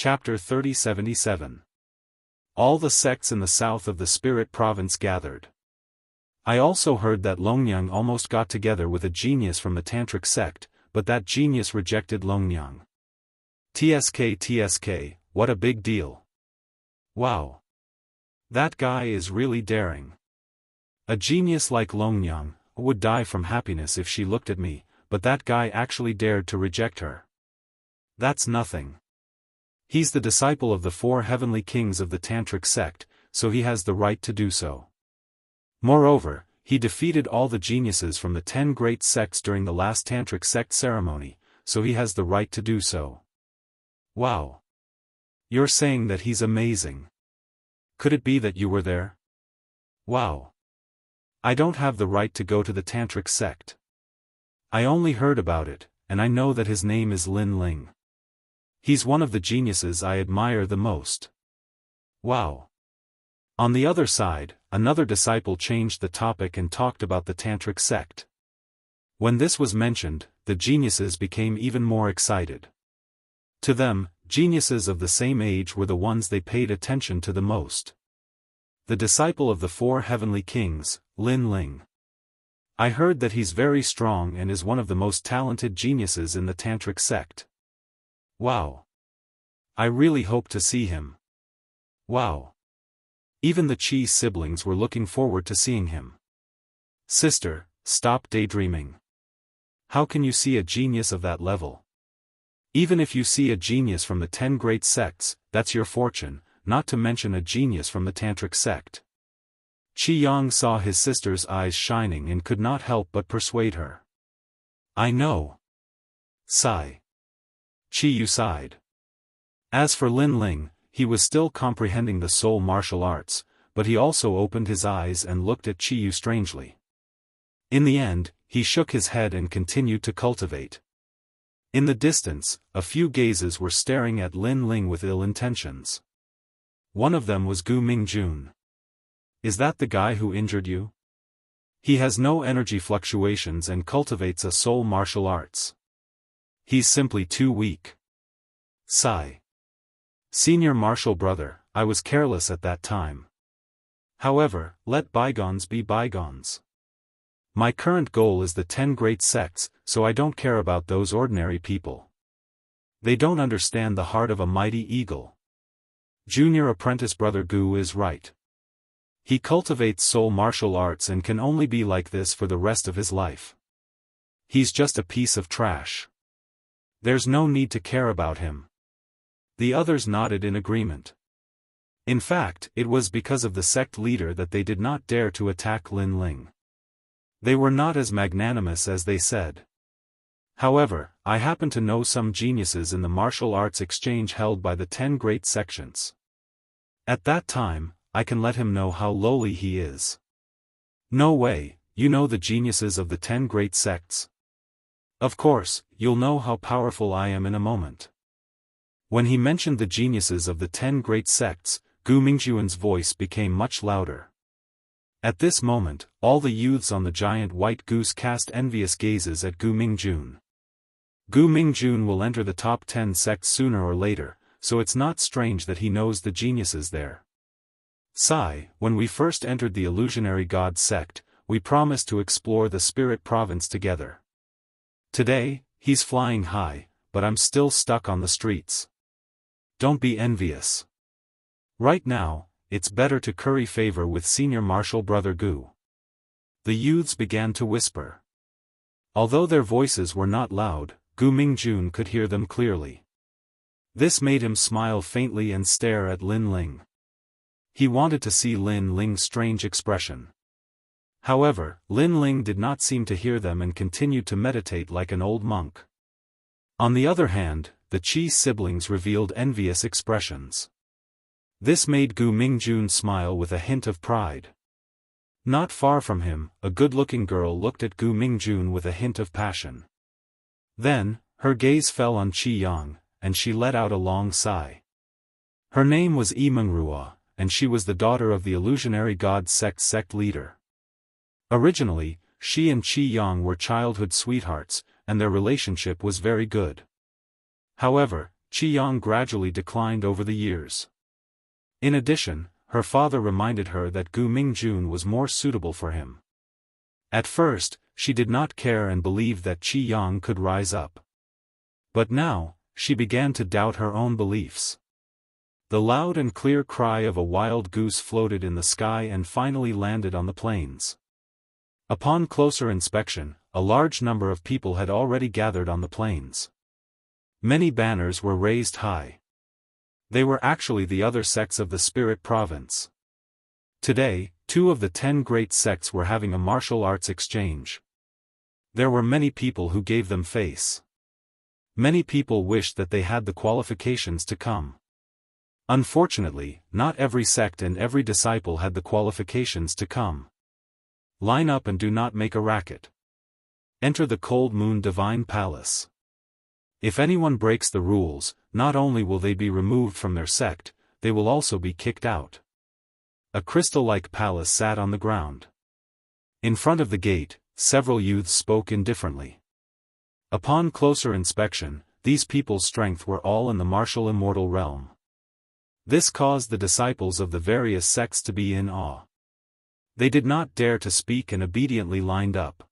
Chapter 3077. All the sects in the south of the Spirit Province gathered. I also heard that Longnyang almost got together with a genius from the Tantric sect, but that genius rejected Longnyang. TSK, what a big deal. Wow. That guy is really daring. A genius like Longnyang would die from happiness if she looked at me, but that guy actually dared to reject her. That's nothing. He's the disciple of the 4 heavenly kings of the Tantric sect, so he has the right to do so. Moreover, he defeated all the geniuses from the 10 great sects during the last Tantric sect ceremony, so he has the right to do so. Wow. You're saying that he's amazing. Could it be that you were there? Wow. I don't have the right to go to the Tantric sect. I only heard about it, and I know that his name is Lin Ling. He's one of the geniuses I admire the most. Wow. On the other side, another disciple changed the topic and talked about the Tantric sect. When this was mentioned, the geniuses became even more excited. To them, geniuses of the same age were the ones they paid attention to the most. The disciple of the 4 heavenly kings, Lin Ling. I heard that he's very strong and is one of the most talented geniuses in the Tantric sect. Wow. I really hope to see him. Wow. Even the Chi siblings were looking forward to seeing him. Sister, stop daydreaming. How can you see a genius of that level? Even if you see a genius from the 10 great sects, that's your fortune, not to mention a genius from the Tantric sect. Qi saw his sister's eyes shining and could not help but persuade her. I know. Sigh. Qi sighed. As for Lin Ling, he was still comprehending the soul martial arts, but he also opened his eyes and looked at Qi strangely. In the end, he shook his head and continued to cultivate. In the distance, a few gazes were staring at Lin Ling with ill intentions. One of them was Gu Mingjun. Is that the guy who injured you? He has no energy fluctuations and cultivates a soul martial arts. He's simply too weak. Sigh. Senior martial brother, I was careless at that time. However, let bygones be bygones. My current goal is the 10 great sects, so I don't care about those ordinary people. They don't understand the heart of a mighty eagle. Junior apprentice brother Gu is right. He cultivates soul martial arts and can only be like this for the rest of his life. He's just a piece of trash. There's no need to care about him. The others nodded in agreement. In fact, it was because of the sect leader that they did not dare to attack Lin Ling. They were not as magnanimous as they said. However, I happen to know some geniuses in the martial arts exchange held by the 10 great sections. At that time, I can let him know how lowly he is. No way, you know the geniuses of the 10 great sects. Of course, you'll know how powerful I am in a moment. When he mentioned the geniuses of the 10 great sects, Gu Mingjun's voice became much louder. At this moment, all the youths on the giant white goose cast envious gazes at Gu Mingjun. Gu Mingjun will enter the top 10 sects sooner or later, so it's not strange that he knows the geniuses there. Sigh, when we first entered the illusionary god sect, we promised to explore the spirit province together. Today, he's flying high, but I'm still stuck on the streets. Don't be envious. Right now, it's better to curry favor with senior martial brother Gu. The youths began to whisper. Although their voices were not loud, Gu Mingjun could hear them clearly. This made him smile faintly and stare at Lin Ling. He wanted to see Lin Ling's strange expression. However, Lin Ling did not seem to hear them and continued to meditate like an old monk. On the other hand, the Qi siblings revealed envious expressions. This made Gu Mingjun smile with a hint of pride. Not far from him, a good-looking girl looked at Gu Mingjun with a hint of passion. Then, her gaze fell on Qi Yang, and she let out a long sigh. Her name was Imengrua, and she was the daughter of the illusionary god sect leader. Originally, she and Qi Yang were childhood sweethearts, and their relationship was very good. However, Qiyang gradually declined over the years. In addition, her father reminded her that Gu Mingjun was more suitable for him. At first, she did not care and believed that Qiyang could rise up. But now, she began to doubt her own beliefs. The loud and clear cry of a wild goose floated in the sky and finally landed on the plains. Upon closer inspection, a large number of people had already gathered on the plains. Many banners were raised high. They were actually the other sects of the Spirit Province. Today, 2 of the 10 great sects were having a martial arts exchange. There were many people who gave them face. Many people wished that they had the qualifications to come. Unfortunately, not every sect and every disciple had the qualifications to come. Line up and do not make a racket. Enter the Cold Moon Divine Palace. If anyone breaks the rules, not only will they be removed from their sect, they will also be kicked out. A crystal-like palace sat on the ground. In front of the gate, several youths spoke indifferently. Upon closer inspection, these people's strength were all in the martial immortal realm. This caused the disciples of the various sects to be in awe. They did not dare to speak and obediently lined up.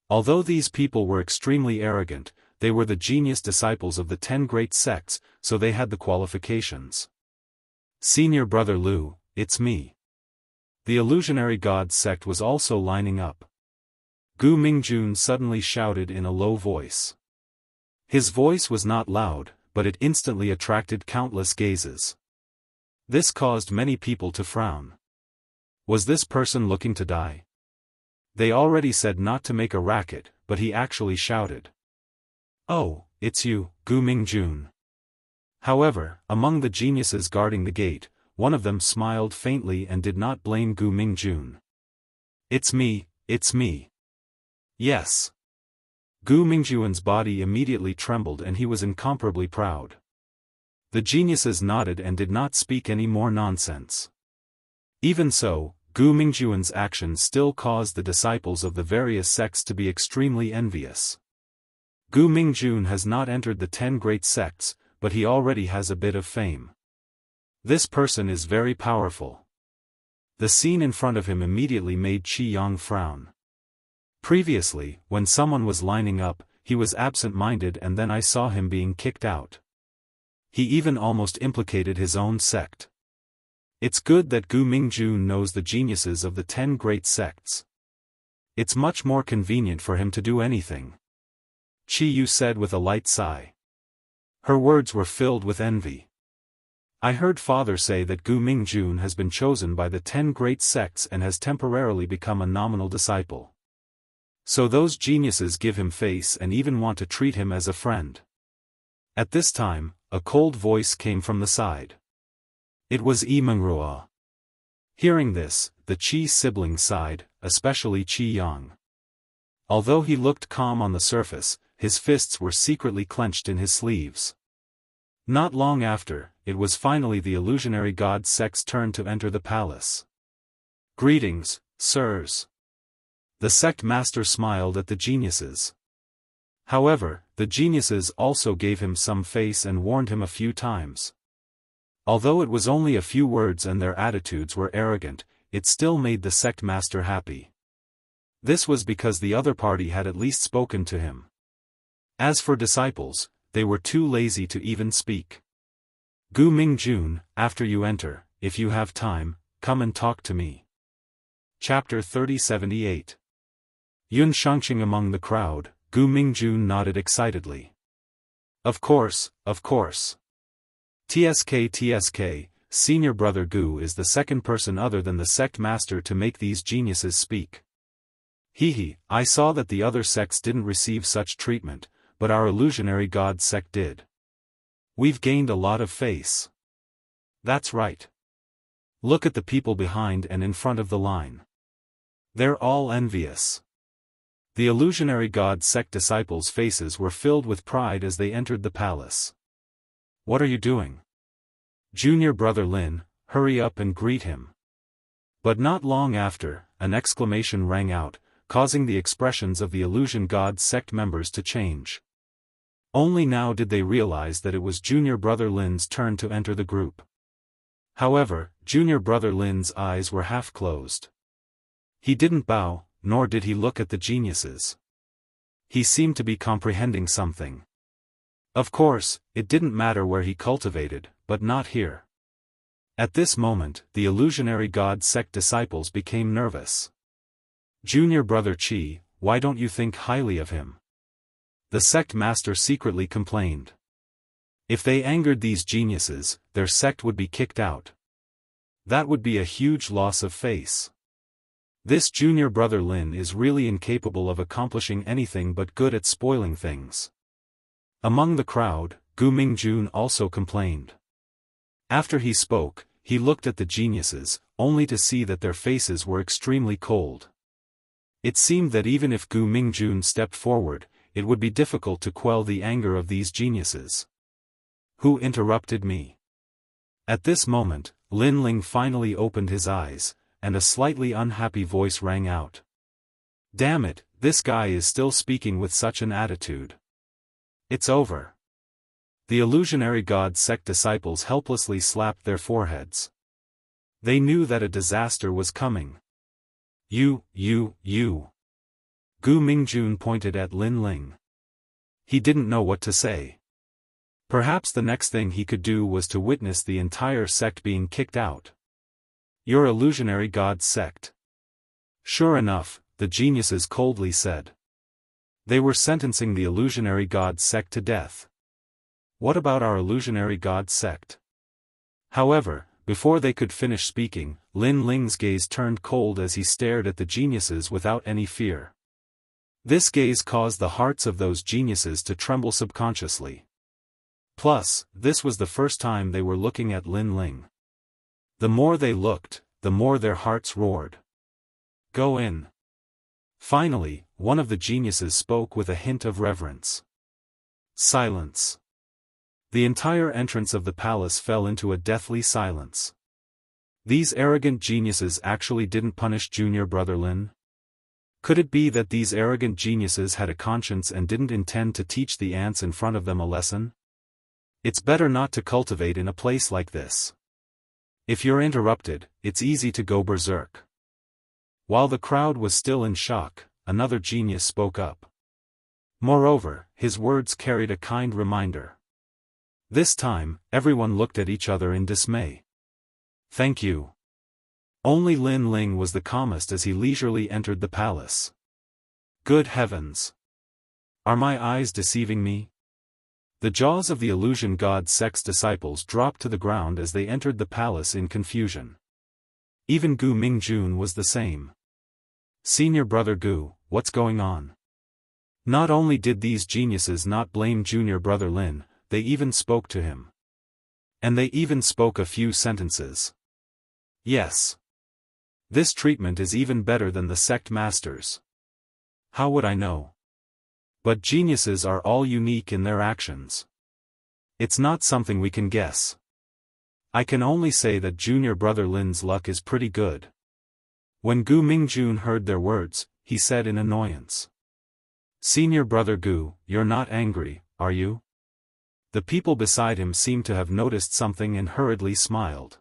Although these people were extremely arrogant, they were the genius disciples of the 10 great sects, so they had the qualifications. Senior Brother Lu, it's me. The illusionary god sect was also lining up. Gu Mingjun suddenly shouted in a low voice. His voice was not loud, but it instantly attracted countless gazes. This caused many people to frown. Was this person looking to die? They already said not to make a racket, but he actually shouted. Oh, it's you, Gu Mingjun. However, among the geniuses guarding the gate, one of them smiled faintly and did not blame Gu Mingjun. It's me, it's me. Yes. Gu Mingjun's body immediately trembled and he was incomparably proud. The geniuses nodded and did not speak any more nonsense. Even so, Gu Mingjun's actions still caused the disciples of the various sects to be extremely envious. Gu Mingjun has not entered the 10 great sects, but he already has a bit of fame. This person is very powerful. The scene in front of him immediately made Qiyang frown. Previously, when someone was lining up, he was absent-minded and then I saw him being kicked out. He even almost implicated his own sect. It's good that Gu Mingjun knows the geniuses of the 10 great sects. It's much more convenient for him to do anything. Qi Yu said with a light sigh. Her words were filled with envy. I heard father say that Gu Mingjun has been chosen by the 10 great sects and has temporarily become a nominal disciple. So those geniuses give him face and even want to treat him as a friend. At this time, a cold voice came from the side. It was Immortal. Hearing this, the Qi siblings sighed, especially Qiyang. Although he looked calm on the surface, his fists were secretly clenched in his sleeves. Not long after, it was finally the illusionary god sect's turn to enter the palace. Greetings, sirs. The sect master smiled at the geniuses. However, the geniuses also gave him some face and warned him a few times. Although it was only a few words and their attitudes were arrogant, it still made the sect master happy. This was because the other party had at least spoken to him. As for disciples, they were too lazy to even speak. Gu Mingjun, after you enter, if you have time, come and talk to me. Chapter 3078. Yun Shangqing among the crowd, Gu Mingjun nodded excitedly. Of course, of course. TSK, Senior Brother Gu is the second person other than the sect master to make these geniuses speak. I saw that the other sects didn't receive such treatment, but our illusionary god sect did. We've gained a lot of face. That's right. Look at the people behind and in front of the line. They're all envious. The illusionary god sect disciples' faces were filled with pride as they entered the palace. What are you doing? Junior Brother Lin, hurry up and greet him. But not long after, an exclamation rang out, causing the expressions of the illusion god sect members to change. Only now did they realize that it was junior brother Lin's turn to enter the group. However, junior brother Lin's eyes were half closed. He didn't bow, nor did he look at the geniuses. He seemed to be comprehending something. Of course, it didn't matter where he cultivated, but not here. At this moment, the illusionary god sect disciples became nervous. Junior brother Qi, why don't you think highly of him? The sect master secretly complained. If they angered these geniuses, their sect would be kicked out. That would be a huge loss of face. This junior brother Lin is really incapable of accomplishing anything but good at spoiling things. Among the crowd, Gu Mingjun also complained. After he spoke, he looked at the geniuses, only to see that their faces were extremely cold. It seemed that even if Gu Mingjun stepped forward, it would be difficult to quell the anger of these geniuses. Who interrupted me? At this moment, Lin Ling finally opened his eyes, and a slightly unhappy voice rang out. Damn it, this guy is still speaking with such an attitude. It's over. The illusionary god sect disciples helplessly slapped their foreheads. They knew that a disaster was coming. You. Gu Mingjun pointed at Lin Ling. He didn't know what to say. Perhaps the next thing he could do was to witness the entire sect being kicked out. Your illusionary god sect. Sure enough, the geniuses coldly said. They were sentencing the illusionary god sect to death. What about our illusionary god sect? However, before they could finish speaking, Lin Ling's gaze turned cold as he stared at the geniuses without any fear. This gaze caused the hearts of those geniuses to tremble subconsciously. Plus, this was the first time they were looking at Lin Ling. The more they looked, the more their hearts roared. Go in. Finally, one of the geniuses spoke with a hint of reverence. Silence. The entire entrance of the palace fell into a deathly silence. These arrogant geniuses actually didn't punish junior brother Lin? Could it be that these arrogant geniuses had a conscience and didn't intend to teach the ants in front of them a lesson? It's better not to cultivate in a place like this. If you're interrupted, it's easy to go berserk. While the crowd was still in shock, another genius spoke up. Moreover, his words carried a kind reminder. This time, everyone looked at each other in dismay. Thank you. Only Lin Ling was the calmest as he leisurely entered the palace. Good heavens! Are my eyes deceiving me? The jaws of the illusion god sect's disciples dropped to the ground as they entered the palace in confusion. Even Gu Mingjun was the same. Senior brother Gu, what's going on? Not only did these geniuses not blame junior brother Lin, they even spoke to him. And they even spoke a few sentences. Yes. This treatment is even better than the sect masters. How would I know? But geniuses are all unique in their actions. It's not something we can guess. I can only say that junior brother Lin's luck is pretty good. When Gu Mingjun heard their words, he said in annoyance. Senior brother Gu, you're not angry, are you? The people beside him seemed to have noticed something and hurriedly smiled.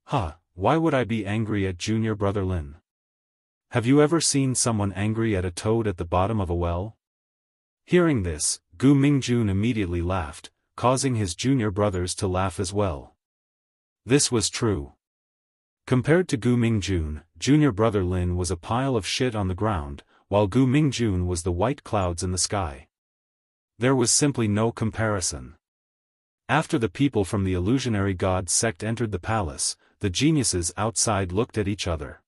Huh, why would I be angry at junior brother Lin? Have you ever seen someone angry at a toad at the bottom of a well? Hearing this, Gu Mingjun immediately laughed, causing his junior brothers to laugh as well. This was true. Compared to Gu Mingjun, junior brother Lin was a pile of shit on the ground, while Gu Mingjun was the white clouds in the sky. There was simply no comparison. After the people from the illusionary god sect entered the palace, the geniuses outside looked at each other.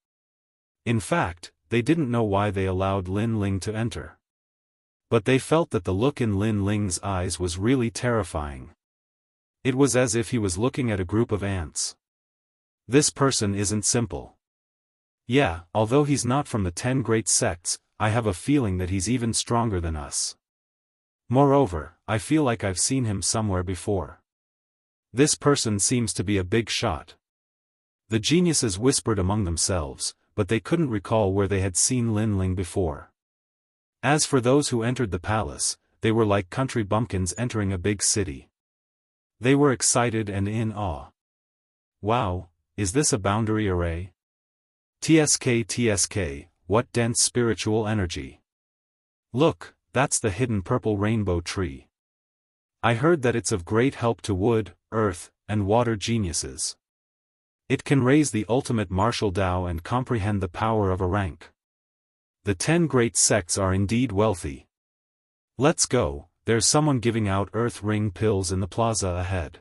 In fact, they didn't know why they allowed Lin Ling to enter. But they felt that the look in Lin Ling's eyes was really terrifying. It was as if he was looking at a group of ants. This person isn't simple. Yeah, although he's not from the 10 great sects, I have a feeling that he's even stronger than us. Moreover, I feel like I've seen him somewhere before. This person seems to be a big shot. The geniuses whispered among themselves, but they couldn't recall where they had seen Lin Ling before. As for those who entered the palace, they were like country bumpkins entering a big city. They were excited and in awe. Wow, is this a boundary array? TSK, what dense spiritual energy. Look, that's the hidden purple rainbow tree. I heard that it's of great help to wood, earth, and water geniuses. It can raise the ultimate martial Tao and comprehend the power of a rank. The 10 great sects are indeed wealthy. Let's go, there's someone giving out earth ring pills in the plaza ahead.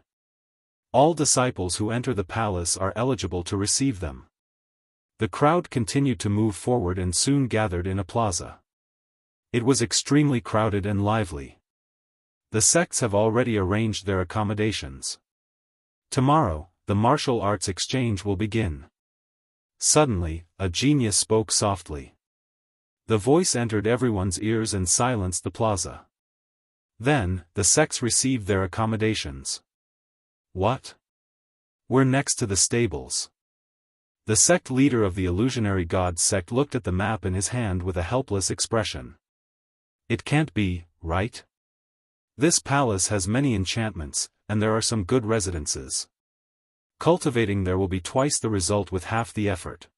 All disciples who enter the palace are eligible to receive them. The crowd continued to move forward and soon gathered in a plaza. It was extremely crowded and lively. The sects have already arranged their accommodations. Tomorrow, the martial arts exchange will begin. Suddenly, a genius spoke softly. The voice entered everyone's ears and silenced the plaza. Then, the sects received their accommodations. What? We're next to the stables. The sect leader of the illusionary god sect looked at the map in his hand with a helpless expression. It can't be, right? This palace has many enchantments, and there are some good residences. Cultivating there will be twice the result with half the effort.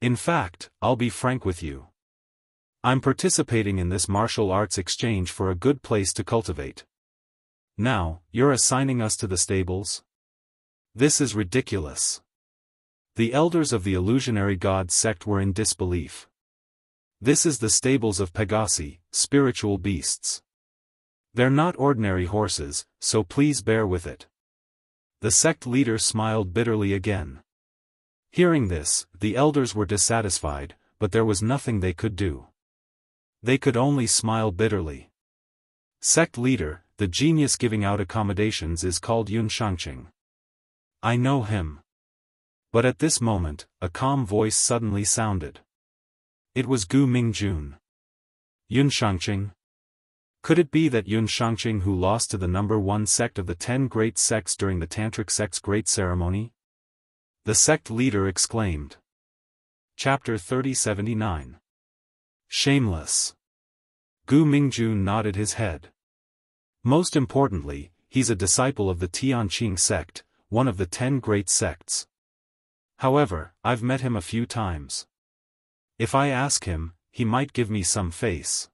In fact, I'll be frank with you. I'm participating in this martial arts exchange for a good place to cultivate. Now, you're assigning us to the stables? This is ridiculous. The elders of the illusionary god sect were in disbelief. This is the stables of Pegasi, spiritual beasts. They're not ordinary horses, so please bear with it. The sect leader smiled bitterly again. Hearing this, the elders were dissatisfied, but there was nothing they could do. They could only smile bitterly. Sect leader, the genius giving out accommodations is called Xianxia. I know him. But at this moment, a calm voice suddenly sounded. It was Gu Mingjun. Xianxia? Could it be that Xianxia who lost to the number 1 sect of the 10 great sects during the Tantric sect's great ceremony? The sect leader exclaimed. Chapter 3079. Shameless. Gu Mingjun nodded his head. Most importantly, he's a disciple of the Tianqing sect, one of the 10 great sects. However, I've met him a few times. If I ask him, he might give me some face.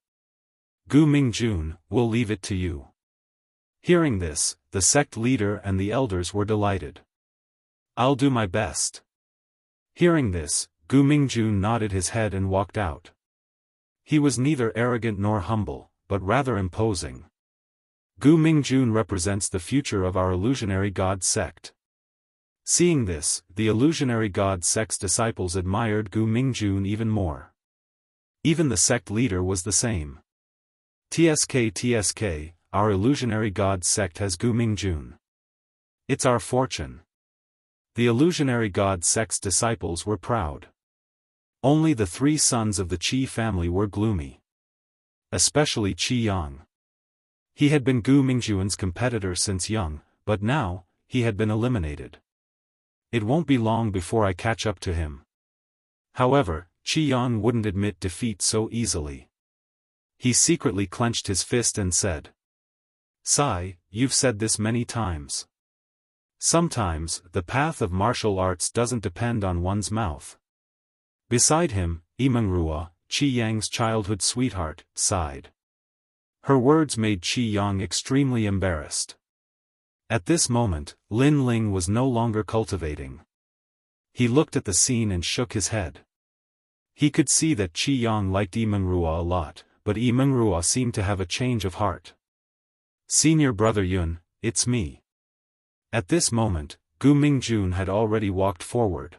Gu Mingjun, we'll leave it to you. Hearing this, the sect leader and the elders were delighted. I'll do my best. Hearing this, Gu Mingjun nodded his head and walked out. He was neither arrogant nor humble, but rather imposing. Gu Mingjun represents the future of our illusionary god sect. Seeing this, the illusionary god sect's disciples admired Gu Mingjun even more. Even the sect leader was the same. TSK, our illusionary god sect has Gu Mingjun. It's our fortune. The illusionary god sect's disciples were proud. Only the 3 sons of the Qi family were gloomy. Especially Qi Yang. He had been Gu Mingjun's competitor since young, but now, he had been eliminated. It won't be long before I catch up to him. However, Qi Yang wouldn't admit defeat so easily. He secretly clenched his fist and said. Sai, you've said this many times. Sometimes, the path of martial arts doesn't depend on one's mouth. Beside him, Immortal, Qi Yang's childhood sweetheart, sighed. Her words made Qi Yang extremely embarrassed. At this moment, Lin Ling was no longer cultivating. He looked at the scene and shook his head. He could see that Qi Yang liked Immortal a lot, but Immortal seemed to have a change of heart. Senior brother Yun, it's me. At this moment, Gu Mingjun had already walked forward.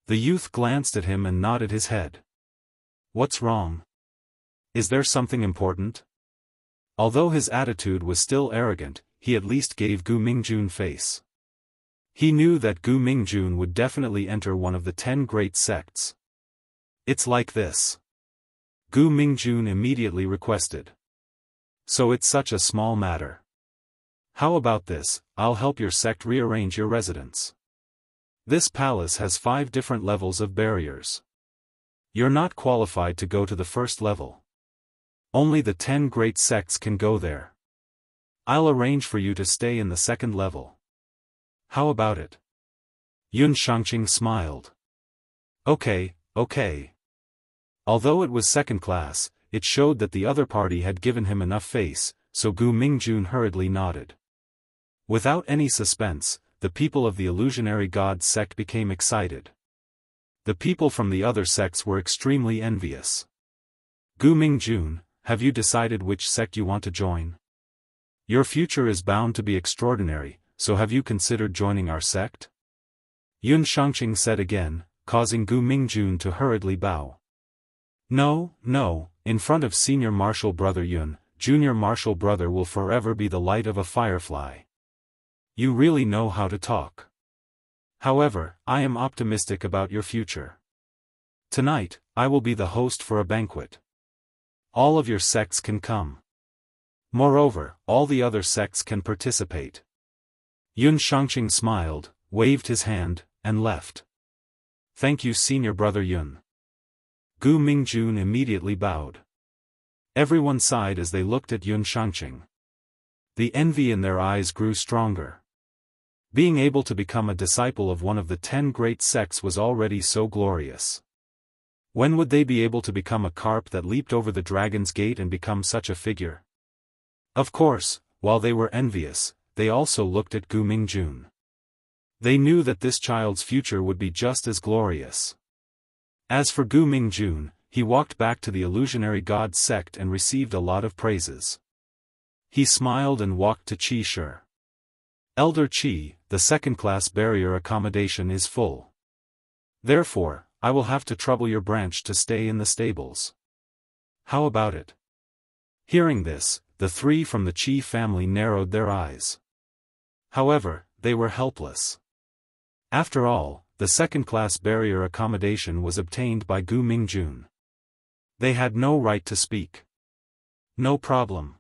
The youth glanced at him and nodded his head. What's wrong? Is there something important? Although his attitude was still arrogant, he at least gave Gu Mingjun face. He knew that Gu Mingjun would definitely enter one of the 10 great sects. It's like this. Gu Mingjun immediately requested. So it's such a small matter. How about this, I'll help your sect rearrange your residence. This palace has 5 different levels of barriers. You're not qualified to go to the first level. Only the 10 great sects can go there. I'll arrange for you to stay in the second level. How about it? Yun Xianxia smiled. Okay. Although it was second class, it showed that the other party had given him enough face, so Gu Mingjun hurriedly nodded. Without any suspense, the people of the illusionary god sect became excited. The people from the other sects were extremely envious. Gu Mingjun, have you decided which sect you want to join? Your future is bound to be extraordinary, so have you considered joining our sect? Yun Xianxia said again, causing Gu Mingjun to hurriedly bow. No, in front of Senior Martial Brother Yun, Junior Martial Brother will forever be the light of a firefly. You really know how to talk. However, I am optimistic about your future. Tonight, I will be the host for a banquet. All of your sects can come. Moreover, all the other sects can participate. Yun Xianxia smiled, waved his hand, and left. Thank you, Senior Brother Yun. Gu Mingjun immediately bowed. Everyone sighed as they looked at Yun Xianxia. The envy in their eyes grew stronger. Being able to become a disciple of one of the 10 great sects was already so glorious. When would they be able to become a carp that leaped over the dragon's gate and become such a figure? Of course, while they were envious, they also looked at Gu Mingjun. They knew that this child's future would be just as glorious. As for Gu Mingjun, he walked back to the illusionary god sect and received a lot of praises. He smiled and walked to Qi Shi. Elder Qi, the second-class barrier accommodation is full. Therefore, I will have to trouble your branch to stay in the stables. How about it? Hearing this, the 3 from the Qi family narrowed their eyes. However, they were helpless. After all, the second-class barrier accommodation was obtained by Gu Mingjun. They had no right to speak. No problem.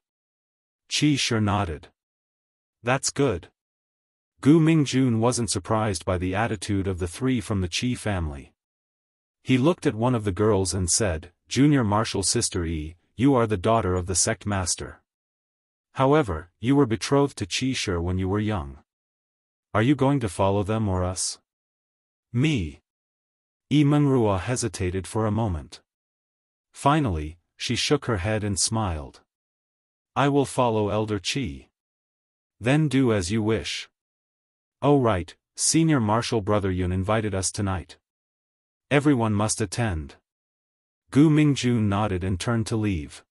Qi Shi nodded. That's good. Gu Mingjun wasn't surprised by the attitude of the 3 from the Qi family. He looked at one of the girls and said, Junior Martial Sister Yi, you are the daughter of the sect master. However, you were betrothed to Qi Shi when you were young. Are you going to follow them or us? Me. Immortal hesitated for a moment. Finally, she shook her head and smiled. I will follow Elder Qi. Then do as you wish. Oh right, Senior Martial Brother Yun invited us tonight. Everyone must attend. Gu Mingjun nodded and turned to leave.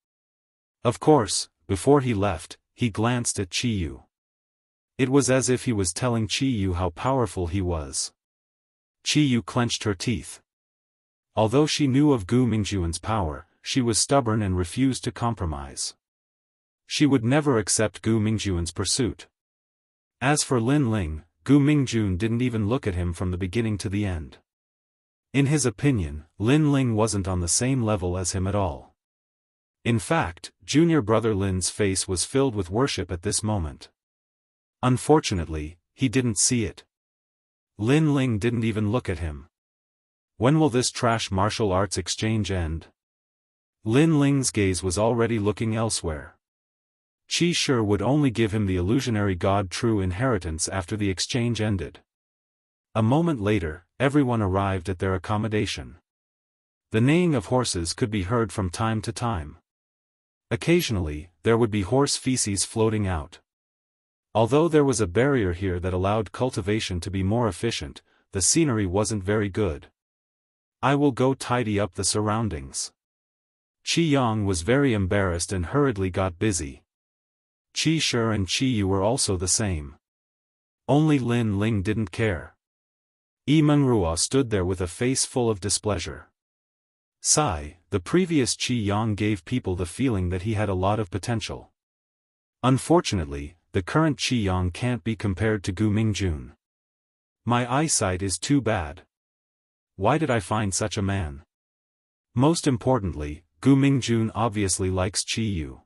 Of course, before he left, he glanced at Qi Yu. It was as if he was telling Qi Yu how powerful he was. Qi Yu clenched her teeth. Although she knew of Gu Mingjun's power, she was stubborn and refused to compromise. She would never accept Gu Mingjun's pursuit. As for Lin Ling, Gu Mingjun didn't even look at him from the beginning to the end. In his opinion, Lin Ling wasn't on the same level as him at all. In fact, junior brother Lin's face was filled with worship at this moment. Unfortunately, he didn't see it. Lin Ling didn't even look at him. When will this trash martial arts exchange end? Lin Ling's gaze was already looking elsewhere. Qi Shi would only give him the illusionary god true inheritance after the exchange ended. A moment later, everyone arrived at their accommodation. The neighing of horses could be heard from time to time. Occasionally, there would be horse feces floating out. Although there was a barrier here that allowed cultivation to be more efficient, the scenery wasn't very good. I will go tidy up the surroundings. Qi Yang was very embarrassed and hurriedly got busy. Qi Shi and Qi Yu were also the same. Only Lin Ling didn't care. Immortal stood there with a face full of displeasure. Sigh, the previous Qi Yang gave people the feeling that he had a lot of potential. Unfortunately, the current Qi Yang can't be compared to Gu Mingjun. My eyesight is too bad. Why did I find such a man? Most importantly, Gu Mingjun obviously likes Qi Yu.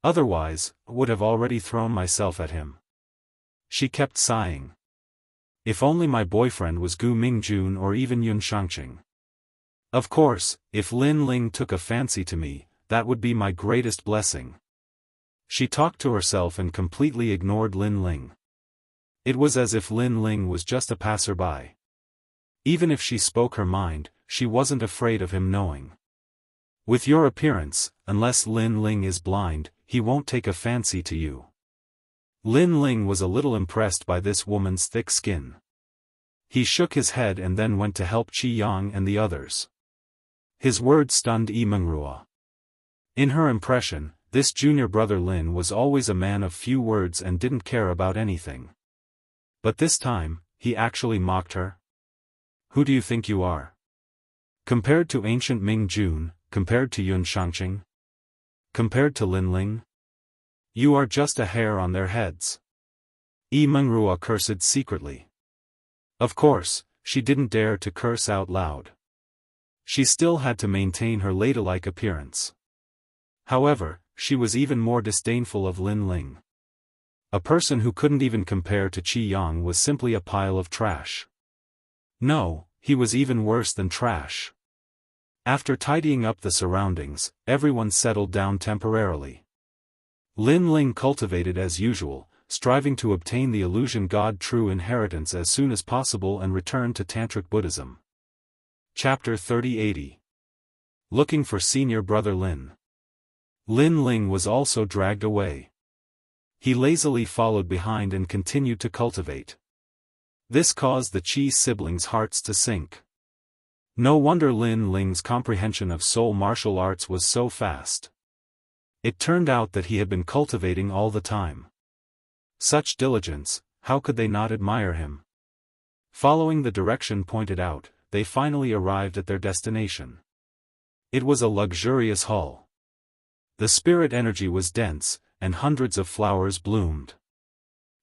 Otherwise, I would have already thrown myself at him. She kept sighing. If only my boyfriend was Gu Mingjun or even Yun Xianxia. Of course, if Lin Ling took a fancy to me, that would be my greatest blessing. She talked to herself and completely ignored Lin Ling. It was as if Lin Ling was just a passerby. Even if she spoke her mind, she wasn't afraid of him knowing. With your appearance, unless Lin Ling is blind, he won't take a fancy to you. Lin Ling was a little impressed by this woman's thick skin. He shook his head and then went to help Qi Yang and the others. His words stunned Yi Mengrua. In her impression, this junior brother Lin was always a man of few words and didn't care about anything. But this time, he actually mocked her. Who do you think you are? Compared to ancient Ming Jun, compared to Yun Shangqing? Compared to Lin Ling? You are just a hair on their heads. Yi Mengrua cursed secretly. Of course, she didn't dare to curse out loud. She still had to maintain her ladylike appearance. However, she was even more disdainful of Lin Ling. A person who couldn't even compare to Qi Yang was simply a pile of trash. No, he was even worse than trash. After tidying up the surroundings, everyone settled down temporarily. Lin Ling cultivated as usual, striving to obtain the illusion god true inheritance as soon as possible and return to Tantric Buddhism. Chapter 3080. Looking for senior brother Lin. Lin Ling was also dragged away. He lazily followed behind and continued to cultivate. This caused the Qi siblings' hearts to sink. No wonder Lin Ling's comprehension of soul martial arts was so fast. It turned out that he had been cultivating all the time. Such diligence, how could they not admire him? Following the direction pointed out, they finally arrived at their destination. It was a luxurious hall. The spirit energy was dense, and hundreds of flowers bloomed.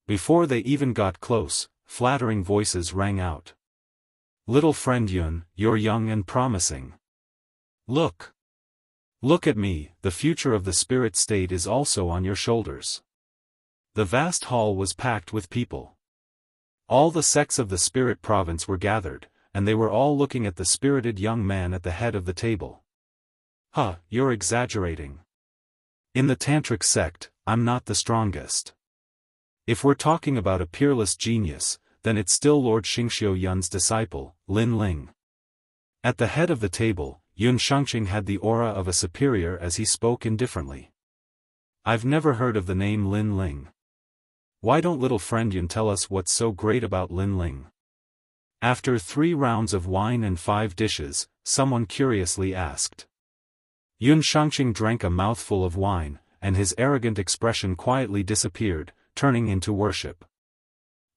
Before they even got close, flattering voices rang out. Little friend Yun, you're young and promising. Look. Look at me, the future of the spirit state is also on your shoulders. The vast hall was packed with people. All the sects of the spirit province were gathered, and they were all looking at the spirited young man at the head of the table. Huh, you're exaggerating. In the Tantric sect, I'm not the strongest. If we're talking about a peerless genius, then it's still Lord Xingxiu Yun's disciple, Lin Ling. At the head of the table, Yun Shangqing had the aura of a superior as he spoke indifferently. I've never heard of the name Lin Ling. Why don't little friend Yun tell us what's so great about Lin Ling? After 3 rounds of wine and 5 dishes, someone curiously asked. Yun Shangqing drank a mouthful of wine, and his arrogant expression quietly disappeared, turning into worship.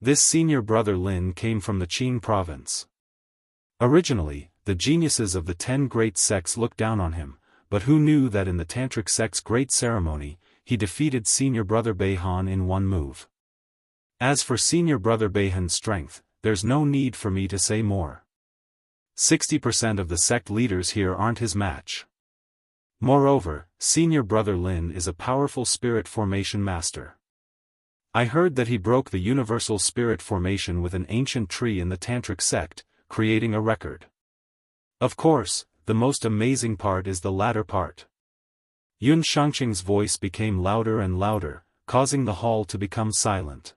This senior brother Lin came from the Qing province. Originally, the geniuses of the 10 great sects looked down on him, but who knew that in the Tantric sect's great ceremony, he defeated senior brother Beihan in one move. As for senior brother Beihan's strength, there's no need for me to say more. 60% of the sect leaders here aren't his match. Moreover, senior brother Lin is a powerful spirit formation master. I heard that he broke the universal spirit formation with an ancient tree in the Tantric sect, creating a record. Of course, the most amazing part is the latter part. Yun Shangqing's voice became louder and louder, causing the hall to become silent.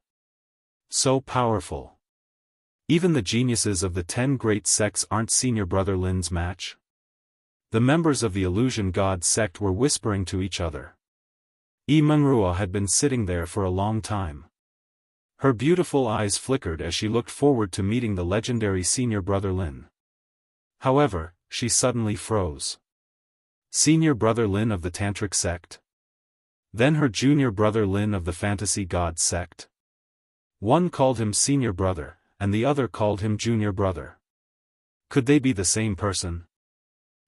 So powerful. Even the geniuses of the 10 great sects aren't senior brother Lin's match. The members of the Illusion God sect were whispering to each other. Yi Mengrua had been sitting there for a long time. Her beautiful eyes flickered as she looked forward to meeting the legendary senior brother Lin. However, she suddenly froze. Senior brother Lin of the Tantric sect? Then her junior brother Lin of the Fantasy God sect? One called him senior brother, and the other called him junior brother. Could they be the same person?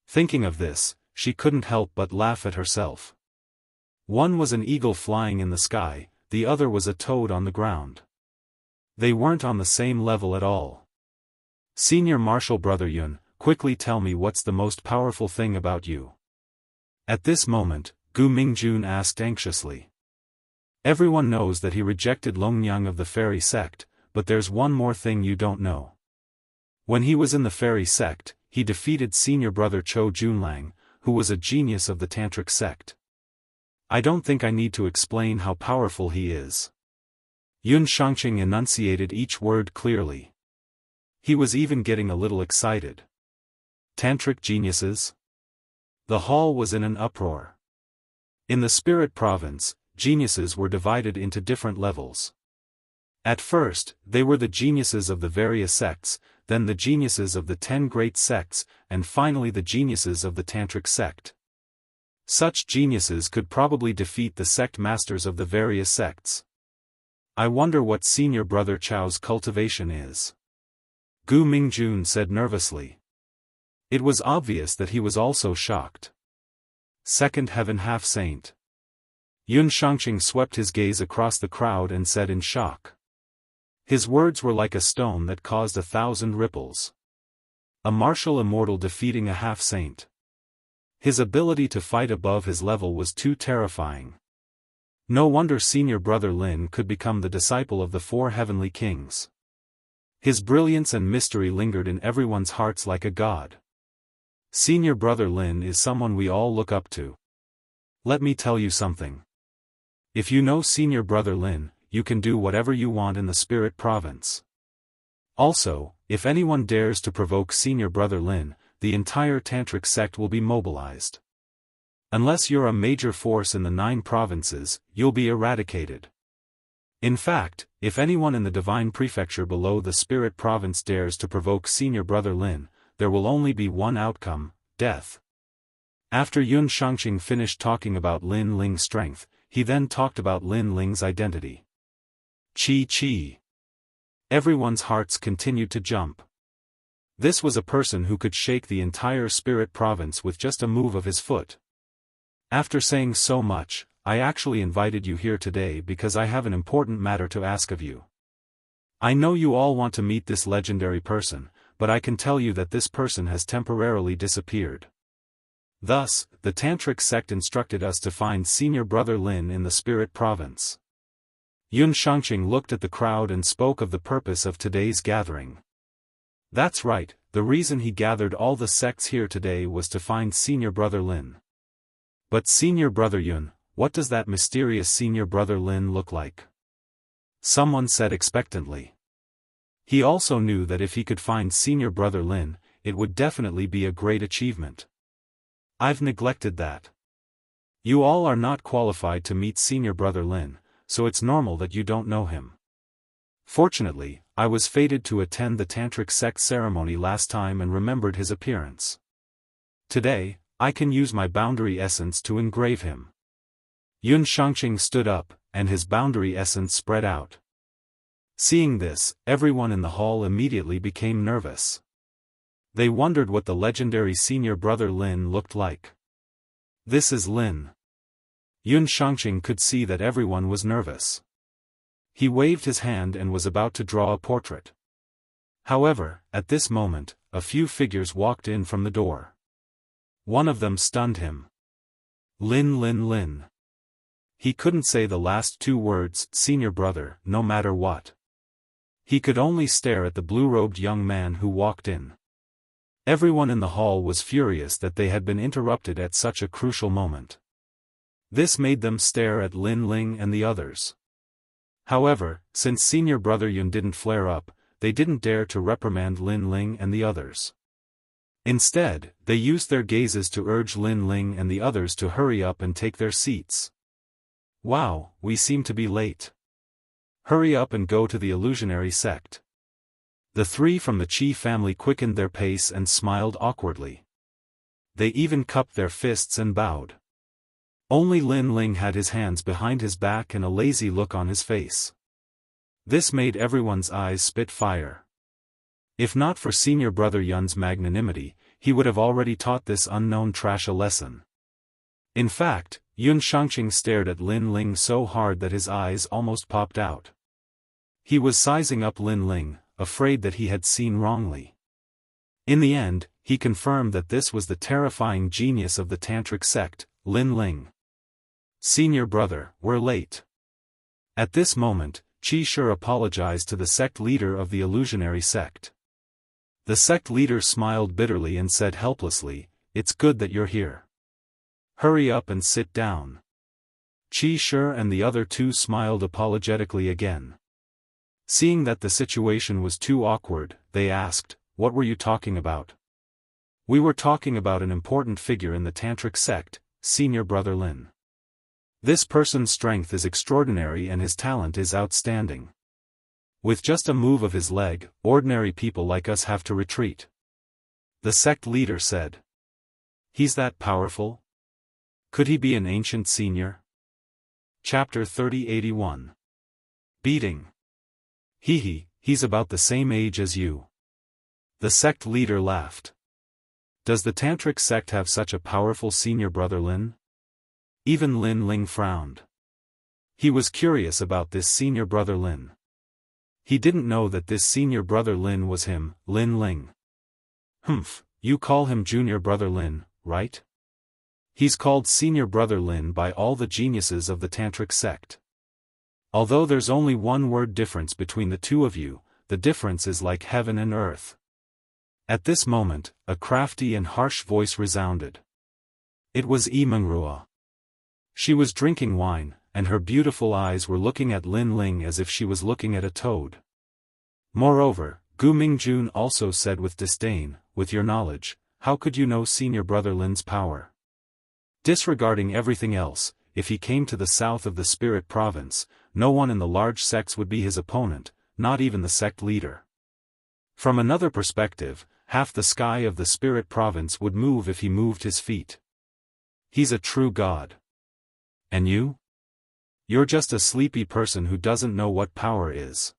Thinking of this, she couldn't help but laugh at herself. One was an eagle flying in the sky, the other was a toad on the ground. They weren't on the same level at all. Senior martial brother Yun, quickly tell me what's the most powerful thing about you. At this moment, Gu Mingjun asked anxiously. Everyone knows that he rejected Longyang of the fairy sect, but there's one more thing you don't know. When he was in the fairy sect, he defeated senior brother Chou Junlang, who was a genius of the Tantric sect. I don't think I need to explain how powerful he is. Yun Xianxia enunciated each word clearly. He was even getting a little excited. Tantric geniuses? The hall was in an uproar. In the spirit province, geniuses were divided into different levels. At first, they were the geniuses of the various sects, then the geniuses of the 10 great sects, and finally the geniuses of the Tantric sect. Such geniuses could probably defeat the sect masters of the various sects. I wonder what Senior Brother Chao's cultivation is. Gu Mingjun said nervously. It was obvious that he was also shocked. Second Heaven Half-Saint. Yun Xianxia swept his gaze across the crowd and said in shock. His words were like a stone that caused 1,000 ripples. A martial immortal defeating a half-saint. His ability to fight above his level was too terrifying. No wonder Senior Brother Lin could become the disciple of the 4 heavenly kings. His brilliance and mystery lingered in everyone's hearts like a god. Senior Brother Lin is someone we all look up to. Let me tell you something. If you know Senior Brother Lin, you can do whatever you want in the spirit province. Also, if anyone dares to provoke Senior Brother Lin, the entire Tantric sect will be mobilized. Unless you're a major force in the 9 provinces, you'll be eradicated. In fact, if anyone in the divine prefecture below the spirit province dares to provoke Senior Brother Lin, there will only be one outcome, death. After Yun Xianxia finished talking about Lin Ling's strength, he then talked about Lin Ling's identity. Chi. Everyone's hearts continued to jump. This was a person who could shake the entire spirit province with just a move of his foot. After saying so much, I actually invited you here today because I have an important matter to ask of you. I know you all want to meet this legendary person, but I can tell you that this person has temporarily disappeared. Thus, the Tantric sect instructed us to find Senior Brother Lin in the spirit province. Yun Xianxia looked at the crowd and spoke of the purpose of today's gathering. That's right, the reason he gathered all the sects here today was to find Senior Brother Lin. But Senior Brother Yun, what does that mysterious Senior Brother Lin look like? Someone said expectantly. He also knew that if he could find Senior Brother Lin, it would definitely be a great achievement. I've neglected that. You all are not qualified to meet Senior Brother Lin, so it's normal that you don't know him. Fortunately, I was fated to attend the Tantric sect ceremony last time and remembered his appearance. Today, I can use my boundary essence to engrave him. Yun Xianxia stood up, and his boundary essence spread out. Seeing this, everyone in the hall immediately became nervous. They wondered what the legendary Senior Brother Lin looked like. This is Lin. Yun Xianxia could see that everyone was nervous. He waved his hand and was about to draw a portrait. However, at this moment, a few figures walked in from the door. One of them stunned him. Lin. He couldn't say the last 2 words, Senior Brother, no matter what. He could only stare at the blue-robed young man who walked in. Everyone in the hall was furious that they had been interrupted at such a crucial moment. This made them stare at Lin Ling and the others. However, since Senior Brother Yun didn't flare up, they didn't dare to reprimand Lin Ling and the others. Instead, they used their gazes to urge Lin Ling and the others to hurry up and take their seats. Wow, we seem to be late. Hurry up and go to the illusionary sect. The 3 from the Qi family quickened their pace and smiled awkwardly. They even cupped their fists and bowed. Only Lin Ling had his hands behind his back and a lazy look on his face. This made everyone's eyes spit fire. If not for Senior Brother Yun's magnanimity, he would have already taught this unknown trash a lesson. In fact, Yun Xianxia stared at Lin Ling so hard that his eyes almost popped out. He was sizing up Lin Ling, afraid that he had seen wrongly. In the end, he confirmed that this was the terrifying genius of the Tantric sect, Lin Ling. Senior Brother, we're late. At this moment, Qi Shi apologized to the sect leader of the illusionary sect. The sect leader smiled bitterly and said helplessly, "It's good that you're here. Hurry up and sit down. Qi Shi and the other two smiled apologetically again. Seeing that the situation was too awkward, they asked, "What were you talking about?" "We were talking about an important figure in the Tantric sect, Senior Brother Lin. This person's strength is extraordinary and his talent is outstanding. With just a move of his leg, ordinary people like us have to retreat," the sect leader said. "He's that powerful? Could he be an ancient senior?" Chapter 3081. Beating. He's about the same age as you." The sect leader laughed. "Does the Tantric sect have such a powerful Senior Brother Lin?" Even Lin Ling frowned. He was curious about this Senior Brother Lin. He didn't know that this Senior Brother Lin was him, Lin Ling. "Humph, you call him Junior Brother Lin, right? He's called Senior Brother Lin by all the geniuses of the Tantric sect. Although there's only one word difference between the two of you, the difference is like heaven and earth." At this moment, a crafty and harsh voice resounded. It was Immortal. She was drinking wine, and her beautiful eyes were looking at Lin Ling as if she was looking at a toad. Moreover, Gu Mingjun also said with disdain, "With your knowledge, how could you know Senior Brother Lin's power? Disregarding everything else, if he came to the south of the Spirit Province, no one in the large sects would be his opponent, not even the sect leader. From another perspective, half the sky of the Spirit Province would move if he moved his feet. He's a true god. And you? You're just a sleepy person who doesn't know what power is."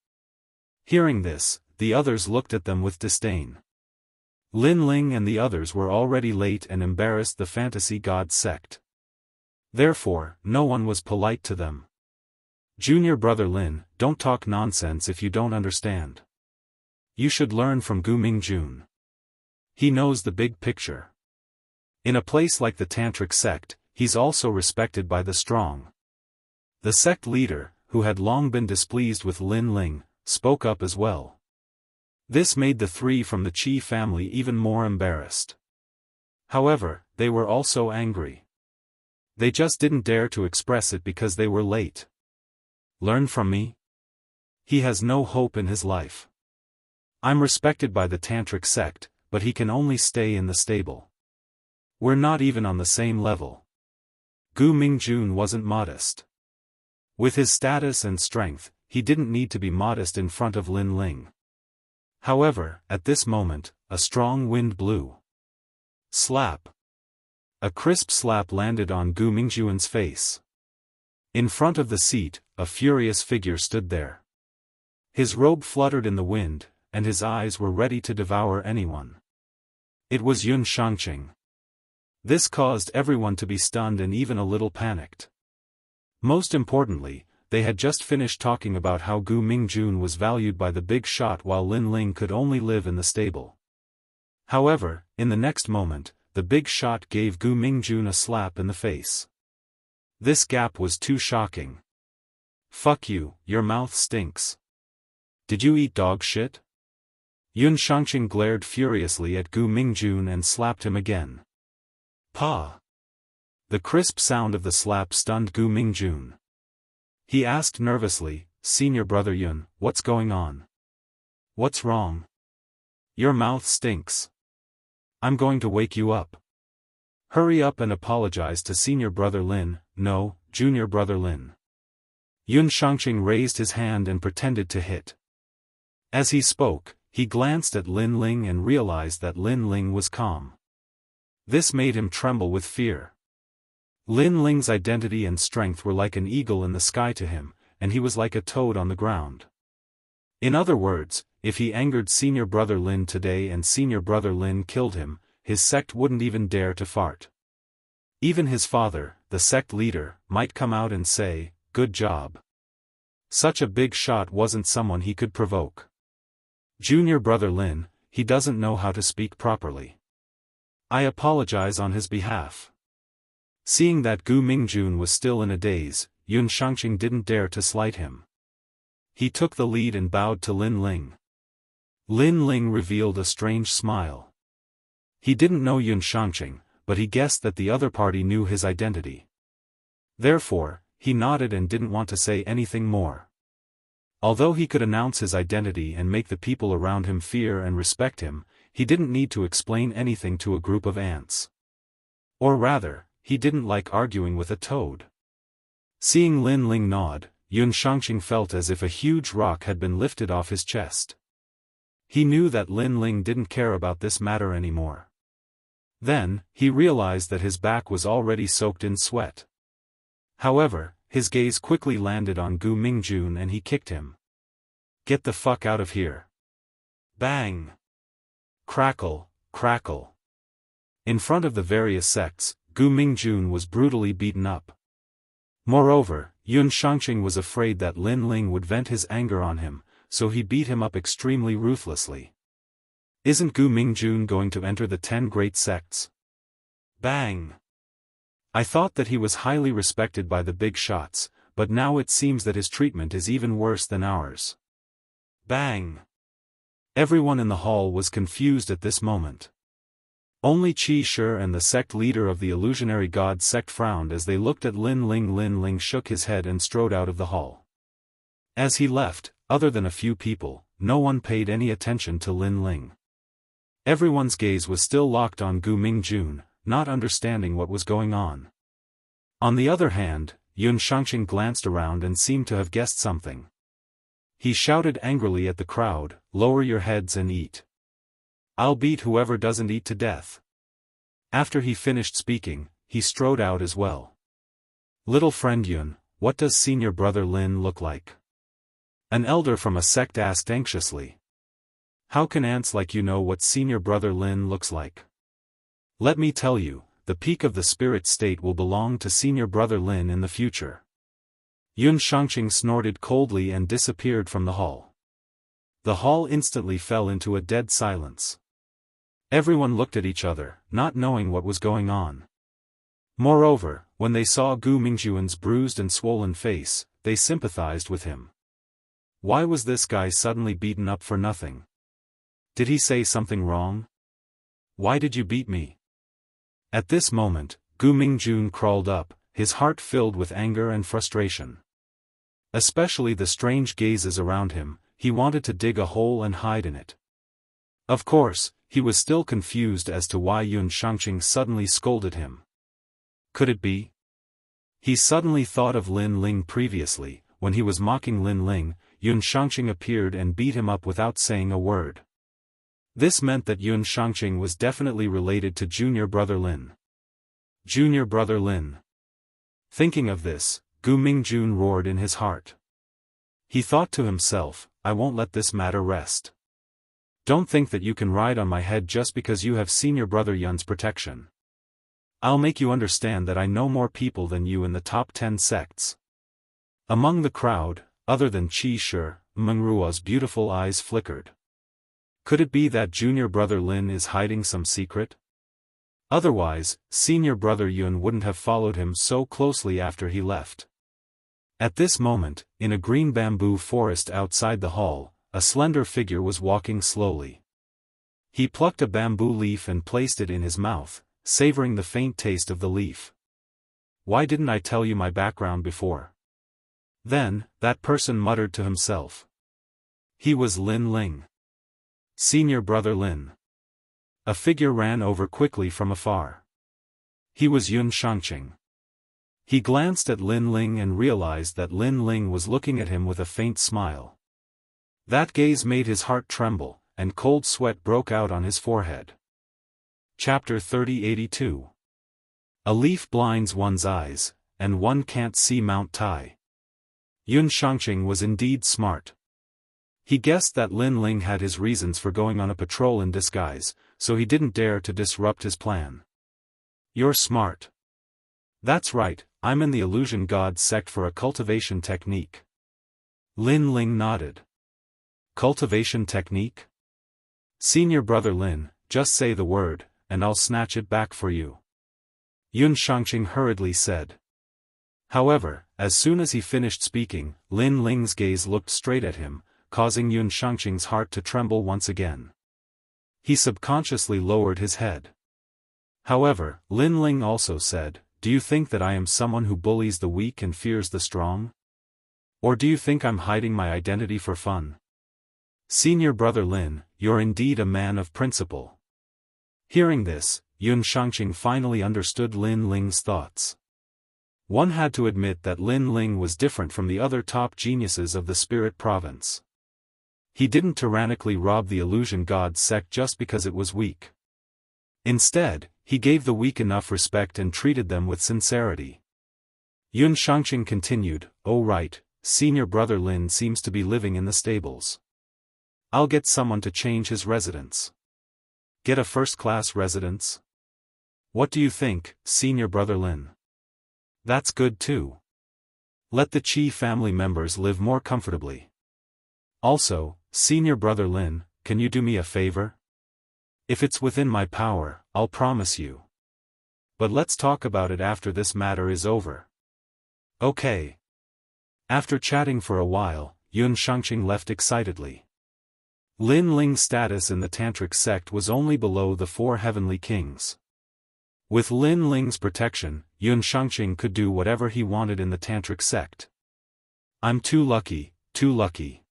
Hearing this, the others looked at them with disdain. Lin Ling and the others were already late and embarrassed the fantasy god sect. Therefore, no one was polite to them. "Junior Brother Lin, don't talk nonsense if you don't understand. You should learn from Gu Mingjun. He knows the big picture. In a place like the Tantric sect, he's also respected by the strong." The sect leader, who had long been displeased with Lin Ling, spoke up as well. This made the three from the Qi family even more embarrassed. However, they were also angry. They just didn't dare to express it because they were late. "Learn from me? He has no hope in his life. I'm respected by the Tantric sect, but he can only stay in the stable. We're not even on the same level." Gu Mingjun wasn't modest. With his status and strength, he didn't need to be modest in front of Lin Ling. However, at this moment, a strong wind blew. Slap! A crisp slap landed on Gu Mingjun's face. In front of the seat, a furious figure stood there. His robe fluttered in the wind, and his eyes were ready to devour anyone. It was Yun Shangqing. This caused everyone to be stunned and even a little panicked. Most importantly, they had just finished talking about how Gu Mingjun was valued by the big shot while Lin Ling could only live in the stable. However, in the next moment, the big shot gave Gu Mingjun a slap in the face. This gap was too shocking. "Fuck you, your mouth stinks. Did you eat dog shit?" Yun Shangqing glared furiously at Gu Mingjun and slapped him again. Pa! The crisp sound of the slap stunned Gu Mingjun. He asked nervously, "Senior Brother Yun, what's going on? What's wrong? Your mouth stinks. I'm going to wake you up. Hurry up and apologize to Senior Brother Lin, no, Junior Brother Lin." Yun Shangqing raised his hand and pretended to hit. As he spoke, he glanced at Lin Ling and realized that Lin Ling was calm. This made him tremble with fear. Lin Ling's identity and strength were like an eagle in the sky to him, and he was like a toad on the ground. In other words, if he angered Senior Brother Lin today and Senior Brother Lin killed him, his sect wouldn't even dare to fart. Even his father, the sect leader, might come out and say, "Good job." Such a big shot wasn't someone he could provoke. Junior Brother Lin, he doesn't know how to speak properly. I apologize on his behalf. Seeing that Gu Mingjun was still in a daze, Yun Shangqing didn't dare to slight him. He took the lead and bowed to Lin Ling. Lin Ling revealed a strange smile. He didn't know Yun Shangqing, but he guessed that the other party knew his identity. Therefore, he nodded and didn't want to say anything more. Although he could announce his identity and make the people around him fear and respect him, he didn't need to explain anything to a group of ants. Or rather, he didn't like arguing with a toad. Seeing Lin Ling nod, Yun Xianxia felt as if a huge rock had been lifted off his chest. He knew that Lin Ling didn't care about this matter anymore. Then, he realized that his back was already soaked in sweat. However, his gaze quickly landed on Gu Mingjun and he kicked him. "Get the fuck out of here." Bang! Crackle, crackle. In front of the various sects, Gu Mingjun was brutally beaten up. Moreover, Yun Xianxia was afraid that Lin Ling would vent his anger on him, so he beat him up extremely ruthlessly. "Isn't Gu Mingjun going to enter the 10 great sects?" Bang! "I thought that he was highly respected by the big shots, but now it seems that his treatment is even worse than ours." Bang! Everyone in the hall was confused at this moment. Only Qi Shi and the sect leader of the illusionary god sect frowned as they looked at Lin Ling. Lin Ling shook his head and strode out of the hall. As he left, other than a few people, no one paid any attention to Lin Ling. Everyone's gaze was still locked on Gu Mingjun, not understanding what was going on. On the other hand, Yun Xianxia glanced around and seemed to have guessed something. He shouted angrily at the crowd, "Lower your heads and eat. I'll beat whoever doesn't eat to death." After he finished speaking, he strode out as well. "Little friend Yun, what does senior brother Lin look like?" An elder from a sect asked anxiously. "How can ants like you know what senior brother Lin looks like?" "Let me tell you, the peak of the spirit state will belong to senior brother Lin in the future." Yun Xianxia snorted coldly and disappeared from the hall. The hall instantly fell into a dead silence. Everyone looked at each other, not knowing what was going on. Moreover, when they saw Gu Mingjun's bruised and swollen face, they sympathized with him. Why was this guy suddenly beaten up for nothing? Did he say something wrong? "Why did you beat me?" At this moment, Gu Mingjun crawled up, his heart filled with anger and frustration. Especially the strange gazes around him, he wanted to dig a hole and hide in it. Of course, he was still confused as to why Yun Xianxia suddenly scolded him. Could it be? He suddenly thought of Lin Ling previously. When he was mocking Lin Ling, Yun Xianxia appeared and beat him up without saying a word. This meant that Yun Xianxia was definitely related to junior brother Lin. Junior brother Lin. Thinking of this, Gu Mingjun roared in his heart. He thought to himself, "I won't let this matter rest. Don't think that you can ride on my head just because you have senior brother Yun's protection. I'll make you understand that I know more people than you in the top 10 sects." Among the crowd, other than Qi Shi, Mengruo's beautiful eyes flickered. Could it be that junior brother Lin is hiding some secret? Otherwise, senior brother Yun wouldn't have followed him so closely after he left. At this moment, in a green bamboo forest outside the hall, a slender figure was walking slowly. He plucked a bamboo leaf and placed it in his mouth, savoring the faint taste of the leaf. "Why didn't I tell you my background before?" Then, that person muttered to himself. He was Lin Ling. Senior brother Lin. A figure ran over quickly from afar. He was Yun Xianxia. He glanced at Lin Ling and realized that Lin Ling was looking at him with a faint smile. That gaze made his heart tremble, and cold sweat broke out on his forehead. Chapter 3082. A leaf blinds one's eyes, and one can't see Mount Tai. Yun Xianxia was indeed smart. He guessed that Lin Ling had his reasons for going on a patrol in disguise, so he didn't dare to disrupt his plan. "You're smart." "That's right, I'm in the illusion god sect for a cultivation technique." Lin Ling nodded. "Cultivation technique?" "Senior brother Lin, just say the word, and I'll snatch it back for you," Yun Xianxia hurriedly said. However, as soon as he finished speaking, Lin Ling's gaze looked straight at him, causing Yun Xianxia's heart to tremble once again. He subconsciously lowered his head. However, Lin Ling also said, "Do you think that I am someone who bullies the weak and fears the strong? Or do you think I'm hiding my identity for fun? Senior brother Lin, you're indeed a man of principle." Hearing this, Yun Shangqing finally understood Lin Ling's thoughts. One had to admit that Lin Ling was different from the other top geniuses of the Spirit Province. He didn't tyrannically rob the Illusion God sect just because it was weak. Instead, he gave the weak enough respect and treated them with sincerity. Yun Shangqing continued, "Oh right, senior brother Lin seems to be living in the stables. I'll get someone to change his residence." "Get a first-class residence? What do you think, senior brother Lin?" "That's good too. Let the Qi family members live more comfortably. Also, senior brother Lin, can you do me a favor? If it's within my power, I'll promise you. But let's talk about it after this matter is over." "Okay." After chatting for a while, Yun Shangqing left excitedly. Lin Ling's status in the Tantric sect was only below the 4 heavenly kings. With Lin Ling's protection, Yun Shangqing could do whatever he wanted in the Tantric sect. "I'm too lucky, too lucky.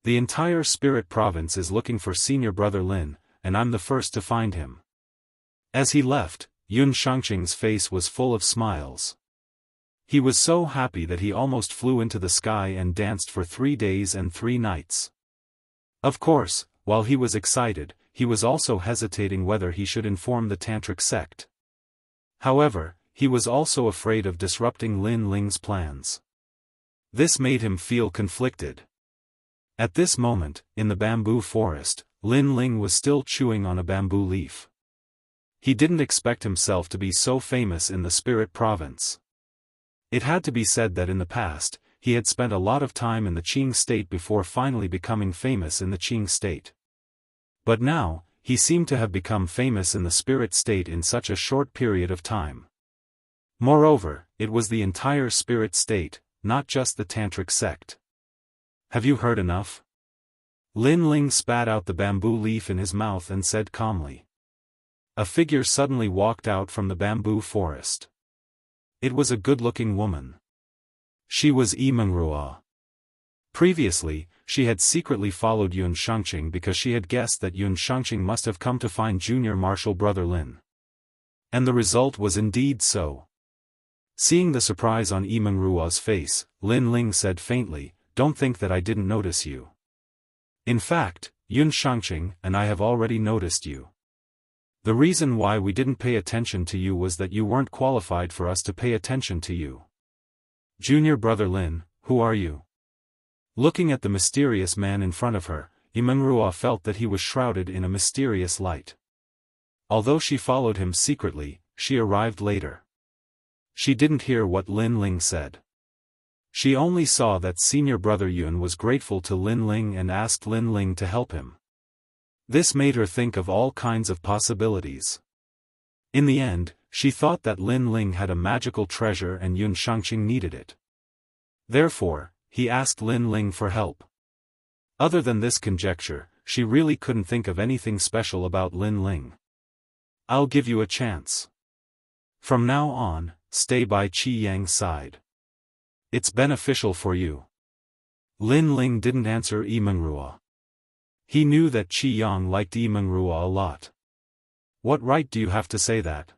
The entire Spirit Province is looking for senior brother Lin, and I'm the first to find him." As he left, Yun Shangqing's face was full of smiles. He was so happy that he almost flew into the sky and danced for 3 days and 3 nights. Of course, while he was excited, he was also hesitating whether he should inform the Tantric sect. However, he was also afraid of disrupting Lin Ling's plans. This made him feel conflicted. At this moment, in the bamboo forest, Lin Ling was still chewing on a bamboo leaf. He didn't expect himself to be so famous in the Spirit Province. It had to be said that in the past, he had spent a lot of time in the Qing state before finally becoming famous in the Qing state. But now, he seemed to have become famous in the spirit state in such a short period of time. Moreover, it was the entire spirit state, not just the Tantric sect. "Have you heard enough?" Lin Ling spat out the bamboo leaf in his mouth and said calmly. A figure suddenly walked out from the bamboo forest. It was a good-looking woman. She was Immortal. Previously, she had secretly followed Yun Shangqing because she had guessed that Yun Shangqing must have come to find junior martial brother Lin. And the result was indeed so. Seeing the surprise on Immortal's face, Lin Ling said faintly, "Don't think that I didn't notice you. In fact, Yun Shangqing and I have already noticed you. The reason why we didn't pay attention to you was that you weren't qualified for us to pay attention to you. Junior brother Lin, who are you?" Looking at the mysterious man in front of her, Immortal felt that he was shrouded in a mysterious light. Although she followed him secretly, she arrived later. She didn't hear what Lin Ling said. She only saw that senior brother Yun was grateful to Lin Ling and asked Lin Ling to help him. This made her think of all kinds of possibilities. In the end, she thought that Lin Ling had a magical treasure and Yun Shangqing needed it. Therefore, he asked Lin Ling for help. Other than this conjecture, she really couldn't think of anything special about Lin Ling. "I'll give you a chance. From now on, stay by Qi Yang's side. It's beneficial for you." Lin Ling didn't answer Immortal. He knew that Qi Yang liked Immortal a lot. "What right do you have to say that?"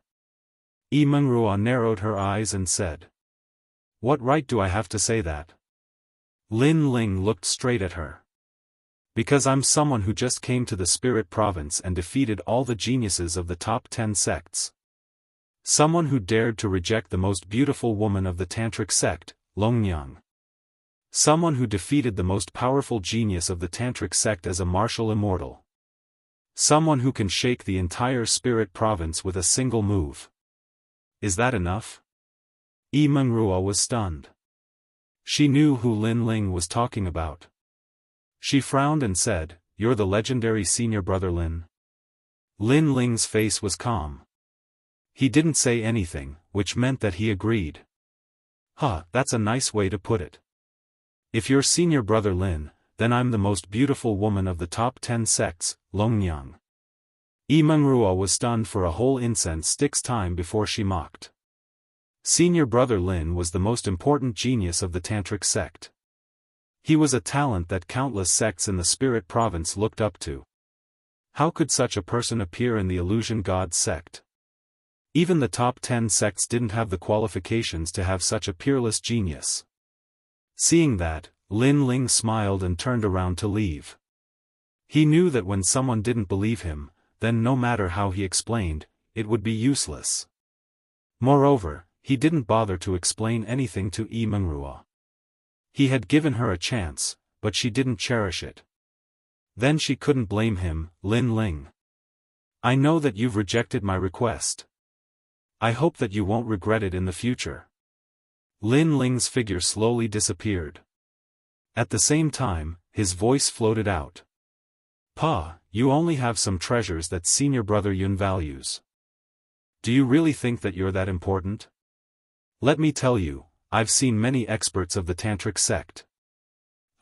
Immortal narrowed her eyes and said. "What right do I have to say that?" Lin Ling looked straight at her. "Because I'm someone who just came to the Spirit Province and defeated all the geniuses of the top 10 sects. Someone who dared to reject the most beautiful woman of the Tantric sect, Longyang. Someone who defeated the most powerful genius of the Tantric sect as a martial immortal. Someone who can shake the entire Spirit Province with a single move. Is that enough?" Immortal was stunned. She knew who Lin Ling was talking about. She frowned and said, "You're the legendary senior brother Lin?" Lin Ling's face was calm. He didn't say anything, which meant that he agreed. "Huh, that's a nice way to put it. If you're senior brother Lin, then I'm the most beautiful woman of the top 10 sects, Longyang." Immortal was stunned for a whole incense stick's time before she mocked. Senior brother Lin was the most important genius of the Tantric sect. He was a talent that countless sects in the spirit province looked up to. How could such a person appear in the illusion god sect? Even the top 10 sects didn't have the qualifications to have such a peerless genius. Seeing that, Lin Ling smiled and turned around to leave. He knew that when someone didn't believe him, then no matter how he explained, it would be useless. Moreover, he didn't bother to explain anything to Immortal. He had given her a chance, but she didn't cherish it. Then she couldn't blame him. Lin Ling. I know that you've rejected my request. I hope that you won't regret it in the future. Lin Ling's figure slowly disappeared. At the same time, his voice floated out. Pa, you only have some treasures that senior brother Yun values. Do you really think that you're that important? Let me tell you, I've seen many experts of the Tantric sect.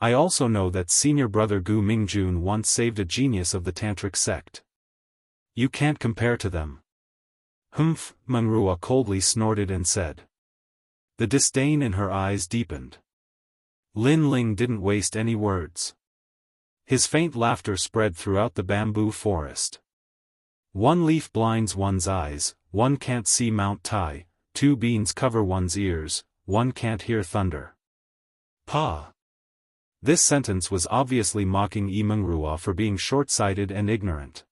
I also know that senior brother Gu Mingjun once saved a genius of the Tantric sect. You can't compare to them. Humph, Mangrua coldly snorted and said. The disdain in her eyes deepened. Lin Ling didn't waste any words. His faint laughter spread throughout the bamboo forest. One leaf blinds one's eyes, one can't see Mount Tai, two beans cover one's ears, one can't hear thunder. Pa! This sentence was obviously mocking Immortal for being short-sighted and ignorant.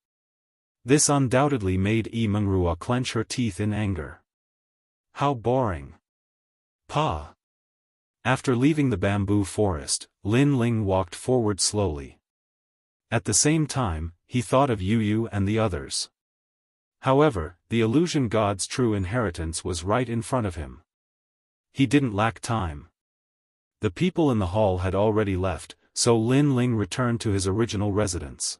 This undoubtedly made Immortal clench her teeth in anger. How boring. Pa! After leaving the bamboo forest, Lin Ling walked forward slowly. At the same time, he thought of Yu and the others. However, the illusion god's true inheritance was right in front of him. He didn't lack time. The people in the hall had already left, so Lin Ling returned to his original residence.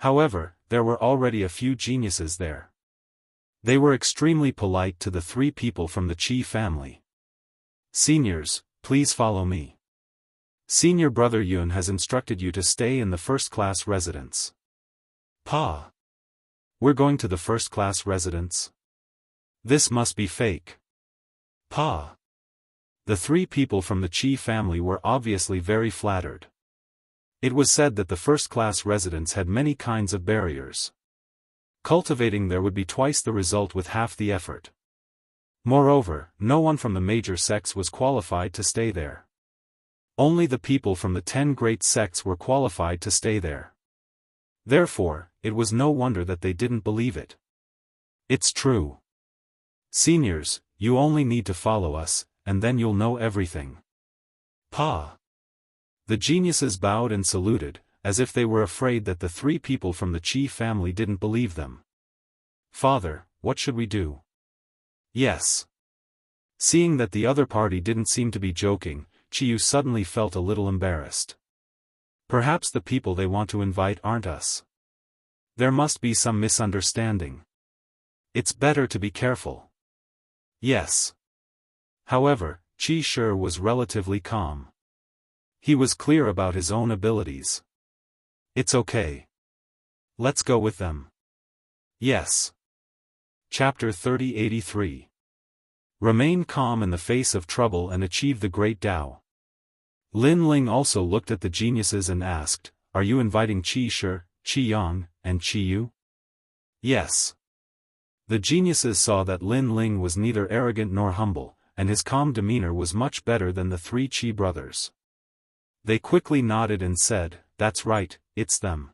However, there were already a few geniuses there. They were extremely polite to the 3 people from the Qi family. Seniors, please follow me. Senior brother Yun has instructed you to stay in the first-class residence. Pa! We're going to the first-class residence? This must be fake. Pa! The 3 people from the Qi family were obviously very flattered. It was said that the first-class residence had many kinds of barriers. Cultivating there would be twice the result with half the effort. Moreover, no one from the major sects was qualified to stay there. Only the people from the 10 great sects were qualified to stay there. Therefore, it was no wonder that they didn't believe it. It's true. Seniors, you only need to follow us, and then you'll know everything. Pa! The geniuses bowed and saluted, as if they were afraid that the 3 people from the Qi family didn't believe them. Father, what should we do? Yes. Seeing that the other party didn't seem to be joking, Qiyu suddenly felt a little embarrassed. Perhaps the people they want to invite aren't us. There must be some misunderstanding. It's better to be careful. Yes. However, Qi Shi was relatively calm. He was clear about his own abilities. It's okay. Let's go with them. Yes. Chapter 3083. Remain calm in the face of trouble and achieve the great Tao. Lin Ling also looked at the geniuses and asked, are you inviting Qi Shi, Qi Yang, and Qi Yu? Yes. The geniuses saw that Lin Ling was neither arrogant nor humble, and his calm demeanor was much better than the 3 Qi brothers. They quickly nodded and said, that's right, it's them.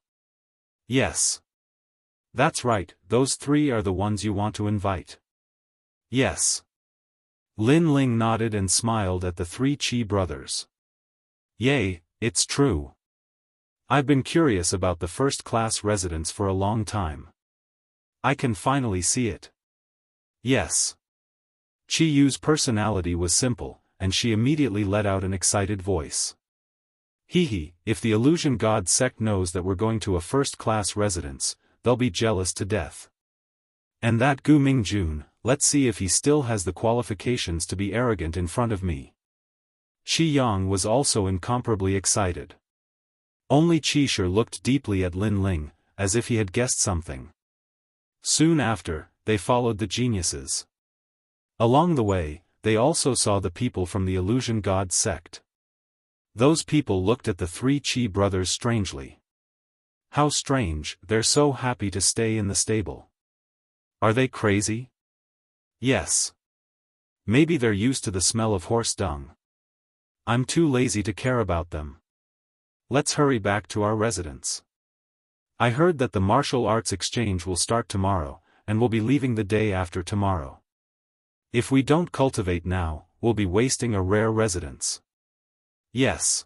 Yes. That's right, those 3 are the ones you want to invite. Yes. Lin Ling nodded and smiled at the 3 Qi brothers. Yay, it's true. I've been curious about the first-class residence for a long time. I can finally see it. Yes. Qi Yu's personality was simple, and she immediately let out an excited voice. Hee, if the illusion god sect knows that we're going to a first-class residence, they'll be jealous to death. And that Gu Mingjun, let's see if he still has the qualifications to be arrogant in front of me. Qi Yang was also incomparably excited. Only Qi Shi looked deeply at Lin Ling, as if he had guessed something. Soon after, they followed the geniuses. Along the way, they also saw the people from the Illusion God sect. Those people looked at the three Qi brothers strangely. How strange, they're so happy to stay in the stable. Are they crazy? Yes. Maybe they're used to the smell of horse dung. I'm too lazy to care about them. Let's hurry back to our residence. I heard that the martial arts exchange will start tomorrow, and we'll be leaving the day after tomorrow. If we don't cultivate now, we'll be wasting a rare residence. Yes.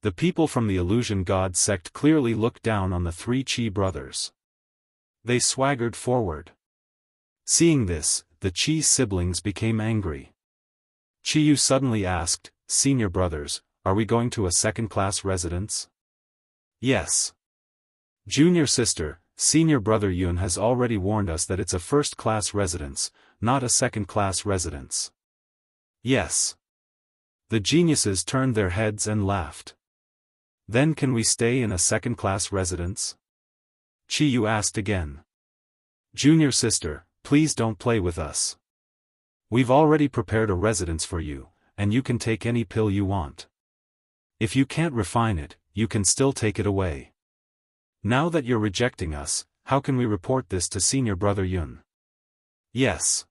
The people from the Illusion God sect clearly looked down on the three Qi brothers. They swaggered forward. Seeing this, the Qi siblings became angry. Qiyu suddenly asked, "Senior brothers, are we going to a second-class residence?" Yes. Junior sister, senior brother Yun has already warned us that it's a first-class residence, not a second-class residence. Yes. The geniuses turned their heads and laughed. Then can we stay in a second-class residence? Qiyu asked again. Junior sister, please don't play with us. We've already prepared a residence for you, and you can take any pill you want. If you can't refine it, you can still take it away. Now that you're rejecting us, how can we report this to senior brother Yun? Yes.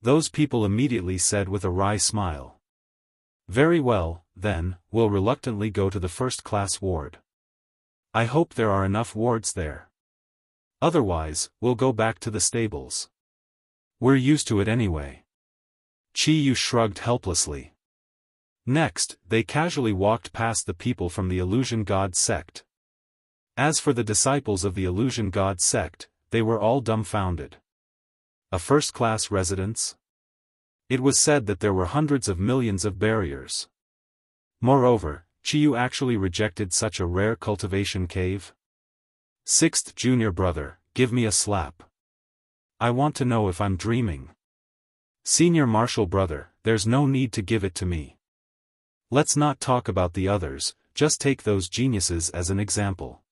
Those people immediately said with a wry smile. Very well, then, we'll reluctantly go to the first-class ward. I hope there are enough wards there. Otherwise, we'll go back to the stables. We're used to it anyway. Qiyu shrugged helplessly. Next, they casually walked past the people from the Illusion God sect. As for the disciples of the Illusion God sect, they were all dumbfounded. A first-class residence? It was said that there were hundreds of millions of barriers. Moreover, Qiyu actually rejected such a rare cultivation cave? Sixth junior brother, give me a slap. I want to know if I'm dreaming. Senior martial brother, there's no need to give it to me. Let's not talk about the others, just take those geniuses as an example.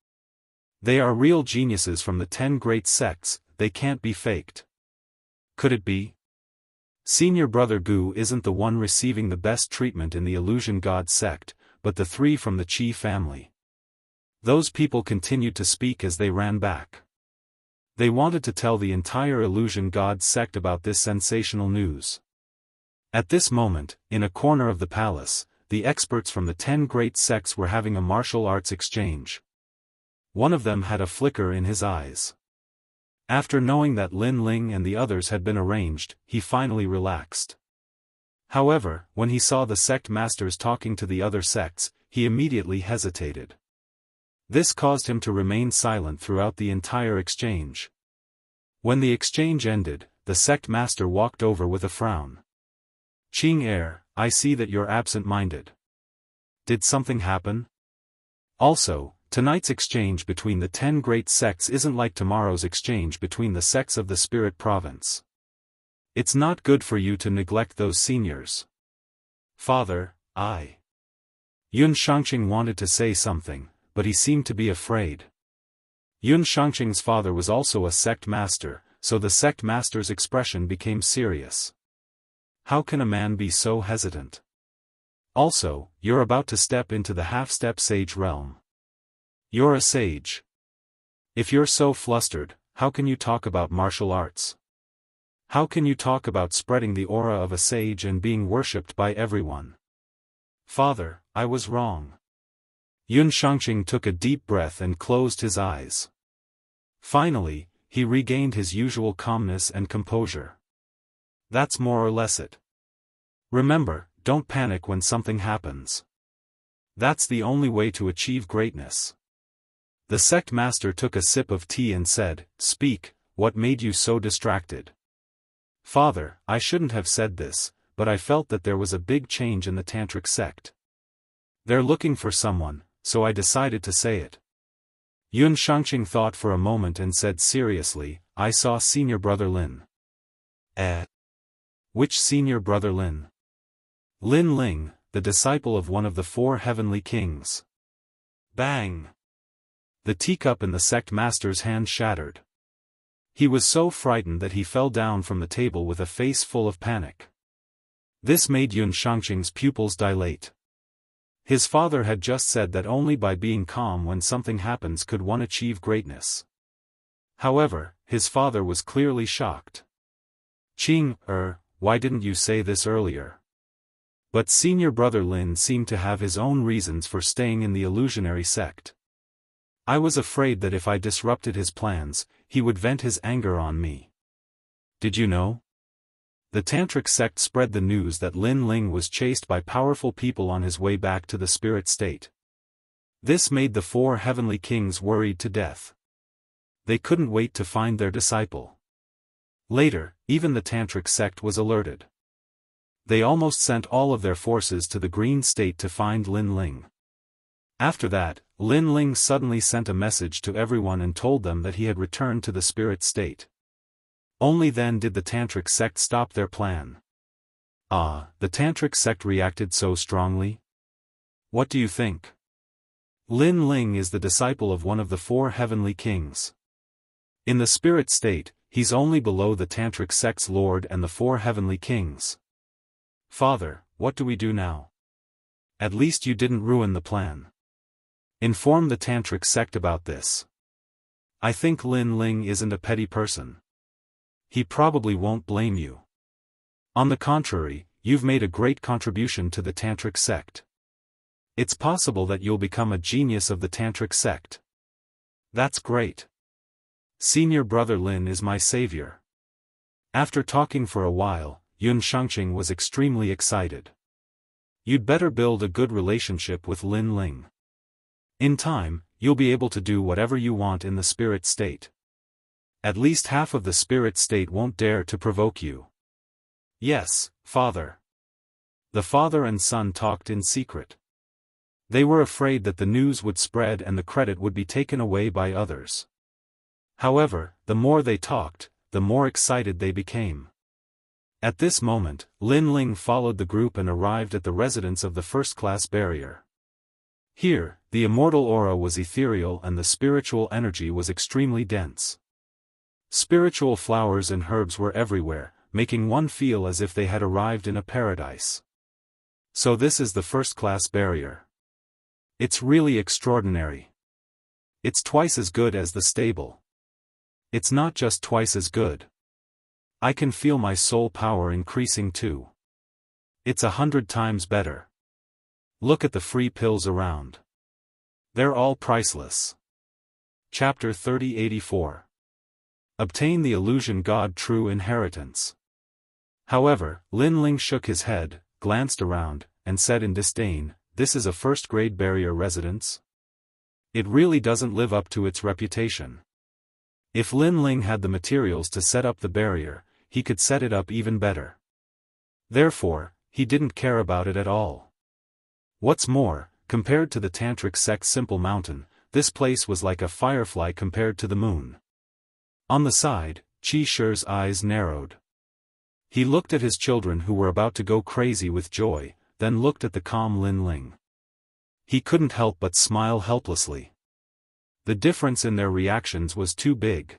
They are real geniuses from the 10 great sects, they can't be faked. Could it be? Senior brother Gu isn't the one receiving the best treatment in the Illusion God sect, but the three from the Qi family. Those people continued to speak as they ran back. They wanted to tell the entire Illusion God sect about this sensational news. At this moment, in a corner of the palace, the experts from the 10 great sects were having a martial arts exchange. One of them had a flicker in his eyes. After knowing that Lin Ling and the others had been arranged, he finally relaxed. However, when he saw the sect masters talking to the other sects, he immediately hesitated. This caused him to remain silent throughout the entire exchange. When the exchange ended, the sect master walked over with a frown. Qing heir, I see that you're absent-minded. Did something happen? Also, tonight's exchange between the 10 great sects isn't like tomorrow's exchange between the sects of the Spirit Province. It's not good for you to neglect those seniors. Father, Yun Xianxia wanted to say something, but he seemed to be afraid. Yun Xianxia's father was also a sect master, so the sect master's expression became serious. How can a man be so hesitant? Also, you're about to step into the half-step sage realm. You're a sage. If you're so flustered, how can you talk about martial arts? How can you talk about spreading the aura of a sage and being worshipped by everyone? Father, I was wrong. Yun Xianxia took a deep breath and closed his eyes. Finally, he regained his usual calmness and composure. That's more or less it. Remember, don't panic when something happens. That's the only way to achieve greatness. The sect master took a sip of tea and said, Speak, what made you so distracted? Father, I shouldn't have said this, but I felt that there was a big change in the tantric sect. They're looking for someone, so I decided to say it. Yun Xianxia thought for a moment and said seriously, I saw senior brother Lin. Which senior brother Lin? Lin Ling, the disciple of one of the 4 heavenly kings. Bang! The teacup in the sect master's hand shattered. He was so frightened that he fell down from the table with a face full of panic. This made Yun Shangqing's pupils dilate. His father had just said that only by being calm when something happens could one achieve greatness. However, his father was clearly shocked. Why didn't you say this earlier? But senior brother Lin seemed to have his own reasons for staying in the illusionary sect. I was afraid that if I disrupted his plans, he would vent his anger on me. Did you know? The Tantric sect spread the news that Lin Ling was chased by powerful people on his way back to the spirit state. This made the 4 heavenly kings worried to death. They couldn't wait to find their disciple. Later, even the Tantric sect was alerted. They almost sent all of their forces to the green state to find Lin Ling. After that, Lin Ling suddenly sent a message to everyone and told them that he had returned to the spirit state. Only then did the Tantric sect stop their plan. The Tantric sect reacted so strongly? What do you think? Lin Ling is the disciple of one of the 4 heavenly kings. In the spirit state, he's only below the Tantric sect's lord and the 4 heavenly kings. Father, what do we do now? At least you didn't ruin the plan. Inform the Tantric sect about this. I think Lin Ling isn't a petty person. He probably won't blame you. On the contrary, you've made a great contribution to the Tantric sect. It's possible that you'll become a genius of the Tantric sect. That's great. Senior brother Lin is my savior. After talking for a while, Yun Shangqing was extremely excited. You'd better build a good relationship with Lin Ling. In time, you'll be able to do whatever you want in the spirit state. At least half of the spirit state won't dare to provoke you. Yes, father. The father and son talked in secret. They were afraid that the news would spread and the credit would be taken away by others. However, the more they talked, the more excited they became. At this moment, Lin Ling followed the group and arrived at the residence of the first-class barrier. Here, the immortal aura was ethereal and the spiritual energy was extremely dense. Spiritual flowers and herbs were everywhere, making one feel as if they had arrived in a paradise. So this is the first-class barrier. It's really extraordinary. It's twice as good as the stable. It's not just twice as good. I can feel my soul power increasing too. It's 100 times better. Look at the free pills around. They're all priceless. Chapter 3084. Obtain the illusion God true inheritance. However, Lin Ling shook his head, glanced around, and said in disdain, "This is a first-grade barrier residence? It really doesn't live up to its reputation." If Lin Ling had the materials to set up the barrier, he could set it up even better. Therefore, he didn't care about it at all. What's more, compared to the Tantric sect's simple mountain, this place was like a firefly compared to the moon. On the side, Qi Shi's eyes narrowed. He looked at his children who were about to go crazy with joy, then looked at the calm Lin Ling. He couldn't help but smile helplessly. The difference in their reactions was too big.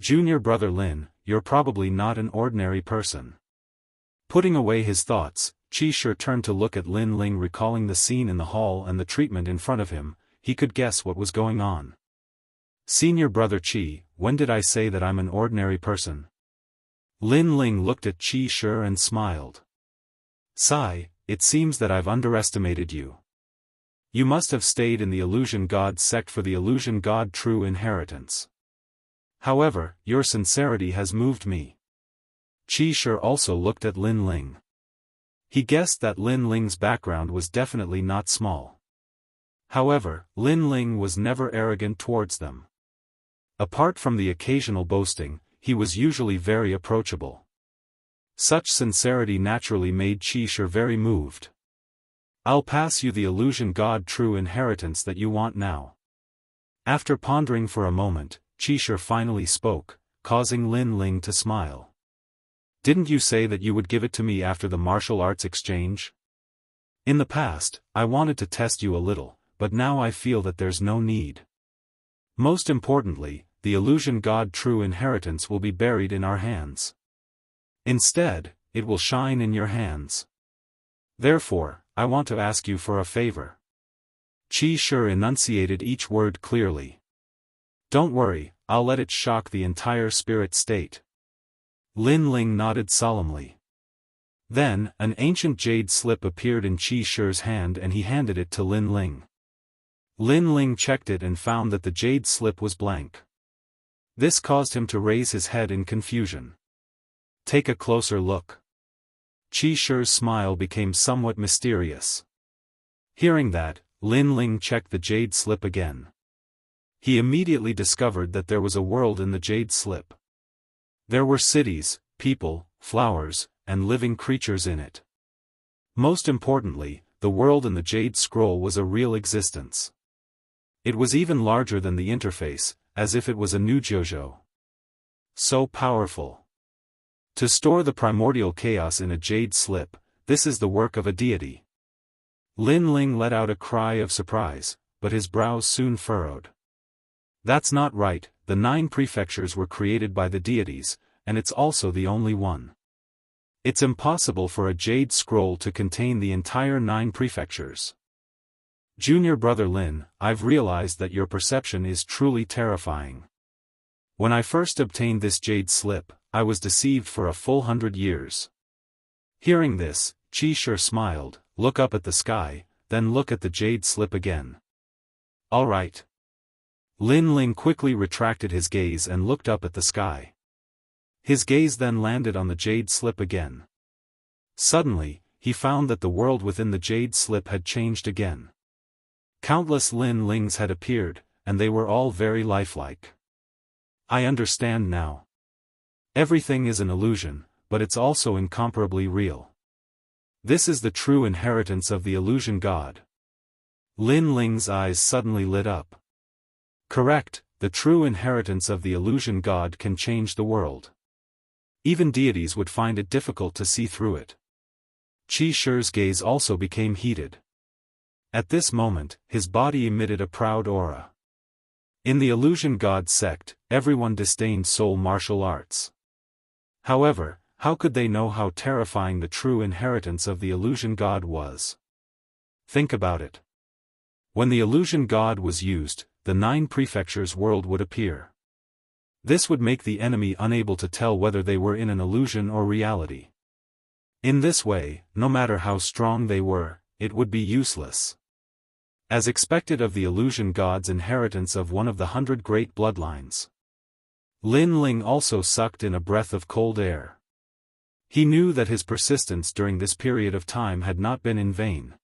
Junior brother Lin, you're probably not an ordinary person. Putting away his thoughts, Qi Shi turned to look at Lin Ling, recalling the scene in the hall and the treatment in front of him. He could guess what was going on. Senior brother Qi, when did I say that I'm an ordinary person? Lin Ling looked at Qi Shi and smiled. Sigh, it seems that I've underestimated you. You must have stayed in the Illusion God sect for the Illusion God true inheritance. However, your sincerity has moved me. Qi Shi also looked at Lin Ling. He guessed that Lin Ling's background was definitely not small. However, Lin Ling was never arrogant towards them. Apart from the occasional boasting, he was usually very approachable. Such sincerity naturally made Qi Shi very moved. I'll pass you the Illusion God true inheritance that you want now. After pondering for a moment, Qi Shi finally spoke, causing Lin Ling to smile. Didn't you say that you would give it to me after the martial arts exchange? In the past, I wanted to test you a little, but now I feel that there's no need. Most importantly, the illusion god true inheritance will be buried in our hands. Instead, it will shine in your hands. Therefore, I want to ask you for a favor. Qi Shi enunciated each word clearly. Don't worry, I'll let it shock the entire spirit state. Lin Ling nodded solemnly. Then, an ancient jade slip appeared in Qi Shi's hand and he handed it to Lin Ling. Lin Ling checked it and found that the jade slip was blank. This caused him to raise his head in confusion. Take a closer look. Qi Shi's smile became somewhat mysterious. Hearing that, Lin Ling checked the jade slip again. He immediately discovered that there was a world in the jade slip. There were cities, people, flowers, and living creatures in it. Most importantly, the world in the jade scroll was a real existence. It was even larger than the interface, as if it was a new JoJo. So powerful. To store the primordial chaos in a jade slip, this is the work of a deity. Lin Ling let out a cry of surprise, but his brows soon furrowed. That's not right, the 9 prefectures were created by the deities, and it's also the only one. It's impossible for a jade scroll to contain the entire 9 prefectures. Junior brother Lin, I've realized that your perception is truly terrifying. When I first obtained this jade slip, I was deceived for a full 100 years. Hearing this, Qi Shi smiled, look up at the sky, then look at the jade slip again. All right. Lin Ling quickly retracted his gaze and looked up at the sky. His gaze then landed on the jade slip again. Suddenly, he found that the world within the jade slip had changed again. Countless Lin Lings had appeared, and they were all very lifelike. I understand now. Everything is an illusion, but it's also incomparably real. This is the true inheritance of the illusion god. Lin Ling's eyes suddenly lit up. Correct, the true inheritance of the illusion god can change the world. Even deities would find it difficult to see through it. Qi Shi's gaze also became heated. At this moment, his body emitted a proud aura. In the illusion god sect, everyone disdained soul martial arts. However, how could they know how terrifying the true inheritance of the illusion god was? Think about it. When the illusion god was used, the 9 prefectures world would appear. This would make the enemy unable to tell whether they were in an illusion or reality. In this way, no matter how strong they were, it would be useless. As expected of the illusion god's inheritance of one of the 100 great bloodlines. Lin Ling also sucked in a breath of cold air. He knew that his persistence during this period of time had not been in vain.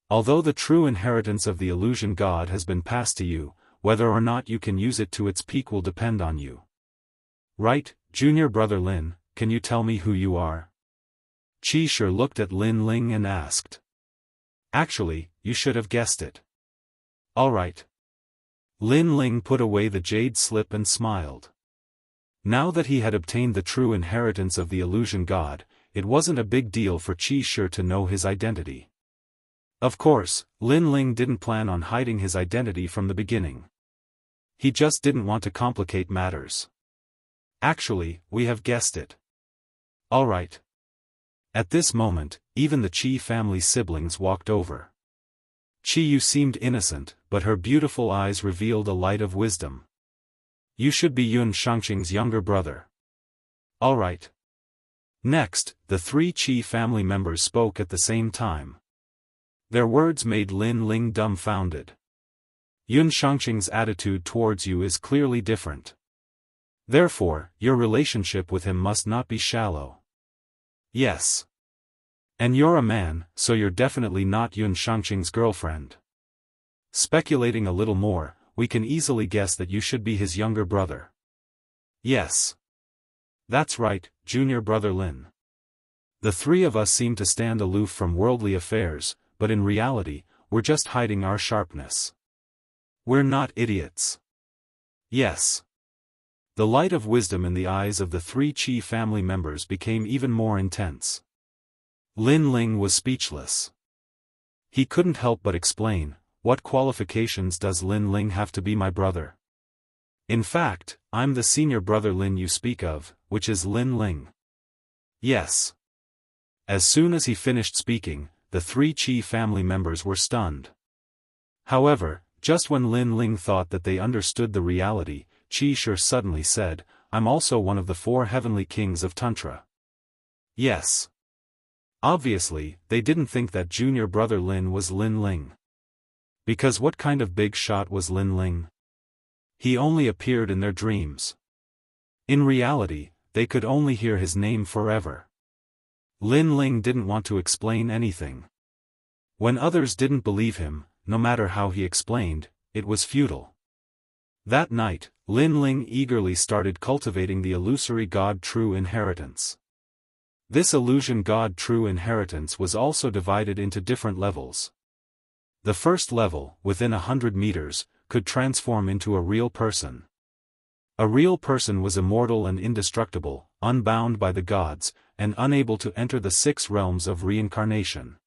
Although the true inheritance of the illusion god has been passed to you, whether or not you can use it to its peak will depend on you. Right, junior brother Lin, can you tell me who you are? Qi Shi looked at Lin Ling and asked. Actually, you should have guessed it. All right. Lin Ling put away the jade slip and smiled. Now that he had obtained the true inheritance of the illusion god, it wasn't a big deal for Qi Shi to know his identity. Of course, Lin Ling didn't plan on hiding his identity from the beginning. He just didn't want to complicate matters. Actually, we have guessed it. All right. At this moment, even the Qi family siblings walked over. Qi Yu seemed innocent, but her beautiful eyes revealed a light of wisdom. You should be Yun Shangqing's younger brother. All right. Next, the 3 Qi family members spoke at the same time. Their words made Lin Ling dumbfounded. Yun Shangqing's attitude towards you is clearly different. Therefore, your relationship with him must not be shallow. Yes. And you're a man, so you're definitely not Yun Shangqing's girlfriend. Speculating a little more, we can easily guess that you should be his younger brother. Yes. That's right, junior brother Lin. The 3 of us seem to stand aloof from worldly affairs, but in reality, we're just hiding our sharpness. We're not idiots. Yes. The light of wisdom in the eyes of the 3 Qi family members became even more intense. Lin Ling was speechless. He couldn't help but explain, what qualifications does Lin Ling have to be my brother? In fact, I'm the senior brother Lin you speak of, which is Lin Ling. Yes. As soon as he finished speaking, the 3 Qi family members were stunned. However, just when Lin Ling thought that they understood the reality, Qi Shi suddenly said, I'm also one of the 4 heavenly kings of Tantra. Yes. Obviously, they didn't think that junior brother Lin was Lin Ling. Because what kind of big shot was Lin Ling? He only appeared in their dreams. In reality, they could only hear his name forever. Lin Ling didn't want to explain anything. When others didn't believe him, no matter how he explained, it was futile. That night, Lin Ling eagerly started cultivating the illusory God True Inheritance. This illusion God True Inheritance was also divided into different levels. The first level, within 100 meters, could transform into a real person. A real person was immortal and indestructible, unbound by the gods, and unable to enter the 6 realms of reincarnation.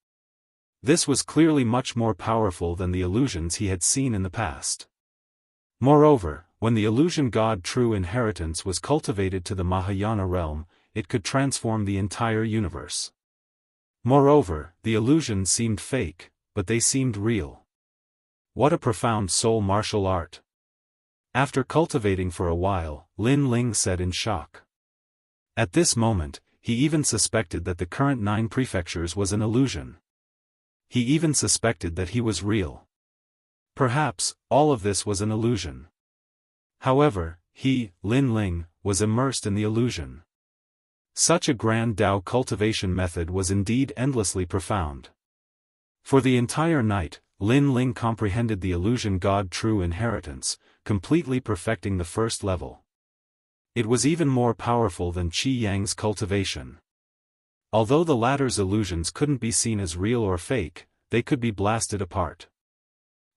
This was clearly much more powerful than the illusions he had seen in the past. Moreover, when the illusion God True Inheritance was cultivated to the Mahayana realm, it could transform the entire universe. Moreover, the illusions seemed fake, but they seemed real. What a profound soul martial art! After cultivating for a while, Lin Ling said in shock. At this moment, he even suspected that the current 9 prefectures was an illusion. He even suspected that he was real. Perhaps, all of this was an illusion. However, he, Lin Ling, was immersed in the illusion. Such a grand Dao cultivation method was indeed endlessly profound. For the entire night, Lin Ling comprehended the illusion God True Inheritance, completely perfecting the first level. It was even more powerful than Qi Yang's cultivation. Although the latter's illusions couldn't be seen as real or fake, they could be blasted apart.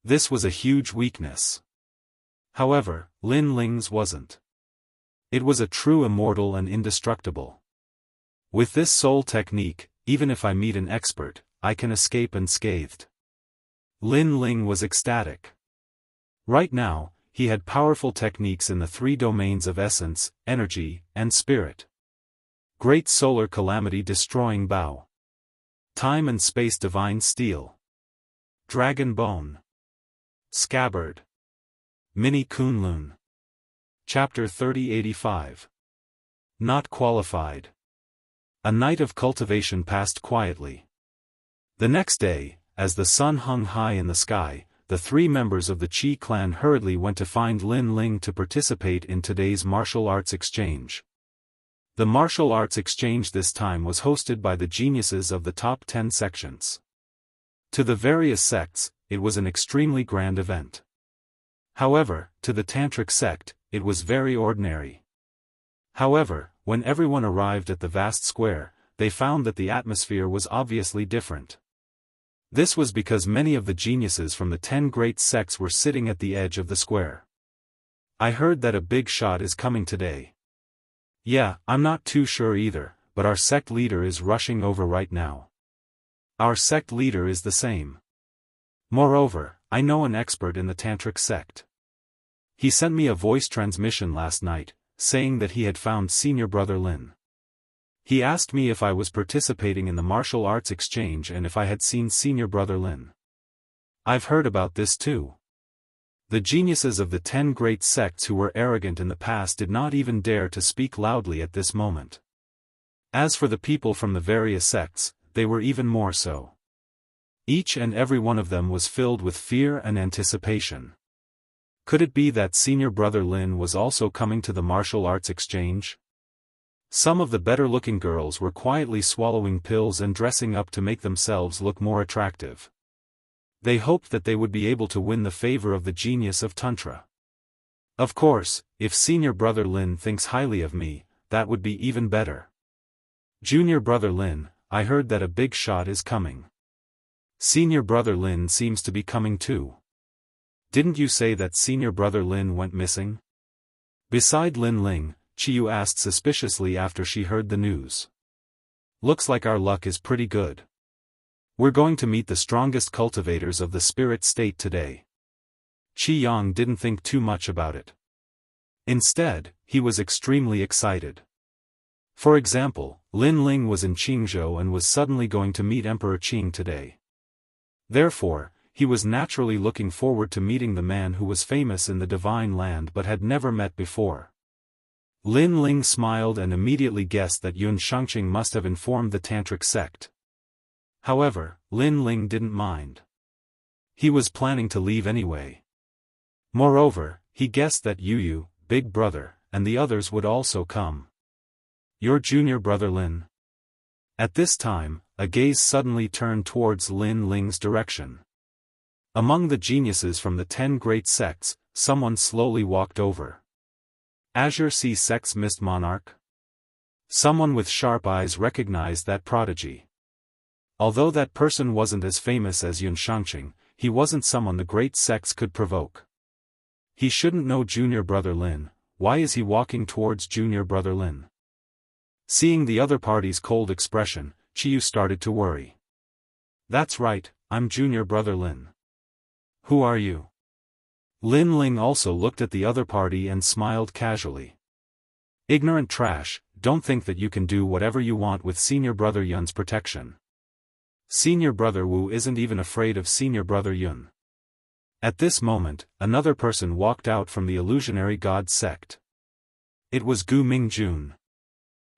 This was a huge weakness. However, Lin Ling's wasn't. It was a true immortal and indestructible. With this soul technique, even if I meet an expert, I can escape unscathed. Lin Ling was ecstatic. Right now, he had powerful techniques in the 3 domains of essence, energy, and spirit. Great solar calamity destroying bow. Time and space divine steel. Dragon bone. Scabbard. Mini Kunlun. Chapter 3085. Not qualified. A night of cultivation passed quietly. The next day, as the sun hung high in the sky, the 3 members of the Qi clan hurriedly went to find Lin Ling to participate in today's martial arts exchange. The martial arts exchange this time was hosted by the geniuses of the top 10 sections. To the various sects, it was an extremely grand event. However, to the Tantric sect, it was very ordinary. However, when everyone arrived at the vast square, they found that the atmosphere was obviously different. This was because many of the geniuses from the 10 great sects were sitting at the edge of the square. I heard that a big shot is coming today. Yeah, I'm not too sure either, but our sect leader is rushing over right now. Our sect leader is the same. Moreover, I know an expert in the Tantric sect. He sent me a voice transmission last night, saying that he had found senior brother Lin. He asked me if I was participating in the martial arts exchange and if I had seen senior brother Lin. I've heard about this too. The geniuses of the 10 great sects who were arrogant in the past did not even dare to speak loudly at this moment. As for the people from the various sects, they were even more so. Each and every one of them was filled with fear and anticipation. Could it be that senior brother Lin was also coming to the martial arts exchange? Some of the better-looking girls were quietly swallowing pills and dressing up to make themselves look more attractive. They hoped that they would be able to win the favor of the genius of Tantra. Of course, if senior brother Lin thinks highly of me, that would be even better. Junior brother Lin, I heard that a big shot is coming. Senior brother Lin seems to be coming too. Didn't you say that senior brother Lin went missing? Beside Lin Ling, Chiyu asked suspiciously after she heard the news. Looks like our luck is pretty good. We're going to meet the strongest cultivators of the spirit state today. Qi Yang didn't think too much about it. Instead, he was extremely excited. For example, Lin Ling was in Qingzhou and was suddenly going to meet Emperor Qing today. Therefore, he was naturally looking forward to meeting the man who was famous in the divine land but had never met before. Lin Ling smiled and immediately guessed that Yun Shengqing must have informed the Tantric sect. However, Lin Ling didn't mind. He was planning to leave anyway. Moreover, he guessed that Yu, Big Brother, and the others would also come. Your junior brother Lin. At this time, a gaze suddenly turned towards Lin Ling's direction. Among the geniuses from the 10 great sects, someone slowly walked over. Azure Sea Sect's Mist Monarch? Someone with sharp eyes recognized that prodigy. Although that person wasn't as famous as Yun Shengqing, he wasn't someone the great sects could provoke. He shouldn't know junior brother Lin. Why is he walking towards junior brother Lin? Seeing the other party's cold expression, Qiyu started to worry. That's right, I'm junior brother Lin. Who are you? Lin Ling also looked at the other party and smiled casually. Ignorant trash, don't think that you can do whatever you want with senior brother Yun's protection. Senior brother Wu isn't even afraid of senior brother Yun. At this moment, another person walked out from the illusionary god sect. It was Gu Mingjun.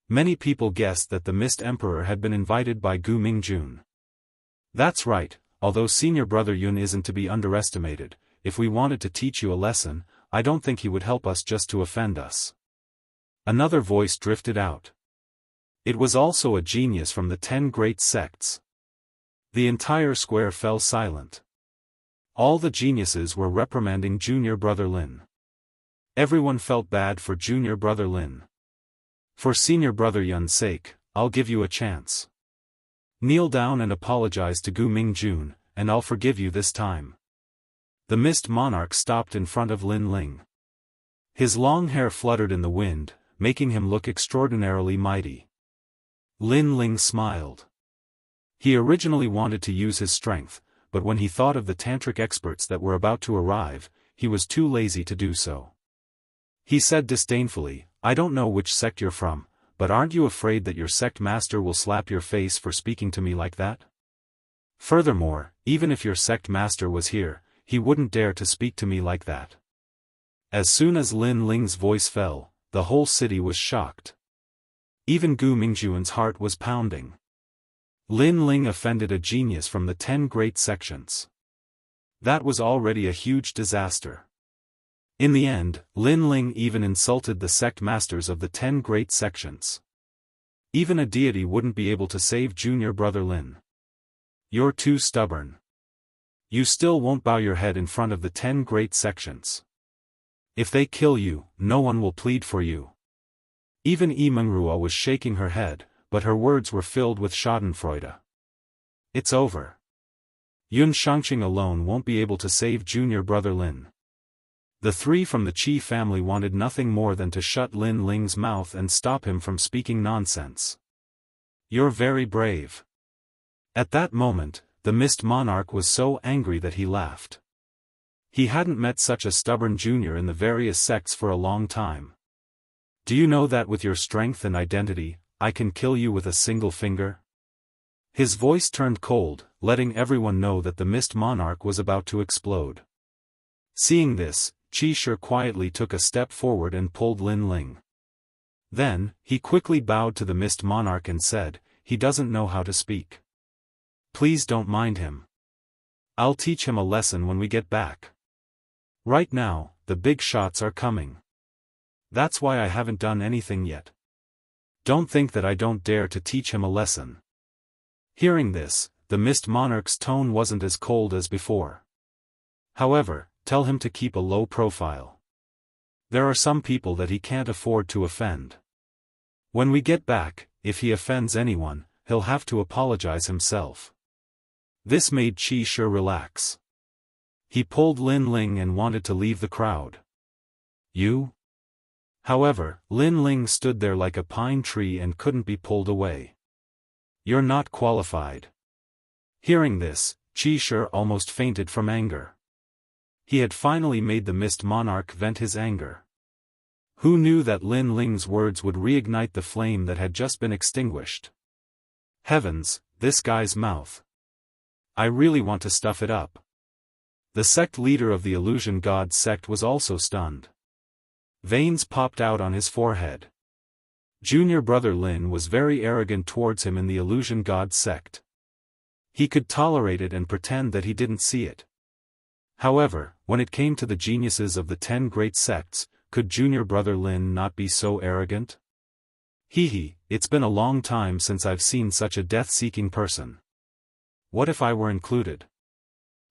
Many people guessed that the Mist Emperor had been invited by Gu Mingjun. That's right, although senior brother Yun isn't to be underestimated, if we wanted to teach you a lesson, I don't think he would help us just to offend us. Another voice drifted out. It was also a genius from the 10 great sects. The entire square fell silent. All the geniuses were reprimanding junior brother Lin. Everyone felt bad for junior brother Lin. For senior brother Yun's sake, I'll give you a chance. Kneel down and apologize to Gu Mingjun, and I'll forgive you this time. The Mist Monarch stopped in front of Lin Ling. His long hair fluttered in the wind, making him look extraordinarily mighty. Lin Ling smiled. He originally wanted to use his strength, but when he thought of the tantric experts that were about to arrive, he was too lazy to do so. He said disdainfully, I don't know which sect you're from, but aren't you afraid that your sect master will slap your face for speaking to me like that? Furthermore, even if your sect master was here, he wouldn't dare to speak to me like that. As soon as Lin Ling's voice fell, the whole city was shocked. Even Gu Mingjun's heart was pounding. Lin Ling offended a genius from the 10 great sections. That was already a huge disaster. In the end, Lin Ling even insulted the sect masters of the 10 great sections. Even a deity wouldn't be able to save junior brother Lin. You're too stubborn. You still won't bow your head in front of the 10 great sections. If they kill you, no one will plead for you. Even Yi Mengrua was shaking her head, but her words were filled with schadenfreude. It's over. Yun Shengqing alone won't be able to save junior brother Lin. The three from the Qi family wanted nothing more than to shut Lin Ling's mouth and stop him from speaking nonsense. You're very brave. At that moment, the Mist Monarch was so angry that he laughed. He hadn't met such a stubborn junior in the various sects for a long time. Do you know that with your strength and identity, I can kill you with a single finger? His voice turned cold, letting everyone know that the Mist Monarch was about to explode. Seeing this, Qi Shi quietly took a step forward and pulled Lin Ling. Then, he quickly bowed to the Mist Monarch and said, he doesn't know how to speak. Please don't mind him. I'll teach him a lesson when we get back. Right now, the big shots are coming. That's why I haven't done anything yet. Don't think that I don't dare to teach him a lesson. Hearing this, the Mist Monarch's tone wasn't as cold as before. However, tell him to keep a low profile. There are some people that he can't afford to offend. When we get back, if he offends anyone, he'll have to apologize himself. This made Qi Shi relax. He pulled Lin Ling and wanted to leave the crowd. You? However, Lin Ling stood there like a pine tree and couldn't be pulled away. You're not qualified. Hearing this, Qi Shi almost fainted from anger. He had finally made the Mist Monarch vent his anger. Who knew that Lin Ling's words would reignite the flame that had just been extinguished? Heavens, this guy's mouth. I really want to stuff it up. The sect leader of the Illusion God sect was also stunned. Veins popped out on his forehead. Junior brother Lin was very arrogant towards him in the Illusion God sect. He could tolerate it and pretend that he didn't see it. However, when it came to the geniuses of the 10 great sects, could junior brother Lin not be so arrogant? It's been a long time since I've seen such a death-seeking person. What if I were included?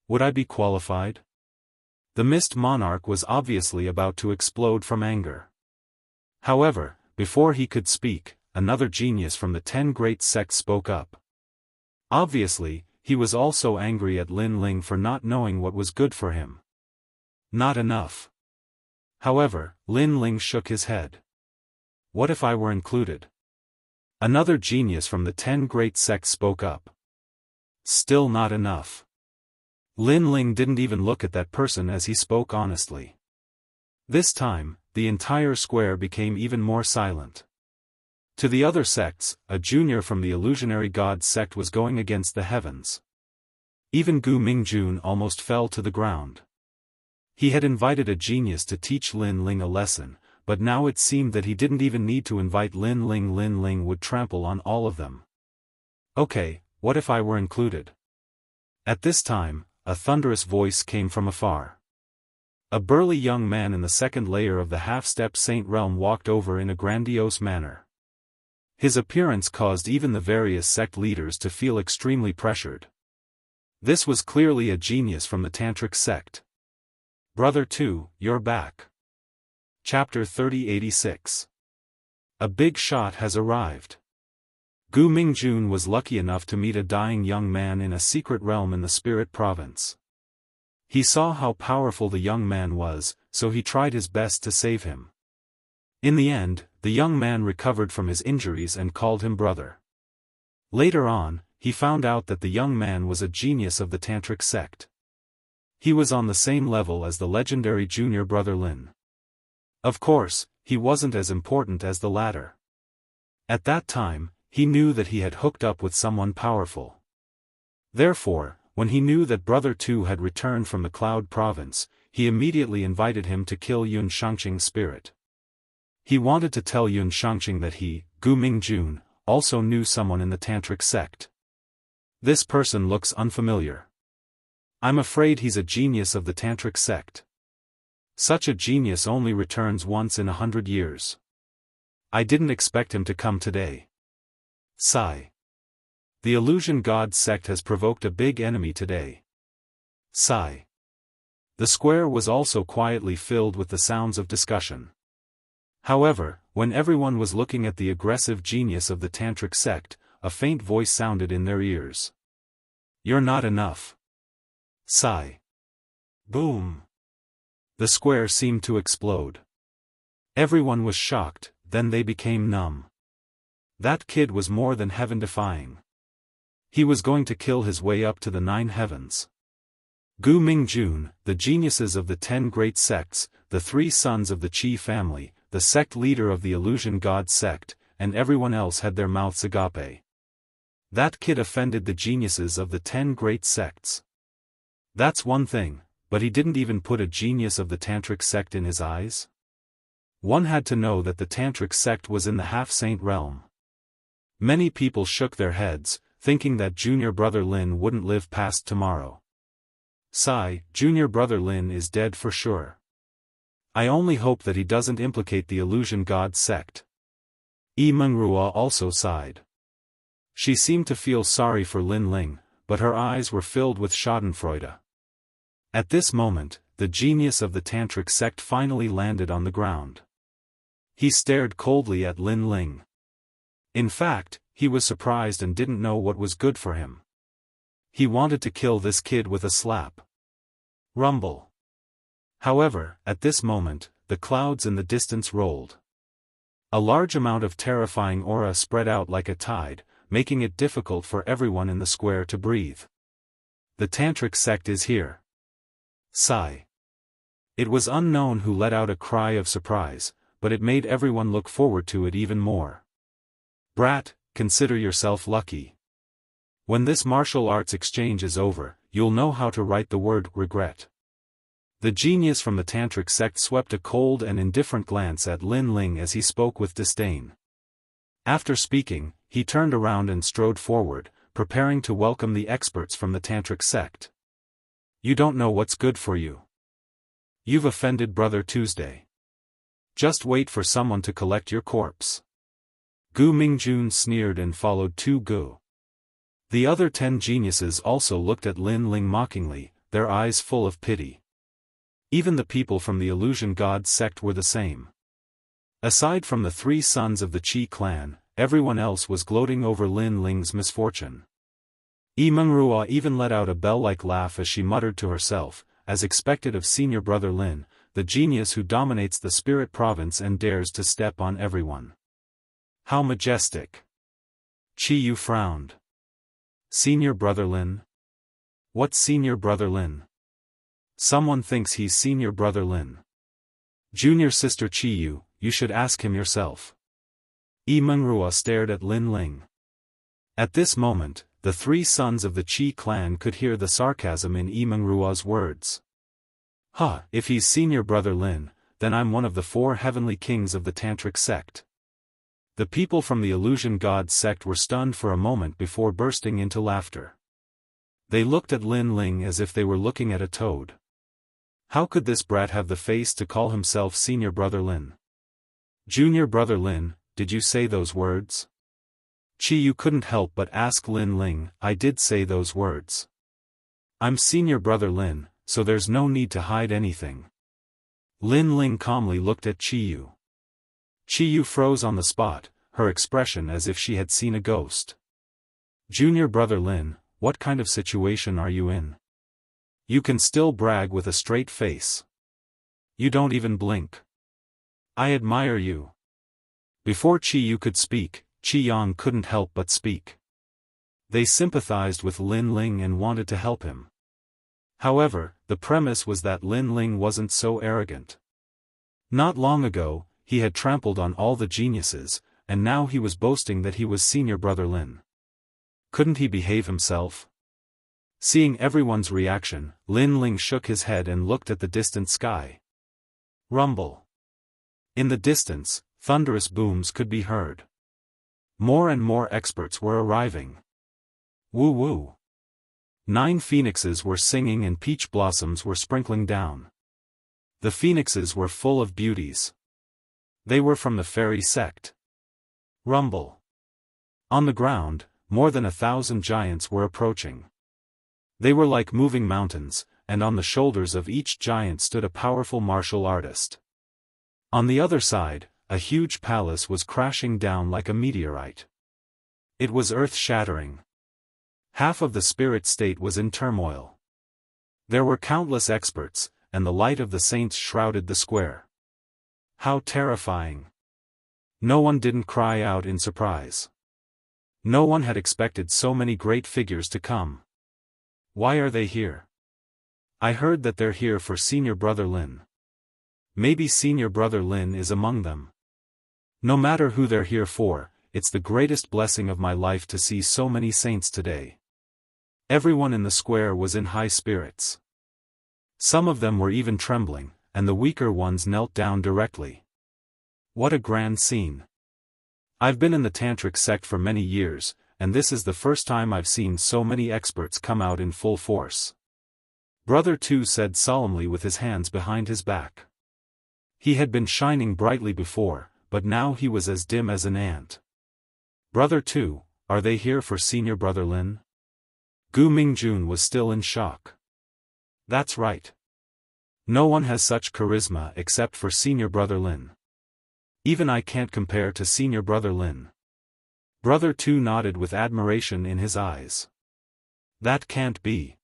Would I be qualified? The Mist Monarch was obviously about to explode from anger. However, before he could speak, another genius from the 10 great sects spoke up. Obviously, he was also angry at Lin Ling for not knowing what was good for him. Not enough. However, Lin Ling shook his head. What if I were included? Another genius from the 10 great sects spoke up. Still not enough. Lin Ling didn't even look at that person as he spoke honestly. This time, the entire square became even more silent. To the other sects, a junior from the Illusionary God sect was going against the heavens. Even Gu Mingjun almost fell to the ground. He had invited a genius to teach Lin Ling a lesson, but now it seemed that he didn't even need to invite Lin Ling. Lin Ling would trample on all of them. Okay, what if I were included? At this time, a thunderous voice came from afar. A burly young man in the second layer of the half-step saint realm walked over in a grandiose manner. His appearance caused even the various sect leaders to feel extremely pressured. This was clearly a genius from the Tantric sect. Brother 2, you're back. Chapter 3086. A big shot has arrived. Gu Mingjun was lucky enough to meet a dying young man in a secret realm in the Spirit Province. He saw how powerful the young man was, so he tried his best to save him. In the end, the young man recovered from his injuries and called him brother. Later on, he found out that the young man was a genius of the Tantric sect. He was on the same level as the legendary junior brother Lin. Of course, he wasn't as important as the latter. At that time, he knew that he had hooked up with someone powerful. Therefore, when he knew that brother 2 had returned from the Cloud Province, he immediately invited him to kill Yun Shangqing's spirit. He wanted to tell Yun Shangqing that he, Gu Mingjun, also knew someone in the Tantric sect. This person looks unfamiliar. I'm afraid he's a genius of the Tantric sect. Such a genius only returns once in 100 years. I didn't expect him to come today. Sigh. The Illusion God sect has provoked a big enemy today. Sigh. The square was also quietly filled with the sounds of discussion. However, when everyone was looking at the aggressive genius of the Tantric sect, a faint voice sounded in their ears. You're not enough. Sigh. Boom. The square seemed to explode. Everyone was shocked, then they became numb. That kid was more than heaven-defying. He was going to kill his way up to the 9 heavens. Gu Mingjun, the geniuses of the 10 great sects, the 3 sons of the Qi family, the sect leader of the Illusion God sect, and everyone else had their mouths agape. That kid offended the geniuses of the 10 great sects. That's one thing, but he didn't even put a genius of the Tantric sect in his eyes? One had to know that the Tantric sect was in the half-saint realm. Many people shook their heads, thinking that junior brother Lin wouldn't live past tomorrow. Sigh, junior brother Lin is dead for sure. I only hope that he doesn't implicate the Illusion God sect. Yi Mengrua also sighed. She seemed to feel sorry for Lin Ling, but her eyes were filled with schadenfreude. At this moment, the genius of the Tantric sect finally landed on the ground. He stared coldly at Lin Ling. In fact, he was surprised and didn't know what was good for him. He wanted to kill this kid with a slap. Rumble. However, at this moment, the clouds in the distance rolled. A large amount of terrifying aura spread out like a tide, making it difficult for everyone in the square to breathe. The Tantric sect is here. Sigh. It was unknown who let out a cry of surprise, but it made everyone look forward to it even more. Brat, consider yourself lucky. When this martial arts exchange is over, you'll know how to write the word regret. The genius from the tantric sect swept a cold and indifferent glance at Lin Ling as he spoke with disdain. After speaking, he turned around and strode forward, preparing to welcome the experts from the tantric sect. You don't know what's good for you. You've offended Brother Tuesday. Just wait for someone to collect your corpse. Gu Mingjun sneered and followed Tu Gu. The other 10 geniuses also looked at Lin Ling mockingly, their eyes full of pity. Even the people from the Illusion God sect were the same. Aside from the 3 sons of the Qi clan, everyone else was gloating over Lin Ling's misfortune. Immortal even let out a bell-like laugh as she muttered to herself, as expected of senior brother Lin, the genius who dominates the spirit province and dares to step on everyone. How majestic! Qi Yu frowned. Senior brother Lin? What's senior brother Lin? Someone thinks he's senior brother Lin. Junior sister Qi Yu, you should ask him yourself. Immortal stared at Lin Ling. At this moment, the 3 sons of the Qi clan could hear the sarcasm in Immortal's words. Ha, if he's senior brother Lin, then I'm one of the 4 heavenly kings of the tantric sect. The people from the Illusion God sect were stunned for a moment before bursting into laughter. They looked at Lin Ling as if they were looking at a toad. How could this brat have the face to call himself senior brother Lin? Junior brother Lin, did you say those words? Qi Yu couldn't help but ask Lin Ling, I did say those words. I'm senior brother Lin, so there's no need to hide anything. Lin Ling calmly looked at Qi Yu. Qi Yu froze on the spot, her expression as if she had seen a ghost. Junior brother Lin, what kind of situation are you in? You can still brag with a straight face. You don't even blink. I admire you. Before Qi Yu could speak, Qi Yang couldn't help but speak. They sympathized with Lin Ling and wanted to help him. However, the premise was that Lin Ling wasn't so arrogant. Not long ago, he had trampled on all the geniuses, and now he was boasting that he was senior brother Lin. Couldn't he behave himself? Seeing everyone's reaction, Lin Ling shook his head and looked at the distant sky. Rumble. In the distance, thunderous booms could be heard. More and more experts were arriving. Woo woo. 9 phoenixes were singing and peach blossoms were sprinkling down. The phoenixes were full of beauties. They were from the fairy sect. Rumble. On the ground, more than 1,000 giants were approaching. They were like moving mountains, and on the shoulders of each giant stood a powerful martial artist. On the other side, a huge palace was crashing down like a meteorite. It was earth-shattering. Half of the spirit state was in turmoil. There were countless experts, and the light of the saints shrouded the square. How terrifying! No one didn't cry out in surprise. No one had expected so many great figures to come. Why are they here? I heard that they're here for senior brother Lin. Maybe senior brother Lin is among them. No matter who they're here for, it's the greatest blessing of my life to see so many saints today. Everyone in the square was in high spirits. Some of them were even trembling, and the weaker ones knelt down directly. What a grand scene. I've been in the tantric sect for many years, and this is the first time I've seen so many experts come out in full force. Brother Tu said solemnly with his hands behind his back. He had been shining brightly before, but now he was as dim as an ant. Brother Tu, are they here for senior brother Lin? Gu Mingjun was still in shock. That's right. No one has such charisma except for senior brother Lin. Even I can't compare to senior brother Lin. Brother Tu nodded with admiration in his eyes. That can't be.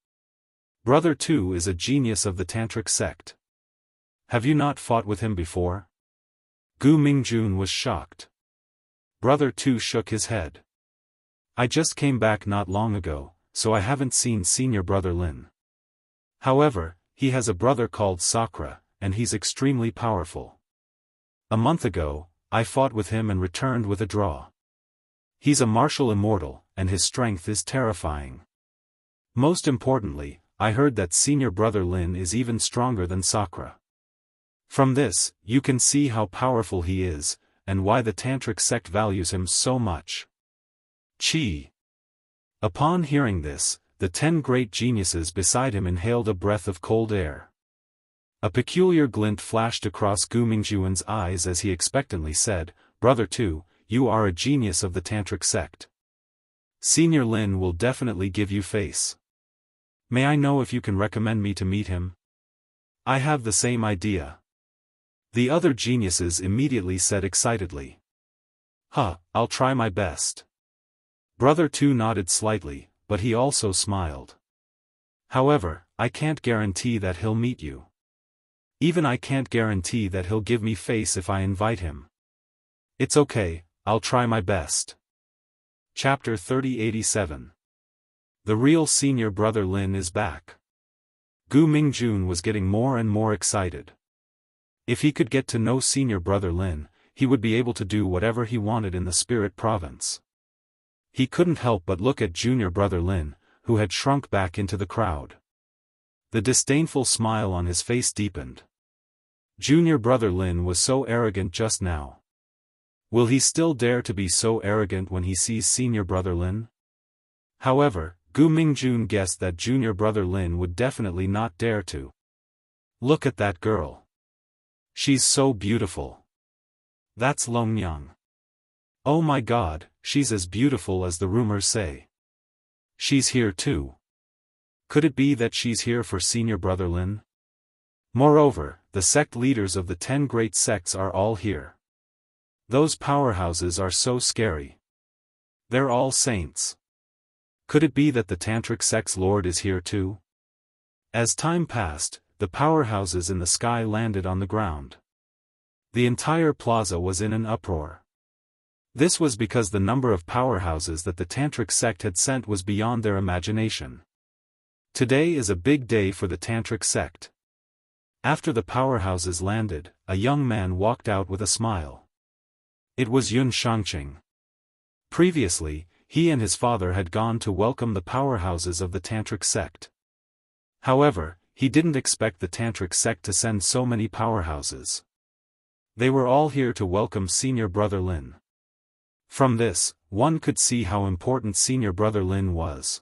Brother Tu is a genius of the tantric sect. Have you not fought with him before? Gu Mingjun was shocked. Brother Tu shook his head. I just came back not long ago, so I haven't seen senior brother Lin. However, he has a brother called Sakra, and he's extremely powerful. A month ago, I fought with him and returned with a draw. He's a martial immortal, and his strength is terrifying. Most importantly, I heard that senior brother Lin is even stronger than Sakura. From this, you can see how powerful he is, and why the tantric sect values him so much. Chi. Upon hearing this, the 10 great geniuses beside him inhaled a breath of cold air. A peculiar glint flashed across Gu Mingjuan's eyes as he expectantly said, "Brother Tu, you are a genius of the tantric sect. Senior Lin will definitely give you face. May I know if you can recommend me to meet him?" "I have the same idea." The other geniuses immediately said excitedly. I'll try my best." Brother Tu nodded slightly, but he also smiled. "However, I can't guarantee that he'll meet you. Even I can't guarantee that he'll give me face if I invite him." "It's okay, I'll try my best." Chapter 3087. The real senior brother Lin is back. Gu Mingjun was getting more and more excited. If he could get to know senior brother Lin, he would be able to do whatever he wanted in the spirit province. He couldn't help but look at junior brother Lin, who had shrunk back into the crowd. The disdainful smile on his face deepened. Junior brother Lin was so arrogant just now. Will he still dare to be so arrogant when he sees senior brother Lin? However, Gu Mingjun guessed that junior brother Lin would definitely not dare to. "Look at that girl. She's so beautiful. That's Longyang. Oh my god, she's as beautiful as the rumors say. She's here too. Could it be that she's here for senior brother Lin? Moreover, the sect leaders of the 10 great sects are all here. Those powerhouses are so scary. They're all saints. Could it be that the tantric sect's lord is here too?" As time passed, the powerhouses in the sky landed on the ground. The entire plaza was in an uproar. This was because the number of powerhouses that the tantric sect had sent was beyond their imagination. Today is a big day for the tantric sect. After the powerhouses landed, a young man walked out with a smile. It was Yun Shangqing. Previously, he and his father had gone to welcome the powerhouses of the tantric sect. However, he didn't expect the tantric sect to send so many powerhouses. They were all here to welcome senior brother Lin. From this, one could see how important senior brother Lin was.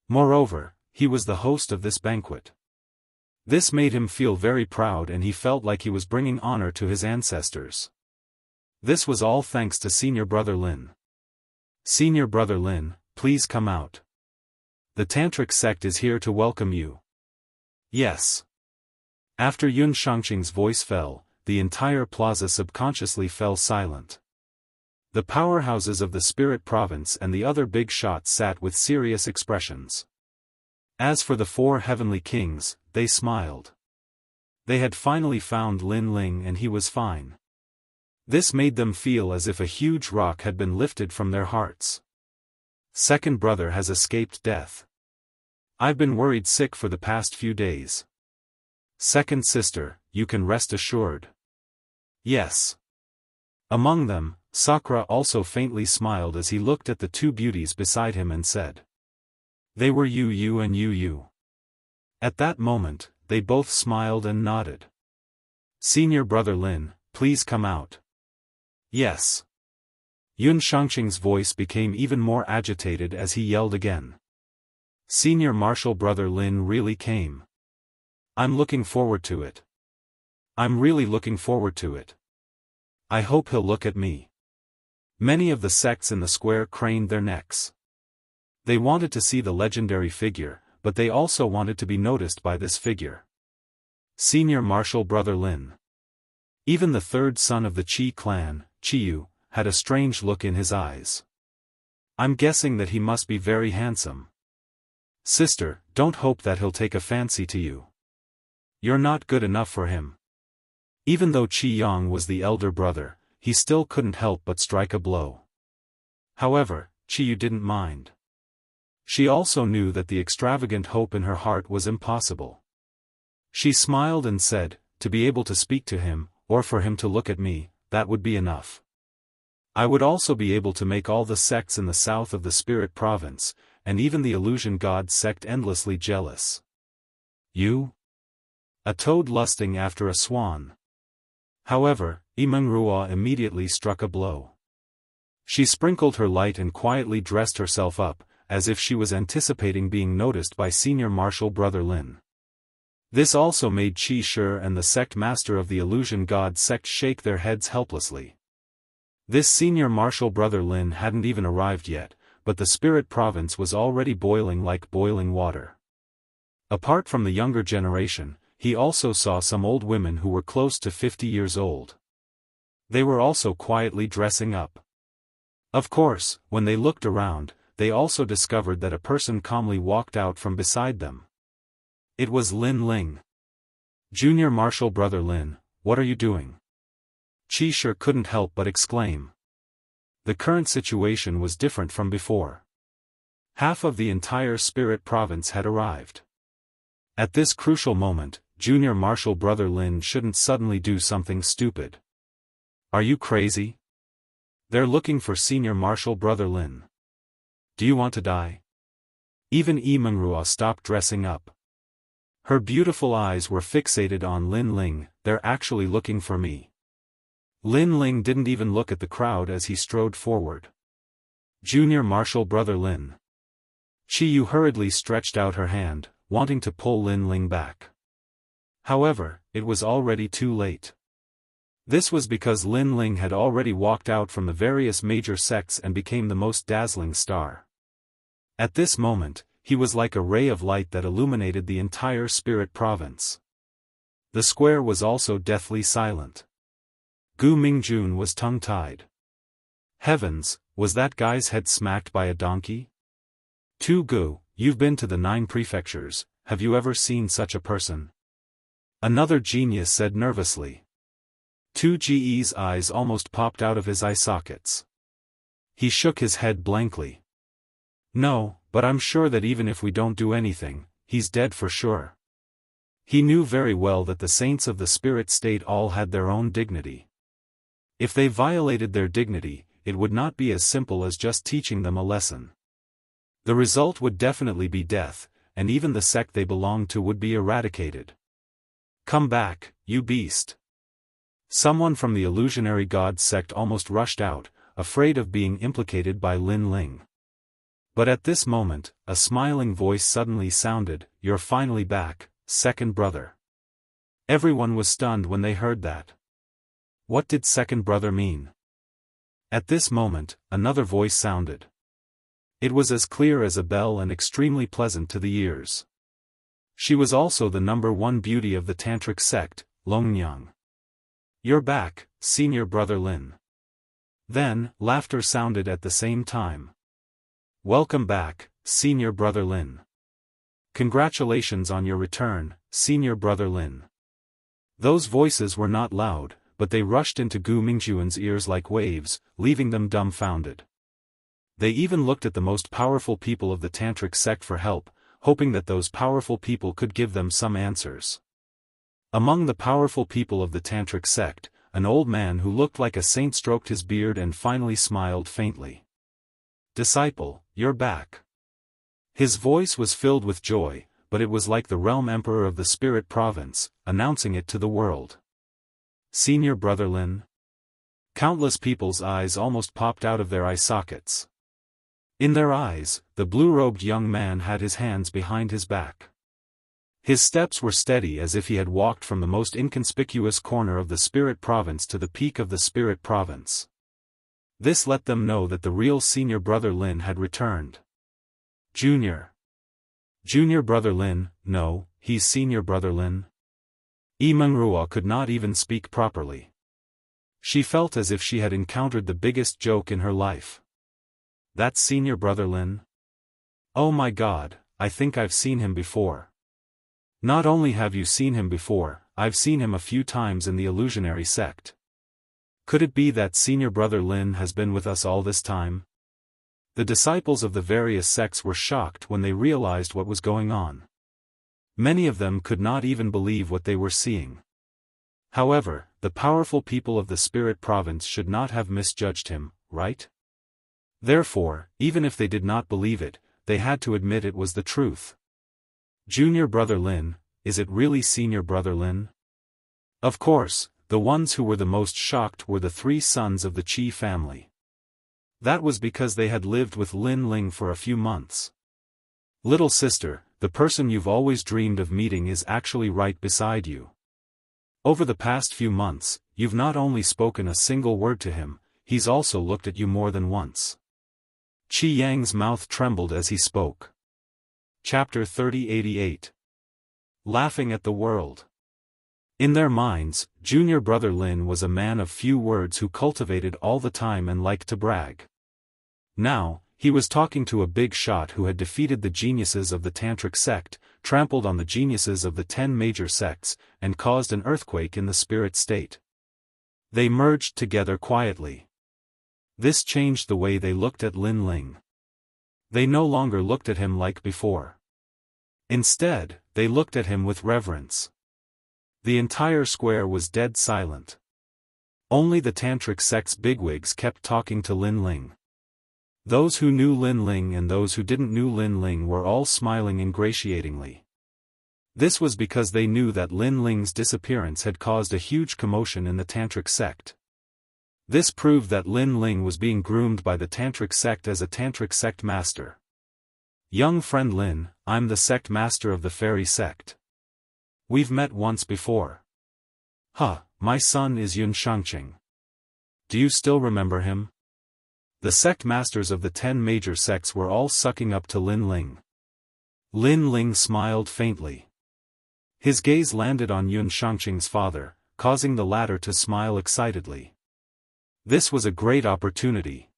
Moreover, he was the host of this banquet. This made him feel very proud, and he felt like he was bringing honor to his ancestors. This was all thanks to senior brother Lin. "Senior brother Lin, please come out. The tantric sect is here to welcome you." "Yes." After Yun Shangqing's voice fell, the entire plaza subconsciously fell silent. The powerhouses of the spirit province and the other big shots sat with serious expressions. As for the 4 heavenly kings, they smiled. They had finally found Lin Ling and he was fine. This made them feel as if a huge rock had been lifted from their hearts. "Second brother has escaped death. I've been worried sick for the past few days. Second sister, you can rest assured." "Yes." Among them, Sakura also faintly smiled as he looked at the 2 beauties beside him and said, "They were you and you." At that moment, they both smiled and nodded. "Senior brother Lin, please come out." "Yes." Yun Shangqing's voice became even more agitated as he yelled again. "Senior martial brother Lin really came. I'm looking forward to it. I'm really looking forward to it. I hope he'll look at me." Many of the sects in the square craned their necks. They wanted to see the legendary figure, but they also wanted to be noticed by this figure. Senior martial brother Lin. Even the 3rd son of the Qi clan, Qiyu, had a strange look in his eyes. "I'm guessing that he must be very handsome. Sister, don't hope that he'll take a fancy to you. You're not good enough for him." Even though Qi Yang was the elder brother, he still couldn't help but strike a blow. However, Qiyu didn't mind. She also knew that the extravagant hope in her heart was impossible. She smiled and said, "To be able to speak to him, or for him to look at me, that would be enough. I would also be able to make all the sects in the south of the Spirit Province, and even the Illusion God sect endlessly jealous. You? A toad lusting after a swan. However, Immortal immediately struck a blow. She sprinkled her light and quietly dressed herself up, as if she was anticipating being noticed by Senior Marshal Brother Lin. This also made Qi Shi and the sect master of the Illusion God sect shake their heads helplessly. This Senior Marshal Brother Lin hadn't even arrived yet, but the Spirit Province was already boiling like boiling water. Apart from the younger generation, he also saw some old women who were close to 50 years old. They were also quietly dressing up. Of course, when they looked around, they also discovered that a person calmly walked out from beside them. It was Lin Ling. Junior Marshal Brother Lin, what are you doing? Qi Shi couldn't help but exclaim. The current situation was different from before. Half of the entire Spirit Province had arrived. At this crucial moment, Junior Marshal Brother Lin shouldn't suddenly do something stupid. Are you crazy? They're looking for Senior Marshal Brother Lin. Do you want to die? Even Immortal stopped dressing up. Her beautiful eyes were fixated on Lin Ling. They're actually looking for me. Lin Ling didn't even look at the crowd as he strode forward. Junior Marshal Brother Lin. Qi Yu hurriedly stretched out her hand, wanting to pull Lin Ling back. However, it was already too late. This was because Lin Ling had already walked out from the various major sects and became the most dazzling star. At this moment, he was like a ray of light that illuminated the entire Spirit Province. The square was also deathly silent. Gu Mingjun was tongue-tied. Heavens, was that guy's head smacked by a donkey? Tu Gu, you've been to the 9 prefectures, have you ever seen such a person? Another genius said nervously. Tu Ge's eyes almost popped out of his eye sockets. He shook his head blankly. No, but I'm sure that even if we don't do anything, he's dead for sure. He knew very well that the saints of the spirit state all had their own dignity. If they violated their dignity, it would not be as simple as just teaching them a lesson. The result would definitely be death, and even the sect they belonged to would be eradicated. Come back, you beast. Someone from the illusionary god sect almost rushed out, afraid of being implicated by Lin Ling. But at this moment, a smiling voice suddenly sounded, "You're finally back, second brother." Everyone was stunned when they heard that. What did second brother mean? At this moment, another voice sounded. It was as clear as a bell and extremely pleasant to the ears. She was also the #1 beauty of the tantric sect, Longyang. You're back, Senior Brother Lin. Then, laughter sounded at the same time. Welcome back, Senior Brother Lin. Congratulations on your return, Senior Brother Lin. Those voices were not loud, but they rushed into Gu Mingjuan's ears like waves, leaving them dumbfounded. They even looked at the most powerful people of the tantric sect for help, hoping that those powerful people could give them some answers. Among the powerful people of the tantric sect, an old man who looked like a saint stroked his beard and finally smiled faintly. Disciple, you're back. His voice was filled with joy, but it was like the realm emperor of the spirit province, announcing it to the world. Senior Brother Lin? Countless people's eyes almost popped out of their eye sockets. In their eyes, the blue-robed young man had his hands behind his back. His steps were steady as if he had walked from the most inconspicuous corner of the spirit province to the peak of the spirit province. This let them know that the real Senior Brother Lin had returned. Junior Brother Lin, no, he's Senior Brother Lin. Immortal could not even speak properly. She felt as if she had encountered the biggest joke in her life. That's Senior Brother Lin? Oh my god, I think I've seen him before. Not only have you seen him before, I've seen him a few times in the illusionary sect. Could it be that Senior Brother Lin has been with us all this time? The disciples of the various sects were shocked when they realized what was going on. Many of them could not even believe what they were seeing. However, the powerful people of the spirit province should not have misjudged him, right? Therefore, even if they did not believe it, they had to admit it was the truth. Junior brother Lin, is it really senior brother Lin? Of course, the ones who were the most shocked were the 3 sons of the Qi family. That was because they had lived with Lin Ling for a few months. Little sister, the person you've always dreamed of meeting is actually right beside you. Over the past few months, you've not only spoken a single word to him, he's also looked at you more than once. Qi Yang's mouth trembled as he spoke. Chapter 3088. Laughing at the world. In their minds, junior brother Lin was a man of few words who cultivated all the time and liked to brag. Now, he was talking to a big shot who had defeated the geniuses of the Tantric sect, trampled on the geniuses of the 10 major sects, and caused an earthquake in the spirit state. They merged together quietly. This changed the way they looked at Lin Ling. They no longer looked at him like before. Instead, they looked at him with reverence. The entire square was dead silent. Only the Tantric sect's bigwigs kept talking to Lin Ling. Those who knew Lin Ling and those who didn't know Lin Ling were all smiling ingratiatingly. This was because they knew that Lin Ling's disappearance had caused a huge commotion in the Tantric sect. This proved that Lin Ling was being groomed by the Tantric sect as a Tantric sect master. Young friend Lin, I'm the sect master of the fairy sect. We've met once before. Huh, my son is Yun Xianxia. Do you still remember him? The sect masters of the 10 major sects were all sucking up to Lin Ling. Lin Ling smiled faintly. His gaze landed on Yun Xianxia's father, causing the latter to smile excitedly. This was a great opportunity.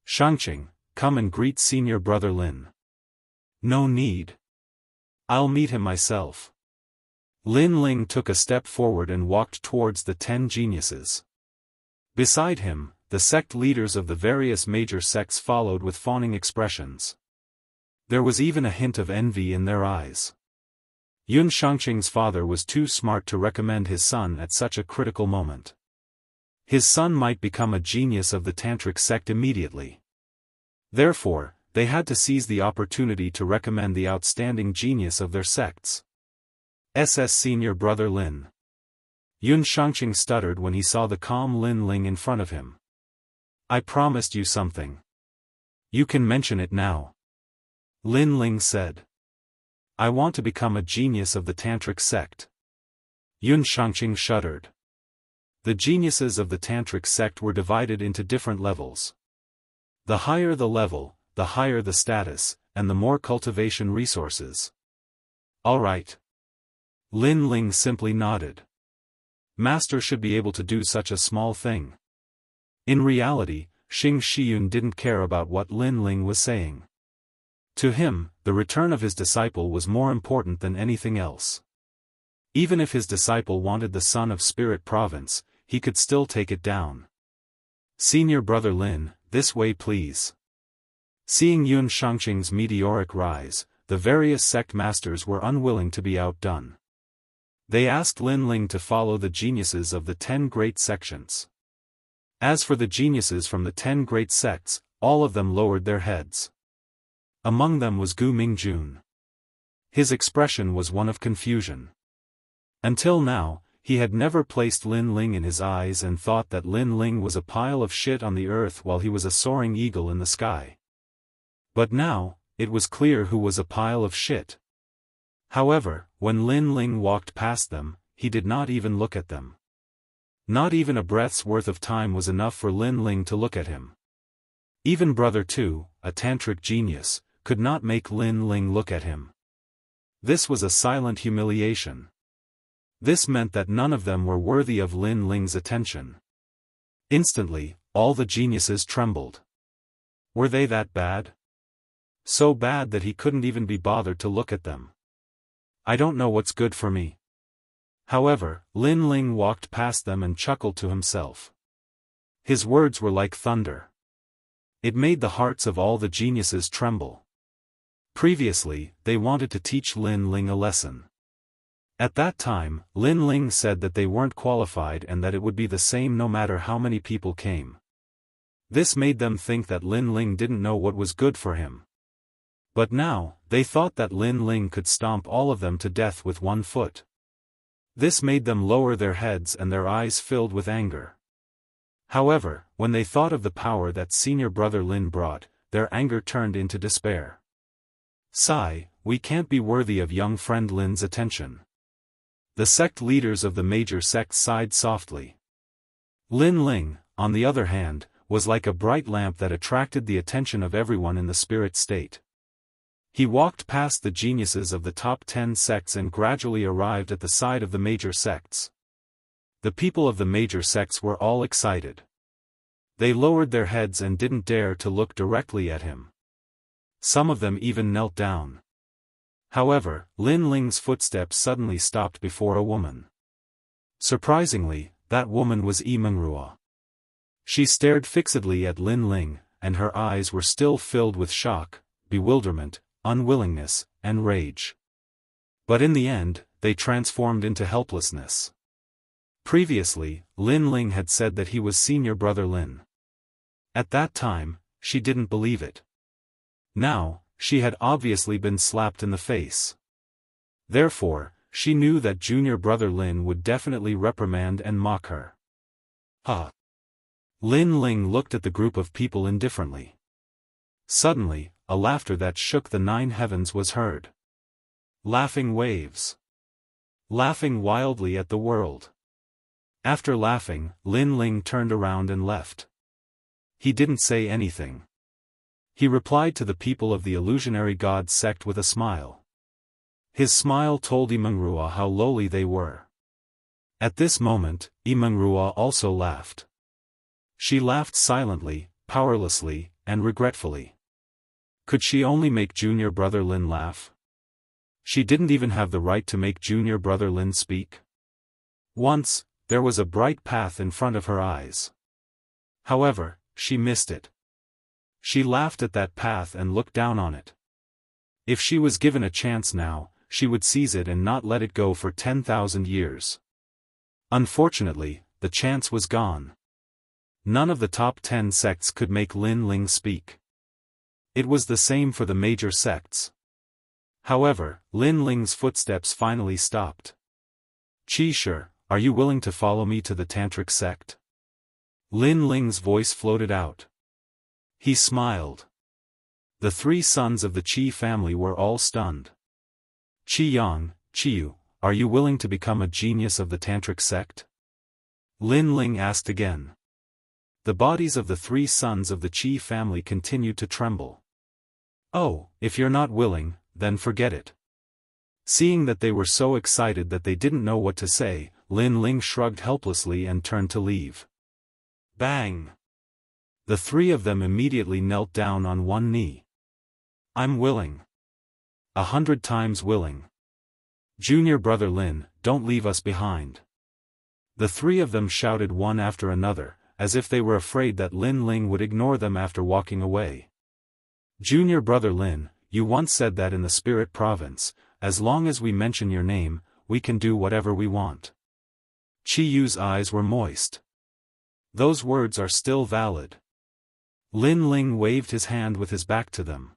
Xianxia, come and greet senior brother Lin. No need. I'll meet him myself. Lin Ling took a step forward and walked towards the 10 geniuses. Beside him, the sect leaders of the various major sects followed with fawning expressions. There was even a hint of envy in their eyes. Yun Xianxia's father was too smart to recommend his son at such a critical moment. His son might become a genius of the Tantric sect immediately. Therefore, they had to seize the opportunity to recommend the outstanding genius of their sects. SS senior brother Lin. Yun Xianxia stuttered when he saw the calm Lin Ling in front of him. I promised you something. You can mention it now. Lin Ling said. I want to become a genius of the Tantric sect. Yun Xianxia shuddered. The geniuses of the Tantric sect were divided into different levels. The higher the level, the higher the status, and the more cultivation resources. All right. Lin Ling simply nodded. Master should be able to do such a small thing. In reality, Xing Shiyun didn't care about what Lin Ling was saying. To him, the return of his disciple was more important than anything else. Even if his disciple wanted the son of Spirit Province, he could still take it down. Senior brother Lin, this way please. Seeing Yun Xianxia's meteoric rise, the various sect masters were unwilling to be outdone. They asked Lin Ling to follow the geniuses of the 10 great sections. As for the geniuses from the 10 great sects, all of them lowered their heads. Among them was Gu Mingjun. His expression was one of confusion. Until now, he had never placed Lin Ling in his eyes and thought that Lin Ling was a pile of shit on the earth while he was a soaring eagle in the sky. But now, it was clear who was a pile of shit. However, when Lin Ling walked past them, he did not even look at them. Not even a breath's worth of time was enough for Lin Ling to look at him. Even Brother 2, a tantric genius, could not make Lin Ling look at him. This was a silent humiliation. This meant that none of them were worthy of Lin Ling's attention. Instantly, all the geniuses trembled. Were they that bad? So bad that he couldn't even be bothered to look at them. I don't know what's good for me. However, Lin Ling walked past them and chuckled to himself. His words were like thunder. It made the hearts of all the geniuses tremble. Previously, they wanted to teach Lin Ling a lesson. At that time, Lin Ling said that they weren't qualified and that it would be the same no matter how many people came. This made them think that Lin Ling didn't know what was good for him. But now, they thought that Lin Ling could stomp all of them to death with one foot. This made them lower their heads and their eyes filled with anger. However, when they thought of the power that senior brother Lin brought, their anger turned into despair. Sigh, we can't be worthy of young friend Lin's attention. The sect leaders of the major sects sighed softly. Lin Ling, on the other hand, was like a bright lamp that attracted the attention of everyone in the spirit state. He walked past the geniuses of the top 10 sects and gradually arrived at the side of the major sects. The people of the major sects were all excited. They lowered their heads and didn't dare to look directly at him. Some of them even knelt down. However, Lin Ling's footsteps suddenly stopped before a woman. Surprisingly, that woman was Immortal. She stared fixedly at Lin Ling, and her eyes were still filled with shock, bewilderment, unwillingness, and rage. But in the end, they transformed into helplessness. Previously, Lin Ling had said that he was senior brother Lin. At that time, she didn't believe it. Now, she had obviously been slapped in the face. Therefore, she knew that junior brother Lin would definitely reprimand and mock her. Lin Ling looked at the group of people indifferently. Suddenly, a laughter that shook the 9 heavens was heard. Laughing waves. Laughing wildly at the world. After laughing, Lin Ling turned around and left. He didn't say anything. He replied to the people of the illusionary god sect with a smile. His smile told Immortal how lowly they were. At this moment, Immortal also laughed. She laughed silently, powerlessly, and regretfully. Could she only make junior brother Lin laugh? She didn't even have the right to make junior brother Lin speak. Once, there was a bright path in front of her eyes. However, she missed it. She laughed at that path and looked down on it. If she was given a chance now, she would seize it and not let it go for 10,000 years. Unfortunately, the chance was gone. None of the top 10 sects could make Lin Ling speak. It was the same for the major sects. However, Lin Ling's footsteps finally stopped. Chi-Shi, are you willing to follow me to the tantric sect? Lin Ling's voice floated out. He smiled. The 3 sons of the Qi family were all stunned. Qi-Yang, Qiyu, are you willing to become a genius of the tantric sect? Lin Ling asked again. The bodies of the 3 sons of the Qi family continued to tremble. Oh, if you're not willing, then forget it. Seeing that they were so excited that they didn't know what to say, Lin Ling shrugged helplessly and turned to leave. Bang! The 3 of them immediately knelt down on one knee. I'm willing. 100 times willing. Junior brother Lin, don't leave us behind. The 3 of them shouted one after another, as if they were afraid that Lin Ling would ignore them after walking away. Junior brother Lin, you once said that in the spirit province, as long as we mention your name, we can do whatever we want. Qiyu's eyes were moist. Those words are still valid. Lin Ling waved his hand with his back to them.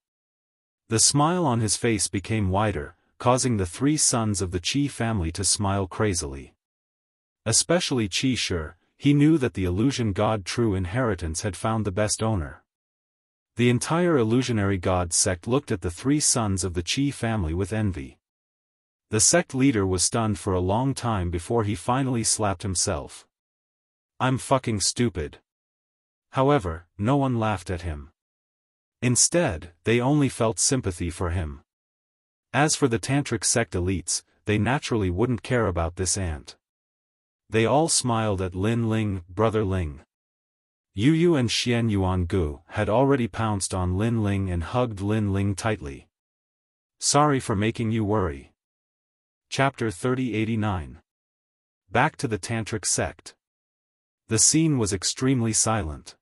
The smile on his face became wider, causing the 3 sons of the Qi family to smile crazily. Especially Chi-Shi, he knew that the illusion god True Inheritance had found the best owner. The entire illusionary god sect looked at the 3 sons of the Qi family with envy. The sect leader was stunned for a long time before he finally slapped himself. I'm fucking stupid. However, no one laughed at him. Instead, they only felt sympathy for him. As for the tantric sect elites, they naturally wouldn't care about this ant. They all smiled at Lin Ling, brother Ling. Yu Yu and Xian Yuangu had already pounced on Lin Ling and hugged Lin Ling tightly. Sorry for making you worry. Chapter 3089. Back to the tantric sect. The scene was extremely silent.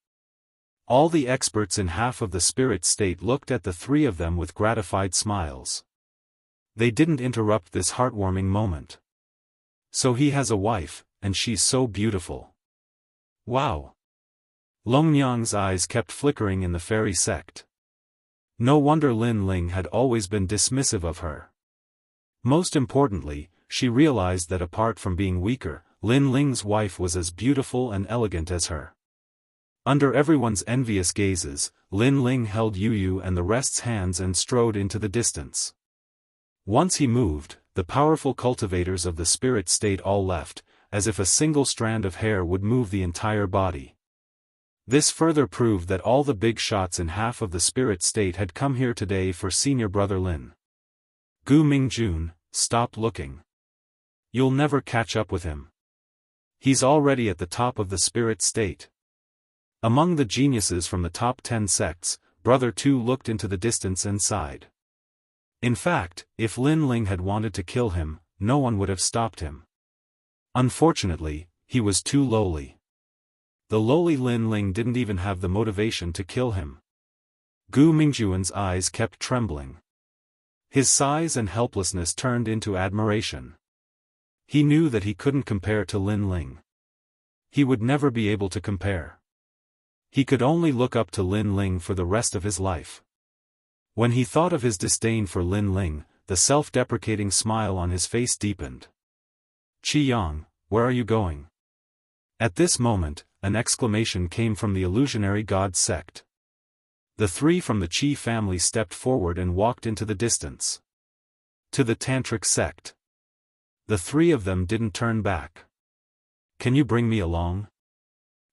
All the experts in half of the spirit state looked at the 3 of them with gratified smiles. They didn't interrupt this heartwarming moment. So he has a wife, and she's so beautiful. Wow. Longyang's eyes kept flickering in the fairy sect. No wonder Lin Ling had always been dismissive of her. Most importantly, she realized that apart from being weaker, Lin Ling's wife was as beautiful and elegant as her. Under everyone's envious gazes, Lin Ling held Yu Yu and the rest's hands and strode into the distance. Once he moved, the powerful cultivators of the spirit state all left, as if a single strand of hair would move the entire body. This further proved that all the big shots in half of the spirit state had come here today for senior brother Lin. Gu Mingjun, stop looking. You'll never catch up with him. He's already at the top of the spirit state. Among the geniuses from the top 10 sects, Brother Tu looked into the distance and sighed. In fact, if Lin Ling had wanted to kill him, no one would have stopped him. Unfortunately, he was too lowly. The lowly Lin Ling didn't even have the motivation to kill him. Gu Mingjuan's eyes kept trembling. His size and helplessness turned into admiration. He knew that he couldn't compare to Lin Ling. He would never be able to compare. He could only look up to Lin Ling for the rest of his life. When he thought of his disdain for Lin Ling, the self-deprecating smile on his face deepened. Qi Yang, where are you going? At this moment, an exclamation came from the illusionary god sect. The three from the Qi family stepped forward and walked into the distance. To the tantric sect. The three of them didn't turn back. Can you bring me along?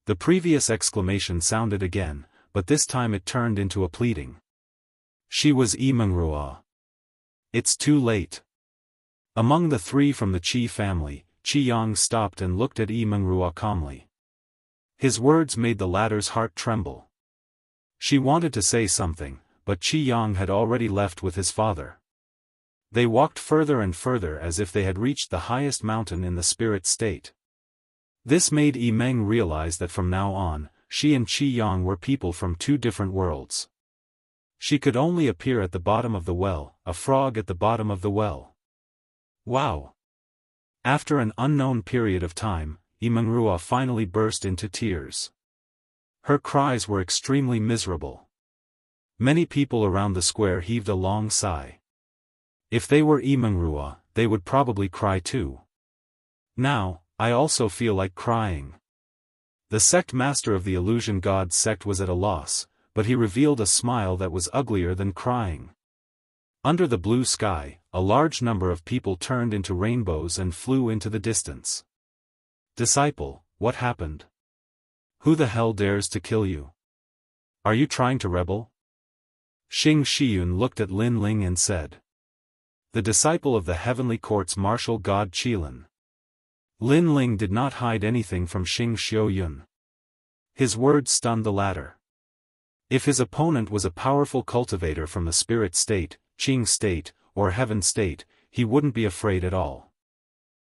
The previous exclamation sounded again, but this time it turned into a pleading. She was Immortal. It's too late. Among the three from the Qi family, Qi Yang stopped and looked at Immortal calmly. His words made the latter's heart tremble. She wanted to say something, but Qi Yang had already left with his father. They walked further and further as if they had reached the highest mountain in the spirit state. This made Yi Meng realize that from now on, she and Qi Yang were people from two different worlds. She could only appear at the bottom of the well, a frog at the bottom of the well. Wow! After an unknown period of time, Immortal finally burst into tears. Her cries were extremely miserable. Many people around the square heaved a long sigh. If they were Immortal, they would probably cry too. Now, I also feel like crying. The sect master of the illusion god sect was at a loss, but he revealed a smile that was uglier than crying. Under the blue sky, a large number of people turned into rainbows and flew into the distance. Disciple, what happened? Who the hell dares to kill you? Are you trying to rebel? Xing Shiyun looked at Lin Ling and said. The disciple of the heavenly court's martial god Qilin. Lin Ling did not hide anything from Xing Xiuyun. His words stunned the latter. If his opponent was a powerful cultivator from the spirit state, Qing state, or heaven state, he wouldn't be afraid at all.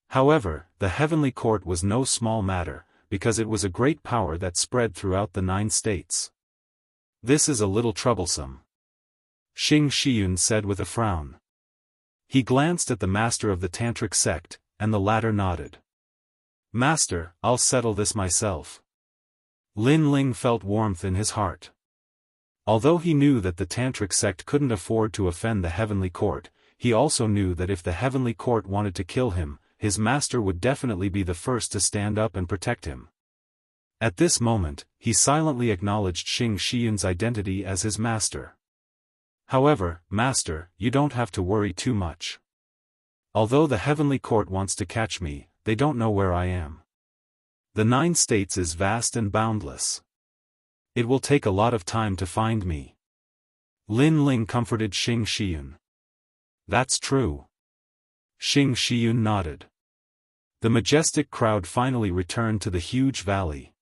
However, the heavenly court was no small matter, because it was a great power that spread throughout the 9 states. This is a little troublesome. Xing Shiyun said with a frown. He glanced at the master of the tantric sect, and the latter nodded. Master, I'll settle this myself. Lin Ling felt warmth in his heart. Although he knew that the tantric sect couldn't afford to offend the heavenly court, he also knew that if the heavenly court wanted to kill him, his master would definitely be the first to stand up and protect him. At this moment, he silently acknowledged Xing Shiyun's identity as his master. However, master, you don't have to worry too much. Although the heavenly court wants to catch me, they don't know where I am. The 9 states is vast and boundless. It will take a lot of time to find me. Lin Ling comforted Xing Shiyun. That's true. Xing Shiyun nodded. The majestic crowd finally returned to the huge valley.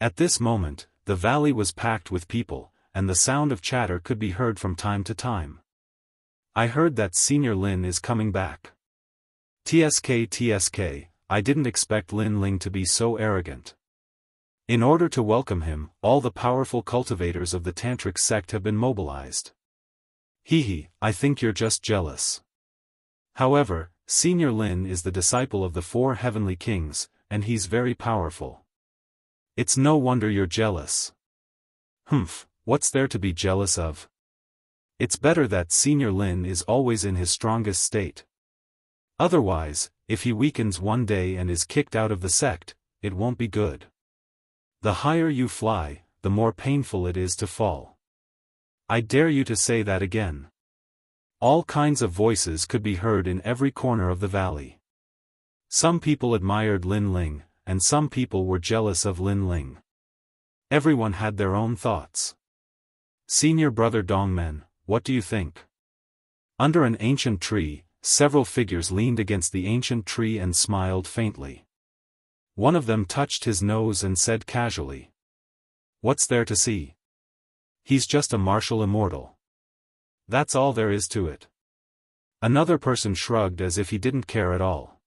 At this moment, the valley was packed with people, and the sound of chatter could be heard from time to time. I heard that Senior Lin is coming back. TSK, I didn't expect Lin Ling to be so arrogant. In order to welcome him, all the powerful cultivators of the tantric sect have been mobilized. I think you're just jealous. However, Senior Lin is the disciple of the 4 heavenly kings, and he's very powerful. It's no wonder you're jealous. Humph, what's there to be jealous of? It's better that Senior Lin is always in his strongest state. Otherwise, if he weakens one day and is kicked out of the sect, it won't be good. The higher you fly, the more painful it is to fall. I dare you to say that again. All kinds of voices could be heard in every corner of the valley. Some people admired Lin Ling, and some people were jealous of Lin Ling. Everyone had their own thoughts. Senior brother Dongmen, what do you think? Under an ancient tree, several figures leaned against the ancient tree and smiled faintly. One of them touched his nose and said casually, "What's there to see? He's just a martial immortal. That's all there is to it." Another person shrugged as if he didn't care at all.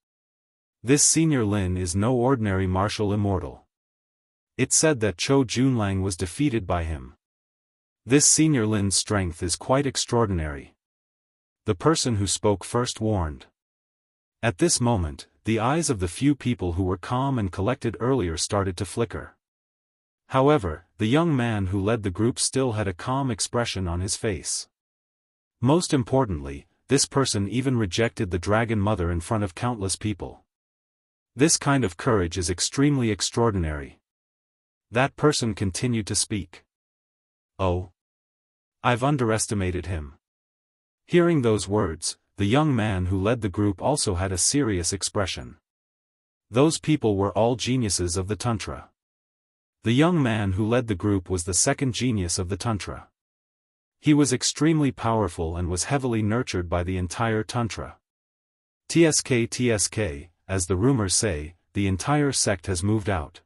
This Senior Lin is no ordinary martial immortal. It's said that Chou Junlang was defeated by him. This Senior Lin's strength is quite extraordinary. The person who spoke first warned. At this moment, the eyes of the few people who were calm and collected earlier started to flicker. However, the young man who led the group still had a calm expression on his face. Most importantly, this person even rejected the Dragon Mother in front of countless people. This kind of courage is extremely extraordinary. That person continued to speak. "Oh. I've underestimated him." Hearing those words, the young man who led the group also had a serious expression. Those people were all geniuses of the Tantra. The young man who led the group was the second genius of the Tantra. He was extremely powerful and was heavily nurtured by the entire Tantra. TSK, as the rumors say, the entire sect has moved out.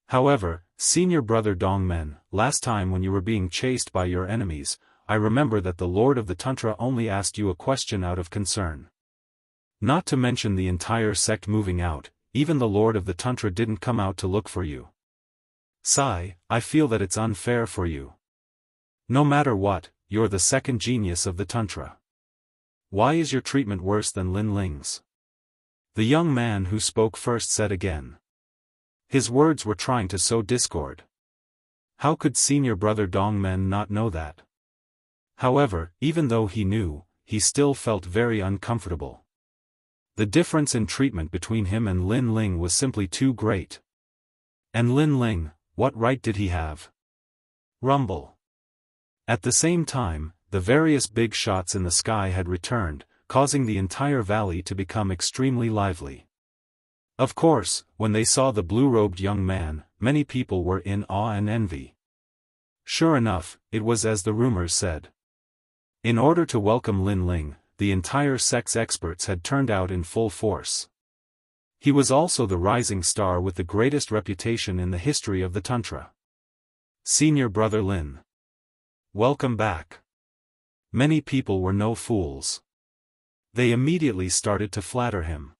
However, senior brother Dongmen, last time when you were being chased by your enemies, I remember that the Lord of the Tantra only asked you a question out of concern. Not to mention the entire sect moving out, even the Lord of the Tantra didn't come out to look for you. Sai, I feel that it's unfair for you. No matter what, you're the second genius of the Tantra. Why is your treatment worse than Lin Ling's? The young man who spoke first said again. His words were trying to sow discord. How could senior brother Dongmen not know that? However, even though he knew, he still felt very uncomfortable. The difference in treatment between him and Lin Ling was simply too great. And Lin Ling, what right did he have? Rumble. At the same time, the various big shots in the sky had returned, causing the entire valley to become extremely lively. Of course, when they saw the blue-robed young man, many people were in awe and envy. Sure enough, it was as the rumors said. In order to welcome Lin Ling, the entire sect's experts had turned out in full force. He was also the rising star with the greatest reputation in the history of the Tantra. Senior brother Lin. Welcome back. Many people were no fools. They immediately started to flatter him.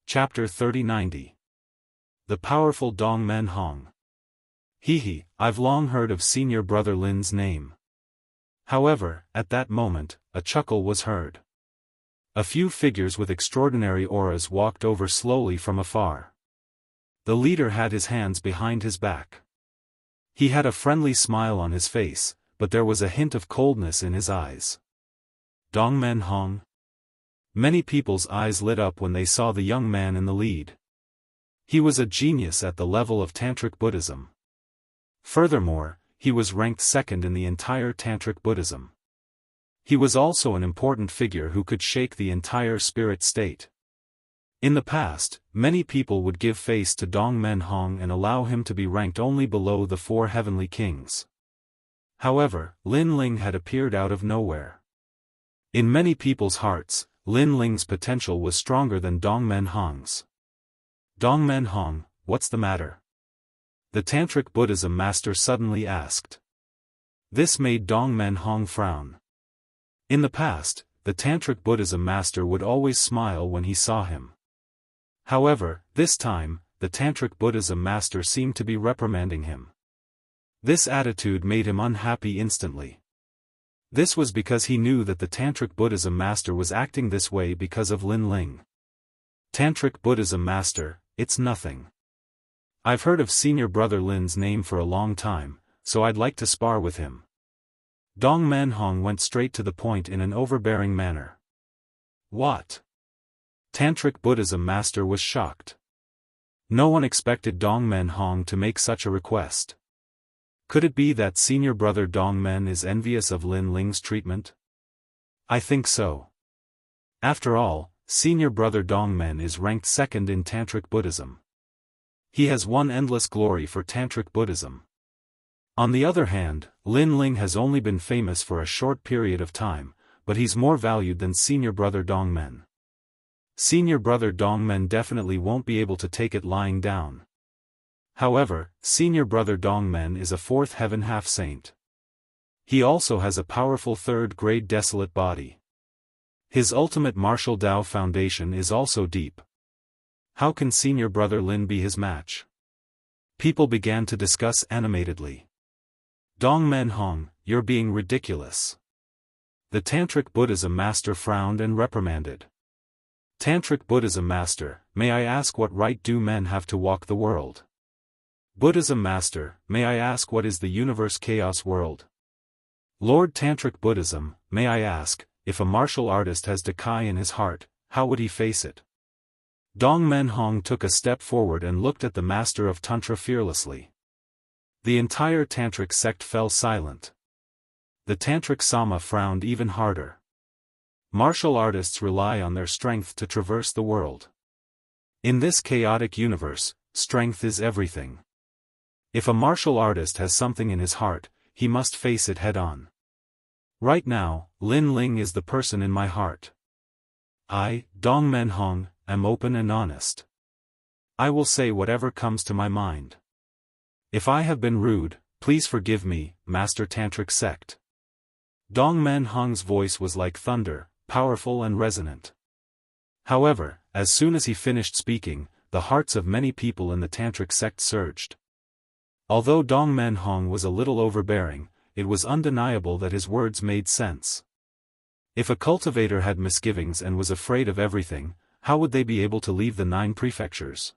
Chapter 3090. The powerful Dongmen Hong. Hehe, I've long heard of senior brother Lin's name. However, at that moment, a chuckle was heard. A few figures with extraordinary auras walked over slowly from afar. The leader had his hands behind his back. He had a friendly smile on his face, but there was a hint of coldness in his eyes. Dongmen Hong? Many people's eyes lit up when they saw the young man in the lead. He was a genius at the level of Tantric Buddhism. Furthermore, he was ranked second in the entire Tantric Buddhism. He was also an important figure who could shake the entire spirit state. In the past, many people would give face to Dongmen Hong and allow him to be ranked only below the 4 heavenly kings. However, Lin Ling had appeared out of nowhere. In many people's hearts, Lin Ling's potential was stronger than Dongmen Hong's. Dongmen Hong, what's the matter? The Tantric Buddhism master suddenly asked. This made Dongmen Hong frown. In the past, the Tantric Buddhism master would always smile when he saw him. However, this time, the Tantric Buddhism master seemed to be reprimanding him. This attitude made him unhappy instantly. This was because he knew that the Tantric Buddhism master was acting this way because of Lin Ling. Tantric Buddhism master, it's nothing. I've heard of senior brother Lin's name for a long time, so I'd like to spar with him. Dong Manhong went straight to the point in an overbearing manner. What? Tantric Buddhism master was shocked. No one expected Dong Manhong to make such a request. Could it be that senior brother Dong Men is envious of Lin Ling's treatment? I think so. After all, senior brother Dong Men is ranked second in Tantric Buddhism. He has won endless glory for Tantric Buddhism. On the other hand, Lin Ling has only been famous for a short period of time, but he's more valued than senior brother Dong Men. Senior brother Dong Men definitely won't be able to take it lying down. However, senior brother Dong Men is a fourth heaven half-saint. He also has a powerful third-grade desolate body. His ultimate martial Dao foundation is also deep. How can senior brother Lin be his match? People began to discuss animatedly. Dong Manhong, you're being ridiculous. The Tantric Buddhism master frowned and reprimanded. Tantric Buddhism master, may I ask what right do men have to walk the world? Buddhism master, may I ask what is the universe chaos world? Lord Tantric Buddhism, may I ask, if a martial artist has decay in his heart, how would he face it? Dong Manhong took a step forward and looked at the master of Tantra fearlessly. The entire Tantric sect fell silent. The Tantric Sama frowned even harder. Martial artists rely on their strength to traverse the world. In this chaotic universe, strength is everything. If a martial artist has something in his heart, he must face it head-on. Right now, Lin Ling is the person in my heart. I, Dong Manhong, am open and honest. I will say whatever comes to my mind. If I have been rude, please forgive me, Master Tantric Sect. Dong Manhong's voice was like thunder, powerful and resonant. However, as soon as he finished speaking, the hearts of many people in the Tantric sect surged. Although Dong Manhong was a little overbearing, it was undeniable that his words made sense. If a cultivator had misgivings and was afraid of everything, how would they be able to leave the 9 prefectures?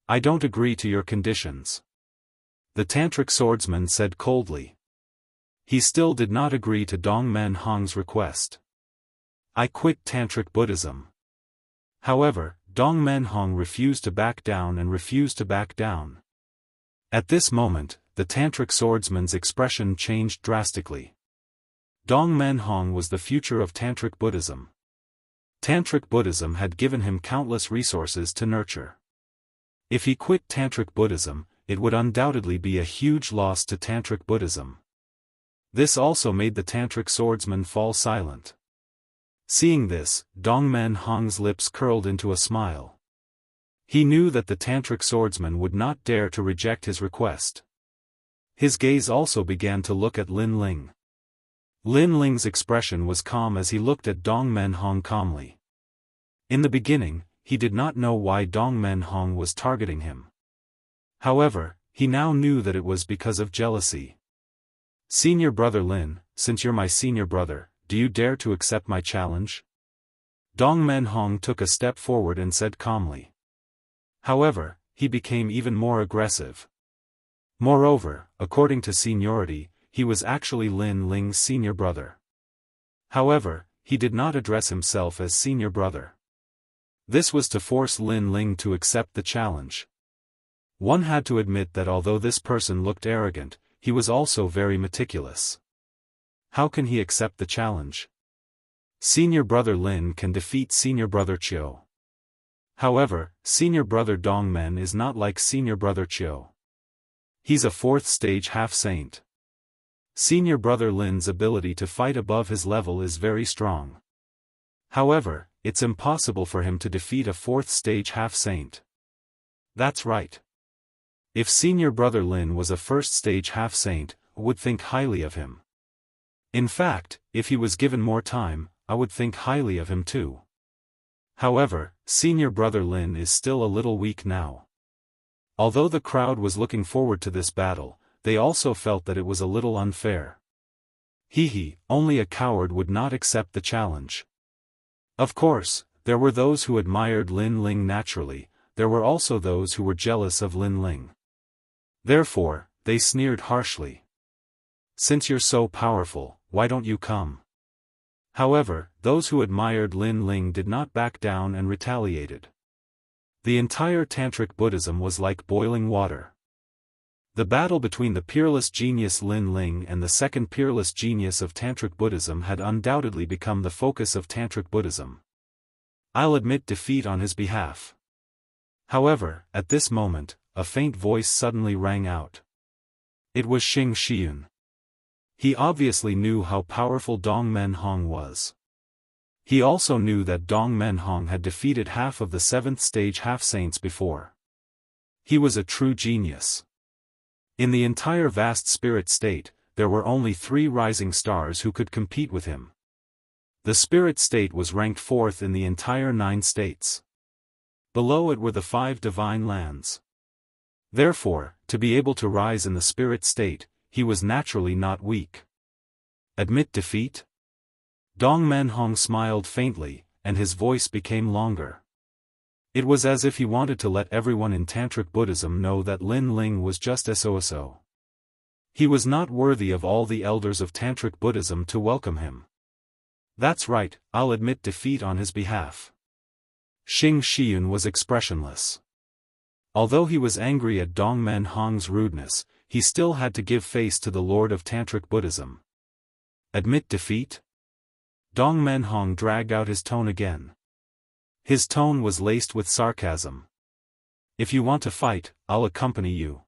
I don't agree to your conditions. The Tantric swordsman said coldly. He still did not agree to Dong Manhong's request. I quit Tantric Buddhism. However, Dong Manhong refused to back down and refused to back down. At this moment, the Tantric swordsman's expression changed drastically. Dong Manhong was the future of Tantric Buddhism. Tantric Buddhism had given him countless resources to nurture. If he quit Tantric Buddhism, it would undoubtedly be a huge loss to Tantric Buddhism. This also made the Tantric swordsman fall silent. Seeing this, Dong Manhong's lips curled into a smile. He knew that the Tantric swordsman would not dare to reject his request. His gaze also began to look at Lin Ling. Lin Ling's expression was calm as he looked at Dong Manhong calmly. In the beginning, he did not know why Dong Manhong was targeting him. However, he now knew that it was because of jealousy. Senior brother Lin, since you're my senior brother, do you dare to accept my challenge? Dong Manhong took a step forward and said calmly. However, he became even more aggressive. Moreover, according to seniority, he was actually Lin Ling's senior brother. However, he did not address himself as senior brother. This was to force Lin Ling to accept the challenge. One had to admit that although this person looked arrogant, he was also very meticulous. How can he accept the challenge? Senior brother Lin can defeat senior brother Chiu. However, senior brother Dong Men is not like senior brother Chiu. He's a 4th stage half-saint. Senior brother Lin's ability to fight above his level is very strong. However, it's impossible for him to defeat a 4th stage half-saint. That's right. If senior brother Lin was a 1st stage half-saint, I would think highly of him. In fact, if he was given more time, I would think highly of him too. However, senior brother Lin is still a little weak now. Although the crowd was looking forward to this battle, they also felt that it was a little unfair. Only a coward would not accept the challenge. Of course, there were those who admired Lin Ling naturally, there were also those who were jealous of Lin Ling. Therefore, they sneered harshly. Since you're so powerful, why don't you come? However, those who admired Lin Ling did not back down and retaliated. The entire Tantric Buddhism was like boiling water. The battle between the peerless genius Lin Ling and the second peerless genius of Tantric Buddhism had undoubtedly become the focus of Tantric Buddhism. I'll admit defeat on his behalf. However, at this moment, a faint voice suddenly rang out. It was Xing Xian. He obviously knew how powerful Dong Men Hong was. He also knew that Dong Men Hong had defeated half of the 7th stage half-saints before. He was a true genius. In the entire vast spirit state, there were only 3 rising stars who could compete with him. The spirit state was ranked 4th in the entire 9 states. Below it were the 5 divine lands. Therefore, to be able to rise in the spirit state, he was naturally not weak. Admit defeat? Dong Men Hong smiled faintly, and his voice became longer. It was as if he wanted to let everyone in Tantric Buddhism know that Lin Ling was just so. He was not worthy of all the elders of Tantric Buddhism to welcome him. That's right, I'll admit defeat on his behalf. Xing Xian was expressionless. Although he was angry at Dong Men Hong's rudeness, he still had to give face to the Lord of Tantric Buddhism. Admit defeat? Dong Men Hong dragged out his tone again. His tone was laced with sarcasm. If you want to fight, I'll accompany you.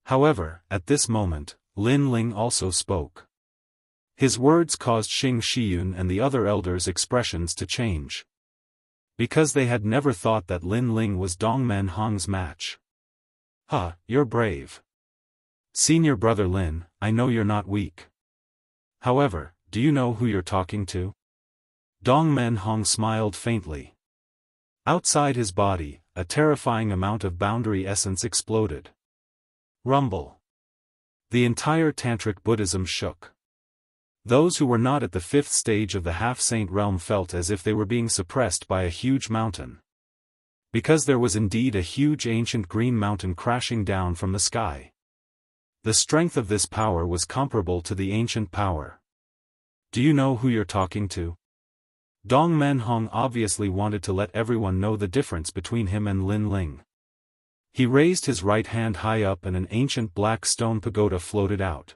However, at this moment, Lin Ling also spoke. His words caused Xing Xian and the other elders' expressions to change. Because they had never thought that Lin Ling was Dong Men Hong's match. You're brave. Senior brother Lin, I know you're not weak. However, do you know who you're talking to? Dong Men Hong smiled faintly. Outside his body, a terrifying amount of boundary essence exploded. Rumble. The entire Tantric Buddhism shook. Those who were not at the 5th stage of the half-saint realm felt as if they were being suppressed by a huge mountain. Because there was indeed a huge ancient green mountain crashing down from the sky. The strength of this power was comparable to the ancient power. Do you know who you're talking to? Dong Men Hong obviously wanted to let everyone know the difference between him and Lin Ling. He raised his right hand high up and an ancient black stone pagoda floated out.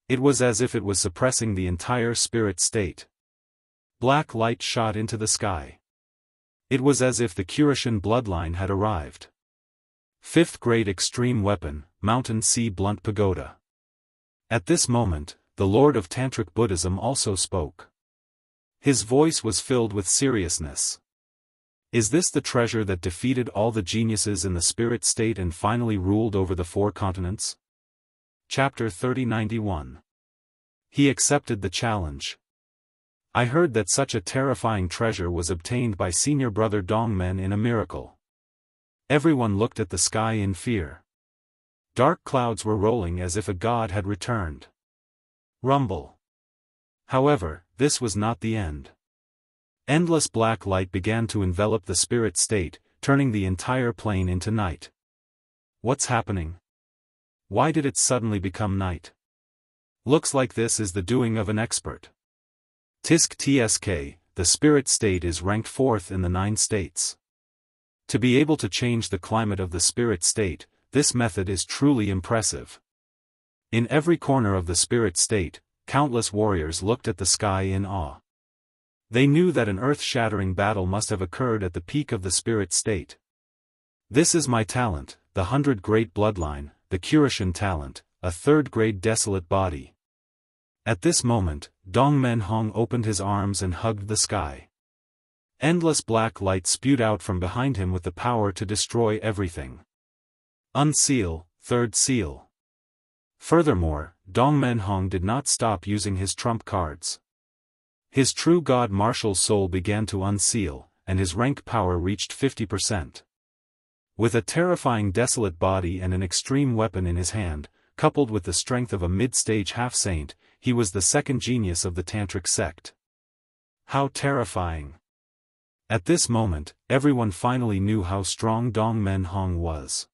It was as if it was suppressing the entire spirit state. Black light shot into the sky. It was as if the Kurishin bloodline had arrived. 5th grade extreme weapon, Mountain Sea Blunt Pagoda. At this moment, the Lord of Tantric Buddhism also spoke. His voice was filled with seriousness. Is this the treasure that defeated all the geniuses in the spirit state and finally ruled over the 4 continents? Chapter 3091. He accepted the challenge. I heard that such a terrifying treasure was obtained by senior brother Dong Men in a miracle. Everyone looked at the sky in fear. Dark clouds were rolling as if a god had returned. Rumble. However, this was not the end. Endless black light began to envelop the spirit state, turning the entire plane into night. What's happening? Why did it suddenly become night? Looks like this is the doing of an expert. Tisk TSK, the spirit state is ranked 4th in the 9 states. To be able to change the climate of the spirit state, this method is truly impressive. In every corner of the spirit state, countless warriors looked at the sky in awe. They knew that an earth-shattering battle must have occurred at the peak of the spirit state. This is my talent, the 100 Great Bloodline, the Kurishin talent, a 3rd grade desolate body. At this moment, Dong Men Hong opened his arms and hugged the sky. Endless black light spewed out from behind him with the power to destroy everything. Unseal, 3rd seal. Furthermore, Dong Men Hong did not stop using his trump cards. His true god martial soul began to unseal, and his rank power reached 50%. With a terrifying desolate body and an extreme weapon in his hand, coupled with the strength of a mid-stage half-saint, he was the second genius of the Tantric sect. How terrifying! At this moment, everyone finally knew how strong Dong Men-hong was.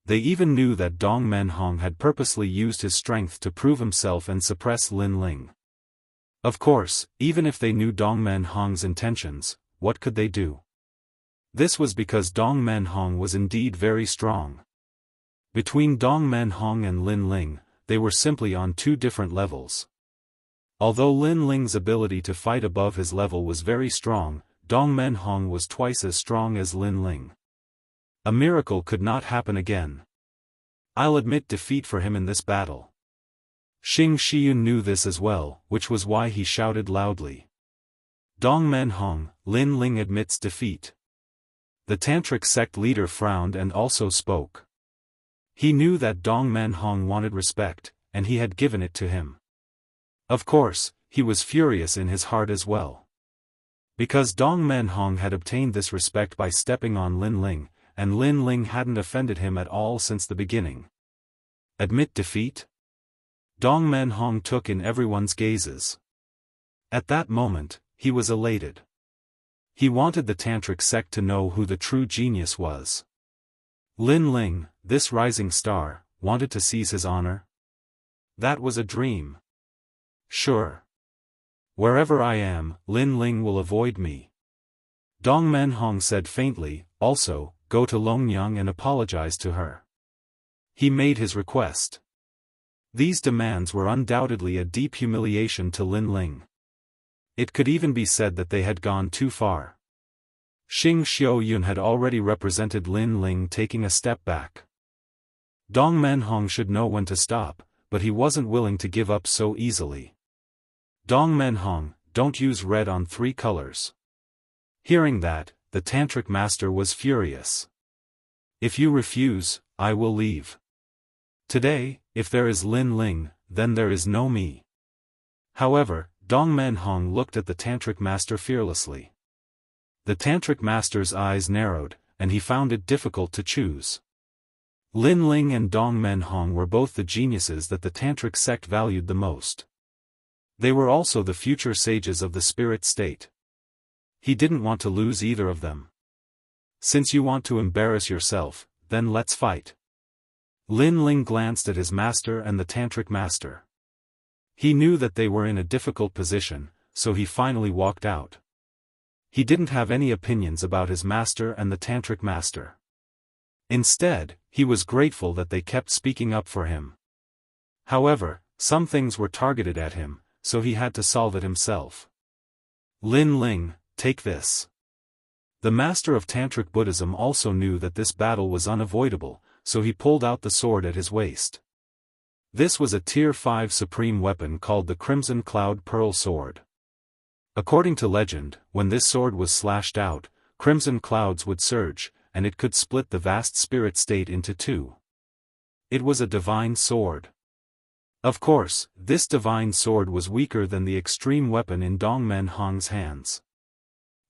They even knew that Dong Men-hong had purposely used his strength to prove himself and suppress Lin Ling. Of course, even if they knew Dong Men-hong's intentions, what could they do? This was because Dong Men-hong was indeed very strong. Between Dong Men-hong and Lin Ling, they were simply on two different levels. Although Lin Ling's ability to fight above his level was very strong, Dong Men-hong was twice as strong as Lin Ling. A miracle could not happen again. I'll admit defeat for him in this battle. Xing Shiyun knew this as well, which was why he shouted loudly. Dong Men-hong, Lin Ling admits defeat. The Tantric sect leader frowned and also spoke. He knew that Dong Men-hong wanted respect, and he had given it to him. Of course, he was furious in his heart as well. Because Dong Men-hong had obtained this respect by stepping on Lin Ling, and Lin Ling hadn't offended him at all since the beginning. Admit defeat? Dong Men-hong took in everyone's gazes. At that moment, he was elated. He wanted the Tantric sect to know who the true genius was. Lin Ling, this rising star, wanted to seize his honor? That was a dream. Sure. Wherever I am, Lin Ling will avoid me. Dong Men-hong said faintly, also, go to Longyang and apologize to her. He made his request. These demands were undoubtedly a deep humiliation to Lin Ling. It could even be said that they had gone too far. Xing Xiaoyun had already represented Lin Ling taking a step back. Dong Men-hong should know when to stop, but he wasn't willing to give up so easily. Dong Men-hong, don't use red on 3 colors. Hearing that, the Tantric master was furious. If you refuse, I will leave. Today, if there is Lin Ling, then there is no me. However, Dong Men-hong looked at the Tantric master fearlessly. The Tantric master's eyes narrowed, and he found it difficult to choose. Lin Ling and Dong Men-hong were both the geniuses that the Tantric sect valued the most. They were also the future sages of the spirit state. He didn't want to lose either of them. Since you want to embarrass yourself, then let's fight. Lin Ling glanced at his master and the Tantric master. He knew that they were in a difficult position, so he finally walked out. He didn't have any opinions about his master and the Tantric master. Instead, he was grateful that they kept speaking up for him. However, some things were targeted at him, so he had to solve it himself. Lin Ling, take this. The master of Tantric Buddhism also knew that this battle was unavoidable, so he pulled out the sword at his waist. This was a Tier 5 supreme weapon called the Crimson Cloud Pearl Sword. According to legend, when this sword was slashed out, crimson clouds would surge, and it could split the vast spirit state into 2. It was a divine sword. Of course, this divine sword was weaker than the extreme weapon in Dong Men-hong's hands.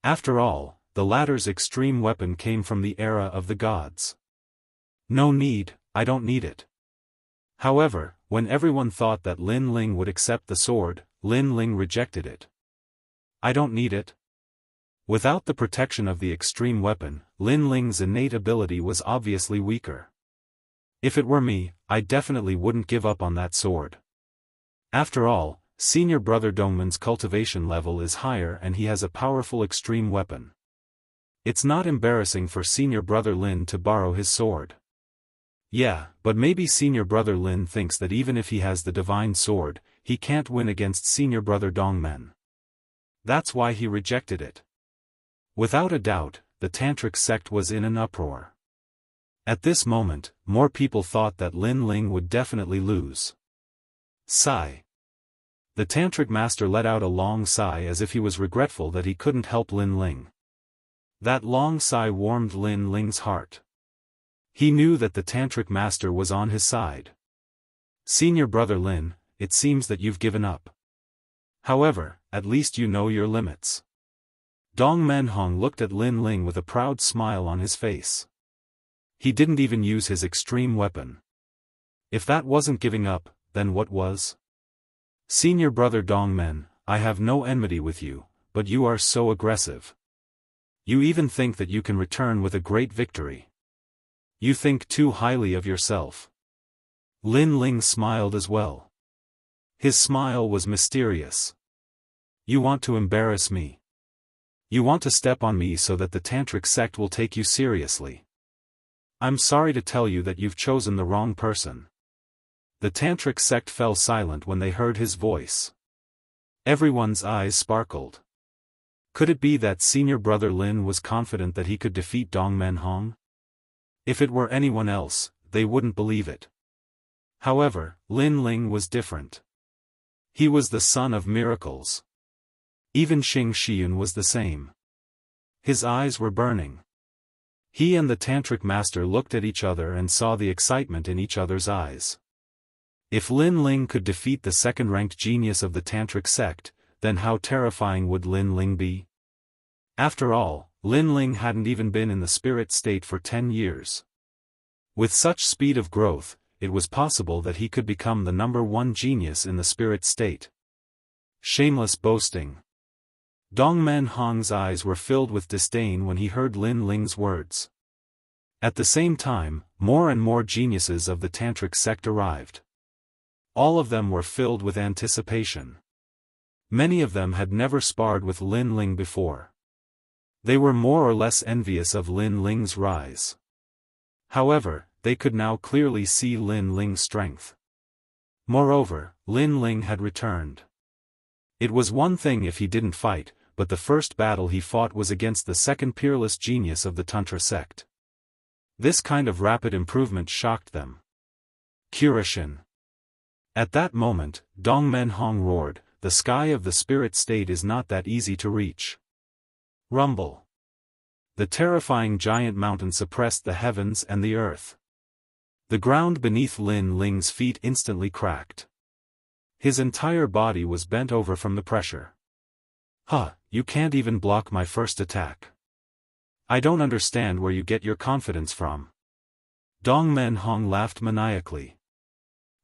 After all, the latter's extreme weapon came from the era of the gods. No need, I don't need it. However, when everyone thought that Lin Ling would accept the sword, Lin Ling rejected it. I don't need it. Without the protection of the extreme weapon, Lin Ling's innate ability was obviously weaker. If it were me, I definitely wouldn't give up on that sword. After all, senior brother Dongman's cultivation level is higher and he has a powerful extreme weapon. It's not embarrassing for senior brother Lin to borrow his sword. Yeah, but maybe senior brother Lin thinks that even if he has the divine sword, he can't win against senior brother Dongman. That's why he rejected it. Without a doubt, the Tantric sect was in an uproar. At this moment, more people thought that Lin Ling would definitely lose. Sigh. The Tantric master let out a long sigh as if he was regretful that he couldn't help Lin Ling. That long sigh warmed Lin Ling's heart. He knew that the Tantric master was on his side. Senior brother Lin, it seems that you've given up. However, at least you know your limits. Dong Men-hong looked at Lin Ling with a proud smile on his face. He didn't even use his extreme weapon. If that wasn't giving up, then what was? Senior brother Dongmen, I have no enmity with you, but you are so aggressive. You even think that you can return with a great victory. You think too highly of yourself. Lin Ling smiled as well. His smile was mysterious. You want to embarrass me. You want to step on me so that the tantric sect will take you seriously. I'm sorry to tell you that you've chosen the wrong person. The tantric sect fell silent when they heard his voice. Everyone's eyes sparkled. Could it be that senior brother Lin was confident that he could defeat Dongmen Hong? If it were anyone else, they wouldn't believe it. However, Lin Ling was different. He was the son of miracles. Even Xing Xian was the same. His eyes were burning. He and the tantric master looked at each other and saw the excitement in each other's eyes. If Lin Ling could defeat the second-ranked genius of the tantric sect, then how terrifying would Lin Ling be? After all, Lin Ling hadn't even been in the spirit state for 10 years. With such speed of growth, it was possible that he could become the #1 genius in the spirit state. Shameless boasting. Dongmen Hong's eyes were filled with disdain when he heard Lin Ling's words. At the same time, more and more geniuses of the tantric sect arrived. All of them were filled with anticipation. Many of them had never sparred with Lin Ling before. They were more or less envious of Lin Ling's rise. However, they could now clearly see Lin Ling's strength. Moreover, Lin Ling had returned. It was one thing if he didn't fight, but the first battle he fought was against the second peerless genius of the Tantra sect. This kind of rapid improvement shocked them. Kurashin. At that moment, Dongmen Hong roared, "The sky of the spirit state is not that easy to reach." Rumble. The terrifying giant mountain suppressed the heavens and the earth. The ground beneath Lin Ling's feet instantly cracked. His entire body was bent over from the pressure. "Huh, you can't even block my first attack. I don't understand where you get your confidence from." Dongmen Hong laughed maniacally.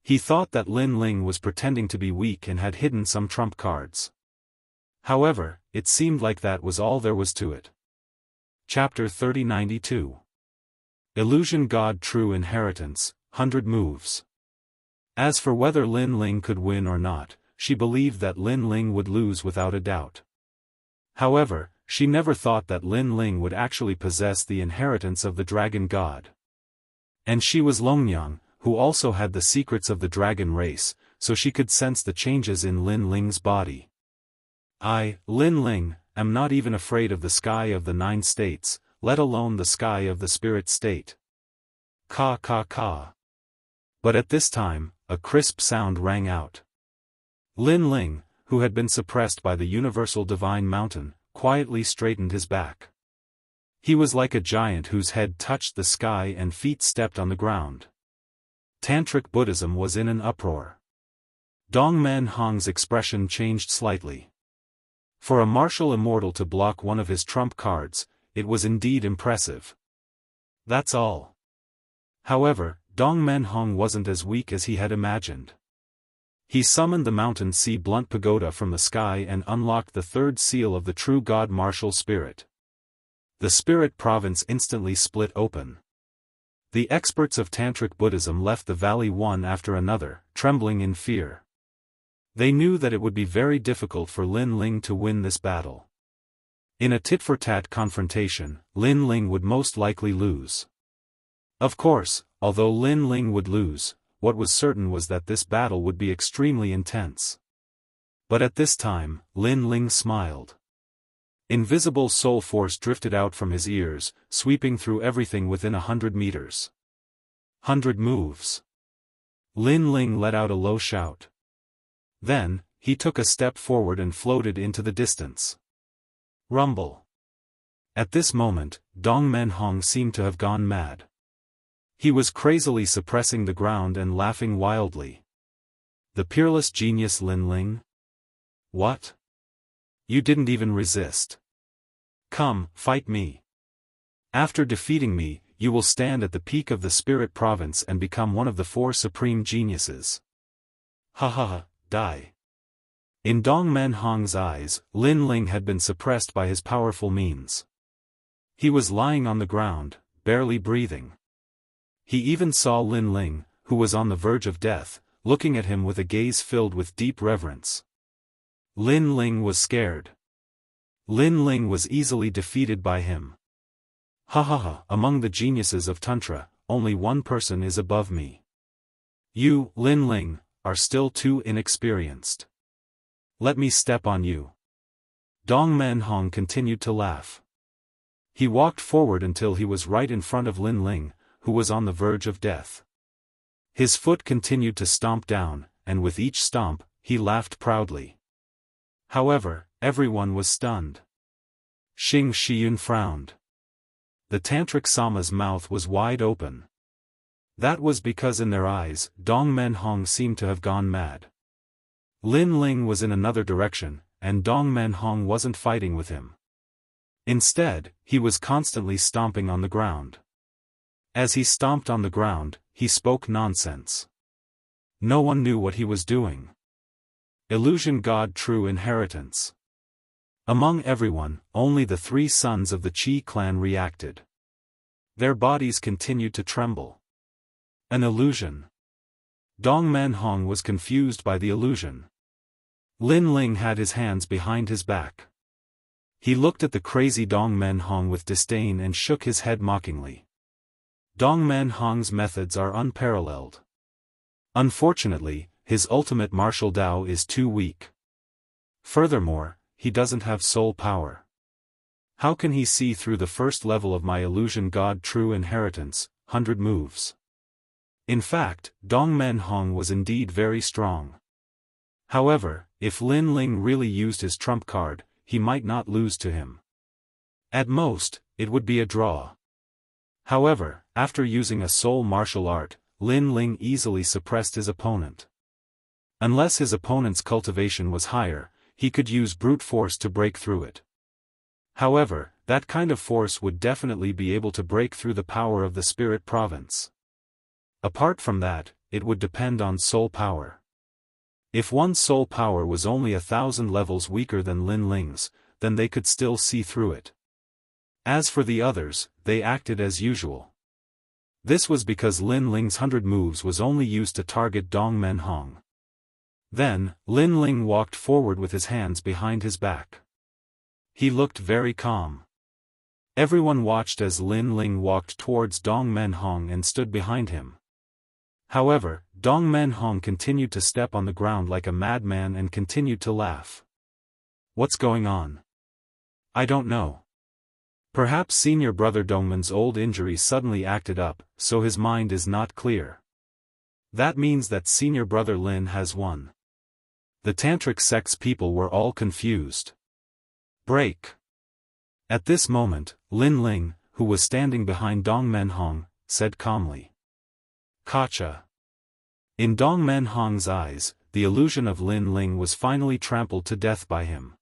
He thought that Lin Ling was pretending to be weak and had hidden some trump cards. However, it seemed like that was all there was to it. Chapter 3092. Illusion God True Inheritance, 100 Moves. As for whether Lin Ling could win or not, she believed that Lin Ling would lose without a doubt. However, she never thought that Lin Ling would actually possess the inheritance of the Dragon God. And she was Longyang, who also had the secrets of the dragon race, so she could sense the changes in Lin Ling's body. I, Lin Ling, am not even afraid of the sky of the 9 states, let alone the sky of the spirit state. Ka ka ka. But at this time, a crisp sound rang out. Lin Ling, who had been suppressed by the universal divine mountain, quietly straightened his back. He was like a giant whose head touched the sky and feet stepped on the ground. Tantric Buddhism was in an uproar. Dongmen Hong's expression changed slightly. For a martial immortal to block one of his trump cards, it was indeed impressive. That's all. However, Dongmen Hong wasn't as weak as he had imagined. He summoned the Mountain Sea Blunt Pagoda from the sky and unlocked the 3rd seal of the true God martial spirit. The spirit province instantly split open. The experts of Tantric Buddhism left the valley one after another, trembling in fear. They knew that it would be very difficult for Lin Ling to win this battle. In a tit-for-tat confrontation, Lin Ling would most likely lose. Of course, although Lin Ling would lose, what was certain was that this battle would be extremely intense. But at this time, Lin Ling smiled. Invisible soul force drifted out from his ears, sweeping through everything within 100 meters. 100 moves. Lin Ling let out a low shout. Then, he took a step forward and floated into the distance. Rumble. At this moment, Dongmen Hong seemed to have gone mad. He was crazily suppressing the ground and laughing wildly. The peerless genius Lin Ling? What? You didn't even resist. Come, fight me. After defeating me, you will stand at the peak of the spirit province and become one of the 4 supreme geniuses. Ha ha ha, die. In Dong Men Hong's eyes, Lin Ling had been suppressed by his powerful means. He was lying on the ground, barely breathing. He even saw Lin Ling, who was on the verge of death, looking at him with a gaze filled with deep reverence. Lin Ling was scared. Lin Ling was easily defeated by him. Ha ha ha, among the geniuses of Tantra, only one person is above me. You, Lin Ling, are still too inexperienced. Let me step on you. Dong Men Hong continued to laugh. He walked forward until he was right in front of Lin Ling, who was on the verge of death. His foot continued to stomp down, and with each stomp, he laughed proudly. However, everyone was stunned. Xing Shiyun frowned. The Tantric Sama's mouth was wide open. That was because in their eyes, Dong Men Hong seemed to have gone mad. Lin Ling was in another direction, and Dong Men Hong wasn't fighting with him. Instead, he was constantly stomping on the ground. As he stomped on the ground, he spoke nonsense. No one knew what he was doing. Illusion God True Inheritance. Among everyone, only the 3 sons of the Qi clan reacted. Their bodies continued to tremble. An illusion. Dong Men Hong was confused by the illusion. Lin Ling had his hands behind his back. He looked at the crazy Dong Men Hong with disdain and shook his head mockingly. Dong Men Hong's methods are unparalleled. Unfortunately, his ultimate martial Dao is too weak. Furthermore, he doesn't have soul power. How can he see through the first level of my illusion God True Inheritance, 100 moves? In fact, Dong Men Hong was indeed very strong. However, if Lin Ling really used his trump card, he might not lose to him. At most, it would be a draw. However, after using a soul martial art, Lin Ling easily suppressed his opponent. Unless his opponent's cultivation was higher, he could use brute force to break through it. However, that kind of force would definitely be able to break through the power of the spirit province. Apart from that, it would depend on soul power. If one's soul power was only 1,000 levels weaker than Lin Ling's, then they could still see through it. As for the others, they acted as usual. This was because Lin Ling's 100 moves was only used to target Dong Men Hong. Then, Lin Ling walked forward with his hands behind his back. He looked very calm. Everyone watched as Lin Ling walked towards Dong Men Hong and stood behind him. However, Dong Men Hong continued to step on the ground like a madman and continued to laugh. What's going on? I don't know. Perhaps senior brother Dongman's old injury suddenly acted up, so his mind is not clear. That means that senior brother Lin has won. The Tantric sect's people were all confused. Break. At this moment, Lin Ling, who was standing behind Dong Men Hong, said calmly. Gotcha. In Dong Men Hong's eyes, the illusion of Lin Ling was finally trampled to death by him.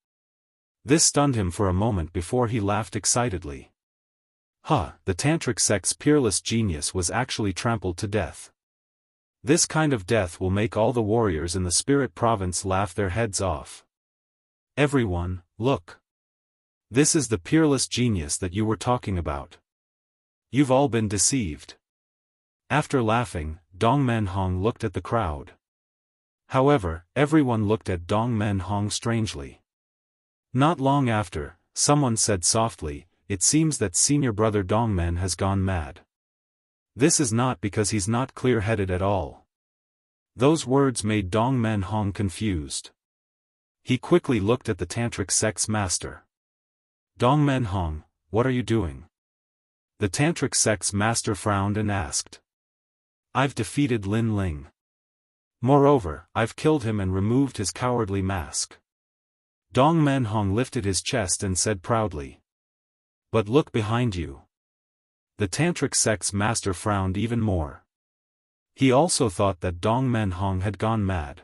This stunned him for a moment before he laughed excitedly. The Tantric sect's peerless genius was actually trampled to death. This kind of death will make all the warriors in the spirit province laugh their heads off. Everyone, look. This is the peerless genius that you were talking about. You've all been deceived. After laughing, Dong Men Hong looked at the crowd. However, everyone looked at Dong Men Hong strangely. Not long after, someone said softly, "It seems that senior brother Dong Men has gone mad." This is not because he's not clear-headed at all. Those words made Dong Men Hong confused. He quickly looked at the Tantric sect's master. Dong Men Hong, what are you doing? The Tantric sect's master frowned and asked. I've defeated Lin Ling. Moreover, I've killed him and removed his cowardly mask. Dong Men Hong lifted his chest and said proudly. But look behind you. The Tantric sect's master frowned even more. He also thought that Dong Men Hong had gone mad.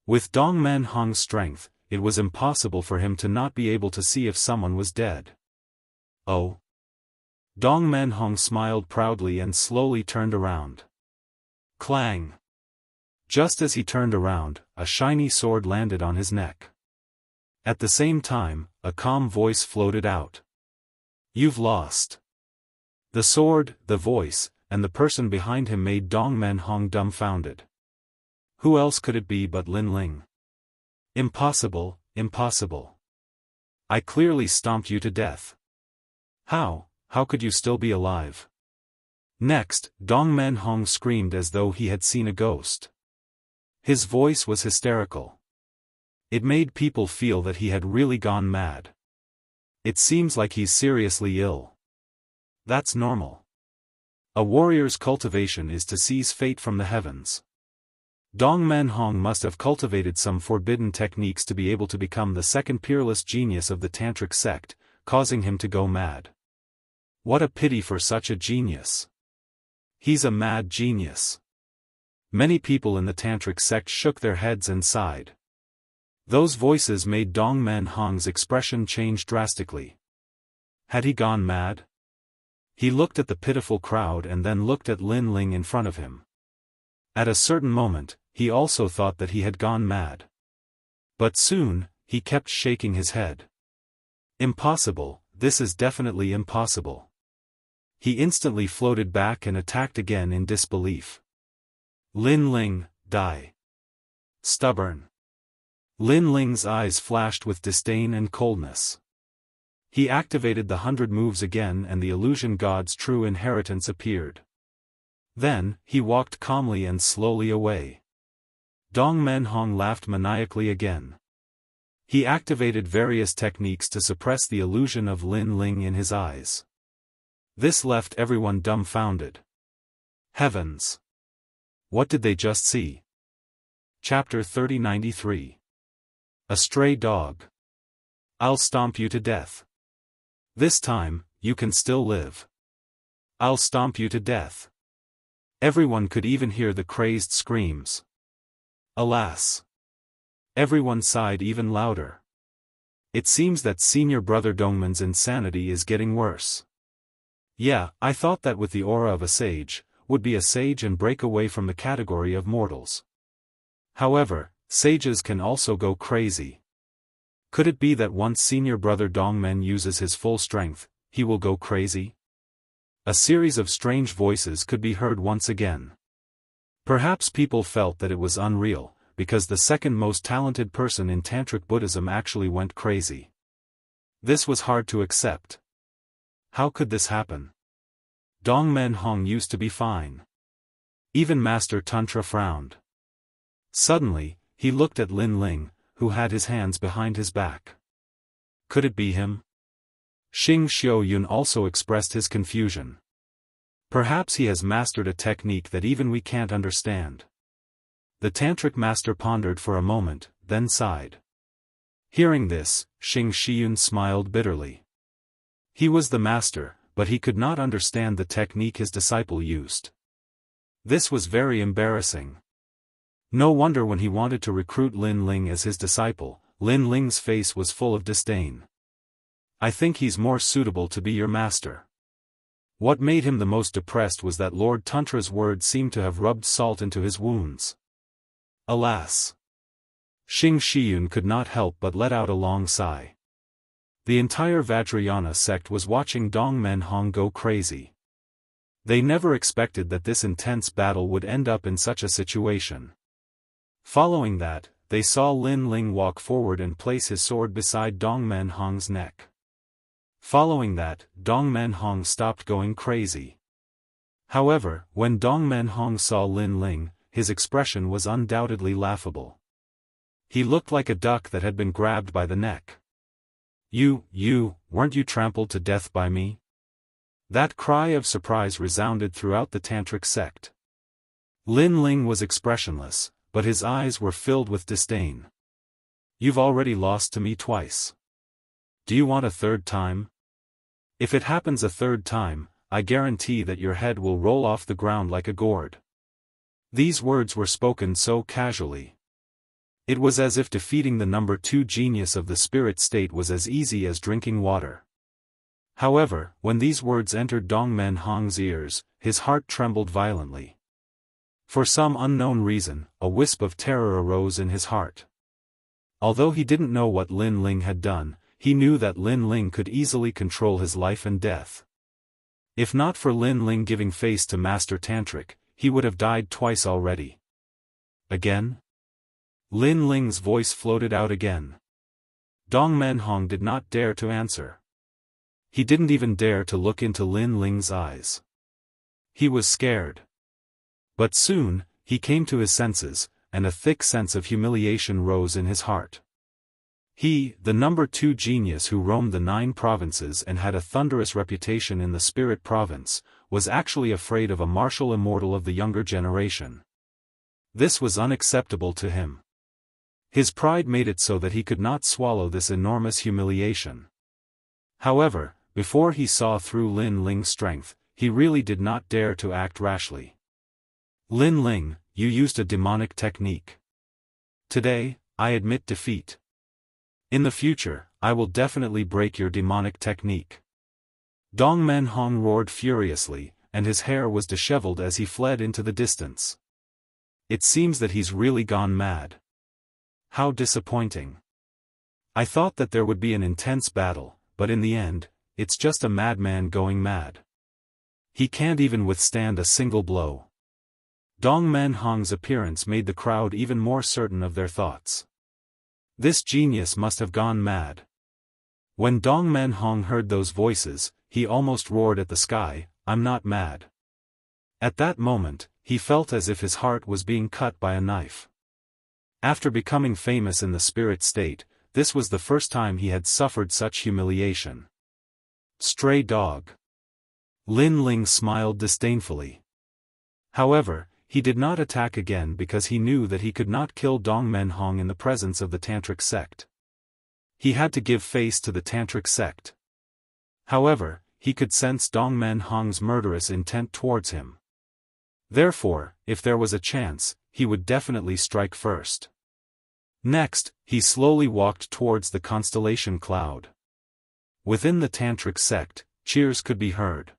With Dong Men Hong's strength, it was impossible for him to not be able to see if someone was dead. Oh. Dong Menhong smiled proudly and slowly turned around. Clang! Just as he turned around, a shiny sword landed on his neck. At the same time, a calm voice floated out. You've lost. The sword, the voice, and the person behind him made Dong Menhong dumbfounded. Who else could it be but Lin Ling? Impossible, impossible. I clearly stomped you to death. How could you still be alive? Next, Dong Menhong screamed as though he had seen a ghost. His voice was hysterical. It made people feel that he had really gone mad. It seems like he's seriously ill. That's normal. A warrior's cultivation is to seize fate from the heavens. Dong Menhong must have cultivated some forbidden techniques to be able to become the second peerless genius of the tantric sect, causing him to go mad. What a pity for such a genius. He's a mad genius. Many people in the tantric sect shook their heads and sighed. Those voices made Dong Menhong's expression change drastically. Had he gone mad? He looked at the pitiful crowd and then looked at Lin Ling in front of him. At a certain moment, he also thought that he had gone mad. But soon, he kept shaking his head. Impossible, this is definitely impossible. He instantly floated back and attacked again in disbelief. Lin Ling, die. Stubborn. Lin Ling's eyes flashed with disdain and coldness. He activated the 100 moves again and the illusion god's true inheritance appeared. Then, he walked calmly and slowly away. Dong Menhong laughed maniacally again. He activated various techniques to suppress the illusion of Lin Ling in his eyes. This left everyone dumbfounded. Heavens! What did they just see? Chapter 3093. A stray dog. I'll stomp you to death. This time, you can still live. I'll stomp you to death. Everyone could even hear the crazed screams. Alas! Everyone sighed even louder. It seems that senior brother Dongman's insanity is getting worse. Yeah, I thought that with the aura of a sage, would be a sage and break away from the category of mortals. However, sages can also go crazy. Could it be that once senior brother Dongmen uses his full strength, he will go crazy? A series of strange voices could be heard once again. Perhaps people felt that it was unreal, because the second most talented person in Tantric Buddhism actually went crazy. This was hard to accept. How could this happen? Dong Menhong used to be fine. Even Master Tantra frowned. Suddenly, he looked at Lin Ling, who had his hands behind his back. Could it be him? Xing Xiaoyun also expressed his confusion. Perhaps he has mastered a technique that even we can't understand. The Tantric master pondered for a moment, then sighed. Hearing this, Xing Xiaoyun smiled bitterly. He was the master, but he could not understand the technique his disciple used. This was very embarrassing. No wonder when he wanted to recruit Lin Ling as his disciple, Lin Ling's face was full of disdain. I think he's more suitable to be your master. What made him the most depressed was that Lord Tantra's words seemed to have rubbed salt into his wounds. Alas! Xing Xiaoyun could not help but let out a long sigh. The entire Vajrayana sect was watching Dong Menhong go crazy. They never expected that this intense battle would end up in such a situation. Following that, they saw Lin Ling walk forward and place his sword beside Dong Menhong's neck. Following that, Dong Menhong stopped going crazy. However, when Dong Menhong saw Lin Ling, his expression was undoubtedly laughable. He looked like a duck that had been grabbed by the neck. Weren't you trampled to death by me? That cry of surprise resounded throughout the Tantric sect. Lin Ling was expressionless, but his eyes were filled with disdain. You've already lost to me twice. Do you want a third time? If it happens a third time, I guarantee that your head will roll off the ground like a gourd. These words were spoken so casually. It was as if defeating the number 2 genius of the spirit state was as easy as drinking water. However, when these words entered Dongmen Hong's ears, his heart trembled violently. For some unknown reason, a wisp of terror arose in his heart. Although he didn't know what Lin Ling had done, he knew that Lin Ling could easily control his life and death. If not for Lin Ling giving face to Master Tantric, he would have died twice already. Again? Lin Ling's voice floated out again. Dongmen Hong did not dare to answer. He didn't even dare to look into Lin Ling's eyes. He was scared. But soon, he came to his senses, and a thick sense of humiliation rose in his heart. He, the number 2 genius who roamed the 9 provinces and had a thunderous reputation in the Spirit Province, was actually afraid of a martial immortal of the younger generation. This was unacceptable to him. His pride made it so that he could not swallow this enormous humiliation. However, before he saw through Lin Ling's strength, he really did not dare to act rashly. Lin Ling, you used a demonic technique. Today, I admit defeat. In the future, I will definitely break your demonic technique. Dongmen Hong roared furiously, and his hair was disheveled as he fled into the distance. It seems that he's really gone mad. How disappointing. I thought that there would be an intense battle, but in the end, it's just a madman going mad. He can't even withstand a single blow. Dongmen Hong's appearance made the crowd even more certain of their thoughts. This genius must have gone mad. When Dongmen Hong heard those voices, he almost roared at the sky, "I'm not mad." At that moment, he felt as if his heart was being cut by a knife. After becoming famous in the spirit state, this was the first time he had suffered such humiliation. Stray dog. Lin Ling smiled disdainfully. However, he did not attack again because he knew that he could not kill Dongmen Hong in the presence of the Tantric sect. He had to give face to the Tantric sect. However, he could sense Dongmen Hong's murderous intent towards him. Therefore, if there was a chance, he would definitely strike first. Next, he slowly walked towards the constellation cloud. Within the Tantric sect, cheers could be heard.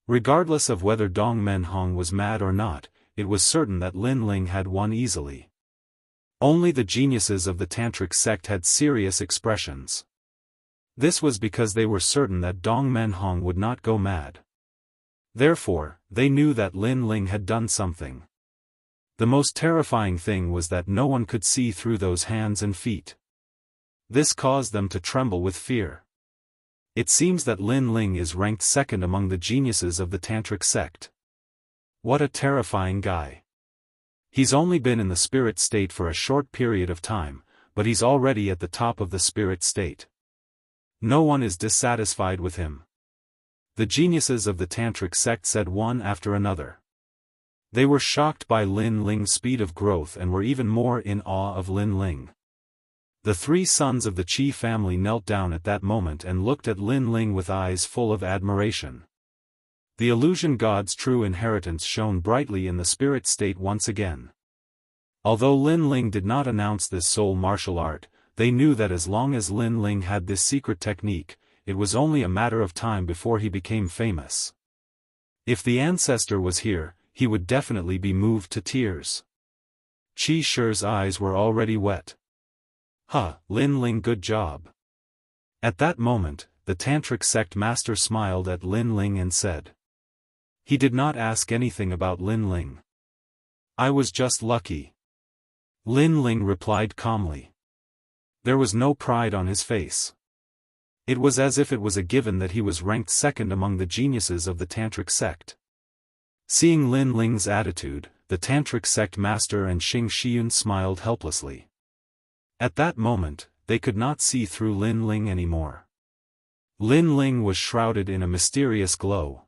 Regardless of whether Dongmen Hong was mad or not, it was certain that Lin Ling had won easily. Only the geniuses of the Tantric sect had serious expressions. This was because they were certain that Dongmen Hong would not go mad. Therefore, they knew that Lin Ling had done something. The most terrifying thing was that no one could see through those hands and feet. This caused them to tremble with fear. It seems that Lin Ling is ranked second among the geniuses of the Tantric sect. What a terrifying guy. He's only been in the spirit state for a short period of time, but he's already at the top of the spirit state. No one is dissatisfied with him. The geniuses of the Tantric sect said one after another. They were shocked by Lin Ling's speed of growth and were even more in awe of Lin Ling. The 3 sons of the Qi family knelt down at that moment and looked at Lin Ling with eyes full of admiration. The illusion god's true inheritance shone brightly in the spirit state once again. Although Lin Ling did not announce this soul martial art, they knew that as long as Lin Ling had this secret technique, it was only a matter of time before he became famous. If the ancestor was here, he would definitely be moved to tears. Qi Shi's eyes were already wet. Lin Ling, good job. At that moment, the Tantric sect master smiled at Lin Ling and said. He did not ask anything about Lin Ling. I was just lucky. Lin Ling replied calmly. There was no pride on his face. It was as if it was a given that he was ranked second among the geniuses of the Tantric sect. Seeing Lin Ling's attitude, the Tantric sect master and Xing Xiyun smiled helplessly. At that moment, they could not see through Lin Ling anymore. Lin Ling was shrouded in a mysterious glow.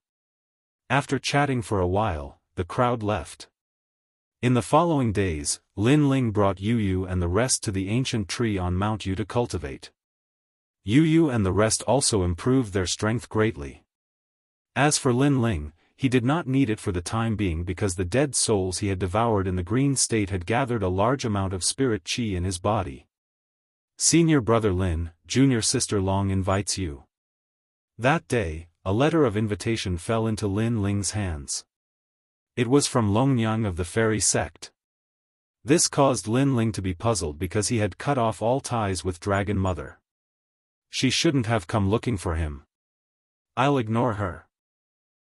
After chatting for a while, the crowd left. In the following days, Lin Ling brought Yu Yu and the rest to the ancient tree on Mount Yu to cultivate. Yu Yu and the rest also improved their strength greatly. As for Lin Ling, he did not need it for the time being because the dead souls he had devoured in the green state had gathered a large amount of spirit qi in his body. Senior brother Lin, junior sister Long invites you. That day, a letter of invitation fell into Lin Ling's hands. It was from Longyang of the fairy sect. This caused Lin Ling to be puzzled because he had cut off all ties with Dragon Mother. She shouldn't have come looking for him. I'll ignore her.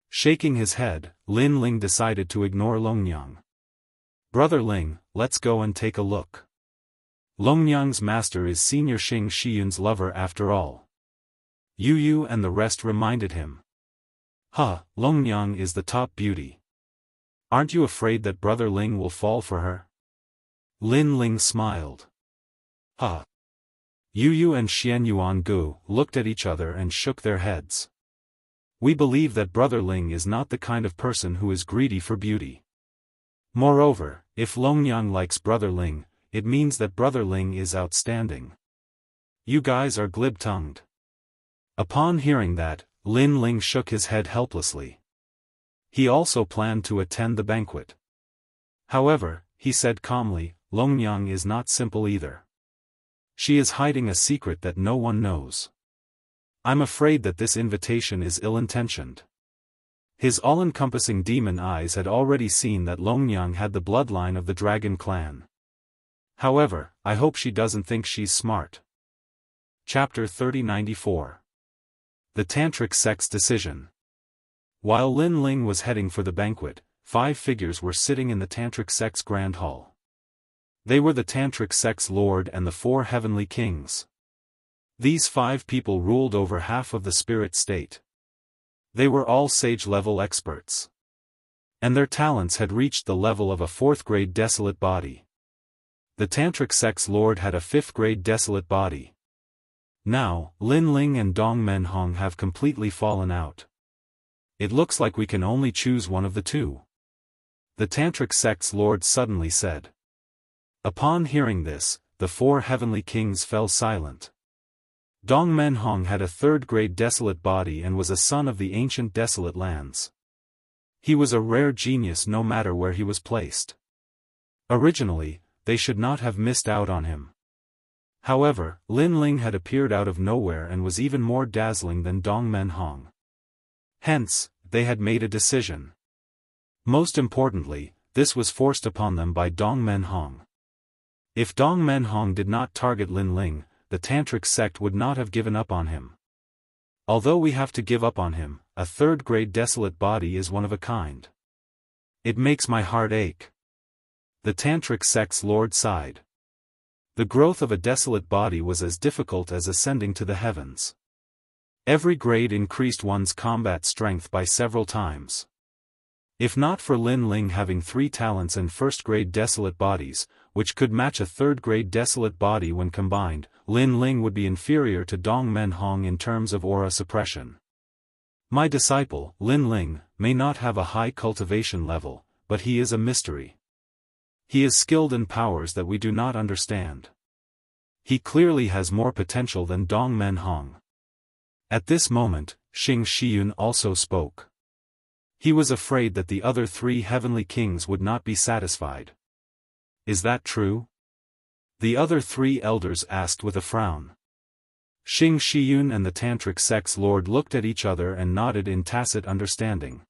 Shaking his head, Lin Ling decided to ignore Longyang. Brother Ling, let's go and take a look. Longyang's master is Senior Xing Shiyun's lover after all. Yu Yu and the rest reminded him. Longyang is the top beauty. Aren't you afraid that Brother Ling will fall for her? Lin Ling smiled. Yu Yu and Xian Yuan Gu looked at each other and shook their heads. We believe that Brother Ling is not the kind of person who is greedy for beauty. Moreover, if Longyang likes Brother Ling, it means that Brother Ling is outstanding. You guys are glib-tongued. Upon hearing that, Lin Ling shook his head helplessly. He also planned to attend the banquet. However, he said calmly, Longyang is not simple either. She is hiding a secret that no one knows. I'm afraid that this invitation is ill-intentioned. His all-encompassing demon eyes had already seen that Longyang had the bloodline of the dragon clan. However, I hope she doesn't think she's smart. Chapter 3094. The Tantric Sect's Decision. While Lin Ling was heading for the banquet, 5 figures were sitting in the Tantric Sect's Grand Hall. They were the Tantric Sect's Lord and the 4 heavenly kings. These 5 people ruled over half of the spirit state. They were all sage-level experts. And their talents had reached the level of a 4th-grade desolate body. The Tantric Sect's Lord had a 5th-grade desolate body. Now, Lin Ling and Dong Menhong have completely fallen out. It looks like we can only choose one of the two. The Tantric Sect's Lord suddenly said. Upon hearing this, the 4 heavenly kings fell silent. Dong Menhong had a 3rd-grade desolate body and was a son of the ancient desolate lands. He was a rare genius no matter where he was placed. Originally, they should not have missed out on him. However, Lin Ling had appeared out of nowhere and was even more dazzling than Dong Menhong. Hence, they had made a decision. Most importantly, this was forced upon them by Dong Menhong. If Dong Menhong did not target Lin Ling, the Tantric sect would not have given up on him. Although we have to give up on him, a 3rd-grade desolate body is one of a kind. It makes my heart ache. The Tantric sect's Lord sighed. The growth of a desolate body was as difficult as ascending to the heavens. Every grade increased one's combat strength by several times. If not for Lin Ling having 3 talents and 1st-grade desolate bodies, which could match a 3rd-grade desolate body when combined, Lin Ling would be inferior to Dong Menhong in terms of aura suppression. My disciple, Lin Ling, may not have a high cultivation level, but he is a mystery. He is skilled in powers that we do not understand. He clearly has more potential than Dong Menhong. At this moment, Xing Shiyun also spoke. He was afraid that the other 3 heavenly kings would not be satisfied. Is that true? The other 3 elders asked with a frown. Xing Shiyun and the Tantric sect's Lord looked at each other and nodded in tacit understanding.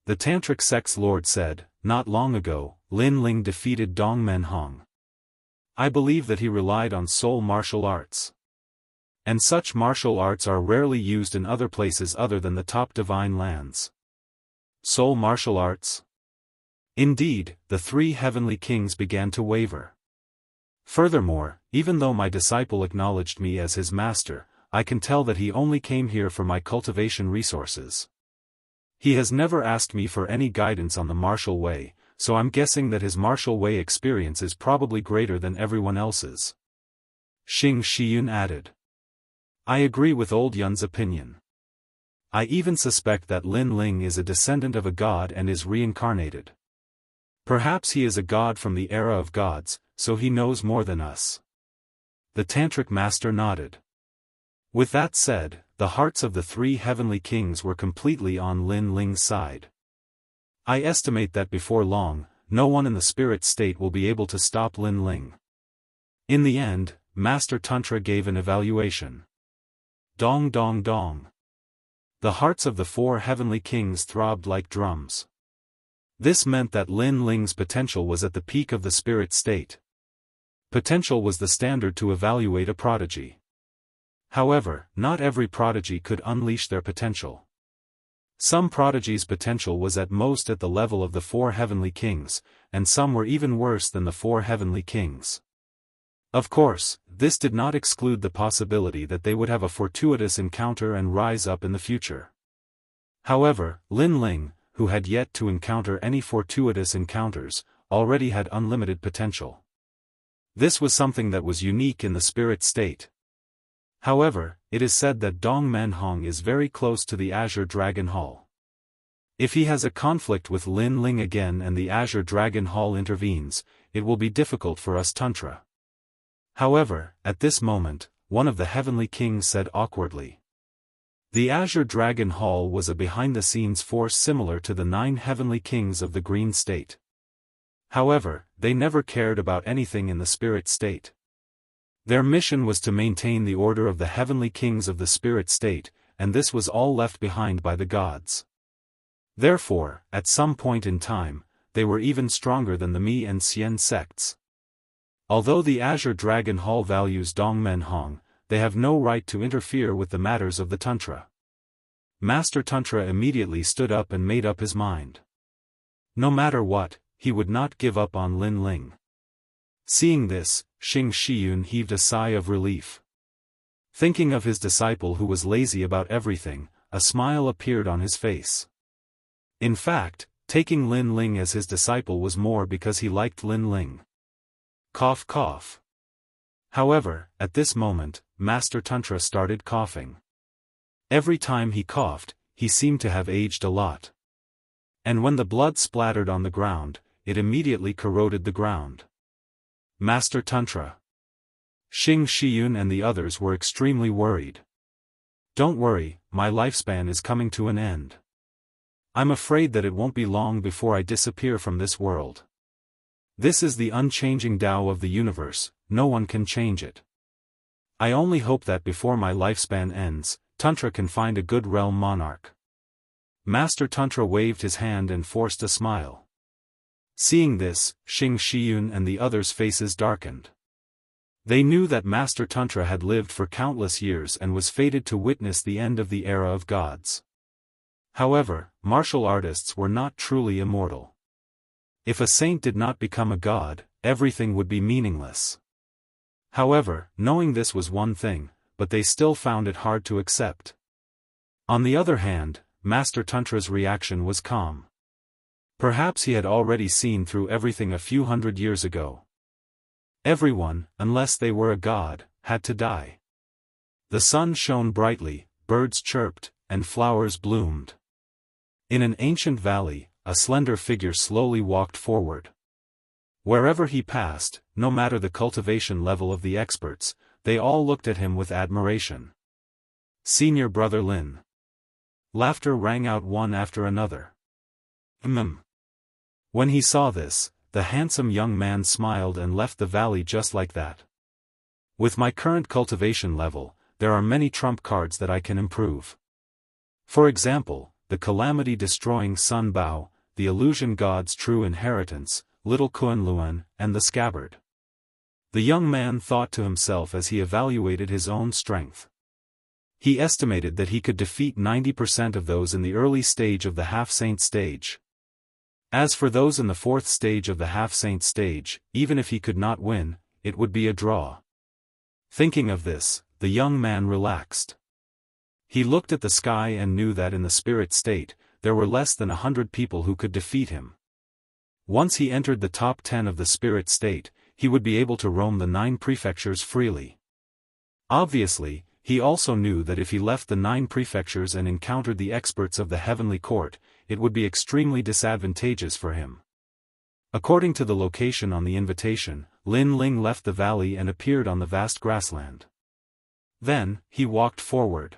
The Tantric sect's Lord said, not long ago, Lin Ling defeated Dong Menhong. I believe that he relied on soul martial arts. And such martial arts are rarely used in other places other than the top divine lands. Soul martial arts? Indeed, the 3 heavenly kings began to waver. Furthermore, even though my disciple acknowledged me as his master, I can tell that he only came here for my cultivation resources. He has never asked me for any guidance on the martial way, so I'm guessing that his martial way experience is probably greater than everyone else's. Xing Shiyun added. I agree with Old Yun's opinion. I even suspect that Lin Ling is a descendant of a god and is reincarnated. Perhaps he is a god from the era of gods, so he knows more than us. The Tantric master nodded. With that said, the hearts of the 3 heavenly kings were completely on Lin Ling's side. I estimate that before long, no one in the spirit state will be able to stop Lin Ling. In the end, Master Tantra gave an evaluation. Dong dong dong. The hearts of the 4 heavenly kings throbbed like drums. This meant that Lin Ling's potential was at the peak of the spirit state. Potential was the standard to evaluate a prodigy. However, not every prodigy could unleash their potential. Some prodigies' potential was at most at the level of the 4 heavenly kings, and some were even worse than the 4 heavenly kings. Of course, this did not exclude the possibility that they would have a fortuitous encounter and rise up in the future. However, Lin Ling, who had yet to encounter any fortuitous encounters, already had unlimited potential. This was something that was unique in the spirit state. However, it is said that Dong Men Hong is very close to the Azure Dragon Hall. If he has a conflict with Lin Ling again and the Azure Dragon Hall intervenes, it will be difficult for us Tantra. However, at this moment, one of the heavenly kings said awkwardly. The Azure Dragon Hall was a behind-the-scenes force similar to the 9 heavenly kings of the Green State. However, they never cared about anything in the spirit state. Their mission was to maintain the order of the heavenly kings of the spirit state, and this was all left behind by the gods. Therefore, at some point in time, they were even stronger than the Mi and Xian sects. Although the Azure Dragon Hall values Dong Men Hong, they have no right to interfere with the matters of the Tantra. Master Tantra immediately stood up and made up his mind. No matter what, he would not give up on Lin Ling. Seeing this, Xing Shiyun heaved a sigh of relief. Thinking of his disciple who was lazy about everything, a smile appeared on his face. In fact, taking Lin Ling as his disciple was more because he liked Lin Ling. Cough cough. However, at this moment, Master Tantra started coughing. Every time he coughed, he seemed to have aged a lot. And when the blood splattered on the ground, it immediately corroded the ground. Master Tantra. Xing Shiyun and the others were extremely worried. Don't worry, my lifespan is coming to an end. I'm afraid that it won't be long before I disappear from this world. This is the unchanging Tao of the universe, no one can change it. I only hope that before my lifespan ends, Tantra can find a good realm monarch. Master Tantra waved his hand and forced a smile. Seeing this, Xing Shiyun and the others' faces darkened. They knew that Master Tantra had lived for countless years and was fated to witness the end of the era of gods. However, martial artists were not truly immortal. If a saint did not become a god, everything would be meaningless. However, knowing this was one thing, but they still found it hard to accept. On the other hand, Master Tantra's reaction was calm. Perhaps he had already seen through everything a few hundred years ago. Everyone, unless they were a god, had to die. The sun shone brightly, birds chirped, and flowers bloomed. In an ancient valley, a slender figure slowly walked forward. Wherever he passed, no matter the cultivation level of the experts, they all looked at him with admiration. Senior Brother Lin. Laughter rang out one after another. When he saw this, the handsome young man smiled and left the valley just like that. With my current cultivation level, there are many trump cards that I can improve. For example, the calamity-destroying Sun Bao, the illusion god's true inheritance, Little Kunluan, and the scabbard. The young man thought to himself as he evaluated his own strength. He estimated that he could defeat 90% of those in the early stage of the half-saint stage. As for those in the 4th stage of the half-saint stage, even if he could not win, it would be a draw. Thinking of this, the young man relaxed. He looked at the sky and knew that in the spirit state, there were less than 100 people who could defeat him. Once he entered the top 10 of the spirit state, he would be able to roam the 9 prefectures freely. Obviously, he also knew that if he left the 9 prefectures and encountered the experts of the heavenly court, it would be extremely disadvantageous for him. According to the location on the invitation, Lin Ling left the valley and appeared on the vast grassland. Then, he walked forward.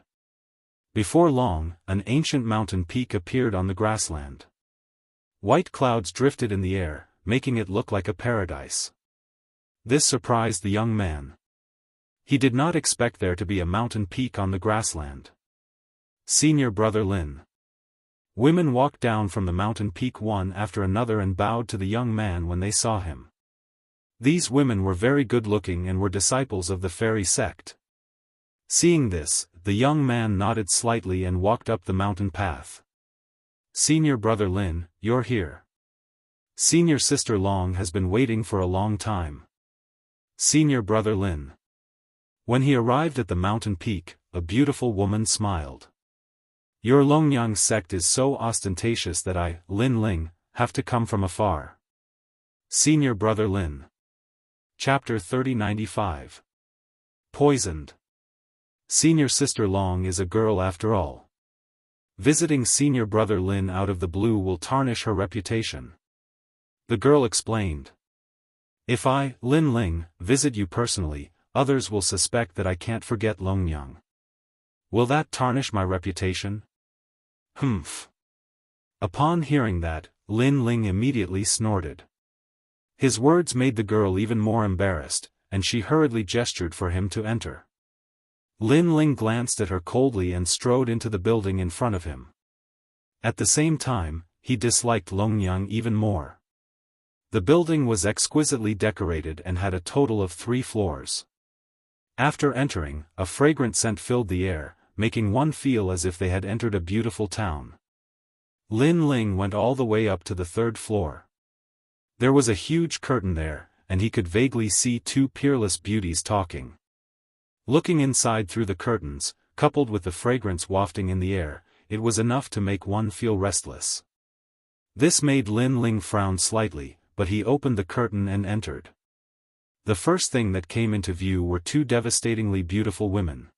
Before long, an ancient mountain peak appeared on the grassland. White clouds drifted in the air, making it look like a paradise. This surprised the young man. He did not expect there to be a mountain peak on the grassland. Senior Brother Lin. Women walked down from the mountain peak one after another and bowed to the young man when they saw him. These women were very good-looking and were disciples of the fairy sect. Seeing this, the young man nodded slightly and walked up the mountain path. Senior Brother Lin, you're here. Senior Sister Long has been waiting for a long time. Senior Brother Lin. When he arrived at the mountain peak, a beautiful woman smiled. Your Longyang sect is so ostentatious that I, Lin Ling, have to come from afar. Senior Brother Lin. Chapter 3095. Poisoned. Senior Sister Long is a girl after all. Visiting Senior Brother Lin out of the blue will tarnish her reputation. The girl explained. If I, Lin Ling, visit you personally, others will suspect that I can't forget Longyang. Will that tarnish my reputation? Humph. Upon hearing that, Lin Ling immediately snorted. His words made the girl even more embarrassed, and she hurriedly gestured for him to enter. Lin Ling glanced at her coldly and strode into the building in front of him. At the same time, he disliked Longyang even more. The building was exquisitely decorated and had a total of 3 floors. After entering, a fragrant scent filled the air, making one feel as if they had entered a beautiful town. Lin Ling went all the way up to the 3rd floor. There was a huge curtain there, and he could vaguely see 2 peerless beauties talking. Looking inside through the curtains, coupled with the fragrance wafting in the air, it was enough to make one feel restless. This made Lin Ling frown slightly, but he opened the curtain and entered. The first thing that came into view were 2 devastatingly beautiful women.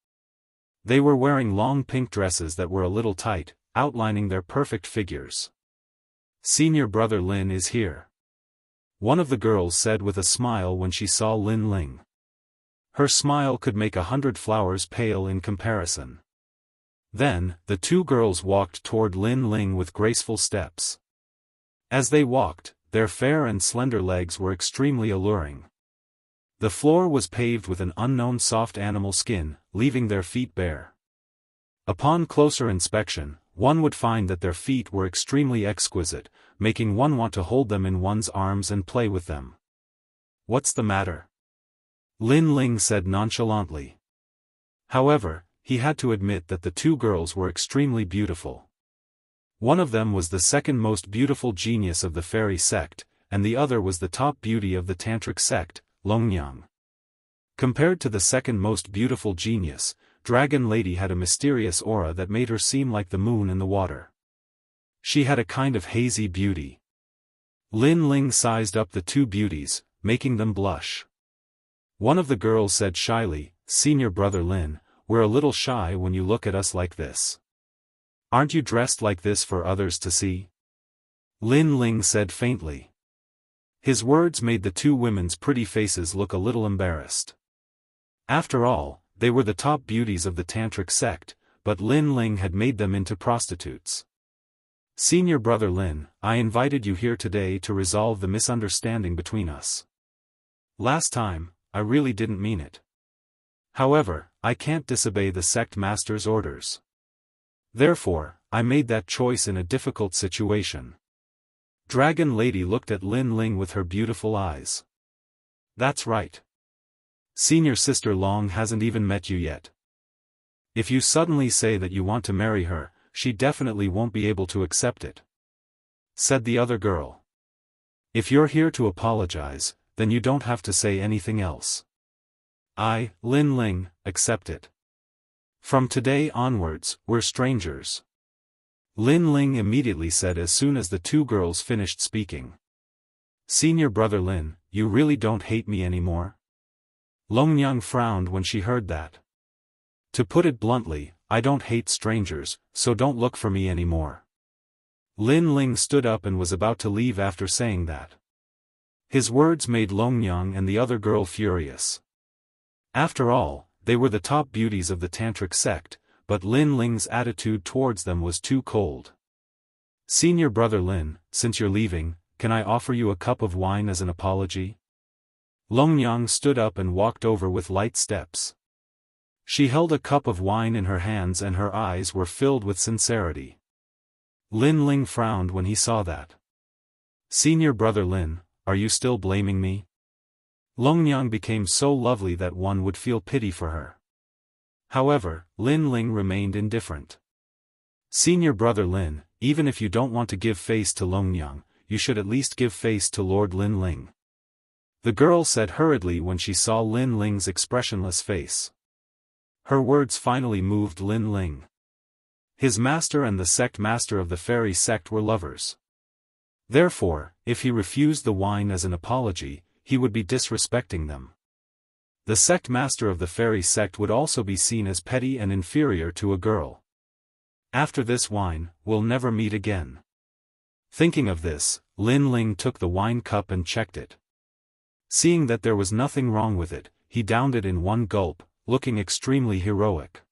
They were wearing long pink dresses that were a little tight, outlining their perfect figures. Senior Brother Lin is here. One of the girls said with a smile when she saw Lin Ling. Her smile could make 100 flowers pale in comparison. Then, the 2 girls walked toward Lin Ling with graceful steps. As they walked, their fair and slender legs were extremely alluring. The floor was paved with an unknown soft animal skin, leaving their feet bare. Upon closer inspection, one would find that their feet were extremely exquisite, making one want to hold them in one's arms and play with them. What's the matter? Lin Ling said nonchalantly. However, he had to admit that the 2 girls were extremely beautiful. One of them was the second most beautiful genius of the fairy sect, and the other was the top beauty of the tantric sect, Longyang. Compared to the second most beautiful genius, Dragon Lady had a mysterious aura that made her seem like the moon in the water. She had a kind of hazy beauty. Lin Ling sized up the 2 beauties, making them blush. One of the girls said shyly, Senior Brother Lin, we're a little shy when you look at us like this. Aren't you dressed like this for others to see? Lin Ling said faintly. His words made the 2 women's pretty faces look a little embarrassed. After all, they were the top beauties of the tantric sect, but Lin Ling had made them into prostitutes. Senior Brother Lin, I invited you here today to resolve the misunderstanding between us. Last time, I really didn't mean it. However, I can't disobey the sect master's orders. Therefore, I made that choice in a difficult situation. Dragon Lady looked at Lin Ling with her beautiful eyes. That's right. Senior Sister Long hasn't even met you yet. If you suddenly say that you want to marry her, she definitely won't be able to accept it. Said the other girl. If you're here to apologize, then you don't have to say anything else. I, Lin Ling, accept it. From today onwards, we're strangers. Lin Ling immediately said as soon as the 2 girls finished speaking. Senior Brother Lin, you really don't hate me anymore? Longyang frowned when she heard that. To put it bluntly, I don't hate strangers, so don't look for me anymore. Lin Ling stood up and was about to leave after saying that. His words made Longyang and the other girl furious. After all, they were the top beauties of the tantric sect, but Lin Ling's attitude towards them was too cold. Senior Brother Lin, since you're leaving, can I offer you a cup of wine as an apology? Longyang stood up and walked over with light steps. She held a cup of wine in her hands and her eyes were filled with sincerity. Lin Ling frowned when he saw that. "Senior brother Lin, are you still blaming me?" Longnyang became so lovely that one would feel pity for her. However, Lin Ling remained indifferent. "Senior brother Lin, even if you don't want to give face to Longnyang, you should at least give face to Lord Lin Ling," the girl said hurriedly when she saw Lin Ling's expressionless face. Her words finally moved Lin Ling. His master and the sect master of the fairy sect were lovers. Therefore, if he refused the wine as an apology, he would be disrespecting them. The sect master of the fairy sect would also be seen as petty and inferior to a girl. After this wine, we'll never meet again. Thinking of this, Lin Ling took the wine cup and checked it. Seeing that there was nothing wrong with it, he downed it in one gulp, looking extremely heroic.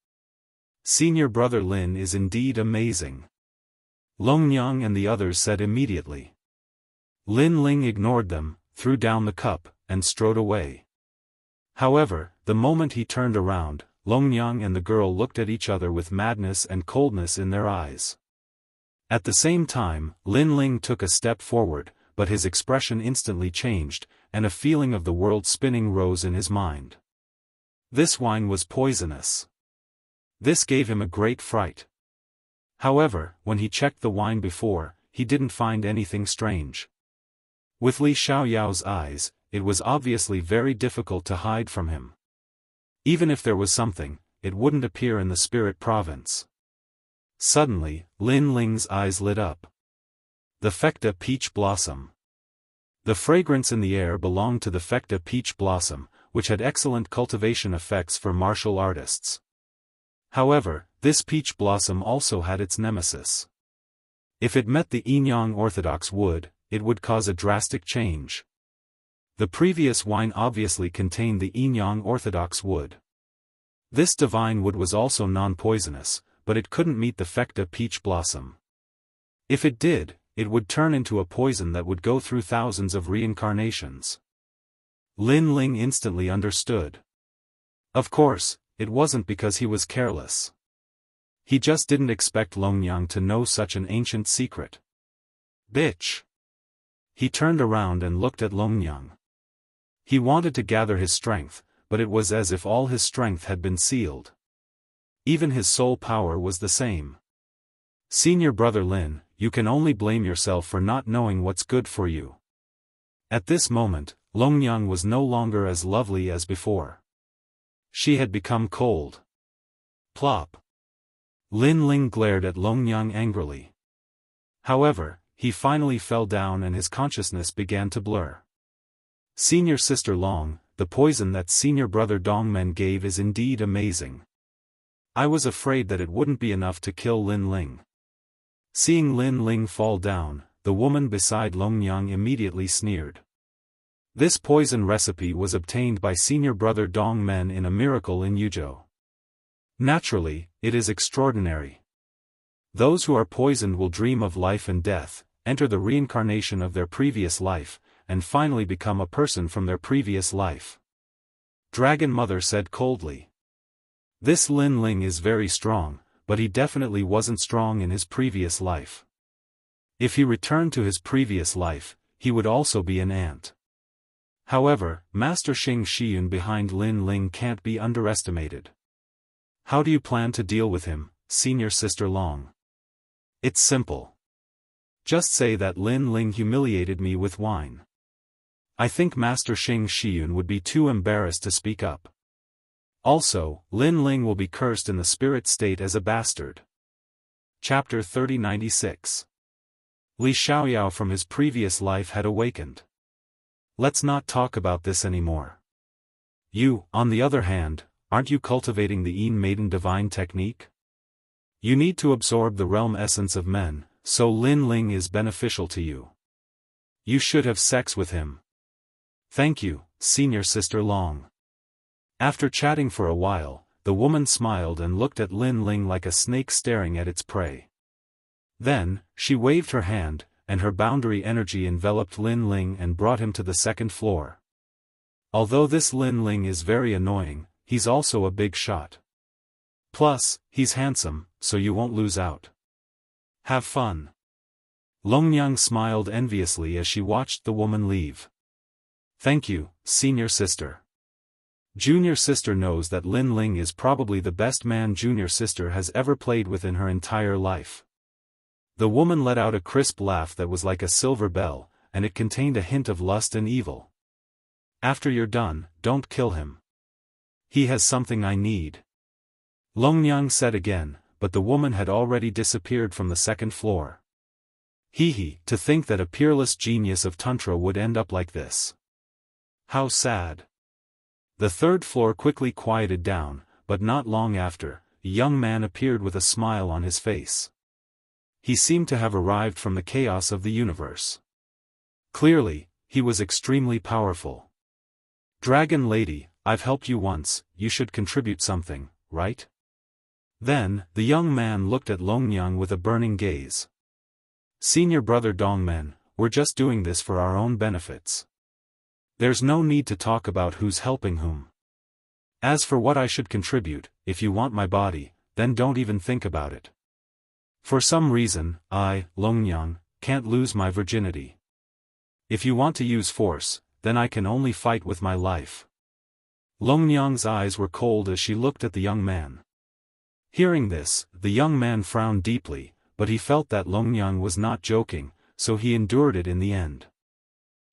"Senior brother Lin is indeed amazing," Longnyang and the others said immediately. Lin Ling ignored them, threw down the cup, and strode away. However, the moment he turned around, Longnyang and the girl looked at each other with madness and coldness in their eyes. At the same time, Lin Ling took a step forward, but his expression instantly changed, and a feeling of the world spinning rose in his mind. This wine was poisonous. This gave him a great fright. However, when he checked the wine before, he didn't find anything strange. With Li Xiaoyao's eyes, it was obviously very difficult to hide from him. Even if there was something, it wouldn't appear in the spirit province. Suddenly, Lin Ling's eyes lit up. The Fecta peach blossom. The fragrance in the air belonged to the Fecta peach blossom, which had excellent cultivation effects for martial artists. However, this peach blossom also had its nemesis. If it met the Yinyang orthodox wood, it would cause a drastic change. The previous wine obviously contained the Yinyang orthodox wood. This divine wood was also non-poisonous, but it couldn't meet the Fecta peach blossom. If it did, it would turn into a poison that would go through thousands of reincarnations. Lin Ling instantly understood. Of course, it wasn't because he was careless. He just didn't expect Longnyang to know such an ancient secret. Bitch! He turned around and looked at Longnyang. He wanted to gather his strength, but it was as if all his strength had been sealed. Even his soul power was the same. "Senior brother Lin, you can only blame yourself for not knowing what's good for you." At this moment, Longnyang was no longer as lovely as before. She had become cold. Plop. Lin Ling glared at Longnyang angrily. However, he finally fell down and his consciousness began to blur. "Senior sister Long, the poison that senior brother Dongmen gave is indeed amazing. I was afraid that it wouldn't be enough to kill Lin Ling." Seeing Lin Ling fall down, the woman beside Longnyang immediately sneered. This poison recipe was obtained by senior brother Dongmen in a miracle in Yuzhou. Naturally, it is extraordinary. Those who are poisoned will dream of life and death, enter the reincarnation of their previous life, and finally become a person from their previous life. Dragon Mother said coldly. This Lin Ling is very strong, but he definitely wasn't strong in his previous life. If he returned to his previous life, he would also be an ant. However, Master Xing Shiyun behind Lin Ling can't be underestimated. How do you plan to deal with him, senior sister Long? It's simple. Just say that Lin Ling humiliated me with wine. I think Master Xing Shiyun would be too embarrassed to speak up. Also, Lin Ling will be cursed in the spirit state as a bastard. Chapter 3096. Li Xiaoyao from his previous life had awakened. Let's not talk about this anymore. You, on the other hand, aren't you cultivating the Yin Maiden Divine technique? You need to absorb the realm essence of men, so Lin Ling is beneficial to you. You should have sex with him. Thank you, senior sister Long. After chatting for a while, the woman smiled and looked at Lin Ling like a snake staring at its prey. Then, she waved her hand, and her boundary energy enveloped Lin Ling and brought him to the second floor. Although this Lin Ling is very annoying, he's also a big shot. Plus, he's handsome, so you won't lose out. Have fun. Longyang smiled enviously as she watched the woman leave. Thank you, senior sister. Junior sister knows that Lin Ling is probably the best man junior sister has ever played with in her entire life. The woman let out a crisp laugh that was like a silver bell, and it contained a hint of lust and evil. After you're done, don't kill him. He has something I need. Longyang said again, but the woman had already disappeared from the second floor. Hee, to think that a peerless genius of Tantra would end up like this. How sad. The third floor quickly quieted down, but not long after, a young man appeared with a smile on his face. He seemed to have arrived from the chaos of the universe. Clearly, he was extremely powerful. Dragon Lady, I've helped you once, you should contribute something, right? Then, the young man looked at Longyang with a burning gaze. Senior brother Dongmen, we're just doing this for our own benefits. There's no need to talk about who's helping whom. As for what I should contribute, if you want my body, then don't even think about it. For some reason, I, Longyang, can't lose my virginity. If you want to use force, then I can only fight with my life. Longyang's eyes were cold as she looked at the young man. Hearing this, the young man frowned deeply, but he felt that Longyang was not joking, so he endured it in the end.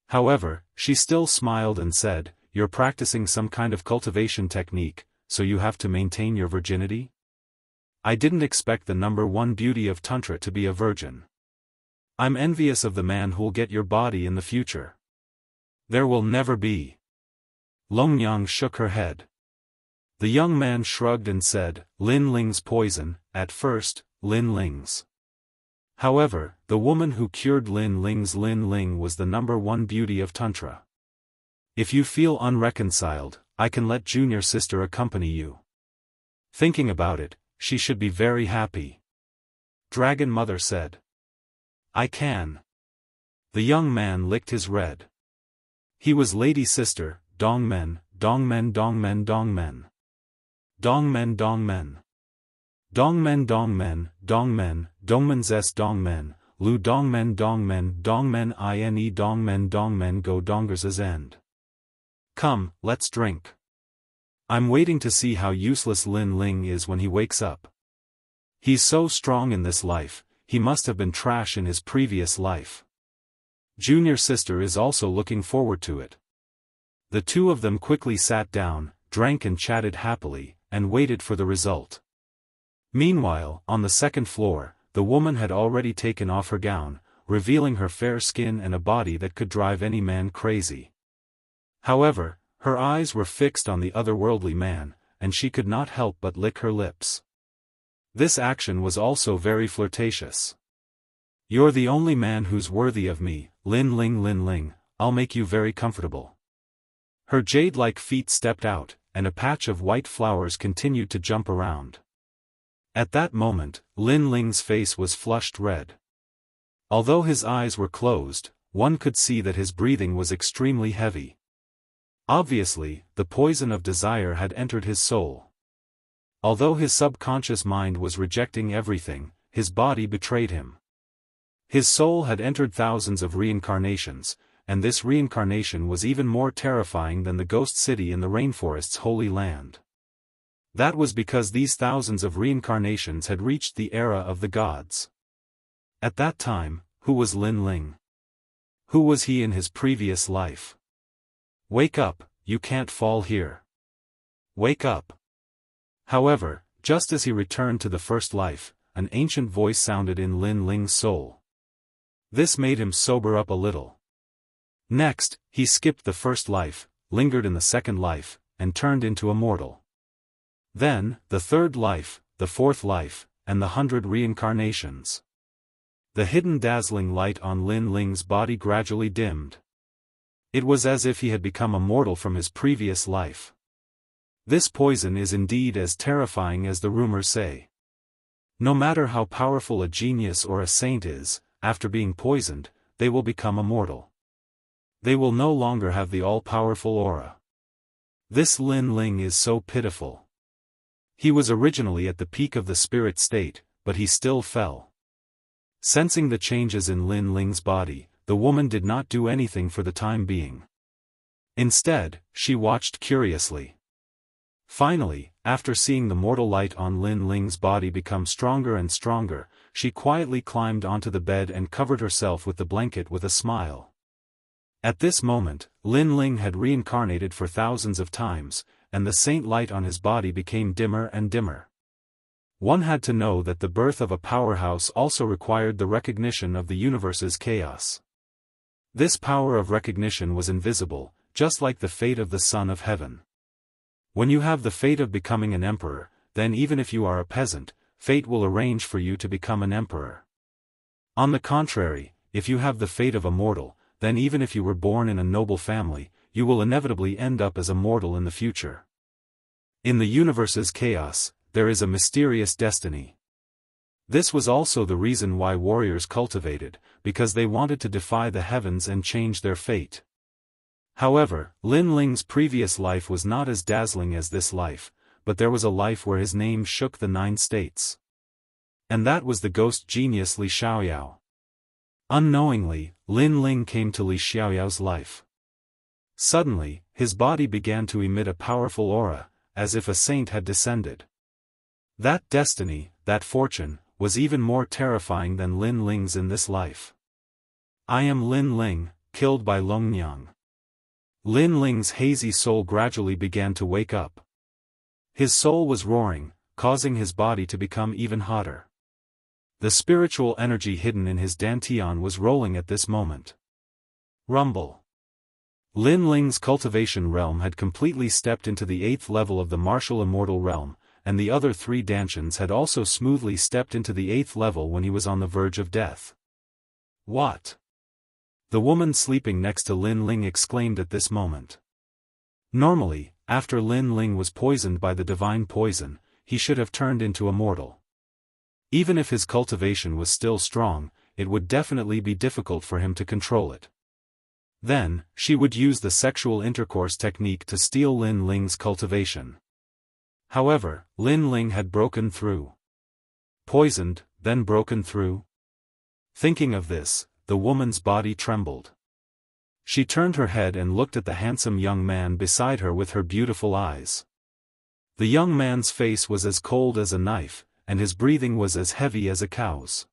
However, she still smiled and said, "You're practicing some kind of cultivation technique, so you have to maintain your virginity? I didn't expect the number one beauty of Tantra to be a virgin. I'm envious of the man who'll get your body in the future. There will never be." Longyang shook her head. The young man shrugged and said, "Lin Ling's poison, at first, Lin Ling's. However, the woman who cured Lin Ling was the number one beauty of Tantra. If you feel unreconciled, I can let junior sister accompany you. Thinking about it, she should be very happy." Dragon Mother said. "I can." The young man licked his red. He was lady sister, Dongmen, Dongmen Dongmen Dongmen. Dongmen Dongmen. Dongmen Dongmen, Dongmen, Dongmenzes Dongmen, Lu Dongmen Dongmen Dongmen ine Dongmen Dongmen go Dongers's end. Come, let's drink. I'm waiting to see how useless Lin Ling is when he wakes up. He's so strong in this life, he must have been trash in his previous life. Junior sister is also looking forward to it. The two of them quickly sat down, drank and chatted happily, and waited for the result. Meanwhile, on the second floor, the woman had already taken off her gown, revealing her fair skin and a body that could drive any man crazy. However, her eyes were fixed on the otherworldly man, and she could not help but lick her lips. This action was also very flirtatious. "You're the only man who's worthy of me, Lin Ling, I'll make you very comfortable." Her jade-like feet stepped out, and a patch of white flowers continued to jump around. At that moment, Lin Ling's face was flushed red. Although his eyes were closed, one could see that his breathing was extremely heavy. Obviously, the poison of desire had entered his soul. Although his subconscious mind was rejecting everything, his body betrayed him. His soul had entered thousands of reincarnations, and this reincarnation was even more terrifying than the ghost city in the rainforest's holy land. That was because these thousands of reincarnations had reached the era of the gods. At that time, who was Lin Ling? Who was he in his previous life? Wake up, you can't fall here. Wake up. However, just as he returned to the first life, an ancient voice sounded in Lin Ling's soul. This made him sober up a little. Next, he skipped the first life, lingered in the second life, and turned into a mortal. Then, the third life, the fourth life, and the 100 reincarnations. The hidden dazzling light on Lin Ling's body gradually dimmed. It was as if he had become a mortal from his previous life. This poison is indeed as terrifying as the rumors say. No matter how powerful a genius or a saint is, after being poisoned, they will become immortal. They will no longer have the all-powerful aura. This Lin Ling is so pitiful. He was originally at the peak of the spirit state, but he still fell. Sensing the changes in Lin Ling's body, the woman did not do anything for the time being. Instead, she watched curiously. Finally, after seeing the mortal light on Lin Ling's body become stronger and stronger, she quietly climbed onto the bed and covered herself with the blanket with a smile. At this moment, Lin Ling had reincarnated for thousands of times, and the saint light on his body became dimmer and dimmer. One had to know that the birth of a powerhouse also required the recognition of the universe's chaos. This power of recognition was invisible, just like the fate of the Son of Heaven. When you have the fate of becoming an emperor, then even if you are a peasant, fate will arrange for you to become an emperor. On the contrary, if you have the fate of a mortal, then even if you were born in a noble family, you will inevitably end up as a mortal in the future. In the universe's chaos, there is a mysterious destiny. This was also the reason why warriors cultivated, because they wanted to defy the heavens and change their fate. However, Lin Ling's previous life was not as dazzling as this life, but there was a life where his name shook the 9 states. And that was the ghost genius Li Xiaoyao. Unknowingly, Lin Ling came to Li Xiaoyao's life. Suddenly, his body began to emit a powerful aura, as if a saint had descended. That destiny, that fortune, was even more terrifying than Lin Ling's in this life. I am Lin Ling, killed by Longnyang. Lin Ling's hazy soul gradually began to wake up. His soul was roaring, causing his body to become even hotter. The spiritual energy hidden in his dantian was rolling at this moment. Rumble. Lin Ling's cultivation realm had completely stepped into the 8th level of the martial immortal realm, and the other 3 dantians had also smoothly stepped into the 8th level when he was on the verge of death. What? The woman sleeping next to Lin Ling exclaimed at this moment. Normally, after Lin Ling was poisoned by the divine poison, he should have turned into a mortal. Even if his cultivation was still strong, it would definitely be difficult for him to control it. Then, she would use the sexual intercourse technique to steal Lin Ling's cultivation. However, Lin Ling had broken through. Poisoned, then broken through? Thinking of this, the woman's body trembled. She turned her head and looked at the handsome young man beside her with her beautiful eyes. The young man's face was as cold as a knife, and his breathing was as heavy as a cow's.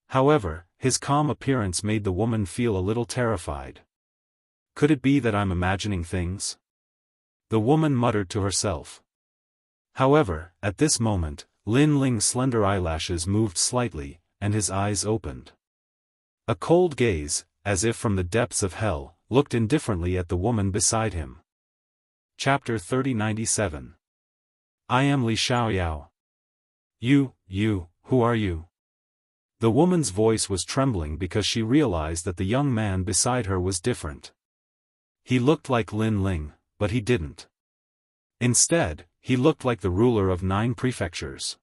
However, his calm appearance made the woman feel a little terrified. Could it be that I'm imagining things? The woman muttered to herself. However, at this moment, Lin Ling's slender eyelashes moved slightly, and his eyes opened. A cold gaze, as if from the depths of hell, looked indifferently at the woman beside him. Chapter 3097. I am Li Xiaoyao. You, who are you? The woman's voice was trembling because she realized that the young man beside her was different. He looked like Lin Ling, but he didn't. Instead, he looked like the ruler of 9 prefectures.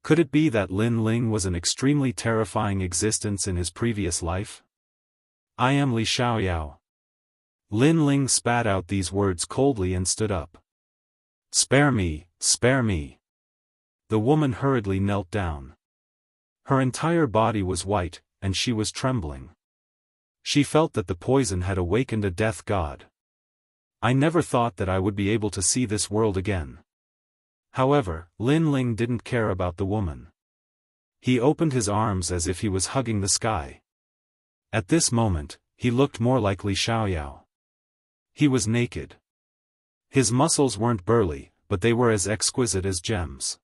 Could it be that Lin Ling was an extremely terrifying existence in his previous life? I am Li Xiaoyao. Lin Ling spat out these words coldly and stood up. Spare me, spare me. The woman hurriedly knelt down. Her entire body was white, and she was trembling. She felt that the poison had awakened a death god. I never thought that I would be able to see this world again. However, Lin Ling didn't care about the woman. He opened his arms as if he was hugging the sky. At this moment, he looked more like Li Xiaoyao. He was naked. His muscles weren't burly, but they were as exquisite as gems.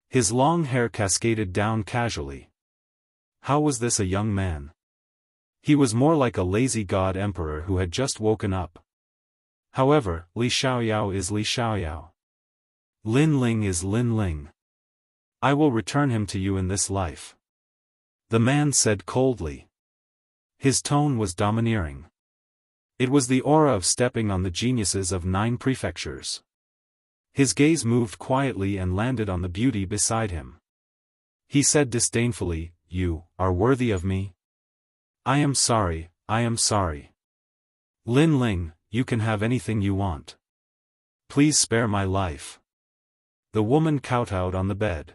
His long hair cascaded down casually. How was this a young man? He was more like a lazy god emperor who had just woken up. However, Li Xiaoyao is Li Xiaoyao. Lin Ling is Lin Ling. I will return him to you in this life. The man said coldly. His tone was domineering. It was the aura of stepping on the geniuses of 9 prefectures. His gaze moved quietly and landed on the beauty beside him. He said disdainfully, You are worthy of me? I am sorry, I am sorry. Lin Ling, you can have anything you want. Please spare my life. The woman kowtowed on the bed.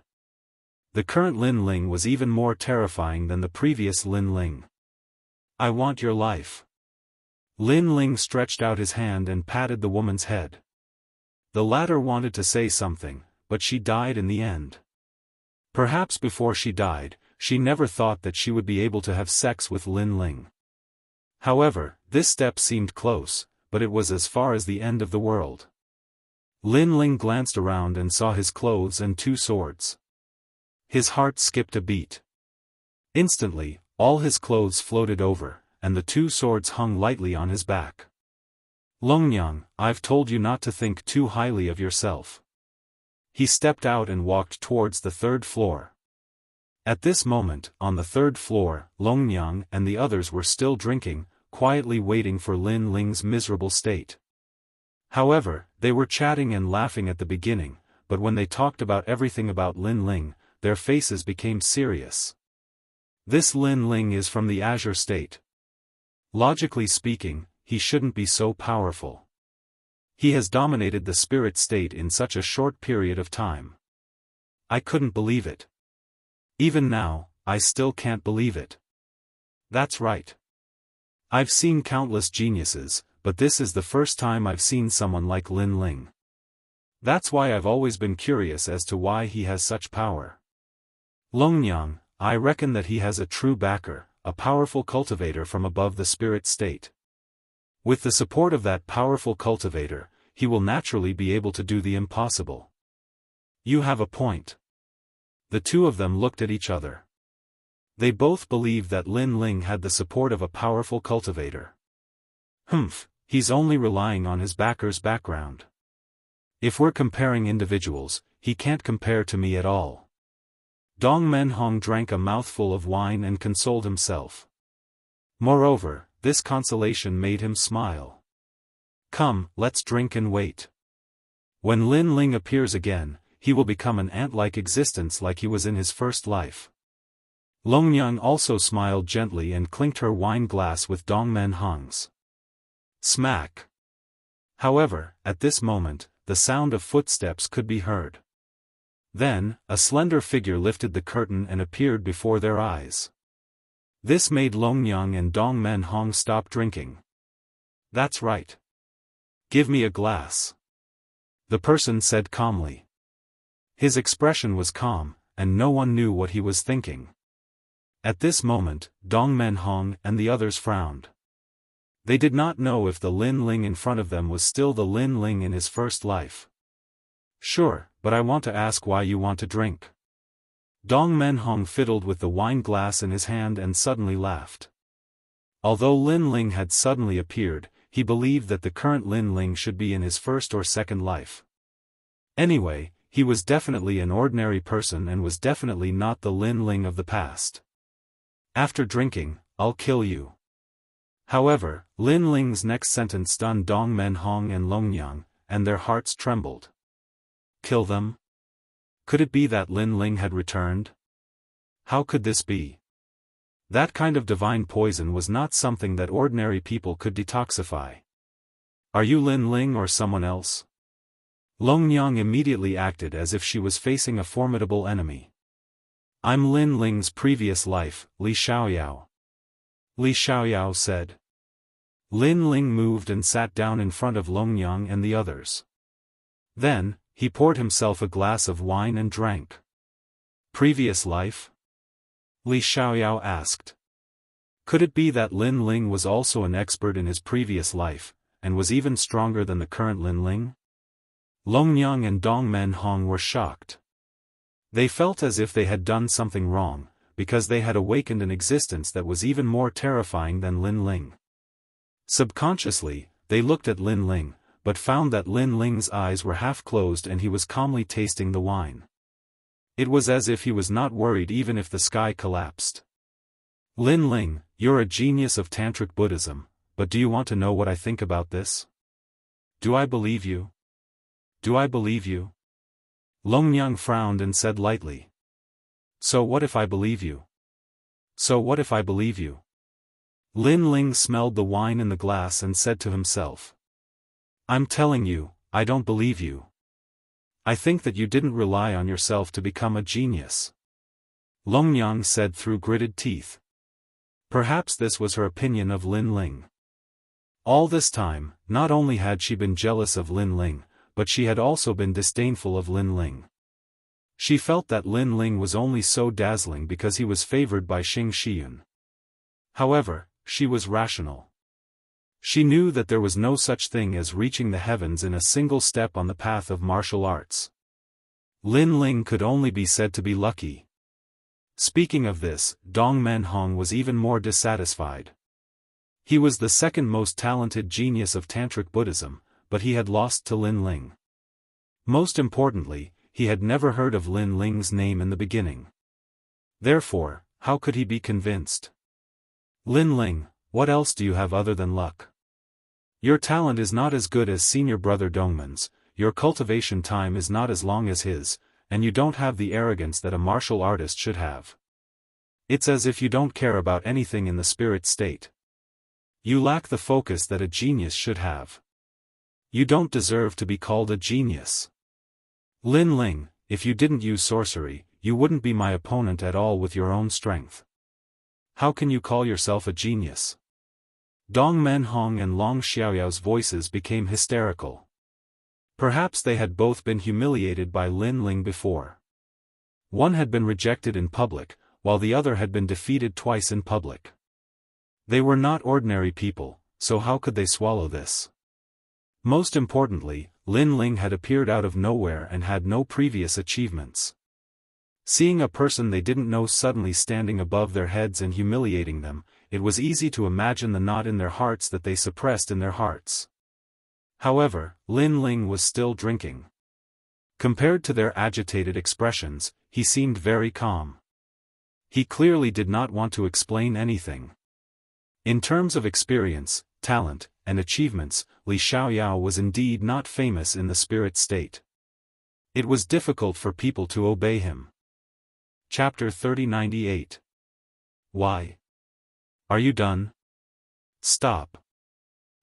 The current Lin Ling was even more terrifying than the previous Lin Ling. I want your life. Lin Ling stretched out his hand and patted the woman's head. The latter wanted to say something, but she died in the end. Perhaps before she died, she never thought that she would be able to have sex with Lin Ling. However, this step seemed close, but it was as far as the end of the world. Lin Ling glanced around and saw his clothes and 2 swords. His heart skipped a beat. Instantly, all his clothes floated over, and the 2 swords hung lightly on his back. Longnyang, I've told you not to think too highly of yourself. He stepped out and walked towards the 3rd floor. At this moment, on the 3rd floor, Longnyang and the others were still drinking, quietly waiting for Lin Ling's miserable state. However, they were chatting and laughing at the beginning, but when they talked about everything about Lin Ling, their faces became serious. This Lin Ling is from the Azure State. Logically speaking, he shouldn't be so powerful. He has dominated the spirit state in such a short period of time. I couldn't believe it. Even now, I still can't believe it. That's right. I've seen countless geniuses, but this is the first time I've seen someone like Lin Ling. That's why I've always been curious as to why he has such power. Longnyang, I reckon that he has a true backer, a powerful cultivator from above the spirit state. With the support of that powerful cultivator, he will naturally be able to do the impossible. You have a point. The 2 of them looked at each other. They both believed that Lin Ling had the support of a powerful cultivator. He's only relying on his backer's background. If we're comparing individuals, he can't compare to me at all. Dong Menhong drank a mouthful of wine and consoled himself. Moreover, this consolation made him smile. Come, let's drink and wait. When Lin Ling appears again, he will become an ant-like existence like he was in his first life. Longnyang also smiled gently and clinked her wine glass with Dong Menhong's. Smack. However, at this moment, the sound of footsteps could be heard. Then, a slender figure lifted the curtain and appeared before their eyes. This made Longnyang and Dong Menhong stop drinking. That's right. Give me a glass. The person said calmly. His expression was calm, and no one knew what he was thinking. At this moment, Dong Menhong and the others frowned. They did not know if the Lin Ling in front of them was still the Lin Ling in his first life. Sure, but I want to ask why you want to drink. Dong Menhong fiddled with the wine glass in his hand and suddenly laughed. Although Lin Ling had suddenly appeared, he believed that the current Lin Ling should be in his first or second life. Anyway, he was definitely an ordinary person and was definitely not the Lin Ling of the past. After drinking, I'll kill you. However, Lin Ling's next sentence stunned Dong Menhong and Longnyang, and their hearts trembled. Kill them? Could it be that Lin Ling had returned? How could this be? That kind of divine poison was not something that ordinary people could detoxify. Are you Lin Ling or someone else? Longnyang immediately acted as if she was facing a formidable enemy. I'm Lin Ling's previous life, Li Xiaoyao. Li Xiaoyao said. Lin Ling moved and sat down in front of Longnyang and the others. Then, he poured himself a glass of wine and drank. Previous life? Li Xiaoyao asked. Could it be that Lin Ling was also an expert in his previous life, and was even stronger than the current Lin Ling? Longnyang and Dong Menhong were shocked. They felt as if they had done something wrong, because they had awakened an existence that was even more terrifying than Lin Ling. Subconsciously, they looked at Lin Ling, but found that Lin Ling's eyes were half closed and he was calmly tasting the wine. It was as if he was not worried even if the sky collapsed. Lin Ling, you're a genius of Tantric Buddhism, but do you want to know what I think about this? Do I believe you? Do I believe you? Longnyang frowned and said lightly. So what if I believe you? So what if I believe you? Lin Ling smelled the wine in the glass and said to himself. I'm telling you, I don't believe you. I think that you didn't rely on yourself to become a genius. Longyang said through gritted teeth. Perhaps this was her opinion of Lin Ling. All this time, not only had she been jealous of Lin Ling, but she had also been disdainful of Lin Ling. She felt that Lin Ling was only so dazzling because he was favored by Xing Shiyun. However, she was rational. She knew that there was no such thing as reaching the heavens in a single step on the path of martial arts. Lin Ling could only be said to be lucky. Speaking of this, Dong Menhong was even more dissatisfied. He was the second most talented genius of Tantric Buddhism, but he had lost to Lin Ling. Most importantly, he had never heard of Lin Ling's name in the beginning. Therefore, how could he be convinced? Lin Ling, what else do you have other than luck? Your talent is not as good as senior brother Dongman's, your cultivation time is not as long as his, and you don't have the arrogance that a martial artist should have. It's as if you don't care about anything in the spirit state. You lack the focus that a genius should have. You don't deserve to be called a genius. Lin Ling, if you didn't use sorcery, you wouldn't be my opponent at all with your own strength. How can you call yourself a genius? Dong Menhong and Long Xiaoyao's voices became hysterical. Perhaps they had both been humiliated by Lin Ling before. One had been rejected in public, while the other had been defeated twice in public. They were not ordinary people, so how could they swallow this? Most importantly, Lin Ling had appeared out of nowhere and had no previous achievements. Seeing a person they didn't know suddenly standing above their heads and humiliating them, it was easy to imagine the knot in their hearts that they suppressed in their hearts. However, Lin Ling was still drinking. Compared to their agitated expressions, he seemed very calm. He clearly did not want to explain anything. In terms of experience, talent, and achievements, Li Xiaoyao was indeed not famous in the spirit state. It was difficult for people to obey him. Chapter 3098. Why? Are you done? Stop.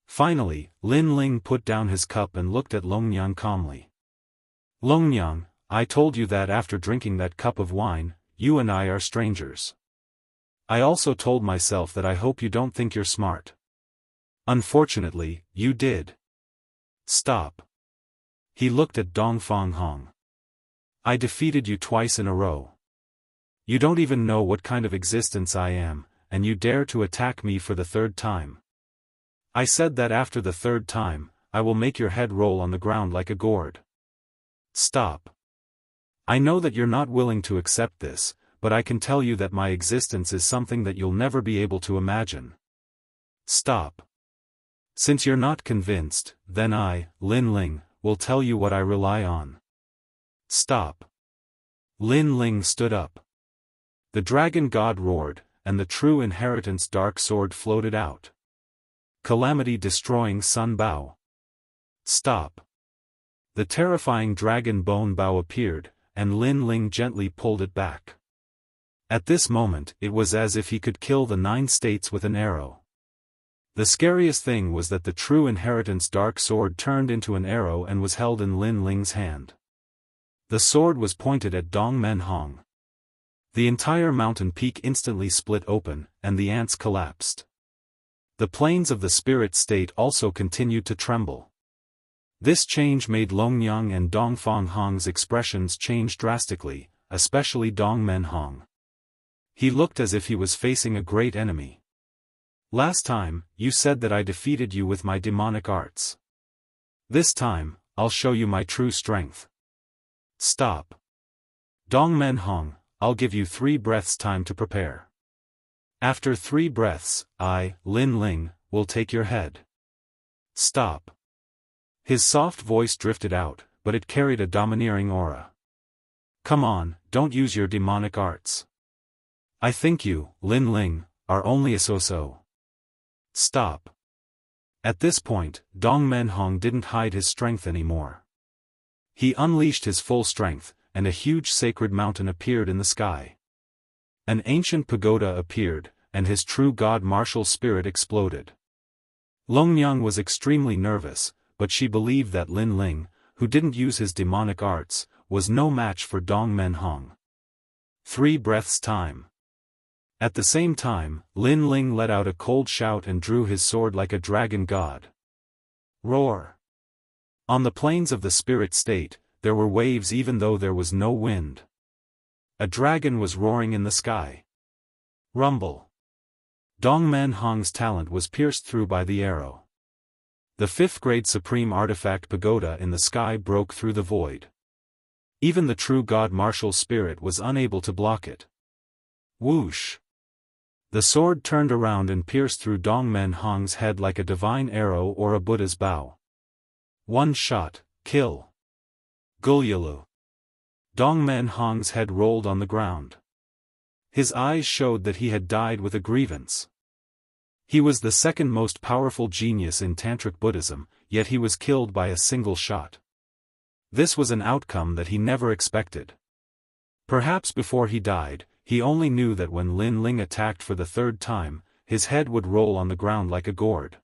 Finally, Lin Ling put down his cup and looked at Longyang calmly. Longyang, I told you that after drinking that cup of wine, you and I are strangers. I also told myself that I hope you don't think you're smart. Unfortunately, you did. Stop. He looked at Dong Fanghong. I defeated you twice in a row. You don't even know what kind of existence I am, and you dare to attack me for the third time. I said that after the third time, I will make your head roll on the ground like a gourd. Stop. I know that you're not willing to accept this, but I can tell you that my existence is something that you'll never be able to imagine. Stop. Since you're not convinced, then I, Lin Ling, will tell you what I rely on. Stop. Lin Ling stood up. The dragon god roared, and the true inheritance dark sword floated out. Calamity-destroying Sun Bao. Stop. The terrifying dragon bone bow appeared, and Lin Ling gently pulled it back. At this moment, it was as if he could kill the 9 states with an arrow. The scariest thing was that the true inheritance dark sword turned into an arrow and was held in Lin Ling's hand. The sword was pointed at Dong Menhong. The entire mountain peak instantly split open, and the ants collapsed. The planes of the spirit state also continued to tremble. This change made Longyang and Dong Fanghong's expressions change drastically, especially Dong Menhong. He looked as if he was facing a great enemy. Last time, you said that I defeated you with my demonic arts. This time, I'll show you my true strength. Stop. Dong Menhong, I'll give you 3 breaths time to prepare. After 3 breaths, I, Lin Ling, will take your head. Stop. His soft voice drifted out, but it carried a domineering aura. Come on, don't use your demonic arts. I think you, Lin Ling, are only a so-so. Stop. At this point, Dong Menhong didn't hide his strength anymore. He unleashed his full strength, and a huge sacred mountain appeared in the sky. An ancient pagoda appeared, and his true god martial spirit exploded. Longyang was extremely nervous, but she believed that Lin Ling, who didn't use his demonic arts, was no match for Dong Men Hong. 3 breaths time. At the same time, Lin Ling let out a cold shout and drew his sword like a dragon god. Roar! On the plains of the spirit state, there were waves even though there was no wind. A dragon was roaring in the sky. Rumble! Dong Men Hong's talent was pierced through by the arrow. The 5th grade supreme artifact pagoda in the sky broke through the void. Even the true god martial spirit was unable to block it. Whoosh! The sword turned around and pierced through Dong Men Hong's head like a divine arrow or a Buddha's bow. One shot, kill. Gulyalu. Dong Men Hong's head rolled on the ground. His eyes showed that he had died with a grievance. He was the 2nd most powerful genius in Tantric Buddhism, yet he was killed by a single shot. This was an outcome that he never expected. Perhaps before he died, he only knew that when Lin Ling attacked for the 3rd time, his head would roll on the ground like a gourd.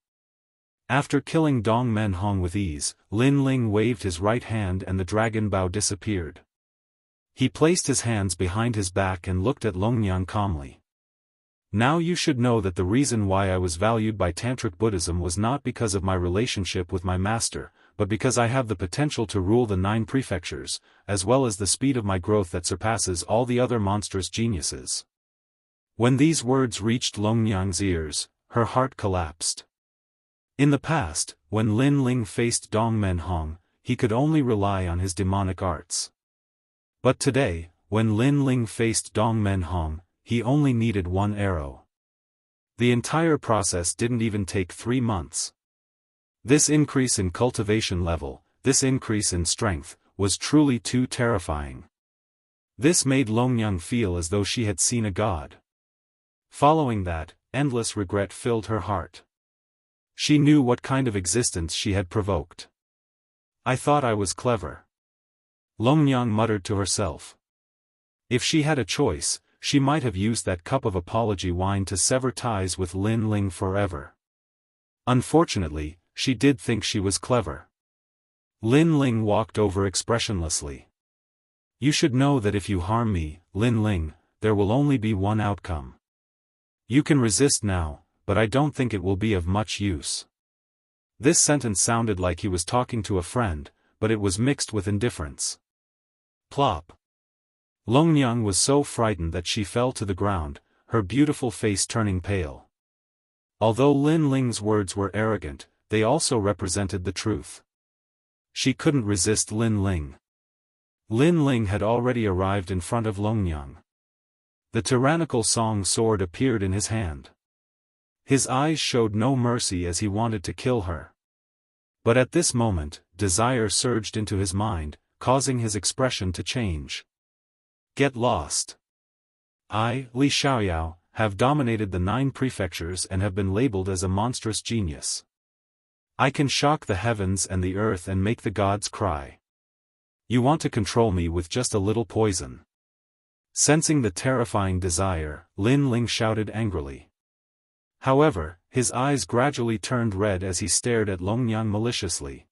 After killing Dong Men Hong with ease, Lin Ling waved his right hand and the dragon bow disappeared. He placed his hands behind his back and looked at Longyang calmly. Now you should know that the reason why I was valued by Tantric Buddhism was not because of my relationship with my master, but because I have the potential to rule the 9 prefectures, as well as the speed of my growth that surpasses all the other monstrous geniuses. When these words reached Longyang's ears, her heart collapsed. In the past, when Lin Ling faced Dong Men Hong, he could only rely on his demonic arts. But today, when Lin Ling faced Dong Men Hong, he only needed 1 arrow. The entire process didn't even take 3 months. This increase in cultivation level, this increase in strength, was truly too terrifying. This made Longyang feel as though she had seen a god. Following that, endless regret filled her heart. She knew what kind of existence she had provoked. I thought I was clever. Longyang muttered to herself. If she had a choice, she might have used that cup of apology wine to sever ties with Lin Ling forever. Unfortunately, she did think she was clever. Lin Ling walked over expressionlessly. You should know that if you harm me, Lin Ling, there will only be one outcome. You can resist now, but I don't think it will be of much use. This sentence sounded like he was talking to a friend, but it was mixed with indifference. Plop. Longyang was so frightened that she fell to the ground, her beautiful face turning pale. Although Lin Ling's words were arrogant, they also represented the truth. She couldn't resist Lin Ling. Lin Ling had already arrived in front of Longyang. The tyrannical song sword appeared in his hand. His eyes showed no mercy as he wanted to kill her. But at this moment, desire surged into his mind, causing his expression to change. Get lost. I, Li Xiaoyao, have dominated the 9 prefectures and have been labeled as a monstrous genius. I can shock the heavens and the earth and make the gods cry. You want to control me with just a little poison. Sensing the terrifying desire, Lin Ling shouted angrily. However, his eyes gradually turned red as he stared at Longyang maliciously.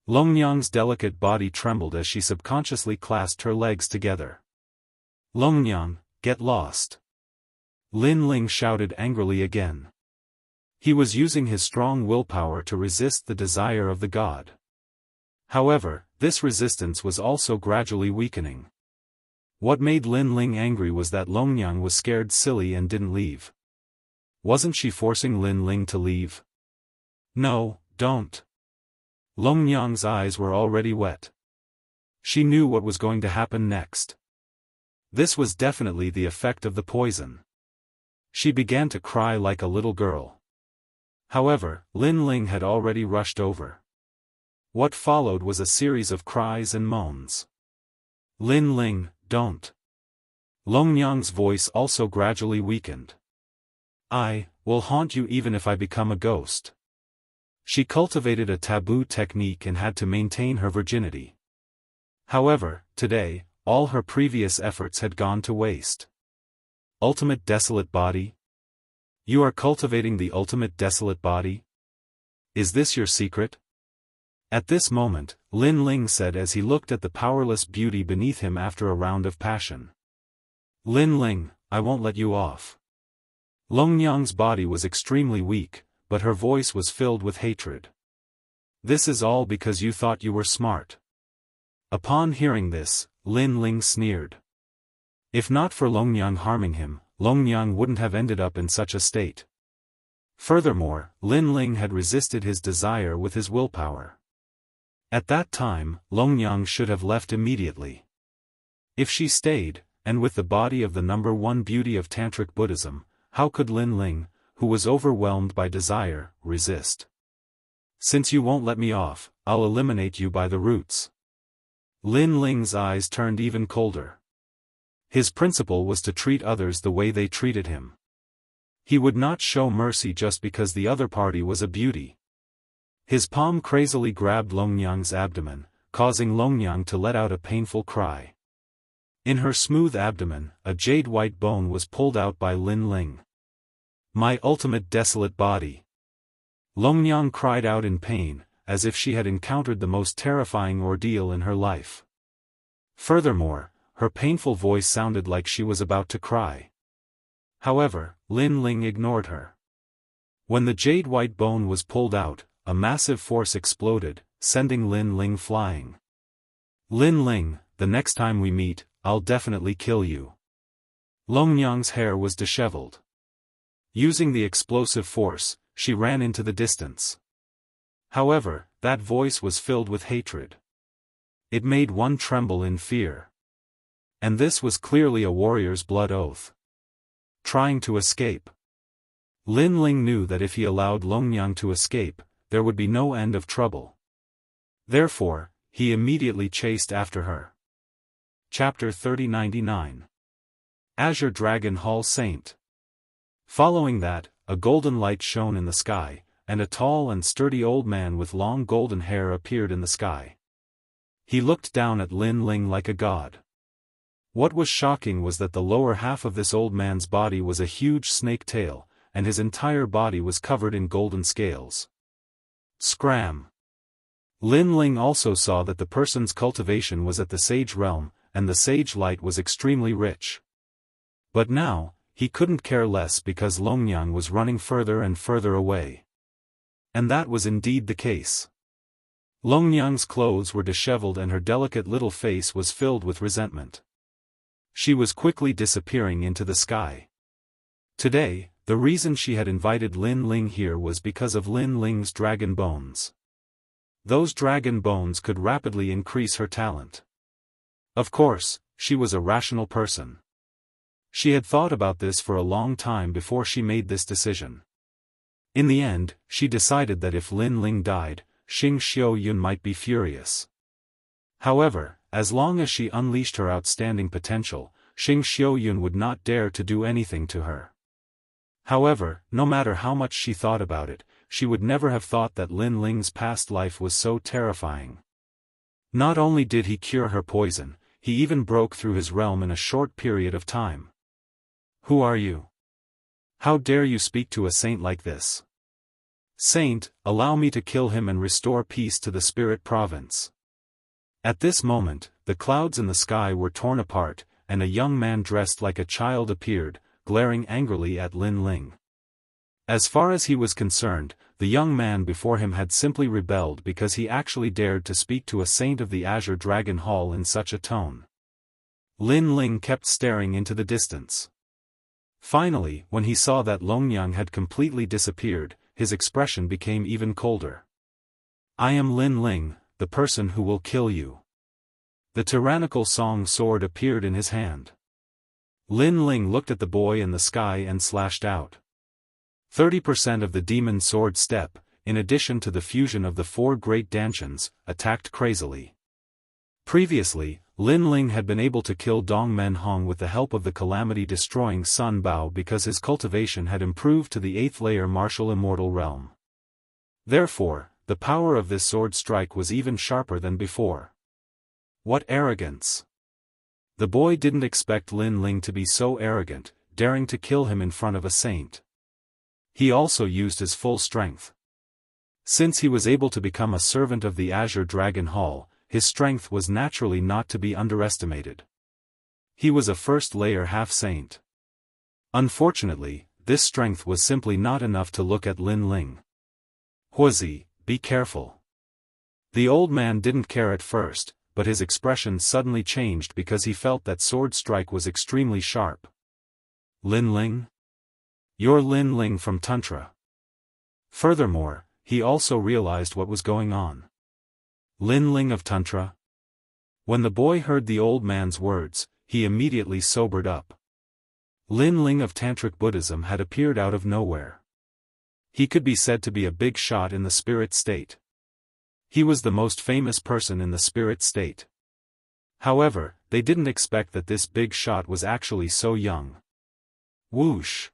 Longyang's delicate body trembled as she subconsciously clasped her legs together. Longyang, get lost. Lin Ling shouted angrily again. He was using his strong willpower to resist the desire of the god. However, this resistance was also gradually weakening. What made Lin Ling angry was that Longyang was scared silly and didn't leave. Wasn't she forcing Lin Ling to leave? No, don't. Longyang's eyes were already wet. She knew what was going to happen next. This was definitely the effect of the poison. She began to cry like a little girl. However, Lin Ling had already rushed over. What followed was a series of cries and moans. Lin Ling, don't. Longyang's voice also gradually weakened. I will haunt you even if I become a ghost. She cultivated a taboo technique and had to maintain her virginity. However, today, all her previous efforts had gone to waste. Ultimate desolate body? You are cultivating the ultimate desolate body? Is this your secret? At this moment, Lin Ling said as he looked at the powerless beauty beneath him after a round of passion. Lin Ling, I won't let you off. Longyang's body was extremely weak, but her voice was filled with hatred. This is all because you thought you were smart. Upon hearing this, Lin Ling sneered. If not for Longyang harming him, Longyang wouldn't have ended up in such a state. Furthermore, Lin Ling had resisted his desire with his willpower. At that time, Longyang should have left immediately. If she stayed, and with the body of the number one beauty of Tantric Buddhism, how could Lin Ling, who was overwhelmed by desire, resist? Since you won't let me off, I'll eliminate you by the roots. Lin Ling's eyes turned even colder. His principle was to treat others the way they treated him. He would not show mercy just because the other party was a beauty. His palm crazily grabbed Longyang's abdomen, causing Longyang to let out a painful cry. In her smooth abdomen, a jade-white bone was pulled out by Lin Ling. My ultimate desolate body. Longyang cried out in pain, as if she had encountered the most terrifying ordeal in her life. Furthermore, her painful voice sounded like she was about to cry. However, Lin Ling ignored her. When the jade-white bone was pulled out, a massive force exploded, sending Lin Ling flying. Lin Ling, the next time we meet, I'll definitely kill you. Longyang's hair was disheveled. Using the explosive force, she ran into the distance. However, that voice was filled with hatred. It made one tremble in fear. And this was clearly a warrior's blood oath. Trying to escape. Lin Ling knew that if he allowed Longyang to escape, there would be no end of trouble. Therefore, he immediately chased after her. Chapter 3099. Azure Dragon Hall Saint. Following that, a golden light shone in the sky, and a tall and sturdy old man with long golden hair appeared in the sky. He looked down at Lin Ling like a god. What was shocking was that the lower half of this old man's body was a huge snake tail, and his entire body was covered in golden scales. Scram! Lin Ling also saw that the person's cultivation was at the sage realm, and the sage light was extremely rich. But now, he couldn't care less because Longyang was running further and further away. And that was indeed the case. Longyang's clothes were disheveled and her delicate little face was filled with resentment. She was quickly disappearing into the sky. Today, the reason she had invited Lin Ling here was because of Lin Ling's dragon bones. Those dragon bones could rapidly increase her talent. Of course, she was a rational person. She had thought about this for a long time before she made this decision. In the end, she decided that if Lin Ling died, Xing Xiaoyun might be furious. However, as long as she unleashed her outstanding potential, Xing Xiaoyun would not dare to do anything to her. However, no matter how much she thought about it, she would never have thought that Lin Ling's past life was so terrifying. Not only did he cure her poison, he even broke through his realm in a short period of time. Who are you? How dare you speak to a saint like this? Saint, allow me to kill him and restore peace to the spirit province. At this moment, the clouds in the sky were torn apart, and a young man dressed like a child appeared, glaring angrily at Lin Ling. As far as he was concerned, the young man before him had simply rebelled because he actually dared to speak to a saint of the Azure Dragon Hall in such a tone. Lin Ling kept staring into the distance. Finally, when he saw that Longyang had completely disappeared, his expression became even colder. I am Lin Ling, the person who will kill you. The tyrannical song sword appeared in his hand. Lin Ling looked at the boy in the sky and slashed out. 30% of the demon sword step, in addition to the fusion of the four great dantians, attacked crazily. Previously, Lin Ling had been able to kill Dong Men Hong with the help of the calamity-destroying Sun Bao because his cultivation had improved to the 8th layer martial immortal realm. Therefore, the power of this sword strike was even sharper than before. What arrogance! The boy didn't expect Lin Ling to be so arrogant, daring to kill him in front of a saint. He also used his full strength. Since he was able to become a servant of the Azure Dragon Hall, his strength was naturally not to be underestimated. He was a first-layer half-saint. Unfortunately, this strength was simply not enough to look at Lin Ling. Huozi, be careful. The old man didn't care at first, but his expression suddenly changed because he felt that sword strike was extremely sharp. Lin Ling? You're Lin Ling from Tantra. Furthermore, he also realized what was going on. Lin Ling of Tantra? When the boy heard the old man's words, he immediately sobered up. Lin Ling of Tantric Buddhism had appeared out of nowhere. He could be said to be a big shot in the spirit state. He was the most famous person in the spirit state. However, they didn't expect that this big shot was actually so young. Whoosh!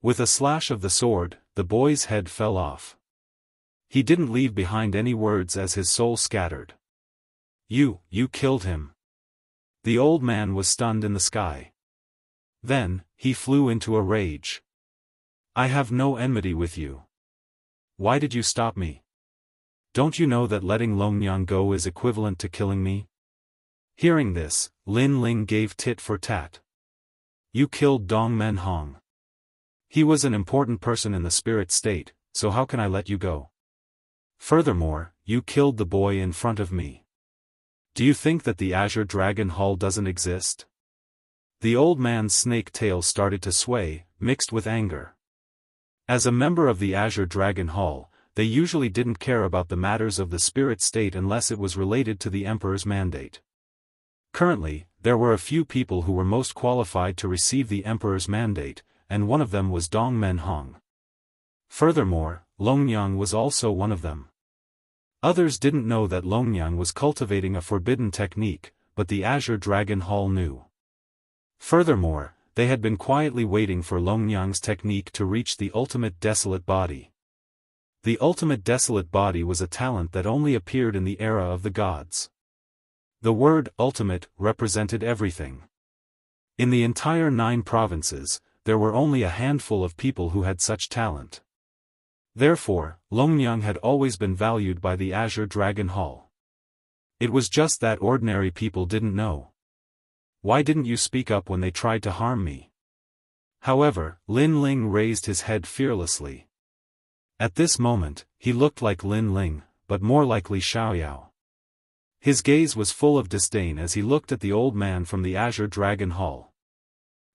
With a slash of the sword, the boy's head fell off. He didn't leave behind any words as his soul scattered. You killed him. The old man was stunned in the sky. Then, he flew into a rage. I have no enmity with you. Why did you stop me? Don't you know that letting Longyang go is equivalent to killing me? Hearing this, Lin Ling gave tit for tat. You killed Dong Men Hong. He was an important person in the spirit state, so how can I let you go? Furthermore, you killed the boy in front of me. Do you think that the Azure Dragon Hall doesn't exist? The old man's snake tail started to sway, mixed with anger. As a member of the Azure Dragon Hall, they usually didn't care about the matters of the spirit state unless it was related to the Emperor's mandate. Currently, there were a few people who were most qualified to receive the Emperor's mandate, and one of them was Dong Men Hong. Furthermore, Longyang was also one of them. Others didn't know that Longyang was cultivating a forbidden technique, but the Azure Dragon Hall knew. Furthermore, they had been quietly waiting for Longyang's technique to reach the ultimate desolate body. The ultimate desolate body was a talent that only appeared in the era of the gods. The word ultimate represented everything. In the entire 9 provinces, there were only a handful of people who had such talent. Therefore, Longyang had always been valued by the Azure Dragon Hall. It was just that ordinary people didn't know. Why didn't you speak up when they tried to harm me? However, Lin Ling raised his head fearlessly. At this moment, he looked like Lin Ling, but more like Li Xiaoyao. His gaze was full of disdain as he looked at the old man from the Azure Dragon Hall.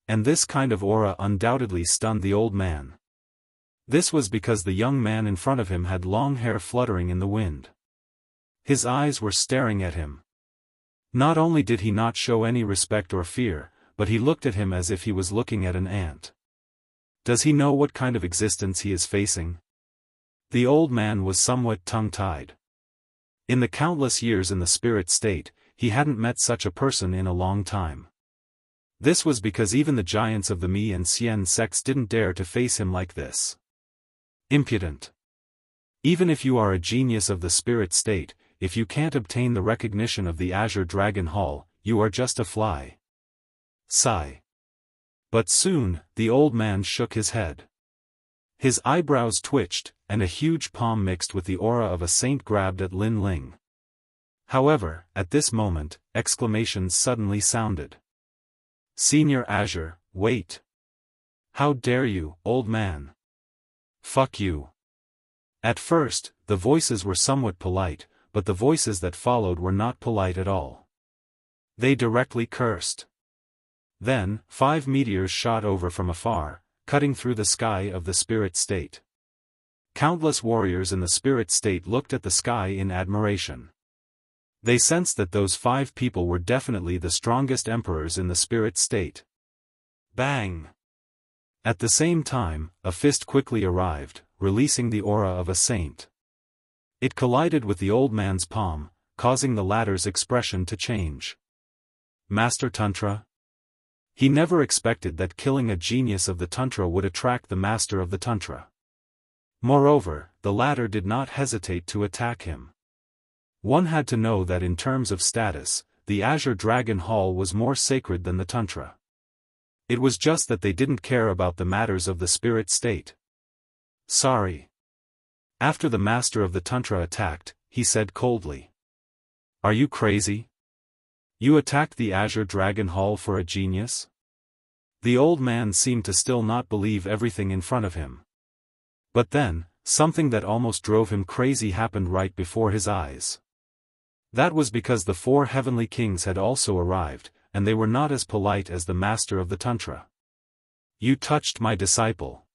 And this kind of aura undoubtedly stunned the old man. This was because the young man in front of him had long hair fluttering in the wind. His eyes were staring at him. Not only did he not show any respect or fear, but he looked at him as if he was looking at an ant. Does he know what kind of existence he is facing? The old man was somewhat tongue-tied. In the countless years in the spirit state, he hadn't met such a person in a long time. This was because even the giants of the Mi and Xian sects didn't dare to face him like this. Impudent. Even if you are a genius of the spirit state, if you can't obtain the recognition of the Azure Dragon Hall, you are just a fly. Sigh. But soon, the old man shook his head. His eyebrows twitched, and a huge palm mixed with the aura of a saint grabbed at Lin Ling. However, at this moment, exclamations suddenly sounded. Senior Azure, wait. How dare you, old man? Fuck you. At first, the voices were somewhat polite, but the voices that followed were not polite at all. They directly cursed. Then, 5 meteors shot over from afar, cutting through the sky of the spirit state. Countless warriors in the spirit state looked at the sky in admiration. They sensed that those 5 people were definitely the strongest emperors in the spirit state. Bang! At the same time, a fist quickly arrived, releasing the aura of a saint. It collided with the old man's palm, causing the latter's expression to change. Master Tantra? He never expected that killing a genius of the Tantra would attract the master of the Tantra. Moreover, the latter did not hesitate to attack him. One had to know that in terms of status, the Azure Dragon Hall was more sacred than the Tantra. It was just that they didn't care about the matters of the spirit state. Sorry. After the master of the Tantra attacked, he said coldly. Are you crazy? You attacked the Azure Dragon Hall for a genius? The old man seemed to still not believe everything in front of him. But then, something that almost drove him crazy happened right before his eyes. That was because the 4 heavenly kings had also arrived, and they were not as polite as the master of the Tantra. You touched my disciple.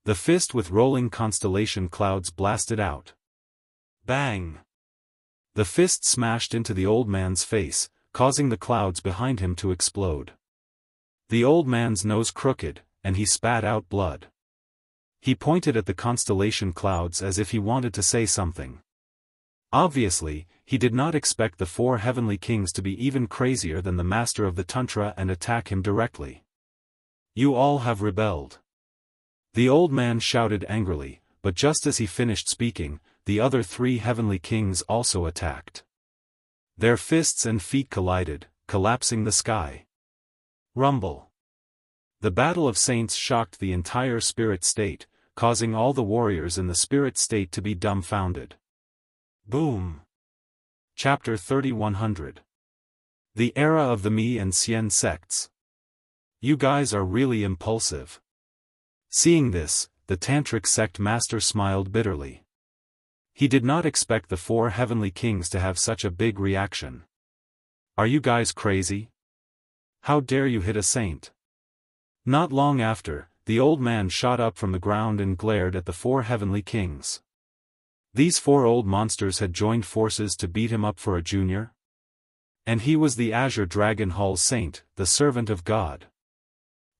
The fist with rolling constellation clouds blasted out. Bang! The fist smashed into the old man's face, causing the clouds behind him to explode. The old man's nose crooked, and he spat out blood. He pointed at the constellation clouds as if he wanted to say something. Obviously, he did not expect the 4 heavenly kings to be even crazier than the master of the Tantra and attack him directly. You all have rebelled. The old man shouted angrily, but just as he finished speaking, the other 3 heavenly kings also attacked. Their fists and feet collided, collapsing the sky. Rumble. The battle of saints shocked the entire spirit state, causing all the warriors in the spirit state to be dumbfounded. Boom. Chapter 3100. The Era of the Mi and Xian Sects. You guys are really impulsive. Seeing this, the Tantric sect master smiled bitterly. He did not expect the 4 heavenly kings to have such a big reaction. Are you guys crazy? How dare you hit a saint? Not long after, the old man shot up from the ground and glared at the 4 heavenly kings. These 4 old monsters had joined forces to beat him up for a junior? And he was the Azure Dragon Hall saint, the servant of God.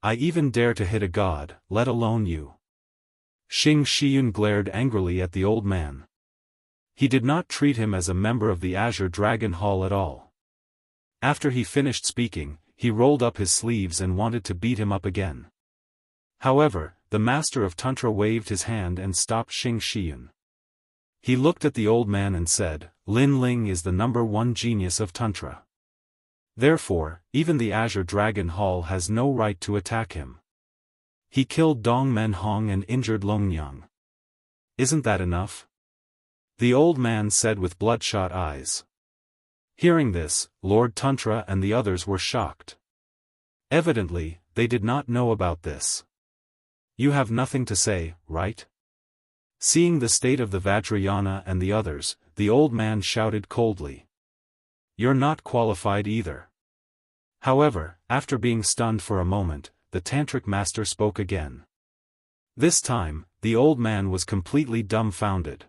I even dare to hit a god, let alone you. Xing Shiyun glared angrily at the old man. He did not treat him as a member of the Azure Dragon Hall at all. After he finished speaking, he rolled up his sleeves and wanted to beat him up again. However, the master of Tantra waved his hand and stopped Xing Shiyun. He looked at the old man and said, Lin Ling is the #1 genius of Tantra. Therefore, even the Azure Dragon Hall has no right to attack him. He killed Dong Men Hong and injured Longnyang. Isn't that enough? The old man said with bloodshot eyes. Hearing this, Lord Tantra and the others were shocked. Evidently, they did not know about this. You have nothing to say, right? Seeing the state of the Vajrayana and the others, the old man shouted coldly. You're not qualified either. However, after being stunned for a moment, the Tantric master spoke again. This time, the old man was completely dumbfounded.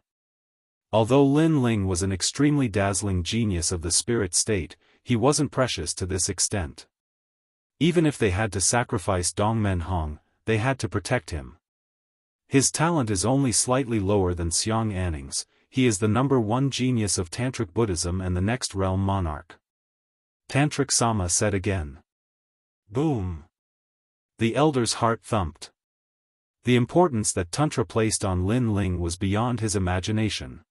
Although Lin Ling was an extremely dazzling genius of the spirit state, he wasn't precious to this extent. Even if they had to sacrifice Dong Men Hong, they had to protect him. His talent is only slightly lower than Xiang Anning's. He is the #1 genius of Tantric Buddhism and the next realm monarch. Tantric Sama said again. Boom. The elder's heart thumped. The importance that Tantra placed on Lin Ling was beyond his imagination.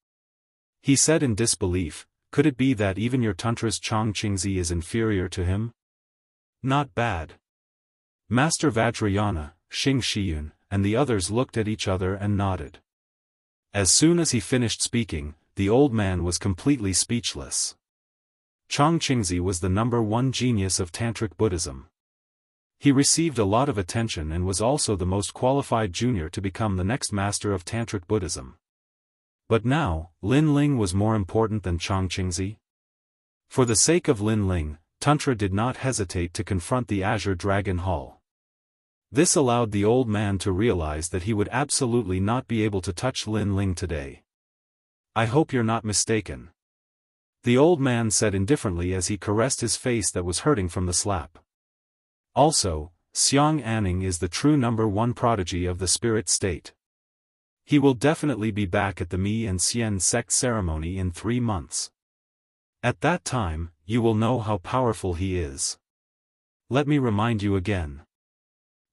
He said in disbelief, could it be that even your Tantra's Chongqingzi is inferior to him? Not bad. Master Vajrayana, Xing Shiyun, and the others looked at each other and nodded. As soon as he finished speaking, the old man was completely speechless. Chongqingzi was the #1 genius of Tantric Buddhism. He received a lot of attention and was also the most qualified junior to become the next master of Tantric Buddhism. But now, Lin Ling was more important than Chongqingzi? For the sake of Lin Ling, Tantra did not hesitate to confront the Azure Dragon Hall. This allowed the old man to realize that he would absolutely not be able to touch Lin Ling today. I hope you're not mistaken. The old man said indifferently as he caressed his face that was hurting from the slap. Also, Xiang Anning is the true #1 prodigy of the spirit state. He will definitely be back at the Mi and Xian sect ceremony in 3 months. At that time, you will know how powerful he is. Let me remind you again.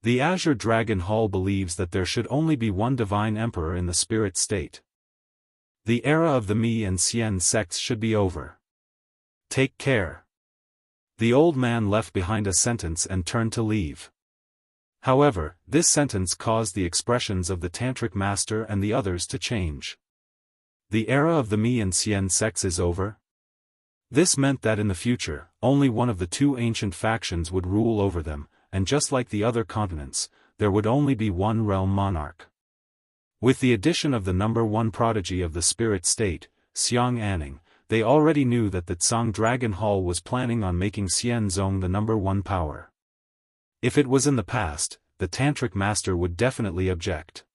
The Azure Dragon Hall believes that there should only be one divine emperor in the spirit state. The era of the Mi and Xian sects should be over. Take care. The old man left behind a sentence and turned to leave. However, this sentence caused the expressions of the tantric master and the others to change. The era of the Mi and Xian sects is over? This meant that in the future, only one of the two ancient factions would rule over them, and just like the other continents, there would only be one realm monarch. With the addition of the number one prodigy of the spirit state, Xiang Anning, they already knew that the Tsang Dragon Hall was planning on making Xian Zong the number one power. If it was in the past, the tantric master would definitely object.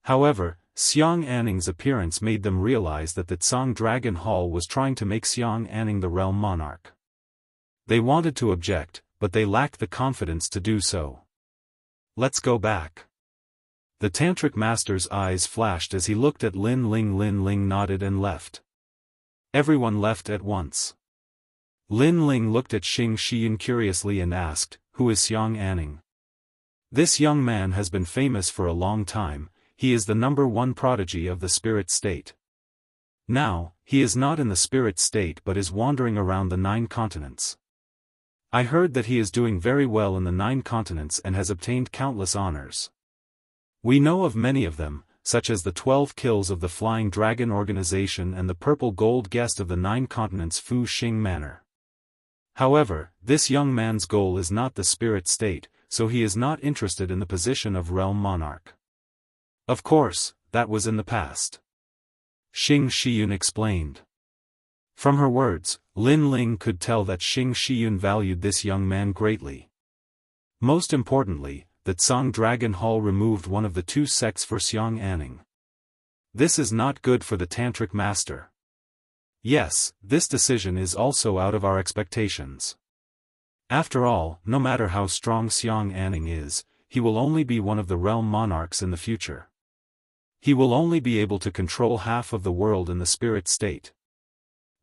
However, Xiang Anning's appearance made them realize that the Tsang Dragon Hall was trying to make Xiang Anning the realm monarch. They wanted to object, but they lacked the confidence to do so. Let's go back. The tantric master's eyes flashed as he looked at Lin Ling. Lin Ling nodded and left. Everyone left at once. Lin Ling looked at Xing Shiyun curiously and asked, "Who is Xiang Anning?" "This young man has been famous for a long time. He is the number one prodigy of the spirit state. Now, he is not in the spirit state but is wandering around the 9 continents. I heard that he is doing very well in the 9 continents and has obtained countless honors. We know of many of them, such as the 12 kills of the Flying Dragon Organization and the purple gold guest of the 9 continents Fu Xing Manor. However, this young man's goal is not the spirit state, so he is not interested in the position of realm monarch." Of course, that was in the past. Xing Shiyun explained. From her words, Lin Ling could tell that Xing Shiyun valued this young man greatly. Most importantly, the Tsang Dragon Hall removed one of the 2 sects for Xiang Anning. This is not good for the tantric master. Yes, this decision is also out of our expectations. After all, no matter how strong Xiang Anning is, he will only be one of the realm monarchs in the future. He will only be able to control half of the world in the spirit state.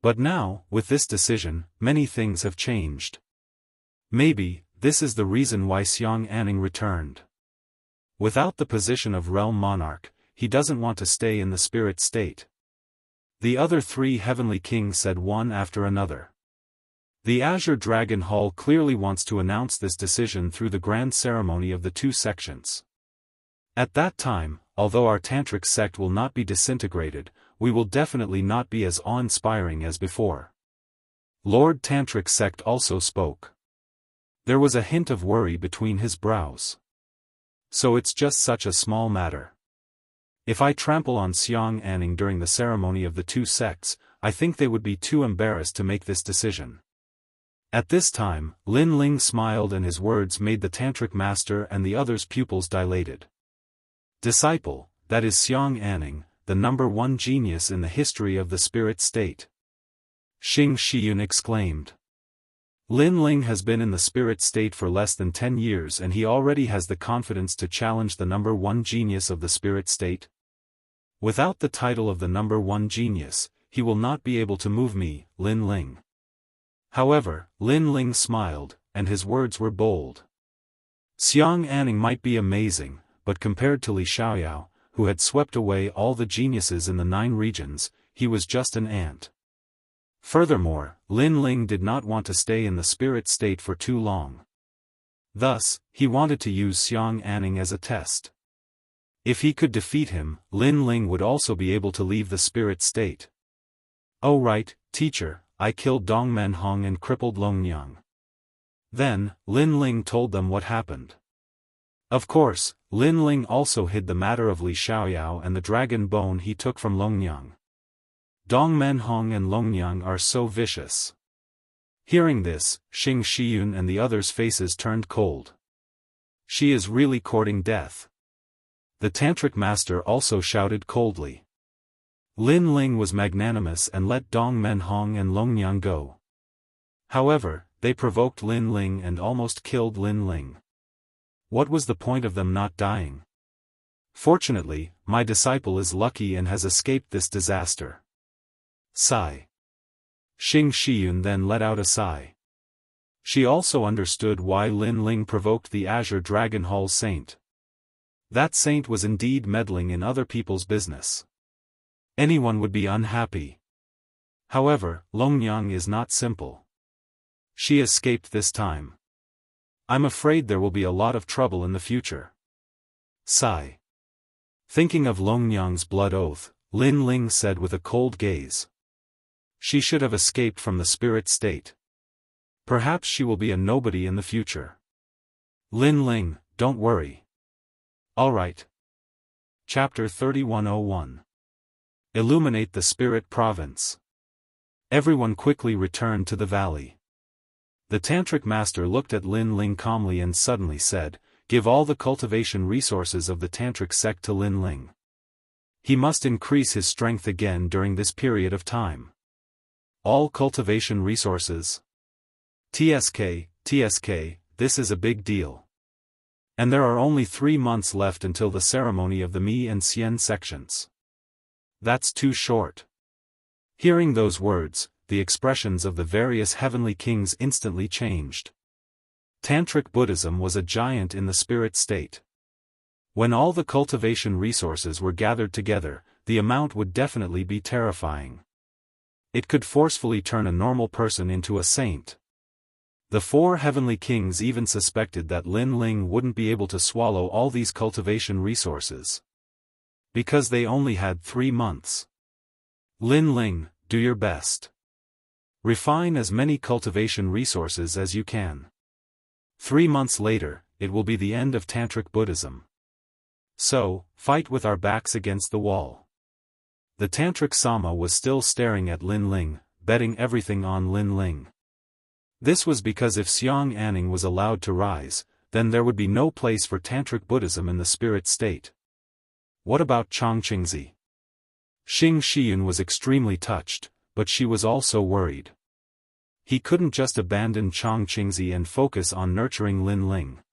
But now, with this decision, many things have changed. Maybe, this is the reason why Xiang Anning returned. Without the position of realm monarch, he doesn't want to stay in the spirit state. The other 3 heavenly kings said one after another. The Azure Dragon Hall clearly wants to announce this decision through the grand ceremony of the 2 sections. At that time, although our tantric sect will not be disintegrated, we will definitely not be as awe-inspiring as before. Lord Tantric Sect also spoke. There was a hint of worry between his brows. So it's just such a small matter. If I trample on Xiang Anning during the ceremony of the 2 sects, I think they would be too embarrassed to make this decision. At this time, Lin Ling smiled and his words made the tantric master and the others' pupils dilated. Disciple, that is Xiang Anning, the number one genius in the history of the spirit state. Xing Shiyun exclaimed. Lin Ling has been in the spirit state for less than 10 years and he already has the confidence to challenge the number one genius of the spirit state. Without the title of the number one genius, he will not be able to move me, Lin Ling. However, Lin Ling smiled, and his words were bold. Xiang Anning might be amazing, but compared to Li Xiaoyao, who had swept away all the geniuses in the 9 regions, he was just an ant. Furthermore, Lin Ling did not want to stay in the spirit state for too long. Thus, he wanted to use Xiang Anning as a test. If he could defeat him, Lin Ling would also be able to leave the spirit state. "Oh right, teacher, I killed Dong Menhong and crippled Longnyang." Then, Lin Ling told them what happened. Of course, Lin Ling also hid the matter of Li Xiaoyao and the dragon bone he took from Longnyang. Dong Menhong and Longnyang are so vicious. Hearing this, Xing Shiyun and the others' faces turned cold. She is really courting death. The tantric master also shouted coldly. Lin Ling was magnanimous and let Dong Menhong and Longnyang go. However, they provoked Lin Ling and almost killed Lin Ling. What was the point of them not dying? Fortunately, my disciple is lucky and has escaped this disaster. Sigh. Xing Shiyun then let out a sigh. She also understood why Lin Ling provoked the Azure Dragon Hall saint. That saint was indeed meddling in other people's business. Anyone would be unhappy. However, Longnyang is not simple. She escaped this time. I'm afraid there will be a lot of trouble in the future. Sigh. Thinking of Longnyang's blood oath, Lin Ling said with a cold gaze. She should have escaped from the spirit state. Perhaps she will be a nobody in the future. Lin Ling, don't worry. Alright. Chapter 3101. Illuminate the Spirit Province. Everyone quickly returned to the valley. The Tantric Master looked at Lin Ling calmly and suddenly said, "Give all the cultivation resources of the Tantric sect to Lin Ling. He must increase his strength again during this period of time." All cultivation resources. TSK, this is a big deal. And there are only 3 months left until the ceremony of the Mi and Xian sections. That's too short. Hearing those words, the expressions of the various heavenly kings instantly changed. Tantric Buddhism was a giant in the spirit state. When all the cultivation resources were gathered together, the amount would definitely be terrifying. It could forcefully turn a normal person into a saint. The 4 heavenly kings even suspected that Lin Ling wouldn't be able to swallow all these cultivation resources. Because they only had 3 months. Lin Ling, do your best. Refine as many cultivation resources as you can. 3 months later, it will be the end of Tantric Buddhism. So, fight with our backs against the wall. The Tantric Sama was still staring at Lin Ling, betting everything on Lin Ling. This was because if Xiang Anning was allowed to rise, then there would be no place for Tantric Buddhism in the spirit state. What about Chongqingzi? Xing Shiyun was extremely touched, but she was also worried. He couldn't just abandon Chongqingzi and focus on nurturing Lin Ling.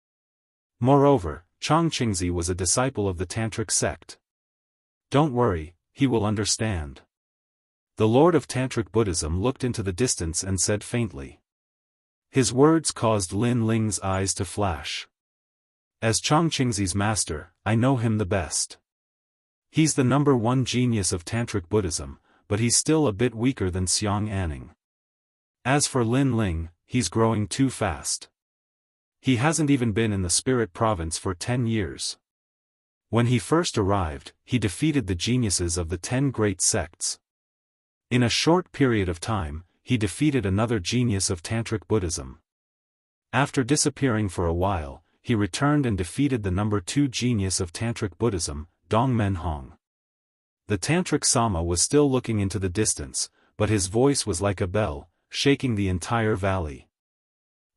Moreover, Chongqingzi was a disciple of the Tantric sect. Don't worry, he will understand. The Lord of Tantric Buddhism looked into the distance and said faintly. His words caused Lin Ling's eyes to flash. As Chongqingzi's master, I know him the best. He's the #1 genius of Tantric Buddhism, but he's still a bit weaker than Xiang Anning. As for Lin Ling, he's growing too fast. He hasn't even been in the spirit province for 10 years. When he first arrived, he defeated the geniuses of the 10 great sects. In a short period of time, he defeated another genius of Tantric Buddhism. After disappearing for a while, he returned and defeated the #2 genius of Tantric Buddhism, Dongmen Hong. The Tantric Sama was still looking into the distance, but his voice was like a bell, shaking the entire valley.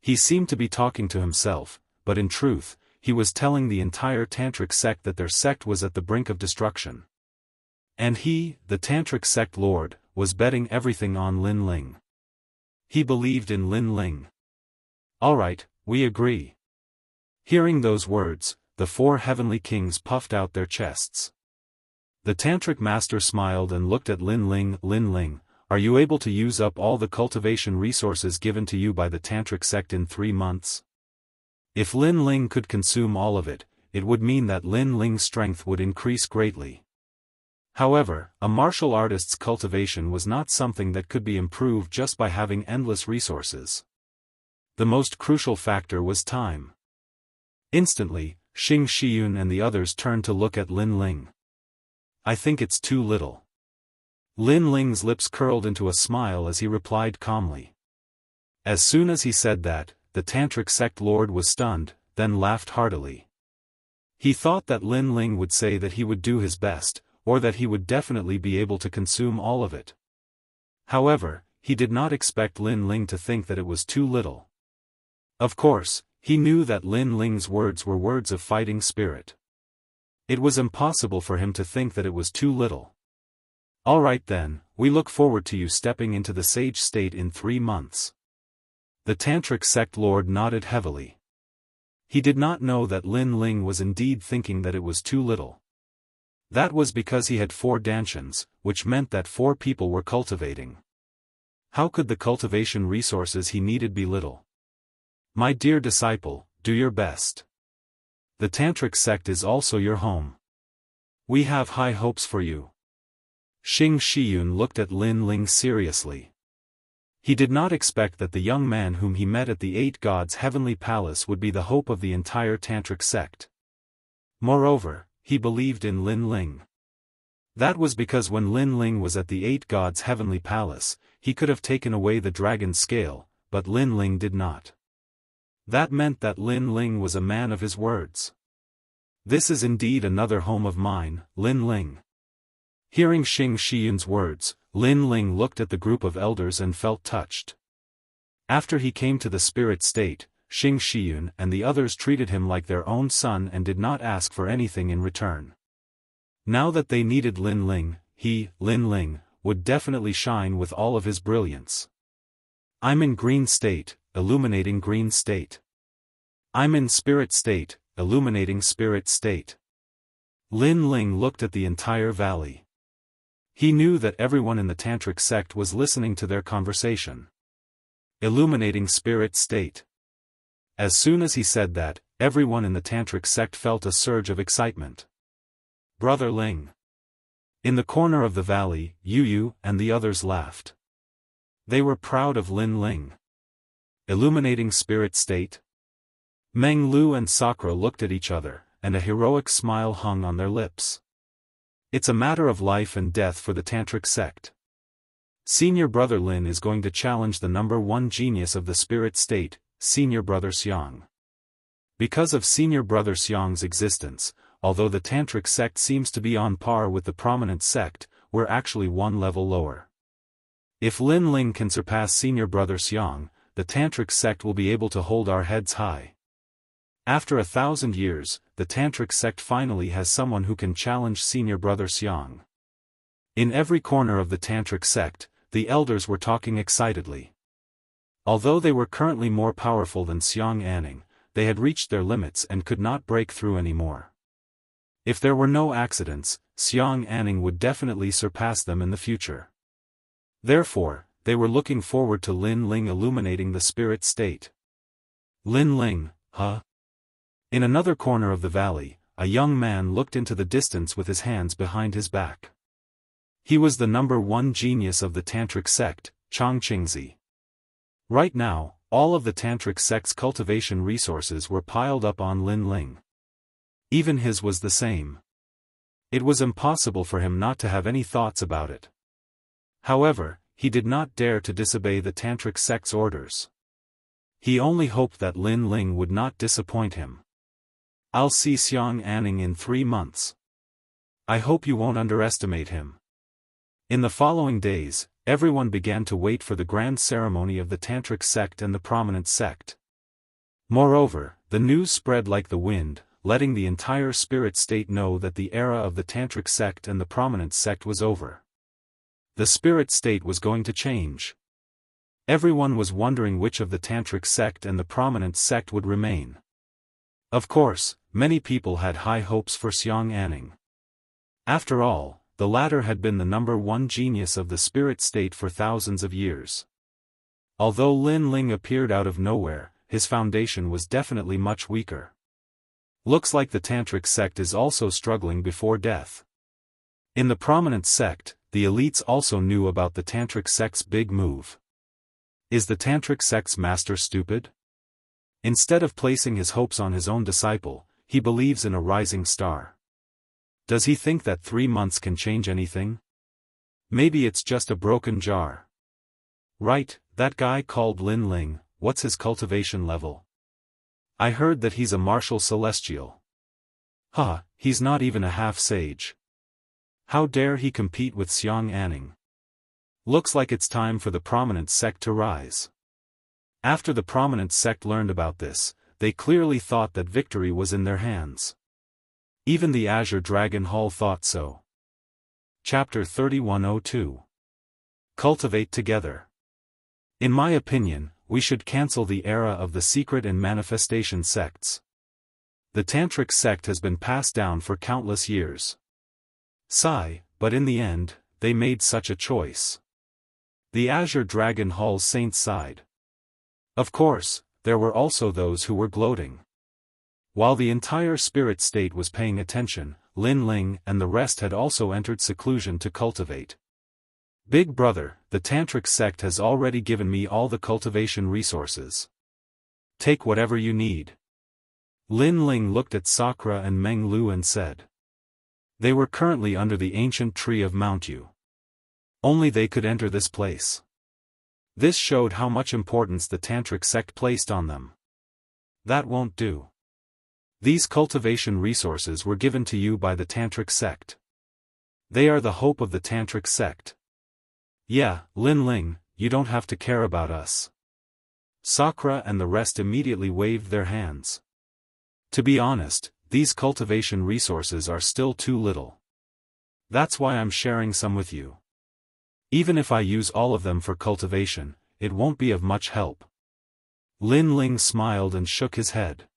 He seemed to be talking to himself, but in truth, he was telling the entire Tantric sect that their sect was at the brink of destruction. And he, the Tantric sect lord, was betting everything on Lin Ling. He believed in Lin Ling. Alright, we agree. Hearing those words, the 4 heavenly kings puffed out their chests. The Tantric master smiled and looked at Lin Ling. Lin Ling, are you able to use up all the cultivation resources given to you by the Tantric sect in 3 months? If Lin Ling could consume all of it, it would mean that Lin Ling's strength would increase greatly. However, a martial artist's cultivation was not something that could be improved just by having endless resources. The most crucial factor was time. Instantly, Xing Shiyun and the others turned to look at Lin Ling. I think it's too little. Lin Ling's lips curled into a smile as he replied calmly. As soon as he said that, the Tantric sect lord was stunned, then laughed heartily. He thought that Lin Ling would say that he would do his best, or that he would definitely be able to consume all of it. However, he did not expect Lin Ling to think that it was too little. Of course, he knew that Lin Ling's words were words of fighting spirit. It was impossible for him to think that it was too little. Alright then, we look forward to you stepping into the sage state in 3 months. The Tantric sect lord nodded heavily. He did not know that Lin Ling was indeed thinking that it was too little. That was because he had 4 danshans, which meant that 4 people were cultivating. How could the cultivation resources he needed be little? My dear disciple, do your best. The Tantric sect is also your home. We have high hopes for you. Xing Shiyun looked at Lin Ling seriously. He did not expect that the young man whom he met at the Eight Gods' heavenly palace would be the hope of the entire tantric sect. Moreover, he believed in Lin Ling. That was because when Lin Ling was at the Eight Gods' heavenly palace, he could have taken away the dragon's scale, but Lin Ling did not. That meant that Lin Ling was a man of his words. This is indeed another home of mine, Lin Ling. Hearing Xing Shiyun's words, Lin Ling looked at the group of elders and felt touched. After he came to the spirit state, Xing Shiyun and the others treated him like their own son and did not ask for anything in return. Now that they needed Lin Ling, he, Lin Ling, would definitely shine with all of his brilliance. I'm in green state, illuminating green state. I'm in spirit state, illuminating spirit state. Lin Ling looked at the entire valley. He knew that everyone in the tantric sect was listening to their conversation. Illuminating spirit state. As soon as he said that, everyone in the tantric sect felt a surge of excitement. Brother Ling. In the corner of the valley, Yu and the others laughed. They were proud of Lin Ling. Illuminating spirit state. Meng Lu and Sakura looked at each other, and a heroic smile hung on their lips. It's a matter of life and death for the tantric sect. Senior brother Lin is going to challenge the #1 genius of the spirit state, Senior brother Xiang. Because of Senior brother Xiang's existence, although the tantric sect seems to be on par with the prominent sect, we're actually one level lower. If Lin Ling can surpass Senior brother Xiang, the tantric sect will be able to hold our heads high. After 1,000 years, the tantric sect finally has someone who can challenge Senior brother Xiang. In every corner of the tantric sect, the elders were talking excitedly. Although they were currently more powerful than Xiang Anning, they had reached their limits and could not break through anymore. If there were no accidents, Xiang Anning would definitely surpass them in the future. Therefore, they were looking forward to Lin Ling illuminating the spirit state. Lin Ling, huh? In another corner of the valley, a young man looked into the distance with his hands behind his back. He was the #1 genius of the tantric sect, Chang Qingzi. Right now, all of the tantric sect's cultivation resources were piled up on Lin Ling. Even his was the same. It was impossible for him not to have any thoughts about it. However, he did not dare to disobey the tantric sect's orders. He only hoped that Lin Ling would not disappoint him. I'll see Xiang Anning in 3 months. I hope you won't underestimate him. In the following days, everyone began to wait for the grand ceremony of the tantric sect and the prominent sect. Moreover, the news spread like the wind, letting the entire spirit state know that the era of the tantric sect and the prominent sect was over. The spirit state was going to change. Everyone was wondering which of the tantric sect and the prominent sect would remain. Of course, many people had high hopes for Xiang Anning. After all, the latter had been the #1 genius of the spirit state for thousands of years. Although Lin Ling appeared out of nowhere, his foundation was definitely much weaker. Looks like the tantric sect is also struggling before death. In the prominent sect, the elites also knew about the tantric sect's big move. Is the tantric sect's master stupid? Instead of placing his hopes on his own disciple, he believes in a rising star. Does he think that 3 months can change anything? Maybe it's just a broken jar. Right, that guy called Lin Ling, what's his cultivation level? I heard that he's a martial celestial. Huh, he's not even a half-sage. How dare he compete with Xiang Anning? Looks like it's time for the prominent sect to rise. After the prominent sect learned about this, they clearly thought that victory was in their hands. Even the Azure Dragon Hall thought so. Chapter 3102. Cultivate together. In my opinion, we should cancel the era of the secret and manifestation sects. The tantric sect has been passed down for countless years. Sigh, but in the end, they made such a choice. The Azure Dragon Hall's saints sighed. Of course, there were also those who were gloating. While the entire spirit state was paying attention, Lin Ling and the rest had also entered seclusion to cultivate. Big brother, the tantric sect has already given me all the cultivation resources. Take whatever you need. Lin Ling looked at Sakura and Meng Lu and said. They were currently under the ancient tree of Mount Yu. Only they could enter this place. This showed how much importance the tantric sect placed on them. That won't do. These cultivation resources were given to you by the tantric sect. They are the hope of the tantric sect. Yeah, Lin Ling, you don't have to care about us. Sakura and the rest immediately waved their hands. To be honest, these cultivation resources are still too little. That's why I'm sharing some with you. Even if I use all of them for cultivation, it won't be of much help. Lin Ling smiled and shook his head.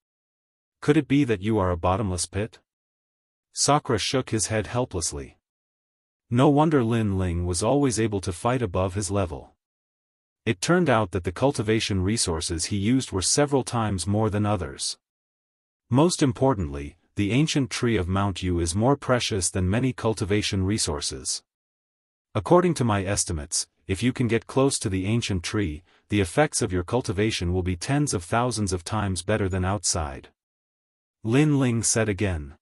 Could it be that you are a bottomless pit? Sakura shook his head helplessly. No wonder Lin Ling was always able to fight above his level. It turned out that the cultivation resources he used were several times more than others. Most importantly, the ancient tree of Mount Yu is more precious than many cultivation resources. According to my estimates, if you can get close to the ancient tree, the effects of your cultivation will be tens of thousands of times better than outside. Lin Ling said again.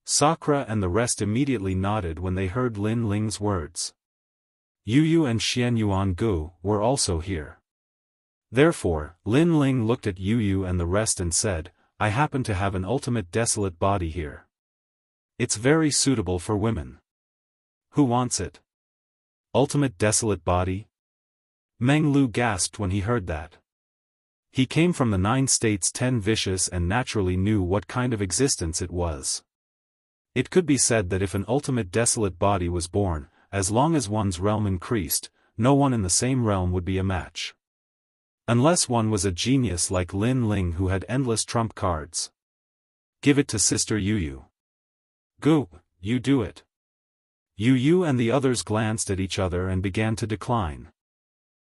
Sakura and the rest immediately nodded when they heard Lin Ling's words. Yu Yu and Xian Yuan Gu were also here. Therefore, Lin Ling looked at Yu Yu and the rest and said, I happen to have an ultimate desolate body here. It's very suitable for women. Who wants it? Ultimate desolate body? Meng Lu gasped when he heard that. He came from the 9 states 10 vicious and naturally knew what kind of existence it was. It could be said that if an ultimate desolate body was born, as long as one's realm increased, no one in the same realm would be a match. Unless one was a genius like Lin Ling who had endless trump cards. Give it to Sister Yu Yu. Go, you do it. Yu Yu and the others glanced at each other and began to decline.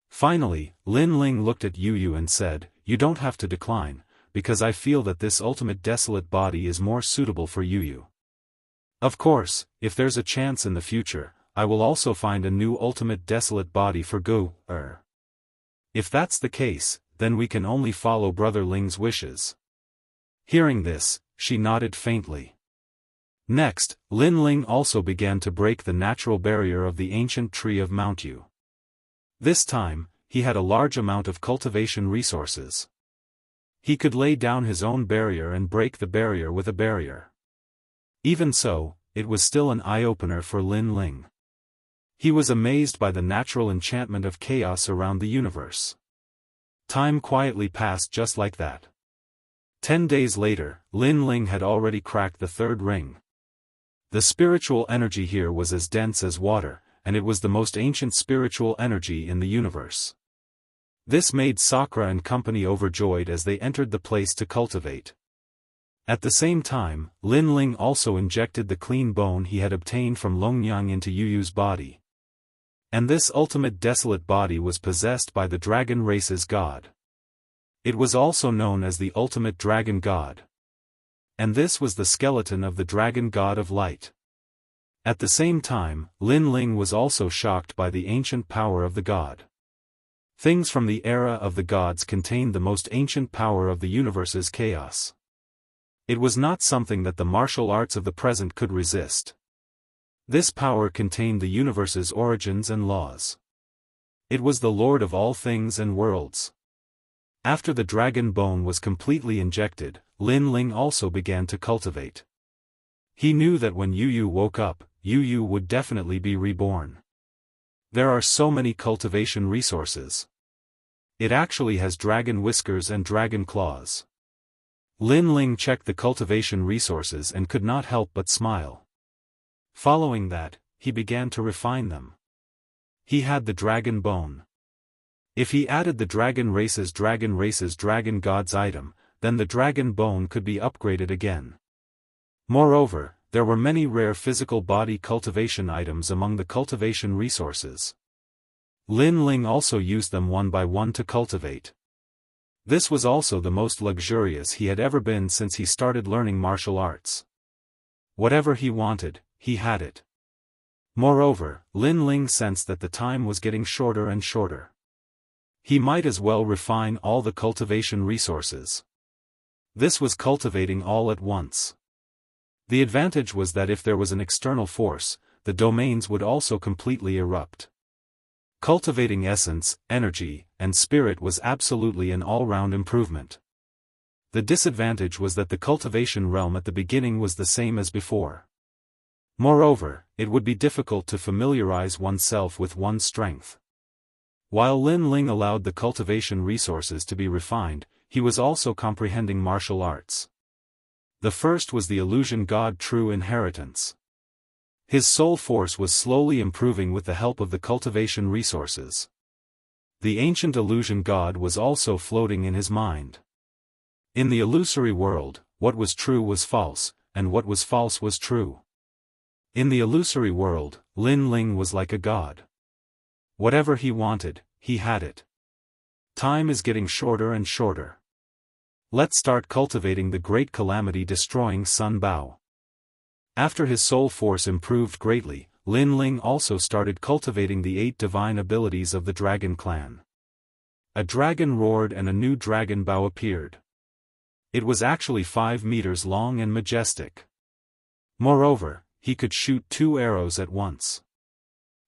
Finally, Lin Ling looked at Yu Yu and said, You don't have to decline, because I feel that this ultimate desolate body is more suitable for Yu Yu. Of course, if there's a chance in the future, I will also find a new ultimate desolate body for Gu. If that's the case, then we can only follow Brother Ling's wishes. Hearing this, she nodded faintly. Next, Lin Ling also began to break the natural barrier of the ancient tree of Mount Yu. This time, he had a large amount of cultivation resources. He could lay down his own barrier and break the barrier with a barrier. Even so, it was still an eye-opener for Lin Ling. He was amazed by the natural enchantment of chaos around the universe. Time quietly passed just like that. 10 days later, Lin Ling had already cracked the 3rd ring. The spiritual energy here was as dense as water, and it was the most ancient spiritual energy in the universe. This made Sakura and company overjoyed as they entered the place to cultivate. At the same time, Lin Ling also injected the clean bone he had obtained from Longyang into Yu Yu's body. And this ultimate desolate body was possessed by the dragon race's god. It was also known as the ultimate dragon god. And this was the skeleton of the dragon god of light. At the same time, Lin Ling was also shocked by the ancient power of the god. Things from the era of the gods contained the most ancient power of the universe's chaos. It was not something that the martial arts of the present could resist. This power contained the universe's origins and laws. It was the lord of all things and worlds. After the dragon bone was completely injected, Lin Ling also began to cultivate. He knew that when Yu Yu woke up, Yu Yu would definitely be reborn. There are so many cultivation resources. It actually has dragon whiskers and dragon claws. Lin Ling checked the cultivation resources and could not help but smile. Following that, he began to refine them. He had the dragon bone. If he added the dragon race's dragon god's item, then the dragon bone could be upgraded again. Moreover, there were many rare physical body cultivation items among the cultivation resources. Lin Ling also used them one by one to cultivate. This was also the most luxurious he had ever been since he started learning martial arts. Whatever he wanted, he had it. Moreover, Lin Ling sensed that the time was getting shorter and shorter. He might as well refine all the cultivation resources. This was cultivating all at once. The advantage was that if there was an external force, the domains would also completely erupt. Cultivating essence, energy, and spirit was absolutely an all-round improvement. The disadvantage was that the cultivation realm at the beginning was the same as before. Moreover, it would be difficult to familiarize oneself with one's strength. While Lin Ling allowed the cultivation resources to be refined, he was also comprehending martial arts. The first was the illusion god true inheritance. His soul force was slowly improving with the help of the cultivation resources. The ancient illusion god was also floating in his mind. In the illusory world, what was true was false, and what was false was true. In the illusory world, Lin Ling was like a god. Whatever he wanted, he had it. Time is getting shorter and shorter. Let's start cultivating the great calamity-destroying Sun Bao. After his soul force improved greatly, Lin Ling also started cultivating the 8 divine abilities of the Dragon Clan. A dragon roared and a new dragon Bao appeared. It was actually 5 meters long and majestic. Moreover, he could shoot 2 arrows at once.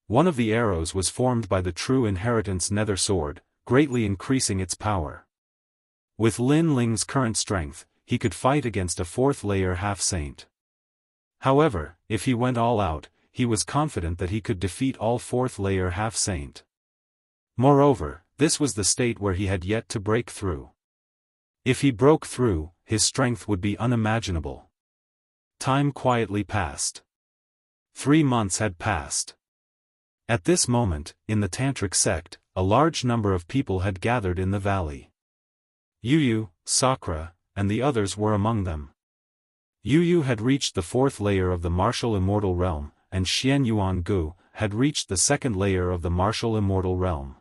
One of the arrows was formed by the true inheritance nether sword, greatly increasing its power. With Lin Ling's current strength, he could fight against a 4th-layer half-saint. However, if he went all out, he was confident that he could defeat all 4th-layer half-saint. Moreover, this was the state where he had yet to break through. If he broke through, his strength would be unimaginable. Time quietly passed. 3 months had passed. At this moment, in the Tantric sect, a large number of people had gathered in the valley. Yu, Sakura, and the others were among them. Yu had reached the 4th layer of the martial immortal realm, and Xianxia had reached the 2nd layer of the martial immortal realm.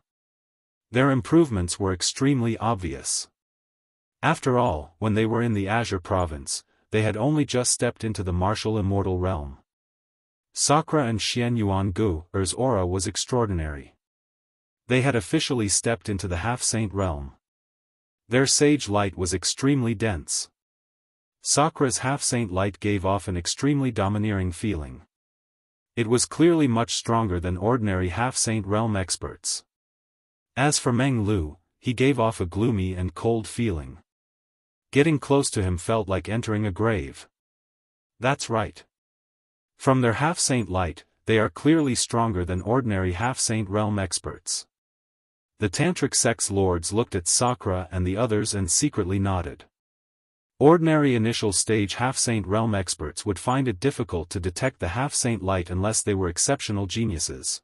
Their improvements were extremely obvious. After all, when they were in the Azure province, they had only just stepped into the martial immortal realm. Sakura and Xianxuan's aura was extraordinary. They had officially stepped into the half-saint realm. Their sage light was extremely dense. Sakura's half-saint light gave off an extremely domineering feeling. It was clearly much stronger than ordinary half-saint realm experts. As for Meng Lu, he gave off a gloomy and cold feeling. Getting close to him felt like entering a grave. That's right. From their half-saint light, they are clearly stronger than ordinary half-saint realm experts. The Tantric sect's lords looked at Sakura and the others and secretly nodded. Ordinary initial stage half-saint realm experts would find it difficult to detect the half-saint light unless they were exceptional geniuses.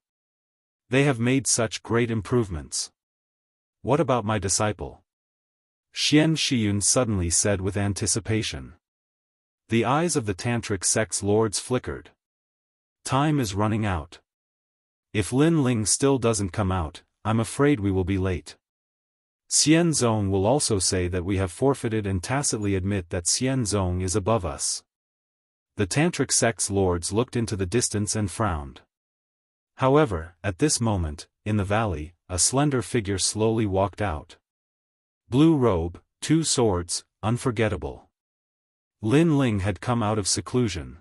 They have made such great improvements. What about my disciple? Xian Shiyun suddenly said with anticipation. The eyes of the Tantric sect's lords flickered. Time is running out. If Lin Ling still doesn't come out, I'm afraid we will be late. Xian Zong will also say that we have forfeited and tacitly admit that Xian Zong is above us. The Tantric sect's lords looked into the distance and frowned. However, at this moment, in the valley, a slender figure slowly walked out. Blue robe, 2 swords, unforgettable. Lin Ling had come out of seclusion.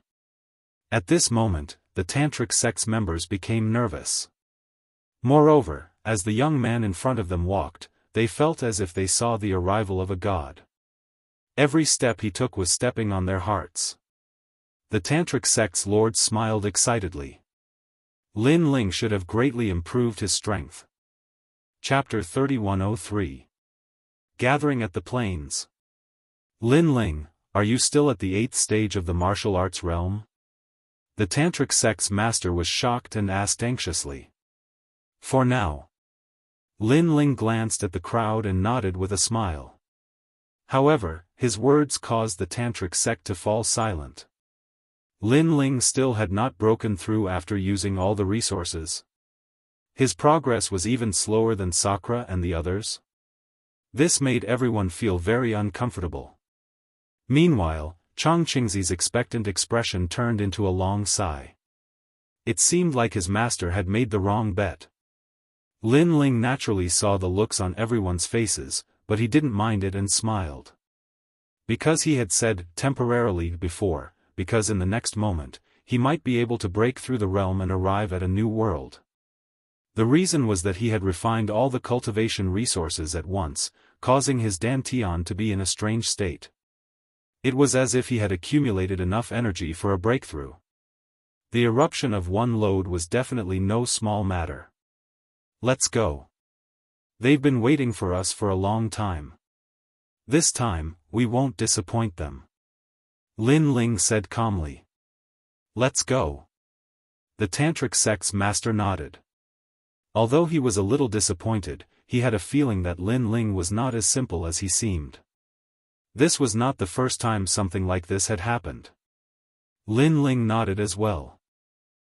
At this moment, the Tantric sect's members became nervous. Moreover, as the young man in front of them walked, they felt as if they saw the arrival of a god. Every step he took was stepping on their hearts. The Tantric sect's lords smiled excitedly. Lin Ling should have greatly improved his strength. Chapter 3103. Gathering at the Plains. Lin Ling, are you still at the 8th stage of the martial arts realm? The Tantric sect's master was shocked and asked anxiously. For now. Lin Ling glanced at the crowd and nodded with a smile. However, his words caused the Tantric sect to fall silent. Lin Ling still had not broken through after using all the resources. His progress was even slower than Sakura and the others. This made everyone feel very uncomfortable. Meanwhile, Changqingzi's expectant expression turned into a long sigh. It seemed like his master had made the wrong bet. Lin Ling naturally saw the looks on everyone's faces, but he didn't mind it and smiled. Because he had said temporarily before, because in the next moment, he might be able to break through the realm and arrive at a new world. The reason was that he had refined all the cultivation resources at once, causing his dantian to be in a strange state. It was as if he had accumulated enough energy for a breakthrough. The eruption of one load was definitely no small matter. Let's go. They've been waiting for us for a long time. This time, we won't disappoint them. Lin Ling said calmly. Let's go. The tantric sect's master nodded. Although he was a little disappointed, he had a feeling that Lin Ling was not as simple as he seemed. This was not the first time something like this had happened. Lin Ling nodded as well.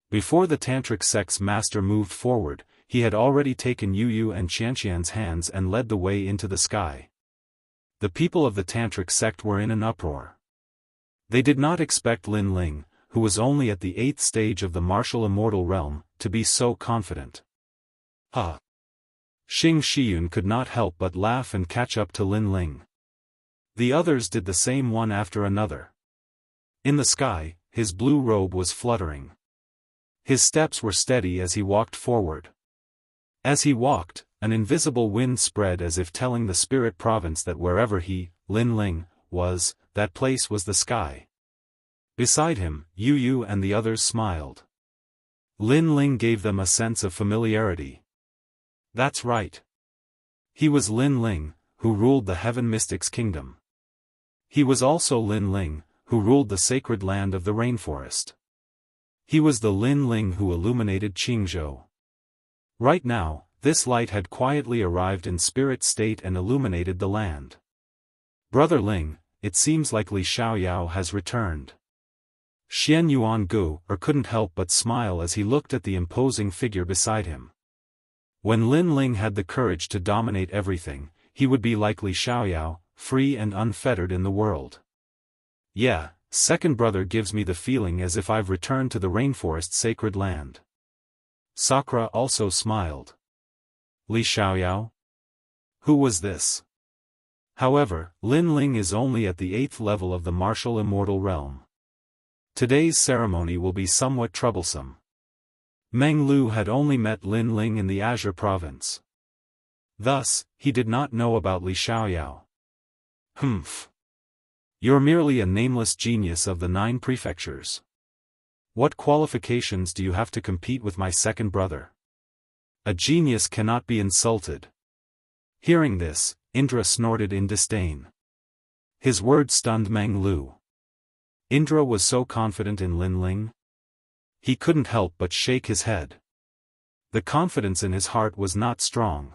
Before the tantric sect's master moved forward, he had already taken Yu and Xianxian's hands and led the way into the sky. The people of the tantric sect were in an uproar. They did not expect Lin Ling, who was only at the 8th stage of the martial immortal realm, to be so confident. Xing Shiyun could not help but laugh and catch up to Lin Ling. The others did the same one after another. In the sky, his blue robe was fluttering. His steps were steady as he walked forward. As he walked, an invisible wind spread as if telling the spirit province that wherever he, Lin Ling, was, that place was the sky. Beside him, Yu and the others smiled. Lin Ling gave them a sense of familiarity. That's right. He was Lin Ling, who ruled the Heaven Mystics Kingdom. He was also Lin Ling, who ruled the sacred land of the rainforest. He was the Lin Ling who illuminated Qingzhou. Right now, this light had quietly arrived in spirit state and illuminated the land. Brother Ling, it seems like Li Xiaoyao has returned. Xian Yuan Gu couldn't help but smile as he looked at the imposing figure beside him. When Lin Ling had the courage to dominate everything, he would be like Li Xiaoyao, free and unfettered in the world. Yeah, second brother gives me the feeling as if I've returned to the rainforest sacred land. Sakura also smiled. Li Xiaoyao? Who was this? However, Lin Ling is only at the 8th level of the martial immortal realm. Today's ceremony will be somewhat troublesome. Meng Lu had only met Lin Ling in the Azure province. Thus, he did not know about Li Xiaoyao. Humph. You're merely a nameless genius of the 9 prefectures. What qualifications do you have to compete with my second brother? A genius cannot be insulted. Hearing this, Indra snorted in disdain. His words stunned Meng Lu. Indra was so confident in Lin Ling. He couldn't help but shake his head. The confidence in his heart was not strong.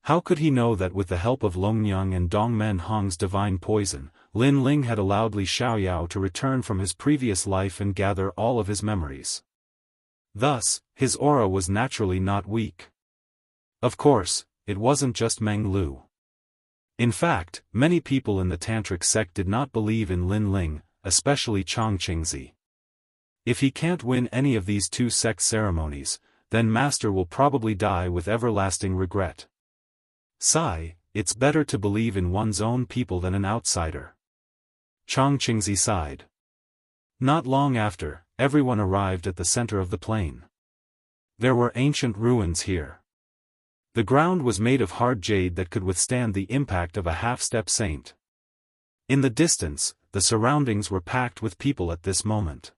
How could he know that with the help of Longyang and Dongmen Hong's divine poison, Lin Ling had allowed Li Xiaoyao to return from his previous life and gather all of his memories? Thus, his aura was naturally not weak. Of course, it wasn't just Meng Lu. In fact, many people in the tantric sect did not believe in Lin Ling, especially Chang Qingzi. If he can't win any of these 2 sect ceremonies, then Master will probably die with everlasting regret. Sigh, it's better to believe in one's own people than an outsider. Chang Qingzi sighed. Not long after, everyone arrived at the center of the plain. There were ancient ruins here. The ground was made of hard jade that could withstand the impact of a half-step saint. In the distance, the surroundings were packed with people at this moment.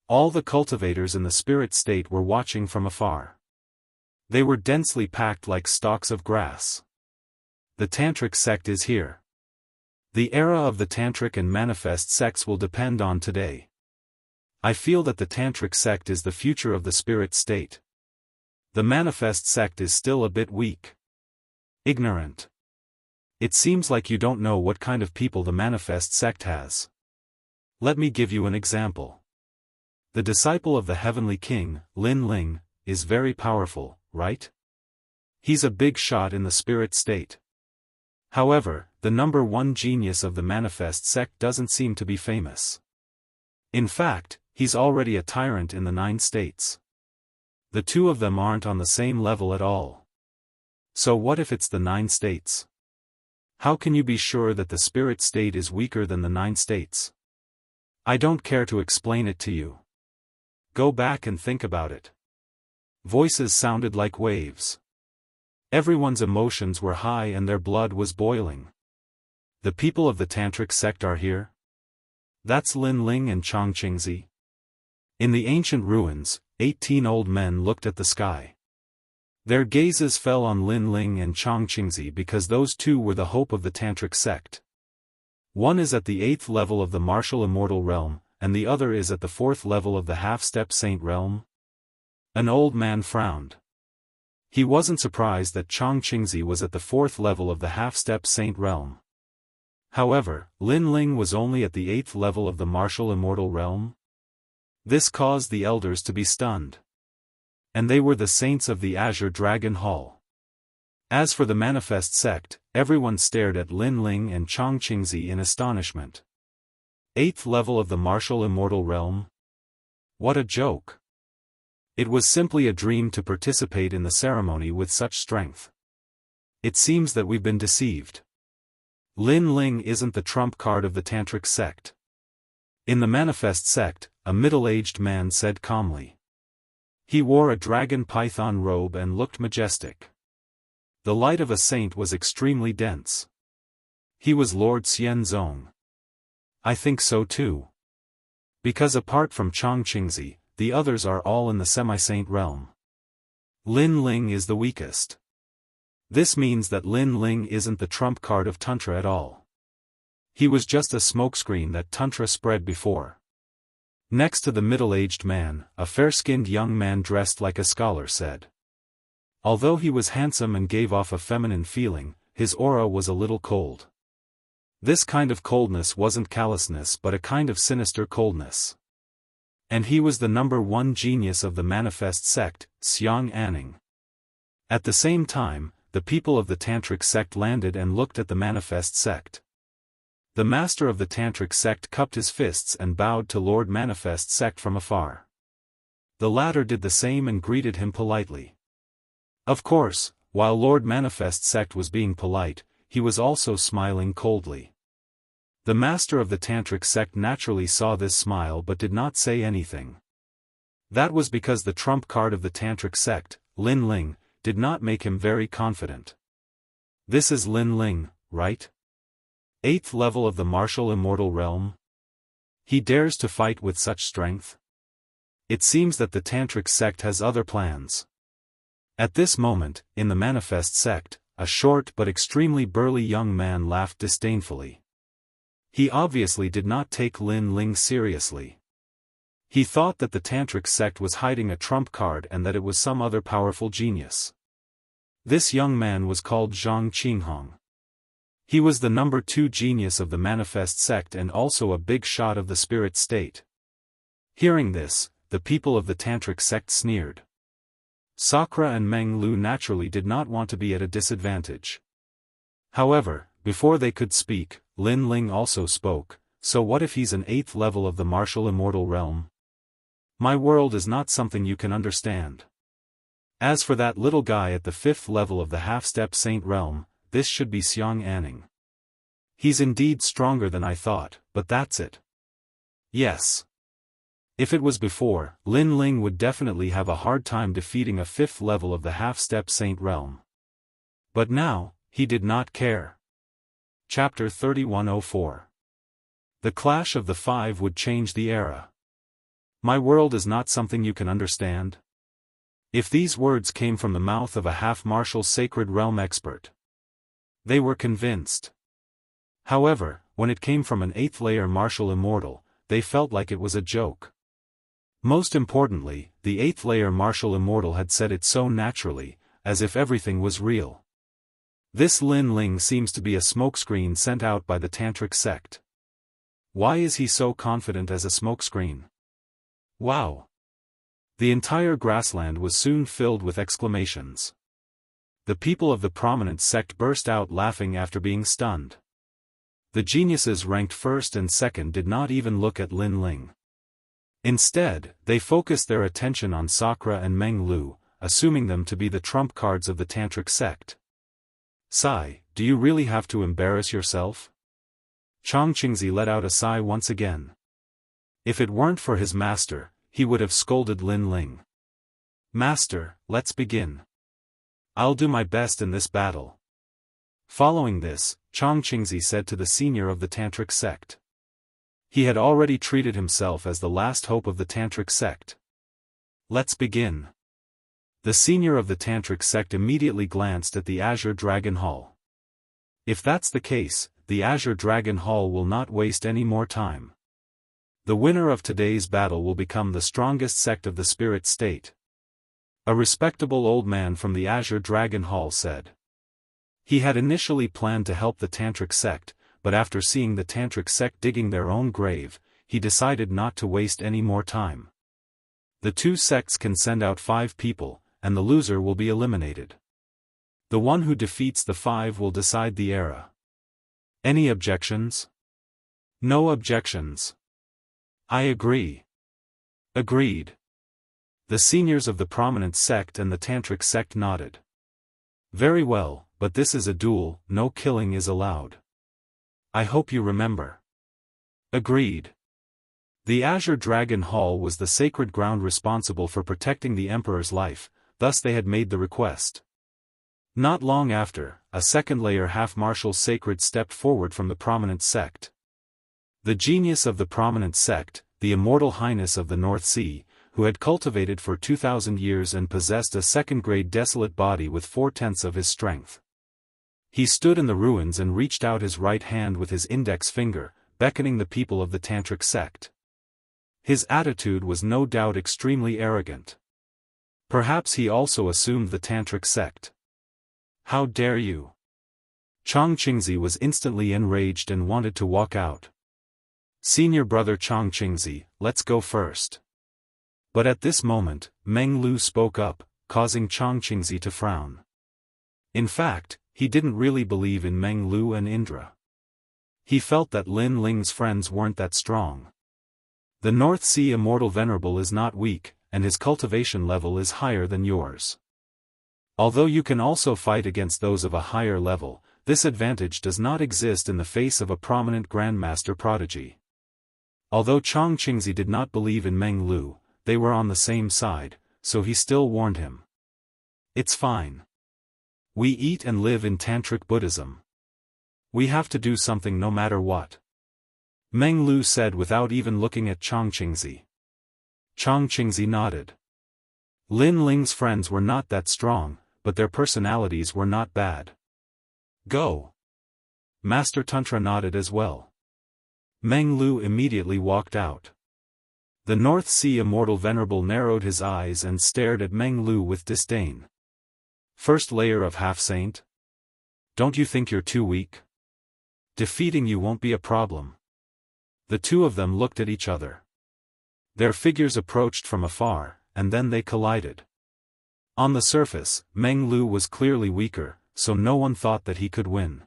All the cultivators in the spirit state were watching from afar. They were densely packed like stalks of grass. The tantric sect is here. The era of the tantric and manifest sects will depend on today. I feel that the tantric sect is the future of the spirit state. The manifest sect is still a bit weak. Ignorant. It seems like you don't know what kind of people the manifest sect has. Let me give you an example. The disciple of the heavenly king, Lin Ling, is very powerful, right? He's a big shot in the spirit state. However, the number 1 genius of the manifest sect doesn't seem to be famous. In fact, He's already a tyrant in the 9 states. The two of them aren't on the same level at all. So what if it's the 9 states? How can you be sure that the spirit state is weaker than the 9 states? I don't care to explain it to you. Go back and think about it. Voices sounded like waves. Everyone's emotions were high and their blood was boiling. The people of the Tantric sect are here? That's Lin Ling and Chang Qingzi. In the ancient ruins, 18 old men looked at the sky. Their gazes fell on Lin Ling and Chang Qingzi because those two were the hope of the Tantric sect. One is at the 8th level of the martial immortal realm, and the other is at the 4th level of the half-step saint realm. An old man frowned. He wasn't surprised that Chang Qingzi was at the 4th level of the half-step saint realm. However, Lin Ling was only at the 8th level of the martial immortal realm. This caused the elders to be stunned. And they were the saints of the Azure Dragon Hall. As for the manifest sect, everyone stared at Lin Ling and Chang Qingzi in astonishment. 8th level of the martial immortal realm? What a joke. It was simply a dream to participate in the ceremony with such strength. It seems that we've been deceived. Lin Ling isn't the trump card of the Tantric sect. In the manifest sect, a middle-aged man said calmly. He wore a dragon python robe and looked majestic. The light of a saint was extremely dense. He was Lord Xianzong. I think so too. Because apart from Chang Qingzi, the others are all in the semi-saint realm. Lin Ling is the weakest. This means that Lin Ling isn't the trump card of Tantra at all. He was just a smokescreen that Tantra spread before. Next to the middle-aged man, a fair-skinned young man dressed like a scholar said. Although he was handsome and gave off a feminine feeling, his aura was a little cold. This kind of coldness wasn't callousness but a kind of sinister coldness. And he was the number 1 genius of the manifest sect, Xiang Anning. At the same time, the people of the Tantric sect landed and looked at the manifest sect. The master of the Tantric sect cupped his fists and bowed to Lord Manifest sect from afar. The latter did the same and greeted him politely. Of course, while Lord Manifest sect was being polite, he was also smiling coldly. The master of the Tantric sect naturally saw this smile but did not say anything. That was because the trump card of the Tantric sect, Lin Ling, did not make him very confident. This is Lin Ling, right? 8th level of the martial immortal realm? He dares to fight with such strength? It seems that the Tantric sect has other plans. At this moment, in the manifest sect, a short but extremely burly young man laughed disdainfully. He obviously did not take Lin Ling seriously. He thought that the Tantric sect was hiding a trump card and that it was some other powerful genius. This young man was called Zhang Qinghong. He was the number 2 genius of the manifest sect and also a big shot of the spirit state. Hearing this, the people of the Tantric sect sneered. Sakura and Meng Lu naturally did not want to be at a disadvantage. However, before they could speak, Lin Ling also spoke. So what if he's an 8th level of the martial immortal realm? My world is not something you can understand. As for that little guy at the 5th level of the half-step saint realm, this should be Xiang Anning. He's indeed stronger than I thought, but that's it. Yes. If it was before, Lin Ling would definitely have a hard time defeating a 5th level of the half-step saint realm. But now, he did not care. Chapter 3104. The clash of the 5 would change the era. My world is not something you can understand. If these words came from the mouth of a half-martial sacred realm expert, they were convinced. However, when it came from an 8th-layer martial immortal, they felt like it was a joke. Most importantly, the 8th-layer martial immortal had said it so naturally, as if everything was real. This Lin Ling seems to be a smokescreen sent out by the Tantric sect. Why is he so confident as a smokescreen? Wow! The entire grassland was soon filled with exclamations. The people of the prominent sect burst out laughing after being stunned. The geniuses ranked 1st and 2nd did not even look at Lin Ling. Instead, they focused their attention on Sakura and Meng Lu, assuming them to be the trump cards of the tantric sect. Sigh, do you really have to embarrass yourself? Chang Qingzi let out a sigh once again. If it weren't for his master, he would have scolded Lin Ling. Master, let's begin. I'll do my best in this battle. Following this, Chang Qingzi said to the senior of the tantric sect. He had already treated himself as the last hope of the tantric sect. Let's begin. The senior of the tantric sect immediately glanced at the Azure Dragon Hall. If that's the case, the Azure Dragon Hall will not waste any more time. The winner of today's battle will become the strongest sect of the spirit state. A respectable old man from the Azure Dragon Hall said. He had initially planned to help the tantric sect, but after seeing the tantric sect digging their own grave, he decided not to waste any more time. The two sects can send out 5 people, and the loser will be eliminated. The one who defeats the 5 will decide the era. Any objections? No objections. I agree. Agreed. The seniors of the prominent sect and the tantric sect nodded. Very well, but this is a duel, no killing is allowed. I hope you remember. Agreed. The Azure Dragon Hall was the sacred ground responsible for protecting the Emperor's life, thus they had made the request. Not long after, a second-layer half-martial sacred stepped forward from the prominent sect. The genius of the prominent sect, the Immortal Highness of the North Sea, who had cultivated for 2,000 years and possessed a second-grade desolate body with 4/10 of his strength. He stood in the ruins and reached out his right hand with his index finger, beckoning the people of the tantric sect. His attitude was no doubt extremely arrogant. Perhaps he also assumed the tantric sect. How dare you? Chang Qingzi was instantly enraged and wanted to walk out. Senior brother Chang Qingzi, let's go first. But at this moment, Meng Lu spoke up, causing Chang Qingzi to frown. In fact, he didn't really believe in Meng Lu and Indra. He felt that Lin Ling's friends weren't that strong. The North Sea Immortal Venerable is not weak, and his cultivation level is higher than yours. Although you can also fight against those of a higher level, this advantage does not exist in the face of a prominent Grandmaster prodigy. Although Chang Qingzi did not believe in Meng Lu, they were on the same side, so he still warned him. It's fine. We eat and live in Tantric Buddhism. We have to do something no matter what. Meng Lu said without even looking at Chang Qingzi. Chang Qingzi nodded. Lin Ling's friends were not that strong, but their personalities were not bad. Go. Master Tantra nodded as well. Meng Lu immediately walked out. The North Sea Immortal Venerable narrowed his eyes and stared at Meng Lu with disdain. First layer of half-saint? Don't you think you're too weak? Defeating you won't be a problem. The two of them looked at each other. Their figures approached from afar, and then they collided. On the surface, Meng Lu was clearly weaker, so no one thought that he could win.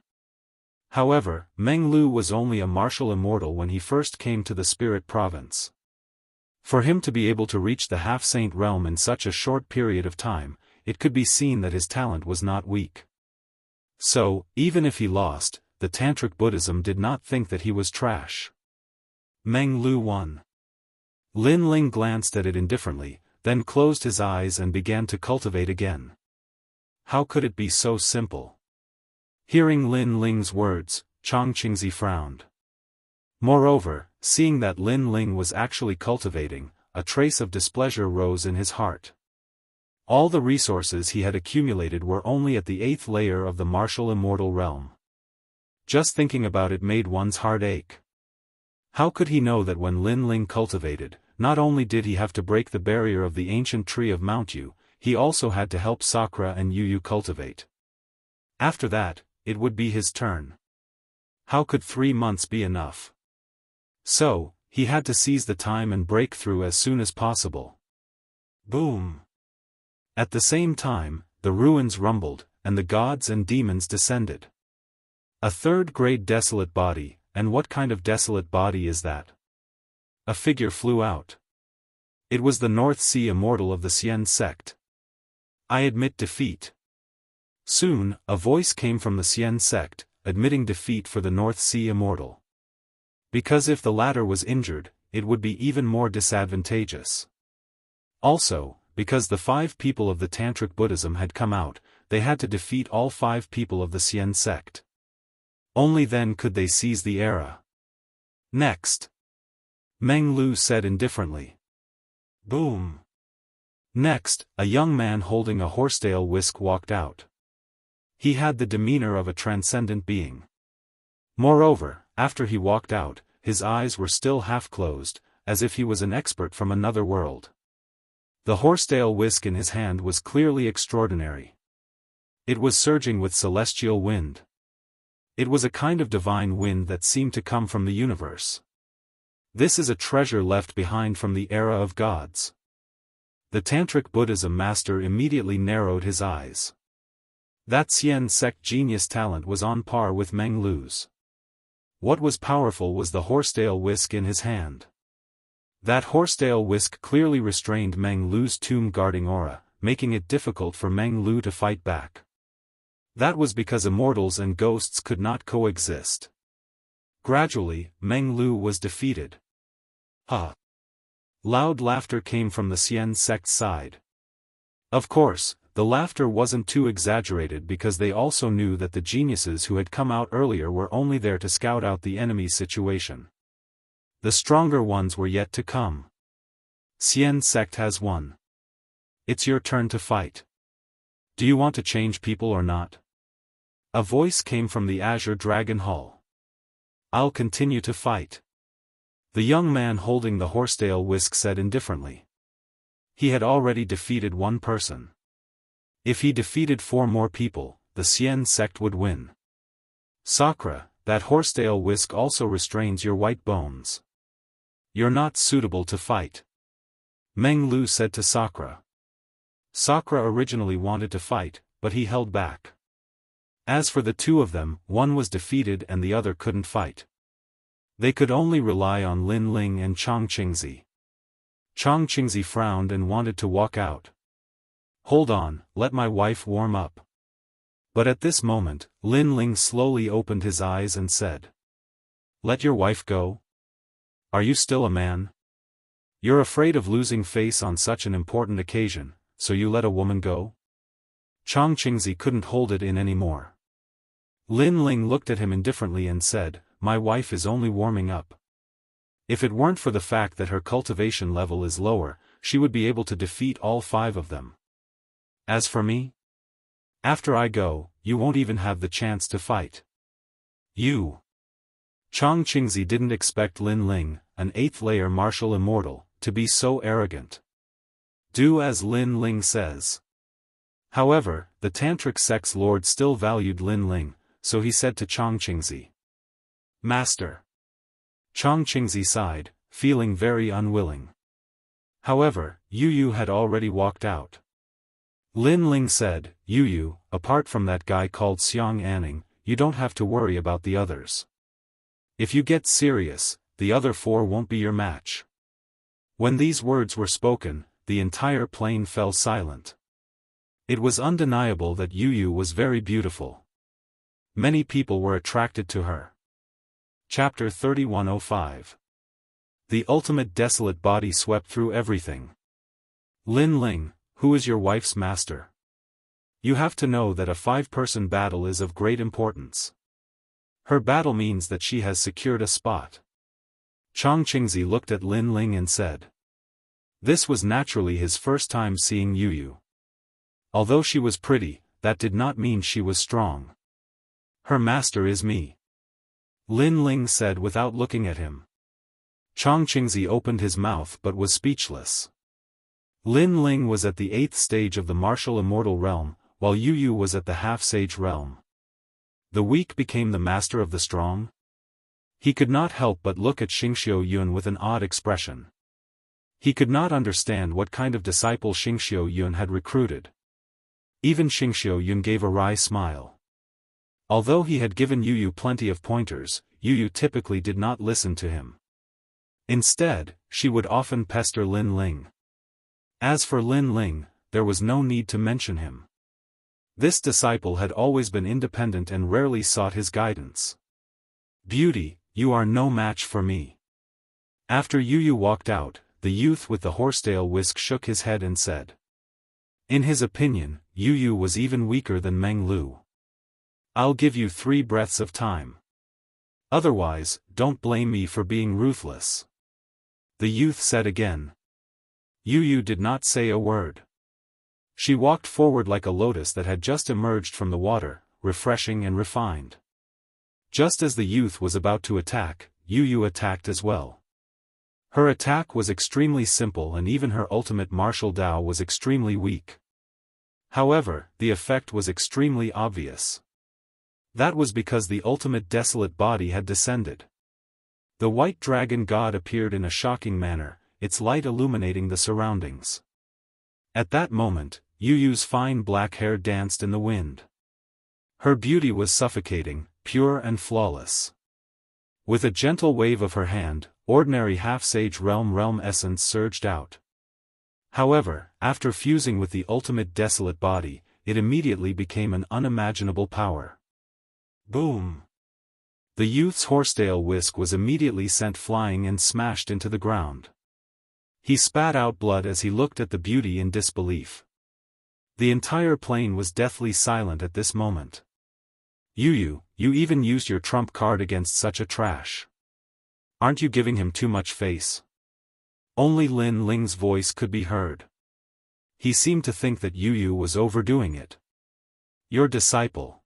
However, Meng Lu was only a martial immortal when he first came to the Spirit Province. For him to be able to reach the half-saint realm in such a short period of time, it could be seen that his talent was not weak. So, even if he lost, the Tantric Buddhism did not think that he was trash. Meng Lu won. Lin Ling glanced at it indifferently, then closed his eyes and began to cultivate again. How could it be so simple? Hearing Lin Ling's words, Chang Qingzi frowned. Moreover, seeing that Lin Ling was actually cultivating, a trace of displeasure rose in his heart. All the resources he had accumulated were only at the 8th layer of the martial immortal realm. Just thinking about it made one's heart ache. How could he know that when Lin Ling cultivated, not only did he have to break the barrier of the ancient tree of Mount Yu, he also had to help Sakura and Yu cultivate. After that, it would be his turn. How could 3 months be enough? So, he had to seize the time and break through as soon as possible. Boom! At the same time, the ruins rumbled, and the gods and demons descended. A third-grade desolate body, and what kind of desolate body is that? A figure flew out. It was the North Sea Immortal of the Xian sect. I admit defeat. Soon, a voice came from the Xian sect, admitting defeat for the North Sea Immortal. Because if the latter was injured, it would be even more disadvantageous. Also, because the 5 people of the Tantric Buddhism had come out, they had to defeat all 5 people of the Xian sect. Only then could they seize the era. Next. Meng Lu said indifferently. Boom. Next, a young man holding a horsetail whisk walked out. He had the demeanor of a transcendent being. Moreover, after he walked out, his eyes were still half closed, as if he was an expert from another world. The horsetail whisk in his hand was clearly extraordinary. It was surging with celestial wind. It was a kind of divine wind that seemed to come from the universe. This is a treasure left behind from the era of gods. The Tantric Buddhism master immediately narrowed his eyes. That Xian sect genius talent was on par with Meng Lu's. What was powerful was the horsetail whisk in his hand. That horsetail whisk clearly restrained Meng Lu's tomb-guarding aura, making it difficult for Meng Lu to fight back. That was because immortals and ghosts could not coexist. Gradually, Meng Lu was defeated. Ha! Loud laughter came from the Xian sect's side. Of course, the laughter wasn't too exaggerated because they also knew that the geniuses who had come out earlier were only there to scout out the enemy's situation. The stronger ones were yet to come. Xian sect has won. It's your turn to fight. Do you want to change people or not? A voice came from the Azure Dragon Hall. I'll continue to fight. The young man holding the horsetail whisk said indifferently. He had already defeated 1 person. If he defeated 4 more people, the Xian sect would win. Sakura, that horsetail whisk also restrains your white bones. You're not suitable to fight. Meng Lu said to Sakura. Sakura originally wanted to fight, but he held back. As for the 2 of them, one was defeated and the other couldn't fight. They could only rely on Lin Ling and Chang Qingzi. Chang Qingzi frowned and wanted to walk out. Hold on, let my wife warm up. But at this moment, Lin Ling slowly opened his eyes and said. Let your wife go? Are you still a man? You're afraid of losing face on such an important occasion, so you let a woman go? Chang Qingzi couldn't hold it in anymore. Lin Ling looked at him indifferently and said, My wife is only warming up. If it weren't for the fact that her cultivation level is lower, she would be able to defeat all 5 of them. As for me? After I go, you won't even have the chance to fight. You. Chang Qingzi didn't expect Lin Ling, an 8th-layer martial immortal, to be so arrogant. Do as Lin Ling says. However, the Tantric sect's lord still valued Lin Ling, so he said to Chang Qingzi. Master. Chang Qingzi sighed, feeling very unwilling. However, Yu Yu had already walked out. Lin Ling said, Yu Yu, apart from that guy called Xiang Anning, you don't have to worry about the others. If you get serious, the other 4 won't be your match. When these words were spoken, the entire plain fell silent. It was undeniable that Yu Yu was very beautiful. Many people were attracted to her. Chapter 3105. The ultimate desolate body swept through everything. Lin Ling, who is your wife's master? You have to know that a 5-person battle is of great importance. Her battle means that she has secured a spot. Chang Qingzi looked at Lin Ling and said. This was naturally his first time seeing Yu Yu. Although she was pretty, that did not mean she was strong. Her master is me. Lin Ling said without looking at him. Chang Qingzi opened his mouth but was speechless. Lin Ling was at the 8th stage of the martial immortal realm, while Yu Yu was at the half-sage realm. The weak became the master of the strong? He could not help but look at Xingxiu Yun with an odd expression. He could not understand what kind of disciple Xingxiu Yun had recruited. Even Xingxiu Yun gave a wry smile. Although he had given Yu Yu plenty of pointers, Yu Yu typically did not listen to him. Instead, she would often pester Lin Ling. As for Lin Ling, there was no need to mention him. This disciple had always been independent and rarely sought his guidance. Beauty, you are no match for me. After Yu walked out, the youth with the horsetail whisk shook his head and said. In his opinion, Yu was even weaker than Meng Lu. I'll give you 3 breaths of time. Otherwise, don't blame me for being ruthless. The youth said again. Yu did not say a word. She walked forward like a lotus that had just emerged from the water, refreshing and refined. Just as the youth was about to attack, Yu attacked as well. Her attack was extremely simple and even her ultimate martial Dao was extremely weak. However, the effect was extremely obvious. That was because the ultimate desolate body had descended. The white dragon god appeared in a shocking manner, its light illuminating the surroundings. At that moment, Yu's fine black hair danced in the wind. Her beauty was suffocating, pure and flawless. With a gentle wave of her hand, ordinary half-sage realm essence surged out. However, after fusing with the ultimate desolate body, it immediately became an unimaginable power. Boom! The youth's horsetail whisk was immediately sent flying and smashed into the ground. He spat out blood as he looked at the beauty in disbelief. The entire plane was deathly silent at this moment. You even used your trump card against such a trash. Aren't you giving him too much face? Only Lin Ling's voice could be heard. He seemed to think that Yu was overdoing it. Your disciple.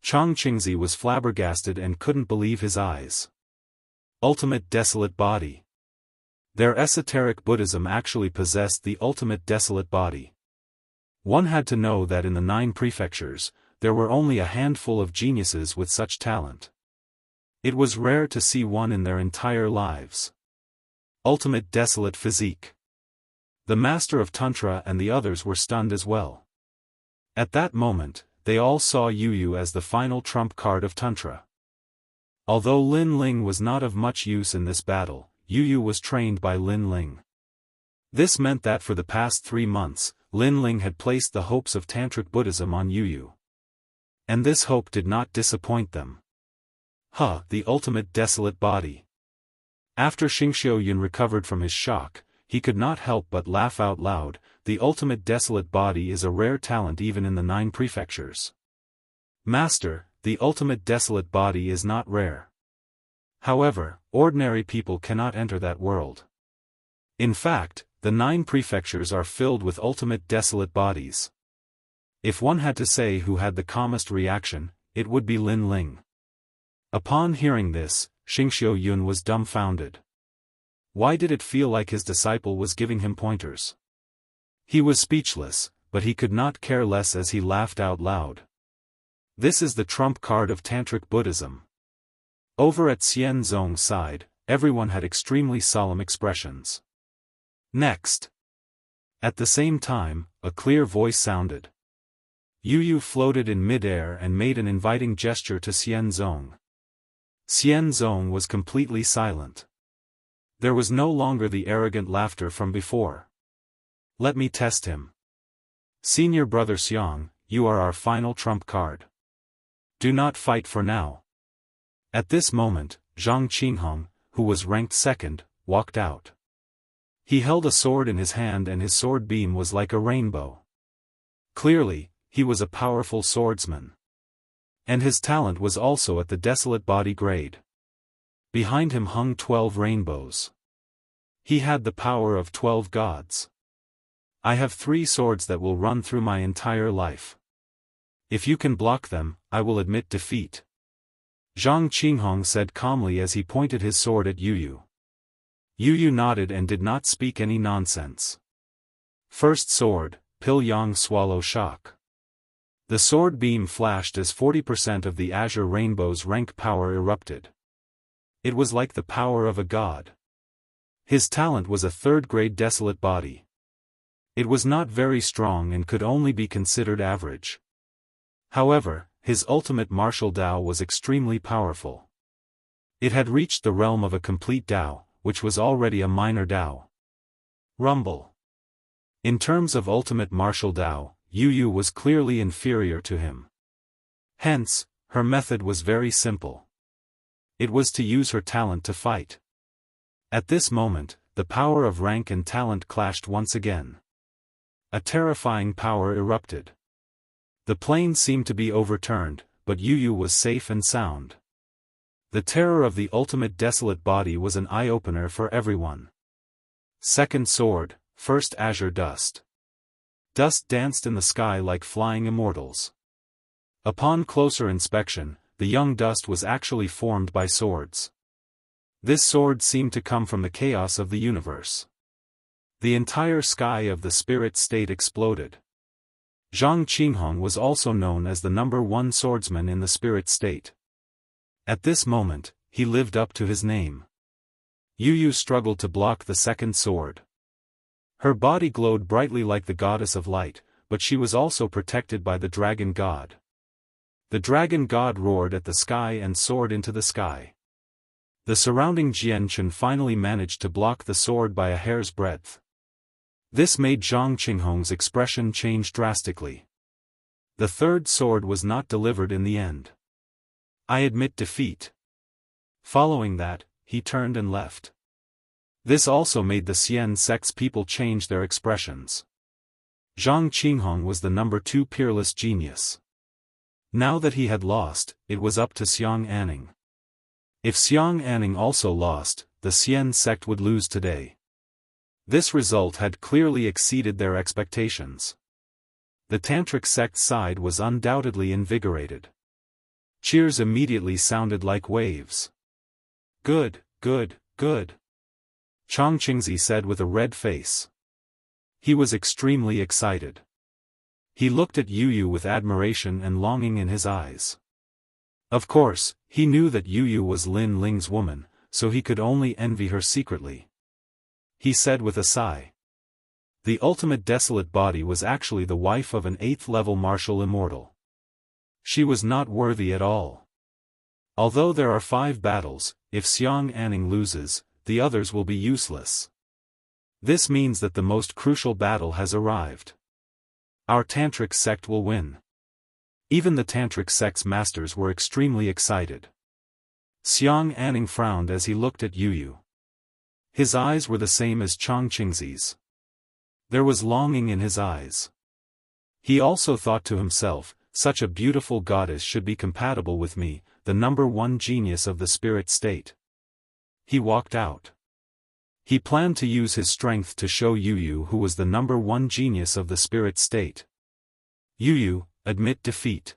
Chang Qingzi was flabbergasted and couldn't believe his eyes. Ultimate desolate body. Their esoteric Buddhism actually possessed the ultimate desolate body. One had to know that in the 9 prefectures, there were only a handful of geniuses with such talent. It was rare to see one in their entire lives. Ultimate desolate physique. The master of Tantra and the others were stunned as well. At that moment, they all saw Yu as the final trump card of Tantra. Although Lin Ling was not of much use in this battle, Yu was trained by Lin Ling. This meant that for the past 3 months, Lin Ling had placed the hopes of Tantric Buddhism on Yu. And this hope did not disappoint them. The ultimate desolate body. After Xingxiu Yun recovered from his shock, he could not help but laugh out loud. The ultimate desolate body is a rare talent even in the 9 prefectures. Master, the ultimate desolate body is not rare. However, ordinary people cannot enter that world. In fact, the 9 prefectures are filled with ultimate desolate bodies. If one had to say who had the calmest reaction, it would be Lin Ling. Upon hearing this, Xingxiu Yun was dumbfounded. Why did it feel like his disciple was giving him pointers? He was speechless, but he could not care less as he laughed out loud. This is the trump card of Tantric Buddhism. Over at Xianzong's side, everyone had extremely solemn expressions. Next. At the same time, a clear voice sounded. Yu floated in mid-air and made an inviting gesture to Xianzong. Xianzong was completely silent. There was no longer the arrogant laughter from before. Let me test him. Senior brother Xiang, you are our final trump card. Do not fight for now. At this moment, Zhang Qinghong, who was ranked 2nd, walked out. He held a sword in his hand and his sword beam was like a rainbow. Clearly, he was a powerful swordsman. And his talent was also at the desolate body grade. Behind him hung 12 rainbows. He had the power of 12 gods. I have 3 swords that will run through my entire life. If you can block them, I will admit defeat. Zhang Qinghong said calmly as he pointed his sword at Yu. Yu nodded and did not speak any nonsense. First sword, Pil Yang Swallow Shock. The sword beam flashed as 40% of the azure rainbow's rank power erupted. It was like the power of a god. His talent was a 3rd-grade desolate body. It was not very strong and could only be considered average. However, his ultimate martial Dao was extremely powerful. It had reached the realm of a complete Dao, which was already a minor Dao. Rumble. In terms of ultimate martial Dao, Yu was clearly inferior to him. Hence, her method was very simple. It was to use her talent to fight. At this moment, the power of rank and talent clashed once again. A terrifying power erupted. The plane seemed to be overturned, but Yu was safe and sound. The terror of the ultimate desolate body was an eye-opener for everyone. Second sword, first azure dust. Dust danced in the sky like flying immortals. Upon closer inspection, the young dust was actually formed by swords. This sword seemed to come from the chaos of the universe. The entire sky of the spirit state exploded. Zhang Qinghong was also known as the #1 swordsman in the spirit state. At this moment, he lived up to his name. Yu struggled to block the second sword. Her body glowed brightly like the goddess of light, but she was also protected by the dragon god. The dragon god roared at the sky and soared into the sky. The surrounding Jianchen finally managed to block the sword by a hair's breadth. This made Zhang Qinghong's expression change drastically. The third sword was not delivered in the end. I admit defeat. Following that, he turned and left. This also made the Xian sect's people change their expressions. Zhang Qinghong was the #2 peerless genius. Now that he had lost, it was up to Xiang Anning. If Xiang Anning also lost, the Xian sect would lose today. This result had clearly exceeded their expectations. The tantric sect side was undoubtedly invigorated. Cheers immediately sounded like waves. Good, good, good. Chang Qingzi said with a red face. He was extremely excited. He looked at Yu with admiration and longing in his eyes. Of course, he knew that Yu was Lin Ling's woman, so he could only envy her secretly. He said with a sigh. The ultimate desolate body was actually the wife of an 8th-level martial immortal. She was not worthy at all. Although there are 5 battles, if Xiang Anning loses, the others will be useless. This means that the most crucial battle has arrived. Our tantric sect will win. Even the tantric sect's masters were extremely excited. Xiang Anning frowned as he looked at Yu. His eyes were the same as Chang Qingzi's. There was longing in his eyes. He also thought to himself, such a beautiful goddess should be compatible with me, the #1 genius of the spirit state. He walked out. He planned to use his strength to show Yu who was the #1 genius of the spirit state. Yu, admit defeat.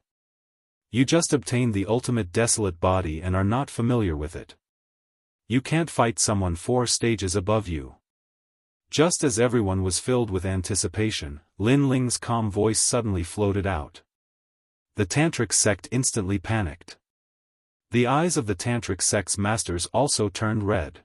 You just obtained the ultimate desolate body and are not familiar with it. You can't fight someone 4 stages above you. Just as everyone was filled with anticipation, Lin Ling's calm voice suddenly floated out. The tantric sect instantly panicked. The eyes of the tantric sect's masters also turned red.